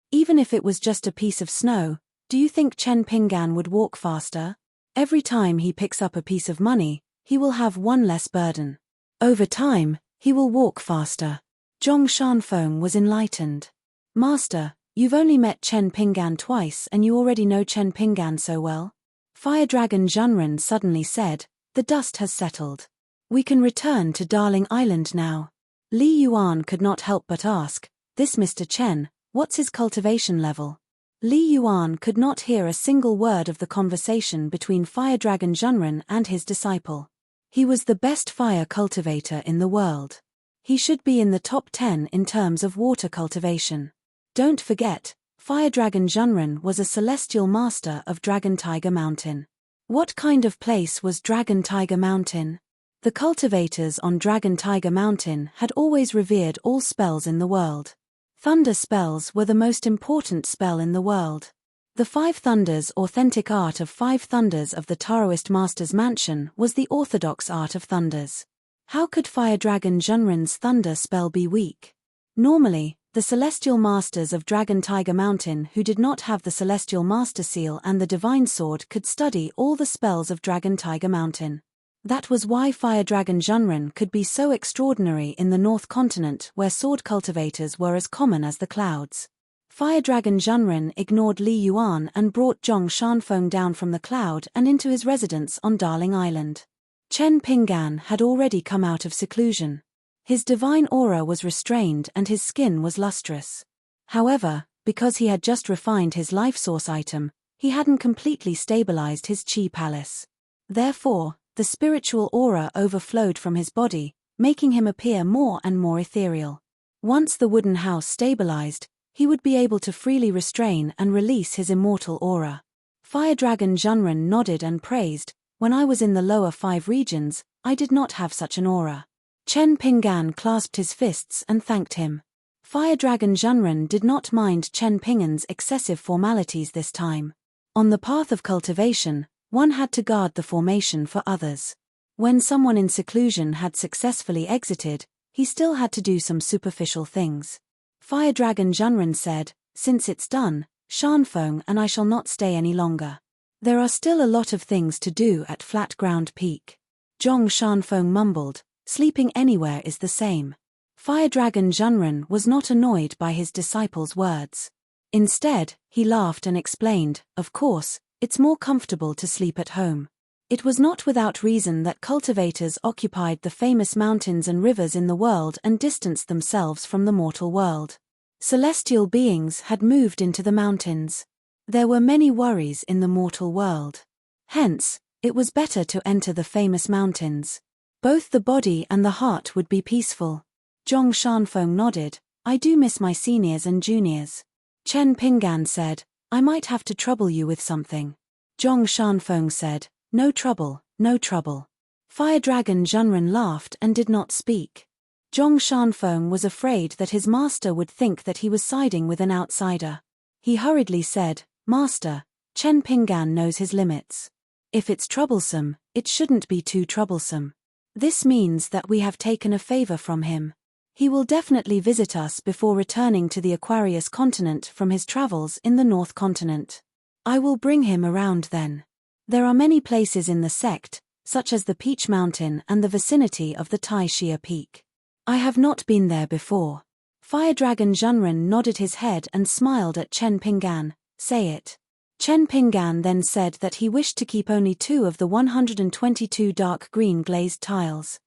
Even if it was just a piece of snow, do you think Chen Pinggan would walk faster? Every time he picks up a piece of money, he will have one less burden. Over time, he will walk faster. Zhong Shanfeng was enlightened. Master, you've only met Chen Pinggan twice and you already know Chen Pinggan so well? Fire Dragon Zhenren suddenly said, the dust has settled. We can return to Darling Island now. Li Yuan could not help but ask, this Mr. Chen, what's his cultivation level? Li Yuan could not hear a single word of the conversation between Fire Dragon Zhenren and his disciple. He was the best fire cultivator in the world. He should be in the top 10 in terms of water cultivation. Don't forget, Fire Dragon Zhenren was a celestial master of Dragon Tiger Mountain. What kind of place was Dragon Tiger Mountain? The cultivators on Dragon Tiger Mountain had always revered all spells in the world. Thunder spells were the most important spell in the world. The Five Thunders authentic art of Five Thunders of the Taoist Master's Mansion was the orthodox art of thunders. How could Fire Dragon Zhenren's thunder spell be weak? Normally, the Celestial Masters of Dragon Tiger Mountain who did not have the Celestial Master Seal and the Divine Sword could study all the spells of Dragon Tiger Mountain. That was why Fire Dragon Zhenren could be so extraordinary in the North Continent where sword cultivators were as common as the clouds. Fire Dragon Zhenren ignored Li Yuan and brought Zhong Shanfeng down from the cloud and into his residence on Darling Island. Chen Pinggan had already come out of seclusion. His divine aura was restrained and his skin was lustrous. However, because he had just refined his life source item, he hadn't completely stabilized his chi palace. Therefore, the spiritual aura overflowed from his body, making him appear more and more ethereal. Once the wooden house stabilized, he would be able to freely restrain and release his immortal aura. Fire Dragon Zhenren nodded and praised, when I was in the lower 5 regions, I did not have such an aura. Chen Pinggan clasped his fists and thanked him. Fire Dragon Zhenren did not mind Chen Pinggan's excessive formalities this time. On the path of cultivation, one had to guard the formation for others. When someone in seclusion had successfully exited, he still had to do some superficial things. Fire Dragon Zhenren said, since it's done, Shanfeng and I shall not stay any longer. There are still a lot of things to do at Flat Ground Peak. Zhong Shanfeng mumbled, sleeping anywhere is the same. Fire Dragon Zhenren was not annoyed by his disciple's words. Instead, he laughed and explained, of course, it's more comfortable to sleep at home. It was not without reason that cultivators occupied the famous mountains and rivers in the world and distanced themselves from the mortal world. Celestial beings had moved into the mountains. There were many worries in the mortal world. Hence, it was better to enter the famous mountains. Both the body and the heart would be peaceful. Zhong Shanfeng nodded, I do miss my seniors and juniors. Chen Pinggan said, I might have to trouble you with something. Zhong Shanfeng said, no trouble, no trouble. Fire Dragon Zhenren laughed and did not speak. Zhong Shanfeng was afraid that his master would think that he was siding with an outsider. He hurriedly said, Master, Chen Pinggan knows his limits. If it's troublesome, it shouldn't be too troublesome. This means that we have taken a favor from him. He will definitely visit us before returning to the Aquarius continent from his travels in the North Continent. I will bring him around then. There are many places in the sect, such as the Peach Mountain and the vicinity of the Tai Shia Peak. I have not been there before. Fire Dragon Zhenren nodded his head and smiled at Chen Pinggan, say it. Chen Pinggan then said that he wished to keep only 2 of the 122 dark green glazed tiles.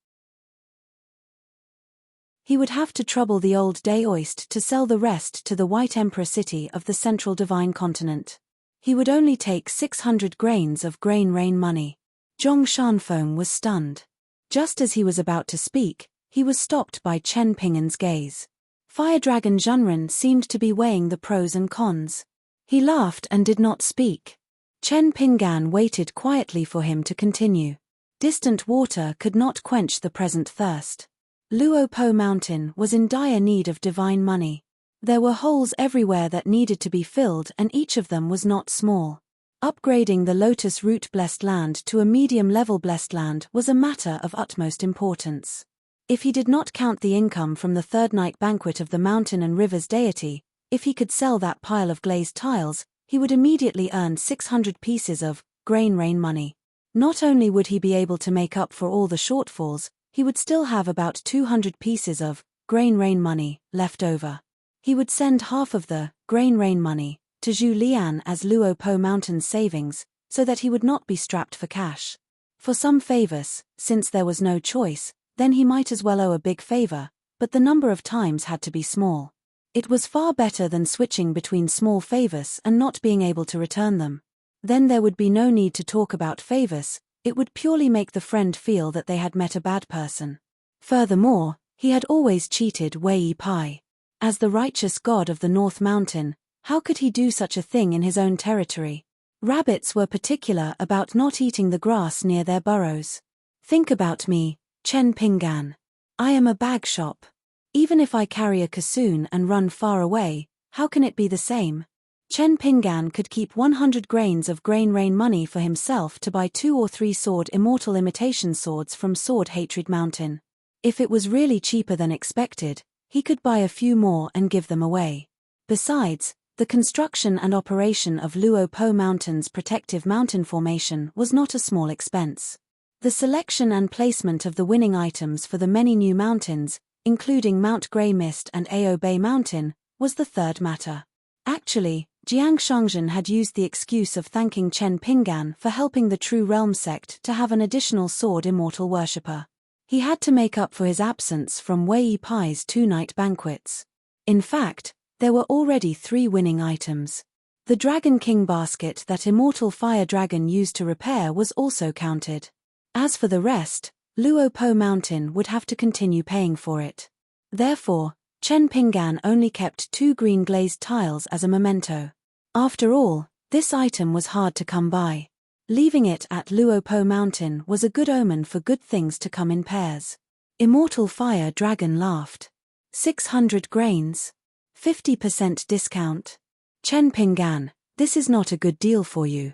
He would have to trouble the old Daoist to sell the rest to the White Emperor city of the Central Divine Continent. He would only take 600 grains of grain rain money. Zhong Shanfeng was stunned. Just as he was about to speak, he was stopped by Chen Pinggan's gaze. Fire Dragon Zhenren seemed to be weighing the pros and cons. He laughed and did not speak. Chen Pinggan waited quietly for him to continue. Distant water could not quench the present thirst. Luopo Mountain was in dire need of divine money. There were holes everywhere that needed to be filled and each of them was not small. Upgrading the Lotus Root Blessed Land to a medium-level Blessed Land was a matter of utmost importance. If he did not count the income from the third night banquet of the mountain and rivers deity, if he could sell that pile of glazed tiles, he would immediately earn 600 pieces of grain rain money. Not only would he be able to make up for all the shortfalls, he would still have about 200 pieces of grain rain money left over. He would send half of the grain rain money to Zhu Lian as Luo Po Mountain's savings, so that he would not be strapped for cash. For some favors, since there was no choice, then he might as well owe a big favor, but the number of times had to be small. It was far better than switching between small favors and not being able to return them. Then there would be no need to talk about favors, it would purely make the friend feel that they had met a bad person. Furthermore, he had always cheated Wei Pai. As the righteous god of the North Mountain, how could he do such a thing in his own territory? Rabbits were particular about not eating the grass near their burrows. Think about me, Chen Pingan. I am a bag shop. Even if I carry a kassoon and run far away, how can it be the same? Chen Pingan could keep 100 grains of grain rain money for himself to buy 2 or 3 sword immortal imitation swords from Sword Hatred Mountain. If it was really cheaper than expected, he could buy a few more and give them away. Besides, the construction and operation of Luo Po Mountain's protective mountain formation was not a small expense. The selection and placement of the winning items for the many new mountains, including Mount Grey Mist and Ao Bay Mountain, was the third matter. Actually, Jiang Shangzhen had used the excuse of thanking Chen Pingan for helping the True Realm sect to have an additional sword immortal worshipper. He had to make up for his absence from Wei Pai's 2-night banquets. In fact, there were already 3 winning items. The Dragon King basket that Immortal Fire Dragon used to repair was also counted. As for the rest, Luo Po Mountain would have to continue paying for it. Therefore, Chen Pingan only kept 2 green glazed tiles as a memento. After all, this item was hard to come by. Leaving it at Luo Po Mountain was a good omen for good things to come in pairs. Immortal Fire Dragon laughed. 600 grains. 50% discount. Chen Pingan, this is not a good deal for you.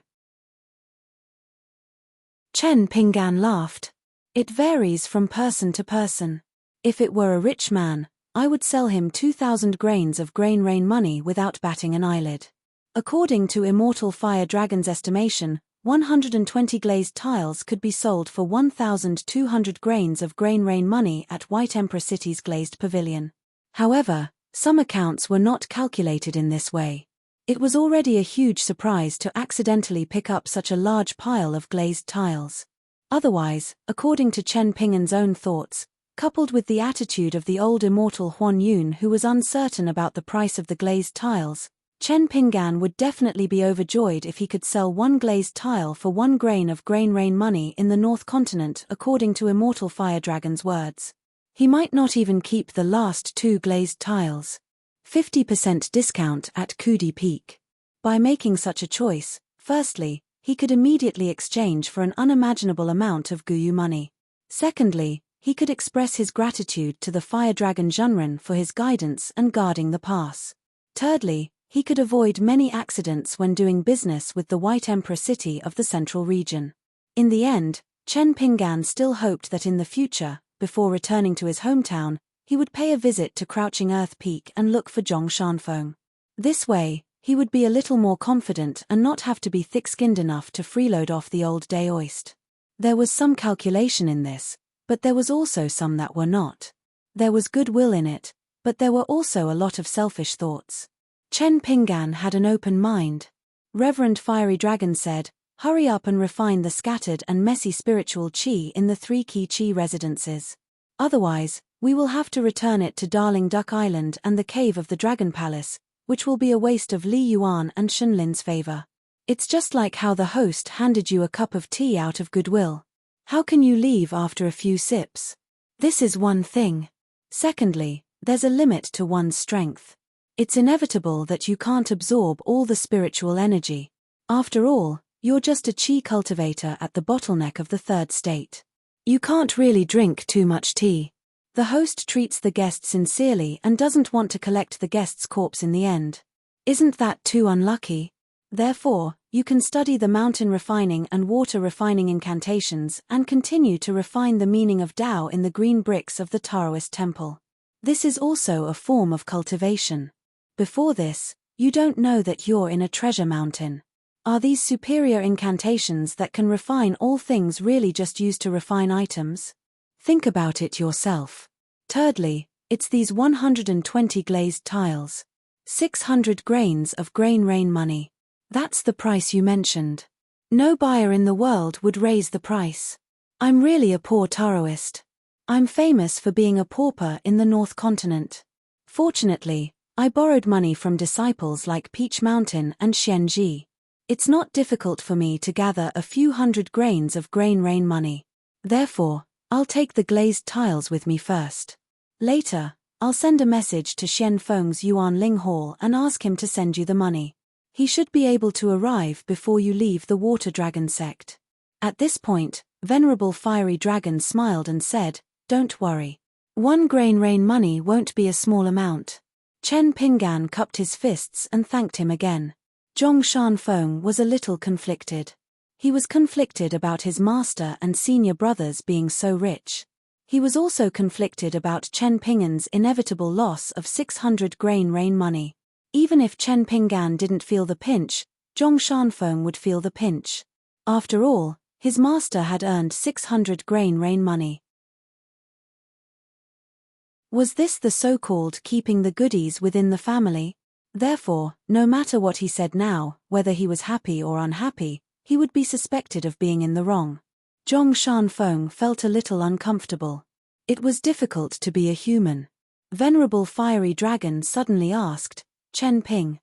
Chen Pingan laughed. It varies from person to person. If it were a rich man, I would sell him 2,000 grains of grain rain money without batting an eyelid. According to Immortal Fire Dragon's estimation, 120 glazed tiles could be sold for 1,200 grains of grain rain money at White Emperor City's glazed pavilion. However, some accounts were not calculated in this way. It was already a huge surprise to accidentally pick up such a large pile of glazed tiles. Otherwise, according to Chen Pingan's own thoughts, coupled with the attitude of the old immortal Huan Yun who was uncertain about the price of the glazed tiles, Chen Pingan would definitely be overjoyed if he could sell 1 glazed tile for 1 grain of grain rain money in the North Continent according to Immortal Fire Dragon's words. He might not even keep the last 2 glazed tiles. 50% discount at Kudi Peak. By making such a choice, firstly, he could immediately exchange for an unimaginable amount of Guyu money. Secondly, he could express his gratitude to the Fire Dragon Zhenren for his guidance and guarding the pass. Thirdly, he could avoid many accidents when doing business with the White Emperor City of the Central Region. In the end, Chen Pingan still hoped that in the future, before returning to his hometown, he would pay a visit to Crouching Earth Peak and look for Zhong Shanfeng. This way, he would be a little more confident and not have to be thick-skinned enough to freeload off the old Daoist. There was some calculation in this, but there was also some that were not. There was goodwill in it, but there were also a lot of selfish thoughts. Chen Pingan had an open mind. Reverend Fiery Dragon said, "Hurry up and refine the scattered and messy spiritual qi in the 3 key qi residences. Otherwise, we will have to return it to Darling Duck Island and the cave of the Dragon Palace, which will be a waste of Li Yuan and Shenlin's favor. It's just like how the host handed you a cup of tea out of goodwill. How can you leave after a few sips? This is one thing. Secondly, there's a limit to one's strength. It's inevitable that you can't absorb all the spiritual energy. After all, you're just a qi cultivator at the bottleneck of the 3rd state. You can't really drink too much tea. The host treats the guest sincerely and doesn't want to collect the guest's corpse in the end. Isn't that too unlucky? Therefore, you can study the mountain refining and water refining incantations and continue to refine the meaning of Tao in the green bricks of the Taoist temple. This is also a form of cultivation. Before this, you don't know that you're in a treasure mountain. Are these superior incantations that can refine all things really just used to refine items? Think about it yourself. Thirdly, it's these 120 glazed tiles. 600 grains of grain rain money. That's the price you mentioned. No buyer in the world would raise the price. I'm really a poor taroist. I'm famous for being a pauper in the North Continent. Fortunately, I borrowed money from disciples like Peach Mountain and Xianji. It's not difficult for me to gather a few hundred grains of grain rain money. Therefore, I'll take the glazed tiles with me first. Later, I'll send a message to Xian Feng's Yuan Ling Hall and ask him to send you the money. He should be able to arrive before you leave the Water Dragon sect. At this point, Venerable Fiery Dragon smiled and said, "Don't worry. 1 grain rain money won't be a small amount." Chen Pinggan cupped his fists and thanked him again. Zhong Shanfeng was a little conflicted. He was conflicted about his master and senior brothers being so rich. He was also conflicted about Chen Pinggan's inevitable loss of 600 grain rain money. Even if Chen Pinggan didn't feel the pinch, Zhong Shanfeng would feel the pinch. After all, his master had earned 600 grain rain money. Was this the so-called keeping the goodies within the family? Therefore, no matter what he said now, whether he was happy or unhappy, he would be suspected of being in the wrong. Zhong Shanfeng felt a little uncomfortable. It was difficult to be a human. Venerable Fiery Dragon suddenly asked, "Chen Ping.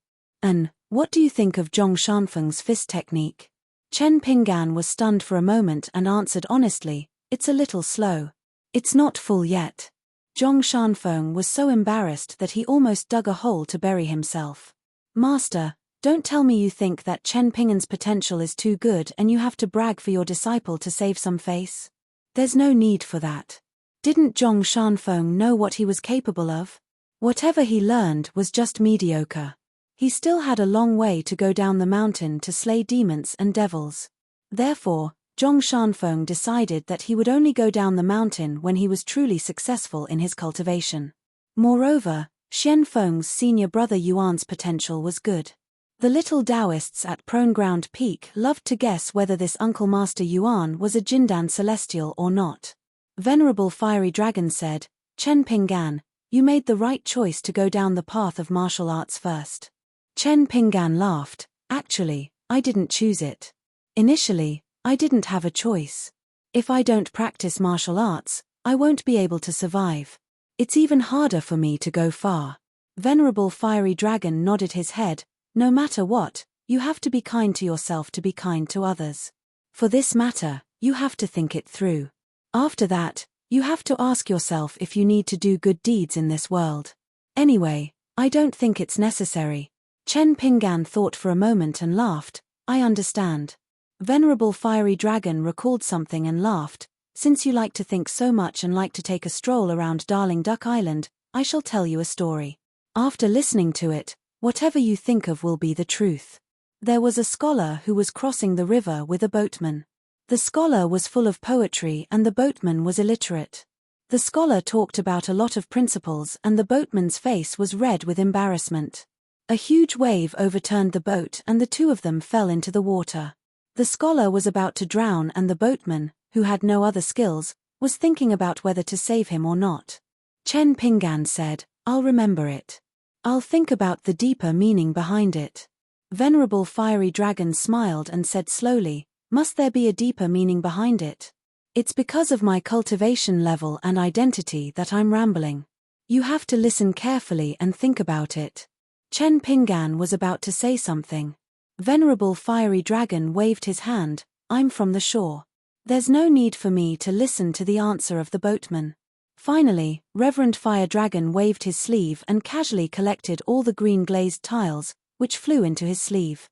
What do you think of Zhong Shanfeng's fist technique?" Chen Pinggan was stunned for a moment and answered honestly, "It's a little slow. It's not full yet." Zhong Shanfeng was so embarrassed that he almost dug a hole to bury himself. "Master, don't tell me you think that Chen Pinggan's potential is too good and you have to brag for your disciple to save some face. There's no need for that. Didn't Zhong Shanfeng know what he was capable of? Whatever he learned was just mediocre. He still had a long way to go down the mountain to slay demons and devils. Therefore, Zhong Shanfeng decided that he would only go down the mountain when he was truly successful in his cultivation. Moreover, Xian Feng's senior brother Yuan's potential was good. The little Taoists at Prone Ground Peak loved to guess whether this Uncle Master Yuan was a Jindan Celestial or not. Venerable Fiery Dragon said, "Chen Pinggan, you made the right choice to go down the path of martial arts first." Chen Pinggan laughed, "Actually, I didn't choose it. Initially, I didn't have a choice. If I don't practice martial arts, I won't be able to survive. It's even harder for me to go far." Venerable Fiery Dragon nodded his head, "No matter what, you have to be kind to yourself to be kind to others. For this matter, you have to think it through. After that, you have to ask yourself if you need to do good deeds in this world. Anyway, I don't think it's necessary." Chen Pinggan thought for a moment and laughed, "I understand." Venerable Fiery Dragon recalled something and laughed, "Since you like to think so much and like to take a stroll around Darling Duck Island, I shall tell you a story. After listening to it, whatever you think of will be the truth. There was a scholar who was crossing the river with a boatman. The scholar was full of poetry and the boatman was illiterate. The scholar talked about a lot of principles and the boatman's face was red with embarrassment. A huge wave overturned the boat and the two of them fell into the water. The scholar was about to drown and the boatman, who had no other skills, was thinking about whether to save him or not. Chen Pinggan said, "I'll remember it. I'll think about the deeper meaning behind it." Venerable Fiery Dragon smiled and said slowly, "Must there be a deeper meaning behind it? It's because of my cultivation level and identity that I'm rambling. You have to listen carefully and think about it." Chen Pinggan was about to say something. Venerable Fiery Dragon waved his hand, "I'm from the shore. There's no need for me to listen to the answer of the boatman." Finally, Reverend Fire Dragon waved his sleeve and casually collected all the green glazed tiles, which flew into his sleeve.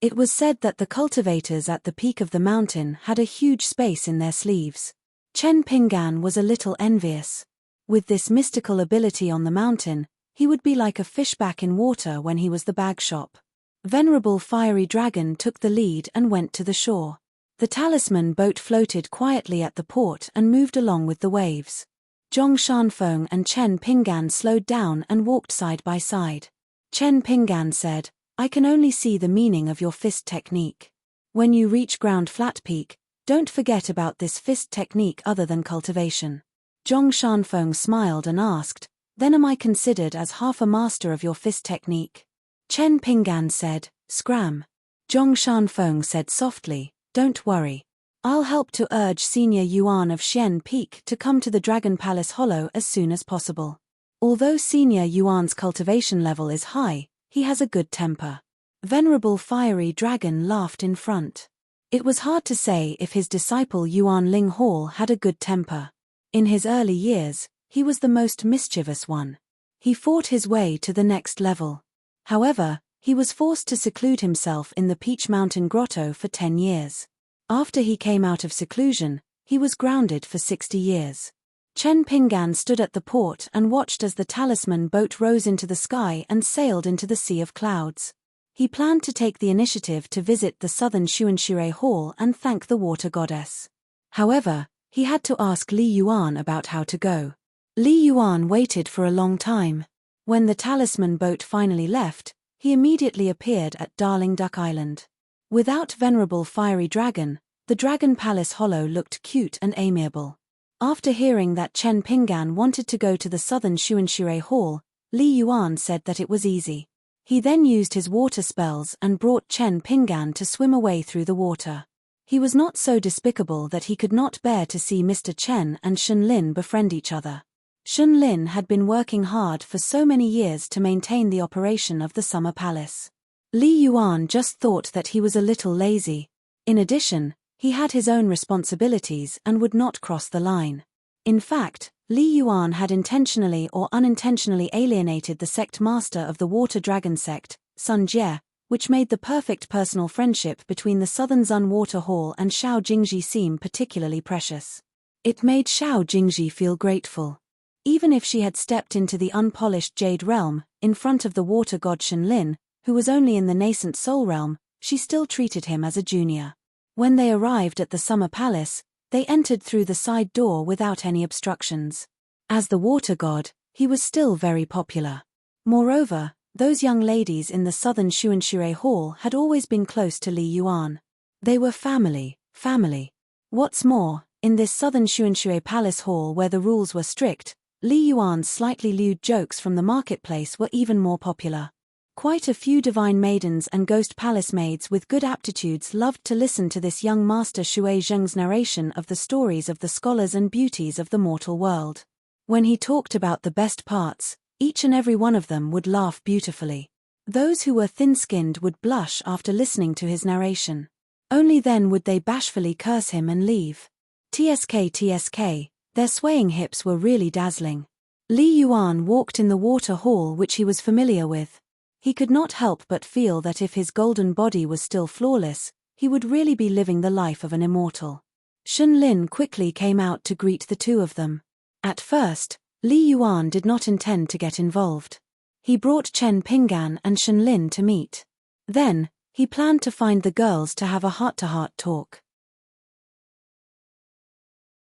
It was said that the cultivators at the peak of the mountain had a huge space in their sleeves. Chen Pinggan was a little envious. With this mystical ability on the mountain, he would be like a fish back in water when he was the bag shop. Venerable Fiery Dragon took the lead and went to the shore. The talisman boat floated quietly at the port and moved along with the waves. Zhong Shanfeng and Chen Pinggan slowed down and walked side by side. Chen Pinggan said, "I can only see the meaning of your fist technique. When you reach Ground Flat Peak, Don't forget about this fist technique other than cultivation. Zhong Shanfeng smiled and asked, then am I considered as half a master of your fist technique? Chen Pinggan said, scram. Zhong Shanfeng said softly, don't worry. I'll help to urge Senior Yuan of Xian Peak to come to the Dragon Palace Hollow as soon as possible. Although Senior Yuan's cultivation level is high, he has a good temper. Venerable Fiery Dragon laughed in front. It was hard to say if his disciple Yuan Ling Hall had a good temper. In his early years, he was the most mischievous one. He fought his way to the next level. However, he was forced to seclude himself in the Peach Mountain Grotto for 10 years. After he came out of seclusion, he was grounded for 60 years. Chen Pinggan stood at the port and watched as the talisman boat rose into the sky and sailed into the sea of clouds. He planned to take the initiative to visit the southern Xuanxue Hall and thank the water goddess. However, he had to ask Li Yuan about how to go. Li Yuan waited for a long time. When the talisman boat finally left, he immediately appeared at Darling Duck Island. Without Venerable Fiery Dragon, the Dragon Palace Hollow looked cute and amiable. After hearing that Chen Pinggan wanted to go to the southern Xuanxue Hall, Li Yuan said that it was easy. He then used his water spells and brought Chen Pinggan to swim away through the water. He was not so despicable that he could not bear to see Mr. Chen and Shun Lin befriend each other. Shun Lin had been working hard for so many years to maintain the operation of the Summer Palace. Li Yuan just thought that he was a little lazy. In addition, he had his own responsibilities and would not cross the line. In fact, Li Yuan had intentionally or unintentionally alienated the sect master of the Water Dragon sect, Sun Jie, which made the perfect personal friendship between the Southern Zun Water Hall and Xiao Jingji seem particularly precious. It made Xiao Jingji feel grateful. Even if she had stepped into the unpolished Jade Realm, in front of the water god Shun Lin, who was only in the nascent Soul Realm, she still treated him as a junior. When they arrived at the Summer Palace, they entered through the side door without any obstructions. As the water god, he was still very popular. Moreover, those young ladies in the southern Xuanxue Hall had always been close to Li Yuan. They were family. What's more, in this southern Xuanxue Palace Hall where the rules were strict, Li Yuan's slightly lewd jokes from the marketplace were even more popular. Quite a few divine maidens and ghost palace maids with good aptitudes loved to listen to this young master Shui Zheng's narration of the stories of the scholars and beauties of the mortal world. When he talked about the best parts, each and every one of them would laugh beautifully. Those who were thin-skinned would blush after listening to his narration. Only then would they bashfully curse him and leave. TSK, their swaying hips were really dazzling. Li Yuan walked in the water hall which he was familiar with. He could not help but feel that if his golden body was still flawless, he would really be living the life of an immortal. Shun Lin quickly came out to greet the two of them. At first, Li Yuan did not intend to get involved. He brought Chen Pinggan and Shun Lin to meet. Then, he planned to find the girls to have a heart-to-heart talk.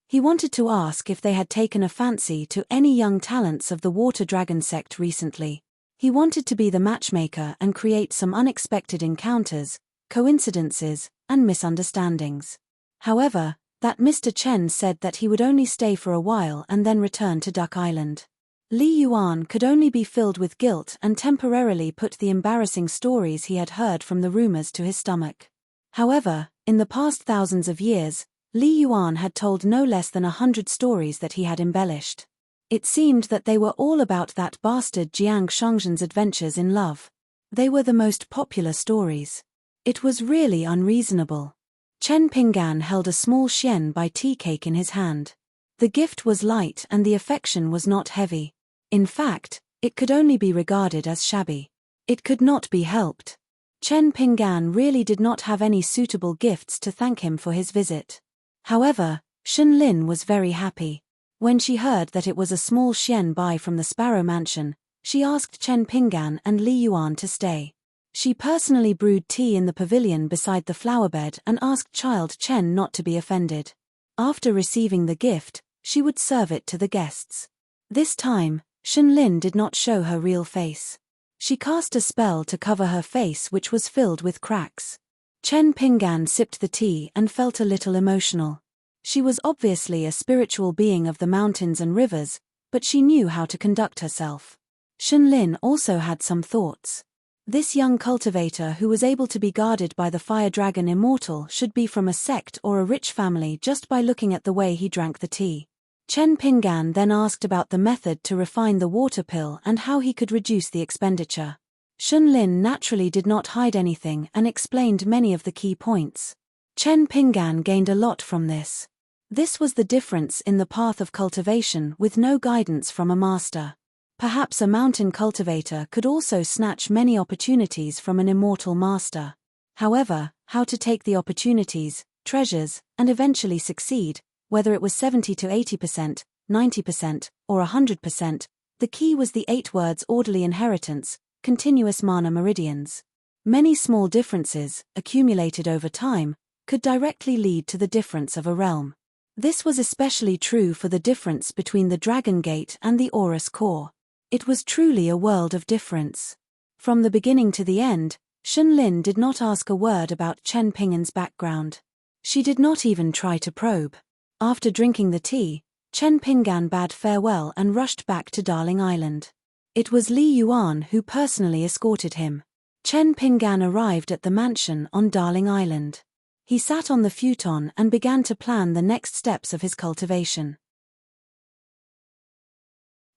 He wanted to ask if they had taken a fancy to any young talents of the Water Dragon sect recently. He wanted to be the matchmaker and create some unexpected encounters, coincidences, and misunderstandings. However, that Mr. Chen said that he would only stay for a while and then return to Duck Island. Li Yuan could only be filled with guilt and temporarily put the embarrassing stories he had heard from the rumors to his stomach. However, in the past thousands of years, Li Yuan had told no less than 100 stories that he had embellished. It seemed that they were all about that bastard Jiang Shangzhen's adventures in love. They were the most popular stories. It was really unreasonable. Chen Pinggan held a small Xian Bai tea cake in his hand. The gift was light and the affection was not heavy. In fact, it could only be regarded as shabby. It could not be helped. Chen Pinggan really did not have any suitable gifts to thank him for his visit. However, Shun Lin was very happy. When she heard that it was a small Xian Bai from the Sparrow Mansion, she asked Chen Pinggan and Li Yuan to stay. She personally brewed tea in the pavilion beside the flowerbed and asked child Chen not to be offended. After receiving the gift, she would serve it to the guests. This time, Shun Lin did not show her real face. She cast a spell to cover her face which was filled with cracks. Chen Pinggan sipped the tea and felt a little emotional. She was obviously a spiritual being of the mountains and rivers, but she knew how to conduct herself. Shenlin also had some thoughts. This young cultivator who was able to be guarded by the fire dragon immortal should be from a sect or a rich family just by looking at the way he drank the tea. Chen Pinggan then asked about the method to refine the water pill and how he could reduce the expenditure. Shenlin naturally did not hide anything and explained many of the key points. Chen Pinggan gained a lot from this. This was the difference in the path of cultivation with no guidance from a master. Perhaps a mountain cultivator could also snatch many opportunities from an immortal master. However, how to take the opportunities, treasures, and eventually succeed, whether it was 70 to 80%, 90%, or 100%, the key was the 8 words orderly inheritance, continuous mana meridians. Many small differences, accumulated over time, could directly lead to the difference of a realm. This was especially true for the difference between the Dragon Gate and the Aurus Core. It was truly a world of difference. From the beginning to the end, Shenlin did not ask a word about Chen Pinggan's background. She did not even try to probe. After drinking the tea, Chen Pinggan bade farewell and rushed back to Darling Island. It was Li Yuan who personally escorted him. Chen Pinggan arrived at the mansion on Darling Island. He sat on the futon and began to plan the next steps of his cultivation.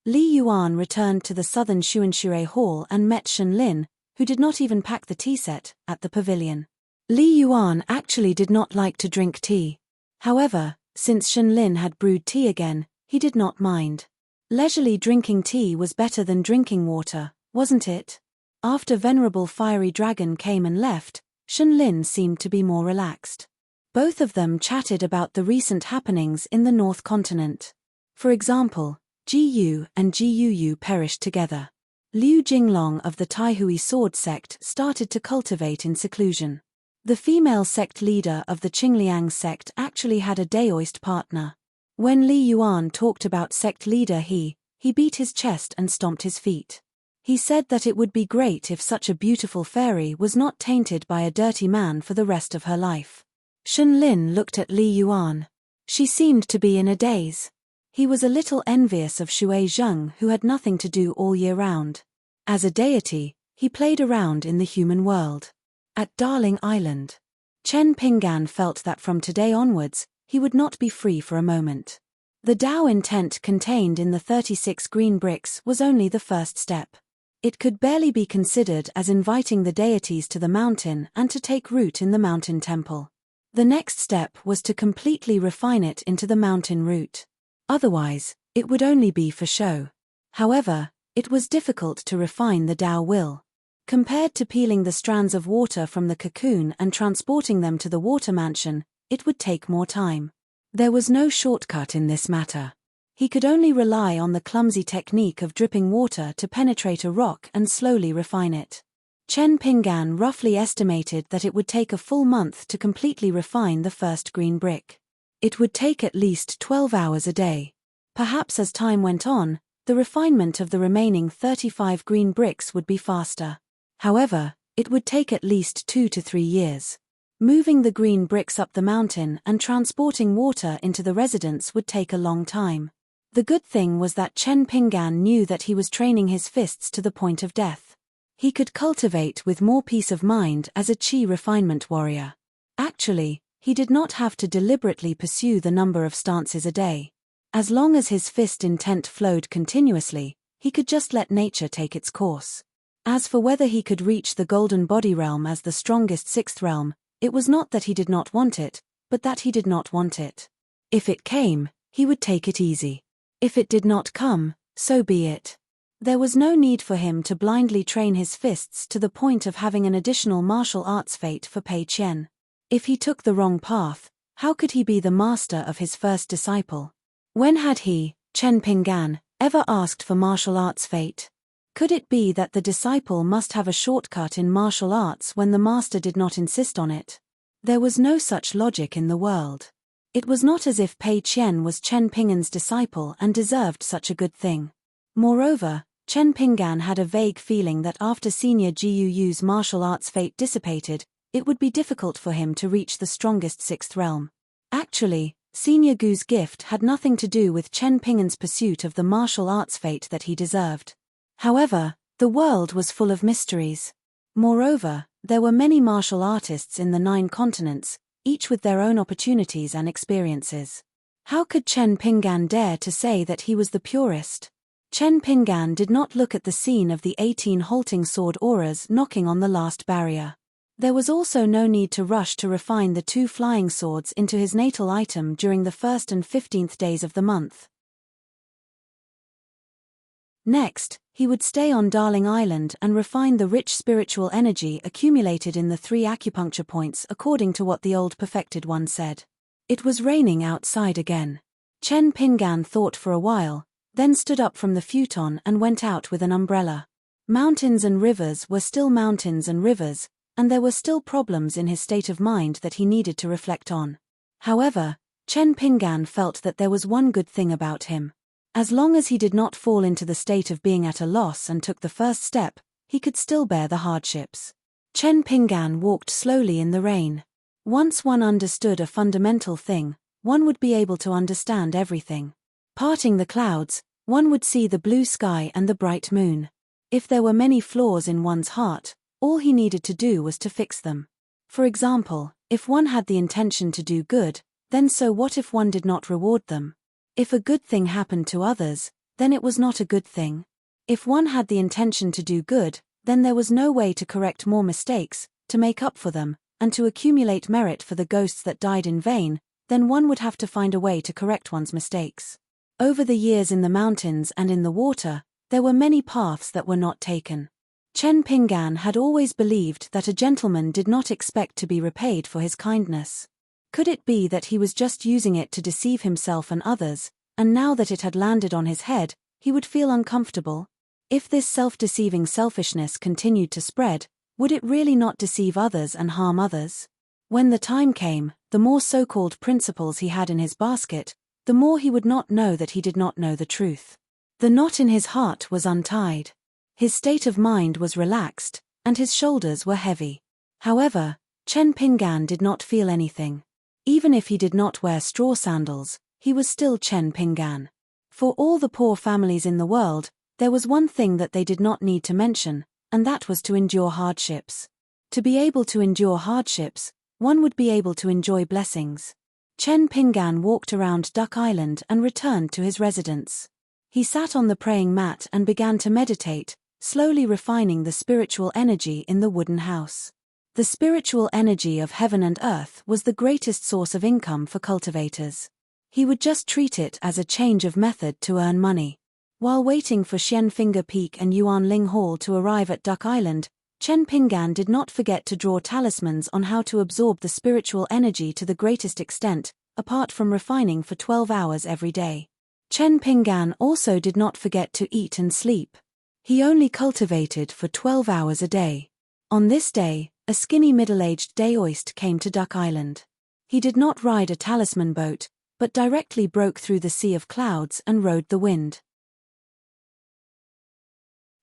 Li Yuan returned to the southern Xuanshui Hall and met Shenlin, who did not even pack the tea set, at the pavilion. Li Yuan actually did not like to drink tea. However, since Shenlin had brewed tea again, he did not mind. Leisurely drinking tea was better than drinking water, wasn't it? After Venerable Fiery Dragon came and left, Shenlin seemed to be more relaxed. Both of them chatted about the recent happenings in the North Continent. For example, Ji and Jiu perished together. Liu Jinglong of the Taihui sword sect started to cultivate in seclusion. The female sect leader of the Qingliang sect actually had a Daoist partner. When Li Yuan talked about sect leader he beat his chest and stomped his feet. He said that it would be great if such a beautiful fairy was not tainted by a dirty man for the rest of her life. Shenlin looked at Li Yuan. She seemed to be in a daze. He was a little envious of Shui Zheng, who had nothing to do all year round. As a deity, he played around in the human world. At Darling Island, Chen Pinggan felt that from today onwards, he would not be free for a moment. The Dao intent contained in the 36 green bricks was only the first step. It could barely be considered as inviting the deities to the mountain and to take root in the mountain temple. The next step was to completely refine it into the mountain root. Otherwise, it would only be for show. However, it was difficult to refine the Dao will. Compared to peeling the strands of water from the cocoon and transporting them to the water mansion, it would take more time. There was no shortcut in this matter. He could only rely on the clumsy technique of dripping water to penetrate a rock and slowly refine it. Chen Pinggan roughly estimated that it would take a full month to completely refine the first green brick. It would take at least 12 hours a day. Perhaps as time went on, the refinement of the remaining 35 green bricks would be faster. However, it would take at least 2 to 3 years. Moving the green bricks up the mountain and transporting water into the residence would take a long time. The good thing was that Chen Pinggan knew that he was training his fists to the point of death. He could cultivate with more peace of mind as a chi refinement warrior. Actually, he did not have to deliberately pursue the number of stances a day. As long as his fist intent flowed continuously, he could just let nature take its course. As for whether he could reach the golden body realm as the strongest 6th realm, it was not that he did not want it, but that he did not want it. If it came, he would take it easy. If it did not come, so be it. There was no need for him to blindly train his fists to the point of having an additional martial arts fate for Pei Qian. If he took the wrong path, how could he be the master of his first disciple? When had he, Chen Pinggan, ever asked for martial arts fate? Could it be that the disciple must have a shortcut in martial arts when the master did not insist on it? There was no such logic in the world. It was not as if Pei Qian was Chen Pinggan's disciple and deserved such a good thing. Moreover, Chen Pinggan had a vague feeling that after Senior Jiu Yu's martial arts fate dissipated, it would be difficult for him to reach the strongest sixth realm. Actually, Senior Gu's gift had nothing to do with Chen Ping'an's pursuit of the martial arts fate that he deserved. However, the world was full of mysteries. Moreover, there were many martial artists in the 9 continents, each with their own opportunities and experiences. How could Chen Ping'an dare to say that he was the purest? Chen Ping'an did not look at the scene of the 18 halting sword auras knocking on the last barrier. There was also no need to rush to refine the 2 flying swords into his natal item during the 1st and 15th days of the month. Next, he would stay on Darling Island and refine the rich spiritual energy accumulated in the 3 acupuncture points according to what the old perfected one said. It was raining outside again. Chen Ping'an thought for a while, then stood up from the futon and went out with an umbrella. Mountains and rivers were still mountains and rivers, and there were still problems in his state of mind that he needed to reflect on. However, Chen Ping'an felt that there was one good thing about him. As long as he did not fall into the state of being at a loss and took the first step, he could still bear the hardships. Chen Ping'an walked slowly in the rain. Once one understood a fundamental thing, one would be able to understand everything. Parting the clouds, one would see the blue sky and the bright moon. If there were many flaws in one's heart, all he needed to do was to fix them. For example, if one had the intention to do good, then so what if one did not reward them? If a good thing happened to others, then it was not a good thing. If one had the intention to do good, then there was no way to correct more mistakes, to make up for them, and to accumulate merit for the ghosts that died in vain, then one would have to find a way to correct one's mistakes. Over the years in the mountains and in the water, there were many paths that were not taken. Chen Ping'an had always believed that a gentleman did not expect to be repaid for his kindness. Could it be that he was just using it to deceive himself and others, and now that it had landed on his head, he would feel uncomfortable? If this self-deceiving selfishness continued to spread, would it really not deceive others and harm others? When the time came, the more so-called principles he had in his basket, the more he would not know that he did not know the truth. The knot in his heart was untied. His state of mind was relaxed, and his shoulders were heavy. However, Chen Ping'an did not feel anything. Even if he did not wear straw sandals, he was still Chen Ping'an. For all the poor families in the world, there was one thing that they did not need to mention, and that was to endure hardships. To be able to endure hardships, one would be able to enjoy blessings. Chen Ping'an walked around Duck Island and returned to his residence. He sat on the praying mat and began to meditate, slowly refining the spiritual energy in the wooden house. The spiritual energy of heaven and earth was the greatest source of income for cultivators. He would just treat it as a change of method to earn money. While waiting for Xian Finger Peak and Yuan Ling Hall to arrive at Duck Island, Chen Ping'an did not forget to draw talismans on how to absorb the spiritual energy to the greatest extent, apart from refining for 12 hours every day. Chen Ping'an also did not forget to eat and sleep. He only cultivated for 12 hours a day. On this day, a skinny middle-aged daoist came to Duck Island. He did not ride a talisman boat, but directly broke through the sea of clouds and rode the wind.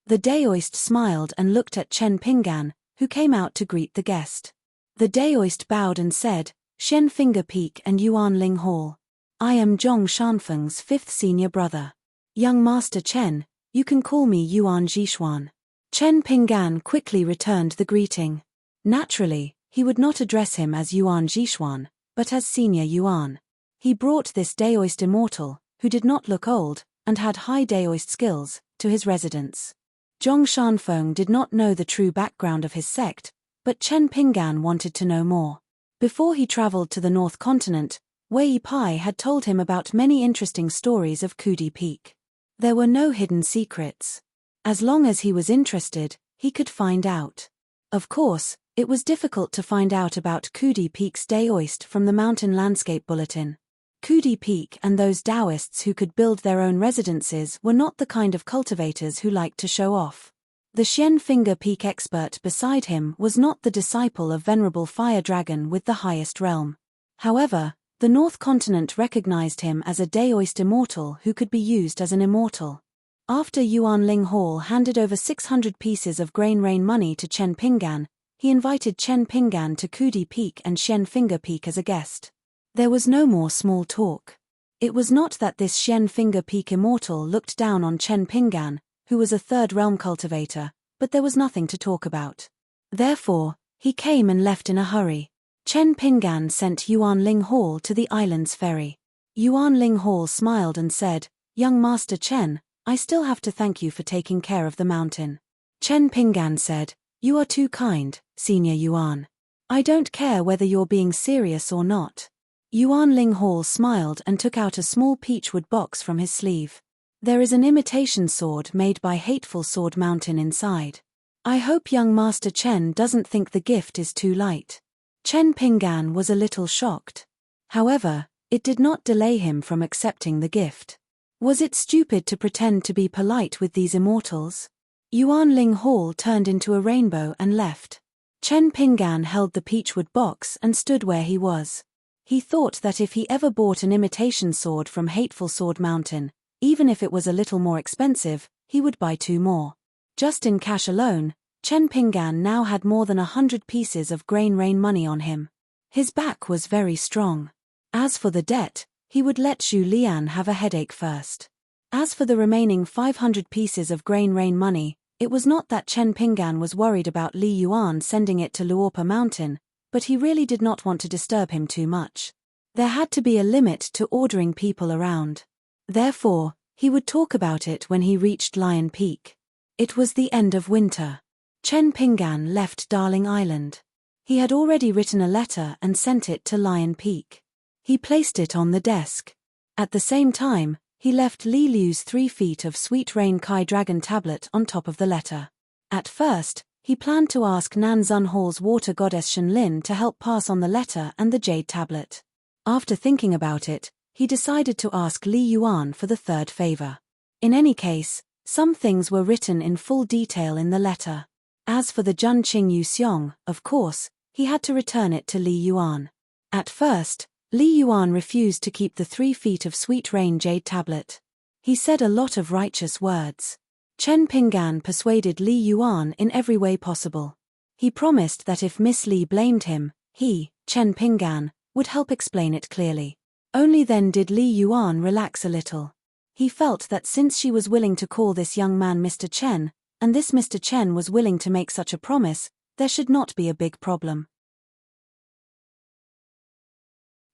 The daoist smiled and looked at Chen Ping'an, who came out to greet the guest. The daoist bowed and said, "Xian Finger Peak and Yuan Ling Hall. I am Zhong Shanfeng's 5th senior brother. Young Master Chen, you can call me Yuan Jishuan." Chen Ping'an quickly returned the greeting. Naturally, he would not address him as Yuan Jishuan, but as Senior Yuan. He brought this daoist immortal, who did not look old, and had high daoist skills, to his residence. Zhong Shanfeng did not know the true background of his sect, but Chen Ping'an wanted to know more. Before he traveled to the North Continent, Wei Pai had told him about many interesting stories of Kudi Peak. There were no hidden secrets. As long as he was interested, he could find out. Of course, it was difficult to find out about Kudi Peak's daoist from the Mountain Landscape Bulletin. Kudi Peak and those Taoists who could build their own residences were not the kind of cultivators who liked to show off. The Xian Finger Peak expert beside him was not the disciple of Venerable Fire Dragon with the highest realm. However, the North Continent recognized him as a daoist immortal who could be used as an immortal. After Yuan Ling Hall handed over 600 pieces of grain rain money to Chen Ping'an, he invited Chen Pingan to Kudi Peak and Shen Finger Peak as a guest. There was no more small talk. It was not that this Shen Finger Peak immortal looked down on Chen Pingan, who was a third realm cultivator, but there was nothing to talk about. Therefore, he came and left in a hurry. Chen Pingan sent Yuan Ling Hall to the island's ferry. Yuan Ling Hall smiled and said, "Young Master Chen, I still have to thank you for taking care of the mountain." Chen Pingan said, "You are too kind, Senior Yuan. I don't care whether you're being serious or not." Yuan Ling Hall smiled and took out a small peachwood box from his sleeve. There is an imitation sword made by Hateful Sword Mountain inside. I hope young Master Chen doesn't think the gift is too light. Chen Pingan was a little shocked. However, it did not delay him from accepting the gift. Was it stupid to pretend to be polite with these immortals? Yuan Ling Hall turned into a rainbow and left. Chen Pingan held the peachwood box and stood where he was. He thought that if he ever bought an imitation sword from Hateful Sword Mountain, even if it was a little more expensive, he would buy 2 more. Just in cash alone, Chen Pingan now had more than 100 pieces of grain rain money on him. His back was very strong. As for the debt, he would let Zhu Lian have a headache first. As for the remaining 500 pieces of grain rain money, it was not that Chen Pingan was worried about Li Yuan sending it to Luopa Mountain, but he really did not want to disturb him too much. There had to be a limit to ordering people around. Therefore, he would talk about it when he reached Lion Peak. It was the end of winter. Chen Pingan left Darling Island. He had already written a letter and sent it to Lion Peak. He placed it on the desk. At the same time, he left Li Liu's 3 feet of Sweet Rain Kai Dragon tablet on top of the letter. At first, he planned to ask Nanzun Hall's water goddess Shenlin to help pass on the letter and the jade tablet. After thinking about it, he decided to ask Li Yuan for the 3rd favor. In any case, some things were written in full detail in the letter. As for the Jun Qing Yu Xiong, of course, he had to return it to Li Yuan. At first, Li Yuan refused to keep the 3 feet of Sweet Rain jade tablet. He said a lot of righteous words. Chen Pingan persuaded Li Yuan in every way possible. He promised that if Miss Li blamed him, he, Chen Pingan, would help explain it clearly. Only then did Li Yuan relax a little. He felt that since she was willing to call this young man Mr. Chen, and this Mr. Chen was willing to make such a promise, there should not be a big problem.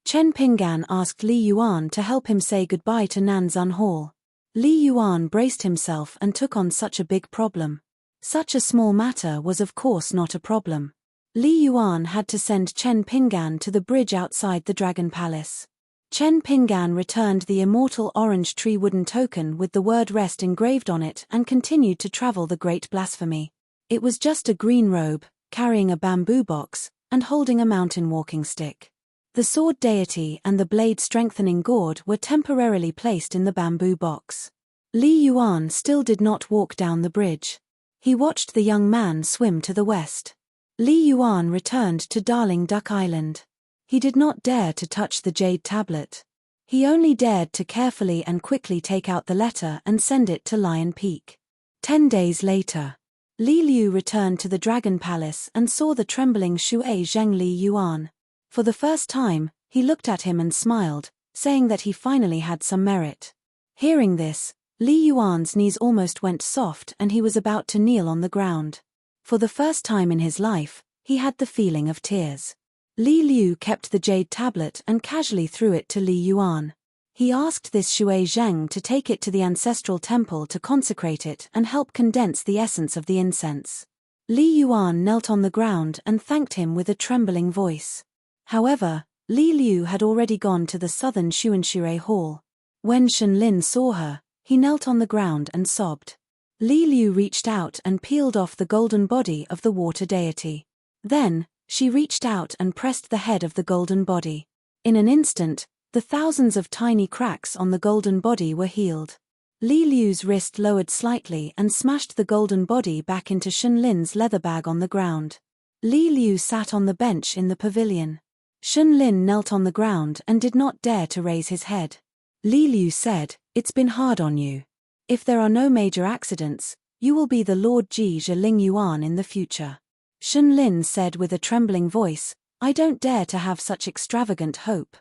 Chen Pingan asked Li Yuan to help him say goodbye to Nanzun Hall. Li Yuan braced himself and took on such a big problem. Such a small matter was of course not a problem. Li Yuan had to send Chen Pingan to the bridge outside the Dragon Palace. Chen Pingan returned the immortal orange tree wooden token with the word rest engraved on it and continued to travel the great blasphemy. It was just a green robe, carrying a bamboo box, and holding a mountain walking stick. The sword deity and the blade strengthening gourd were temporarily placed in the bamboo box. Li Yuan still did not walk down the bridge. He watched the young man swim to the west. Li Yuan returned to Darling Duck Island. He did not dare to touch the jade tablet. He only dared to carefully and quickly take out the letter and send it to Lion Peak. 10 days later, Li Liu returned to the Dragon Palace and saw the trembling Shui Zheng Li Yuan. For the first time, he looked at him and smiled, saying that he finally had some merit. Hearing this, Li Yuan's knees almost went soft and he was about to kneel on the ground. For the first time in his life, he had the feeling of tears. Li Liu kept the jade tablet and casually threw it to Li Yuan. He asked this Shui Zheng to take it to the ancestral temple to consecrate it and help condense the essence of the incense. Li Yuan knelt on the ground and thanked him with a trembling voice. However, Li Liu had already gone to the southern Xuanshui Hall. When Shenlin saw her, he knelt on the ground and sobbed. Li Liu reached out and peeled off the golden body of the water deity. Then, she reached out and pressed the head of the golden body. In an instant, the thousands of tiny cracks on the golden body were healed. Li Liu's wrist lowered slightly and smashed the golden body back into Shenlin's leather bag on the ground. Li Liu sat on the bench in the pavilion. Shenlin knelt on the ground and did not dare to raise his head. Li Liu said, "It's been hard on you. If there are no major accidents, you will be the Lord Ji Zhe Ling Yuan in the future." Shun Lin said with a trembling voice, I don't dare to have such extravagant hope.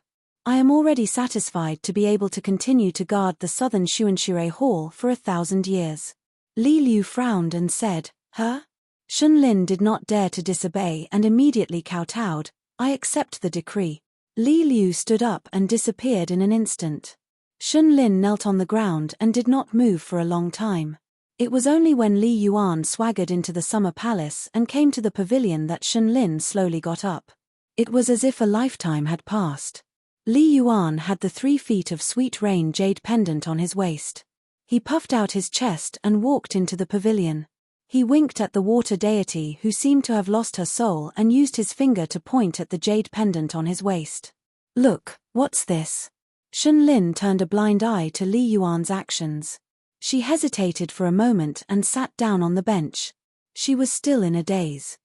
I am already satisfied to be able to continue to guard the southern Xuanxure Hall for 1,000 years. Li Liu frowned and said, Huh? Shun Lin did not dare to disobey and immediately kowtowed, I accept the decree. Li Liu stood up and disappeared in an instant. Shun Lin knelt on the ground and did not move for a long time. It was only when Li Yuan swaggered into the summer palace and came to the pavilion that Shun Lin slowly got up. It was as if a lifetime had passed. Li Yuan had the 3 feet of sweet rain jade pendant on his waist. He puffed out his chest and walked into the pavilion. He winked at the water deity who seemed to have lost her soul and used his finger to point at the jade pendant on his waist. Look, what's this? Shun Lin turned a blind eye to Li Yuan's actions. She hesitated for a moment and sat down on the bench. She was still in a daze.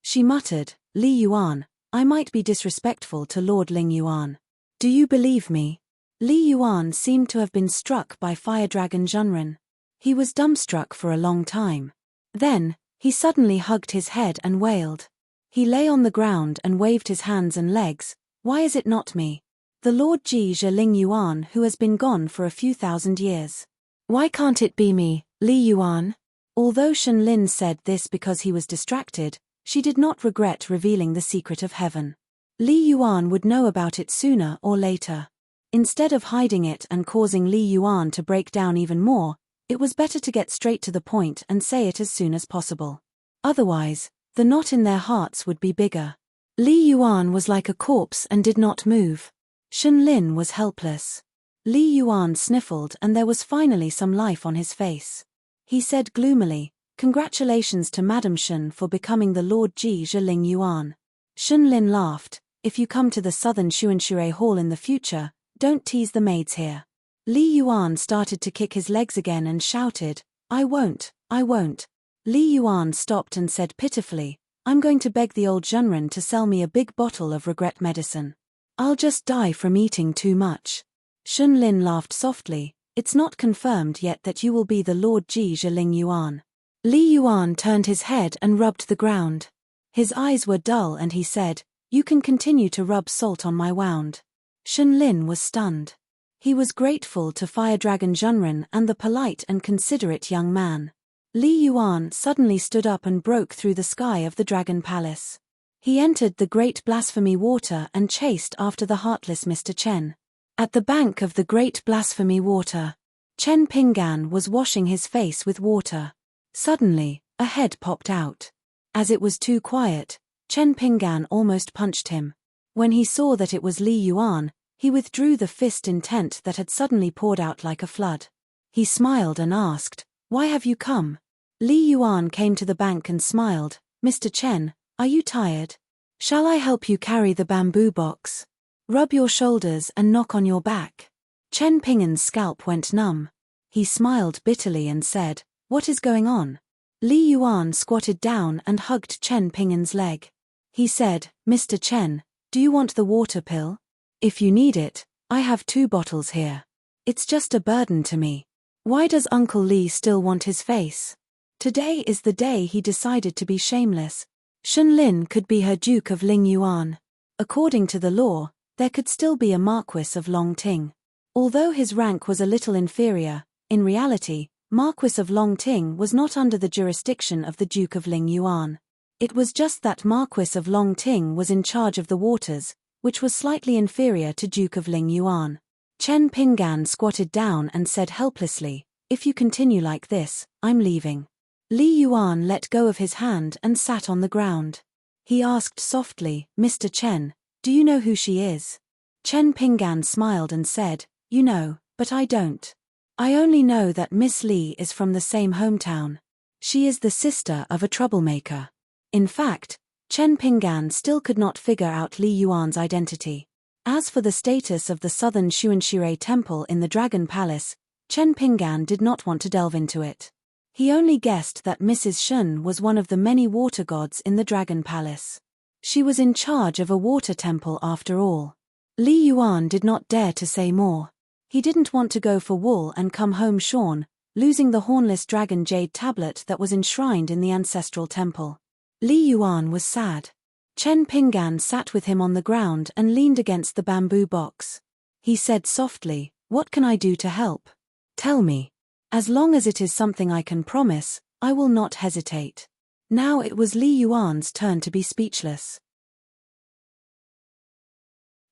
She muttered, Li Yuan, I might be disrespectful to Lord Ling Yuan. Do you believe me? Li Yuan seemed to have been struck by Fire Dragon Zhenren. He was dumbstruck for a long time. Then, he suddenly hugged his head and wailed. He lay on the ground and waved his hands and legs. Why is it not me? The Lord Ji Ling Yuan who has been gone for a few thousand years. Why can't it be me, Li Yuan? Although Shun Lin said this because he was distracted, she did not regret revealing the secret of heaven. Li Yuan would know about it sooner or later. Instead of hiding it and causing Li Yuan to break down even more, it was better to get straight to the point and say it as soon as possible. Otherwise, the knot in their hearts would be bigger. Li Yuan was like a corpse and did not move. Shun Lin was helpless. Li Yuan sniffled and there was finally some life on his face. He said gloomily, Congratulations to Madame Shun for becoming the Lord Ji Ling Yuan. Shun Lin laughed, If you come to the southern Xuanxure Hall in the future, don't tease the maids here. Li Yuan started to kick his legs again and shouted, I won't. Li Yuan stopped and said pitifully, I'm going to beg the old Zhenren to sell me a big bottle of regret medicine. I'll just die from eating too much. Shun Lin laughed softly, It's not confirmed yet that you will be the Lord Ji Ling Yuan. Li Yuan turned his head and rubbed the ground. His eyes were dull and he said, You can continue to rub salt on my wound. Shun Lin was stunned. He was grateful to Fire Dragon Zhenren and the polite and considerate young man. Li Yuan suddenly stood up and broke through the sky of the Dragon Palace. He entered the Great Blasphemy Water and chased after the heartless Mr. Chen. At the bank of the Great Blasphemy Water, Chen Pinggan was washing his face with water. Suddenly, a head popped out. As it was too quiet, Chen Pinggan almost punched him. When he saw that it was Li Yuan, he withdrew the fist intent that had suddenly poured out like a flood. He smiled and asked, Why have you come? Li Yuan came to the bank and smiled, Mr. Chen, are you tired? Shall I help you carry the bamboo box? Rub your shoulders and knock on your back. Chen Pinggan's scalp went numb. He smiled bitterly and said, What is going on? Li Yuan squatted down and hugged Chen Pinggan's leg. He said, Mr. Chen, do you want the water pill? If you need it, I have 2 bottles here. It's just a burden to me. Why does Uncle Li still want his face? Today is the day he decided to be shameless. Shun Lin could be her Duke of Ling Yuan. According to the law, there could still be a Marquis of Longting. Although his rank was a little inferior, in reality, Marquis of Longting was not under the jurisdiction of the Duke of Ling Yuan. It was just that Marquis of Longting was in charge of the waters, which was slightly inferior to Duke of Ling Yuan. Chen Pinggan squatted down and said helplessly, If you continue like this, I'm leaving. Li Yuan let go of his hand and sat on the ground. He asked softly, Mr. Chen, do you know who she is? Chen Pinggan smiled and said, You know, but I don't. I only know that Miss Li is from the same hometown. She is the sister of a troublemaker. In fact, Chen Pinggan still could not figure out Li Yuan's identity. As for the status of the southern Xuanxure temple in the Dragon Palace, Chen Pinggan did not want to delve into it. He only guessed that Mrs. Shun was one of the many water gods in the Dragon Palace. She was in charge of a water temple after all. Li Yuan did not dare to say more. He didn't want to go for wool and come home shorn, losing the hornless dragon jade tablet that was enshrined in the ancestral temple. Li Yuan was sad. Chen Pinggan sat with him on the ground and leaned against the bamboo box. He said softly, "What can I do to help? Tell me. As long as it is something I can promise, I will not hesitate." Now it was Li Yuan's turn to be speechless.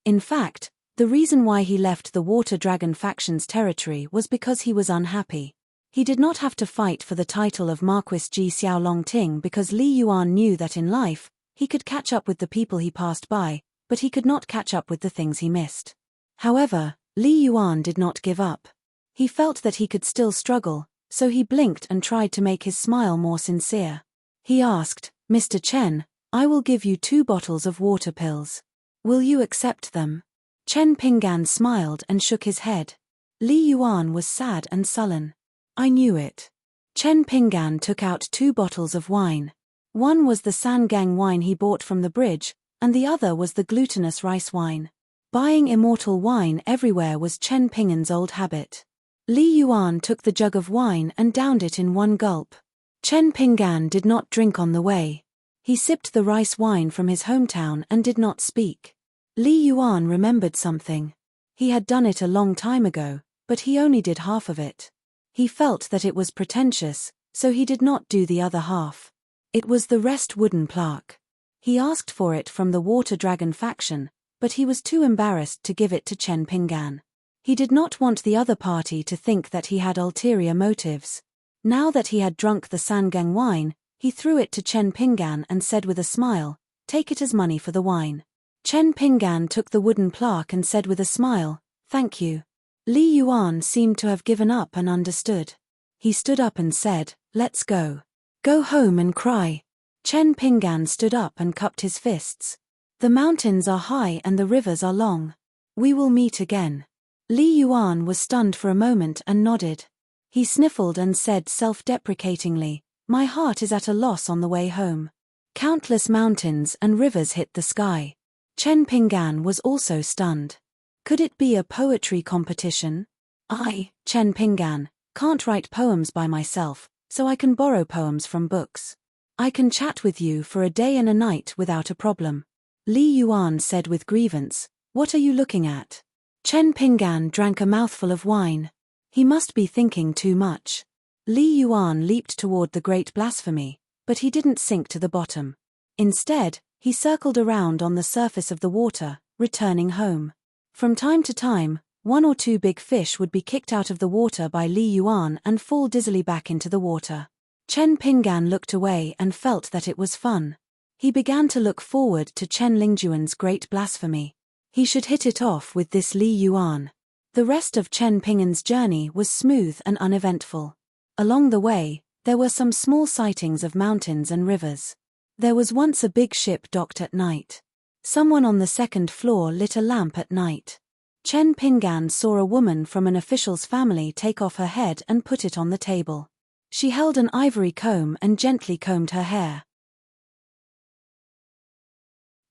In fact, the reason why he left the Water Dragon faction's territory was because he was unhappy. He did not have to fight for the title of Marquis Ji Xiaolongting because Li Yuan knew that in life, he could catch up with the people he passed by, but he could not catch up with the things he missed. However, Li Yuan did not give up. He felt that he could still struggle, so he blinked and tried to make his smile more sincere. He asked, "Mr. Chen, I will give you 2 bottles of water pills. Will you accept them?" Chen Pinggan smiled and shook his head. Li Yuan was sad and sullen. "I knew it." Chen Pinggan took out 2 bottles of wine. One was the Sangang wine he bought from the bridge, and the other was the glutinous rice wine. Buying immortal wine everywhere was Chen Pinggan's old habit. Li Yuan took the jug of wine and downed it in one gulp. Chen Pinggan did not drink on the way. He sipped the rice wine from his hometown and did not speak. Li Yuan remembered something. He had done it a long time ago, but he only did half of it. He felt that it was pretentious, so he did not do the other half. It was the rest wooden plaque. He asked for it from the Water Dragon faction, but he was too embarrassed to give it to Chen Pinggan. He did not want the other party to think that he had ulterior motives. Now that he had drunk the Sangang wine, he threw it to Chen Pinggan and said with a smile, "Take it as money for the wine." Chen Pinggan took the wooden plaque and said with a smile, "Thank you." Li Yuan seemed to have given up and understood. He stood up and said, "Let's go. Go home and cry." Chen Pinggan stood up and cupped his fists. "The mountains are high and the rivers are long. We will meet again." Li Yuan was stunned for a moment and nodded. He sniffled and said self-deprecatingly, "My heart is at a loss on the way home." Countless mountains and rivers hit the sky. Chen Pinggan was also stunned. Could it be a poetry competition? "I, Chen Pinggan, can't write poems by myself, so I can borrow poems from books. I can chat with you for a day and a night without a problem." Li Yuan said with grievance, "What are you looking at?" Chen Pinggan drank a mouthful of wine. He must be thinking too much. Li Yuan leaped toward the great blasphemy, but he didn't sink to the bottom. Instead, he circled around on the surface of the water, returning home. From time to time, 1 or 2 big fish would be kicked out of the water by Li Yuan and fall dizzily back into the water. Chen Pinggan looked away and felt that it was fun. He began to look forward to Chen Lingjuan's great blasphemy. He should hit it off with this Li Yuan. The rest of Chen Pinggan's journey was smooth and uneventful. Along the way, there were some small sightings of mountains and rivers. There was once a big ship docked at night. Someone on the 2nd floor lit a lamp at night. Chen Pinggan saw a woman from an official's family take off her head and put it on the table. She held an ivory comb and gently combed her hair.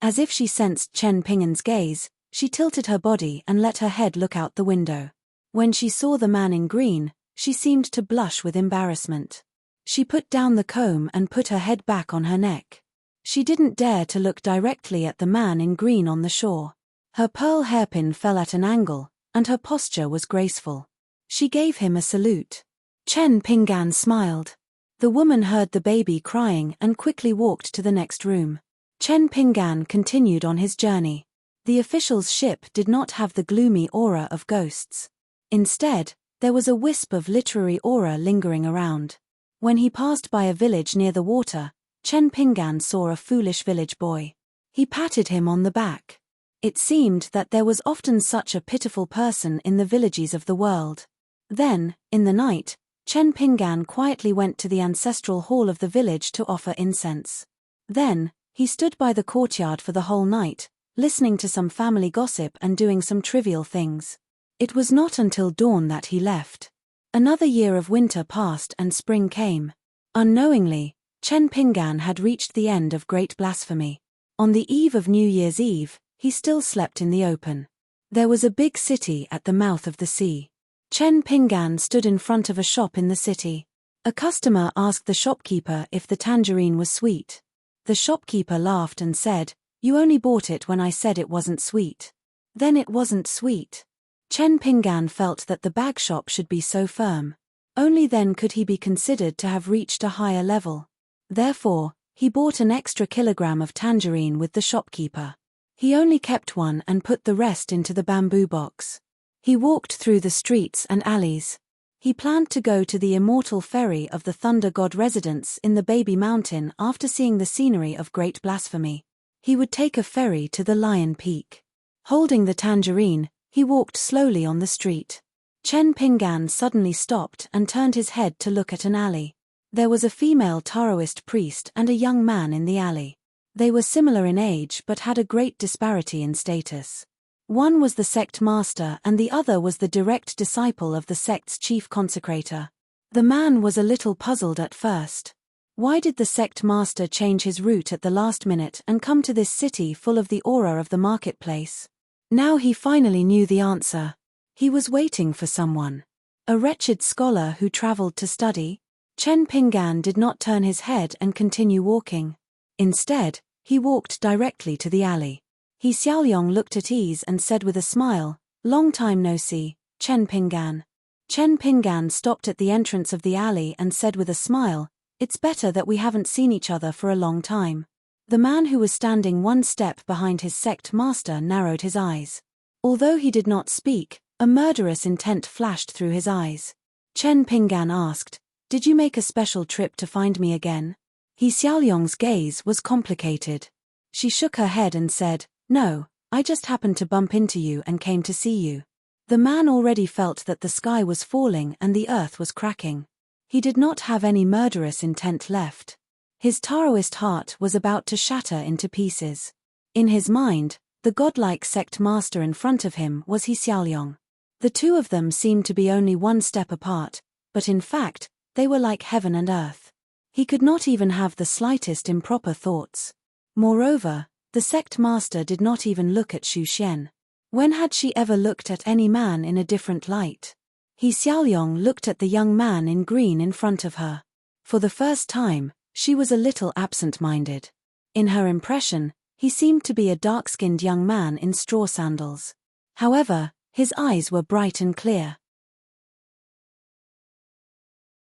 As if she sensed Chen Pinggan's gaze, she tilted her body and let her head look out the window. When she saw the man in green, she seemed to blush with embarrassment. She put down the comb and put her head back on her neck. She didn't dare to look directly at the man in green on the shore. Her pearl hairpin fell at an angle, and her posture was graceful. She gave him a salute. Chen Pinggan smiled. The woman heard the baby crying and quickly walked to the next room. Chen Pinggan continued on his journey. The official's ship did not have the gloomy aura of ghosts. Instead, there was a wisp of literary aura lingering around. When he passed by a village near the water, Chen Pinggan saw a foolish village boy. He patted him on the back. It seemed that there was often such a pitiful person in the villages of the world. Then, in the night, Chen Pinggan quietly went to the ancestral hall of the village to offer incense. Then, he stood by the courtyard for the whole night, listening to some family gossip and doing some trivial things. It was not until dawn that he left. Another year of winter passed and spring came. Unknowingly, Chen Pinggan had reached the end of Great Blasphemy. On the eve of New Year's Eve, he still slept in the open. There was a big city at the mouth of the sea. Chen Pinggan stood in front of a shop in the city. A customer asked the shopkeeper if the tangerine was sweet. The shopkeeper laughed and said, "You only bought it when I said it wasn't sweet." Then it wasn't sweet. Chen Pinggan felt that the bag shop should be so firm. Only then could he be considered to have reached a higher level. Therefore, he bought an extra kilogram of tangerine with the shopkeeper. He only kept one and put the rest into the bamboo box. He walked through the streets and alleys. He planned to go to the immortal ferry of the Thunder God residence in the Baby Mountain after seeing the scenery of Great Blasphemy. He would take a ferry to the Lion Peak. Holding the tangerine, he walked slowly on the street. Chen Pinggan suddenly stopped and turned his head to look at an alley. There was a female Taoist priest and a young man in the alley. They were similar in age but had a great disparity in status. One was the sect master and the other was the direct disciple of the sect's chief consecrator. The man was a little puzzled at first. Why did the sect master change his route at the last minute and come to this city full of the aura of the marketplace? Now he finally knew the answer. He was waiting for someone. A wretched scholar who traveled to study? Chen Pinggan did not turn his head and continue walking. Instead, he walked directly to the alley. He Xiaoyong looked at ease and said with a smile, "Long time no see, Chen Pinggan." Chen Pinggan stopped at the entrance of the alley and said with a smile, "It's better that we haven't seen each other for a long time." The man who was standing one step behind his sect master narrowed his eyes. Although he did not speak, a murderous intent flashed through his eyes. Chen Pinggan asked, "Did you make a special trip to find me again?" He Xiaoyong's gaze was complicated. She shook her head and said, "No, I just happened to bump into you and came to see you." The man already felt that the sky was falling and the earth was cracking. He did not have any murderous intent left. His Taoist heart was about to shatter into pieces. In his mind, the godlike sect master in front of him was He Xiaoyong. The two of them seemed to be only one step apart, but in fact, they were like heaven and earth. He could not even have the slightest improper thoughts. Moreover, the sect master did not even look at Xu Xian. When had she ever looked at any man in a different light? He Xiaoyong looked at the young man in green in front of her. For the first time, she was a little absent-minded. In her impression, he seemed to be a dark-skinned young man in straw sandals. However, his eyes were bright and clear.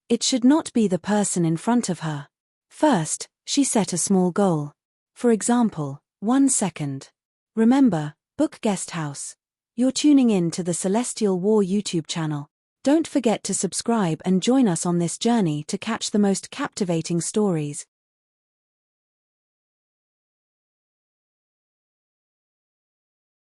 It should not be the person in front of her. First, she set a small goal. For example, 1 second. Remember, book guest house. You're tuning in to the Celestial War YouTube channel. Don't forget to subscribe and join us on this journey to catch the most captivating stories,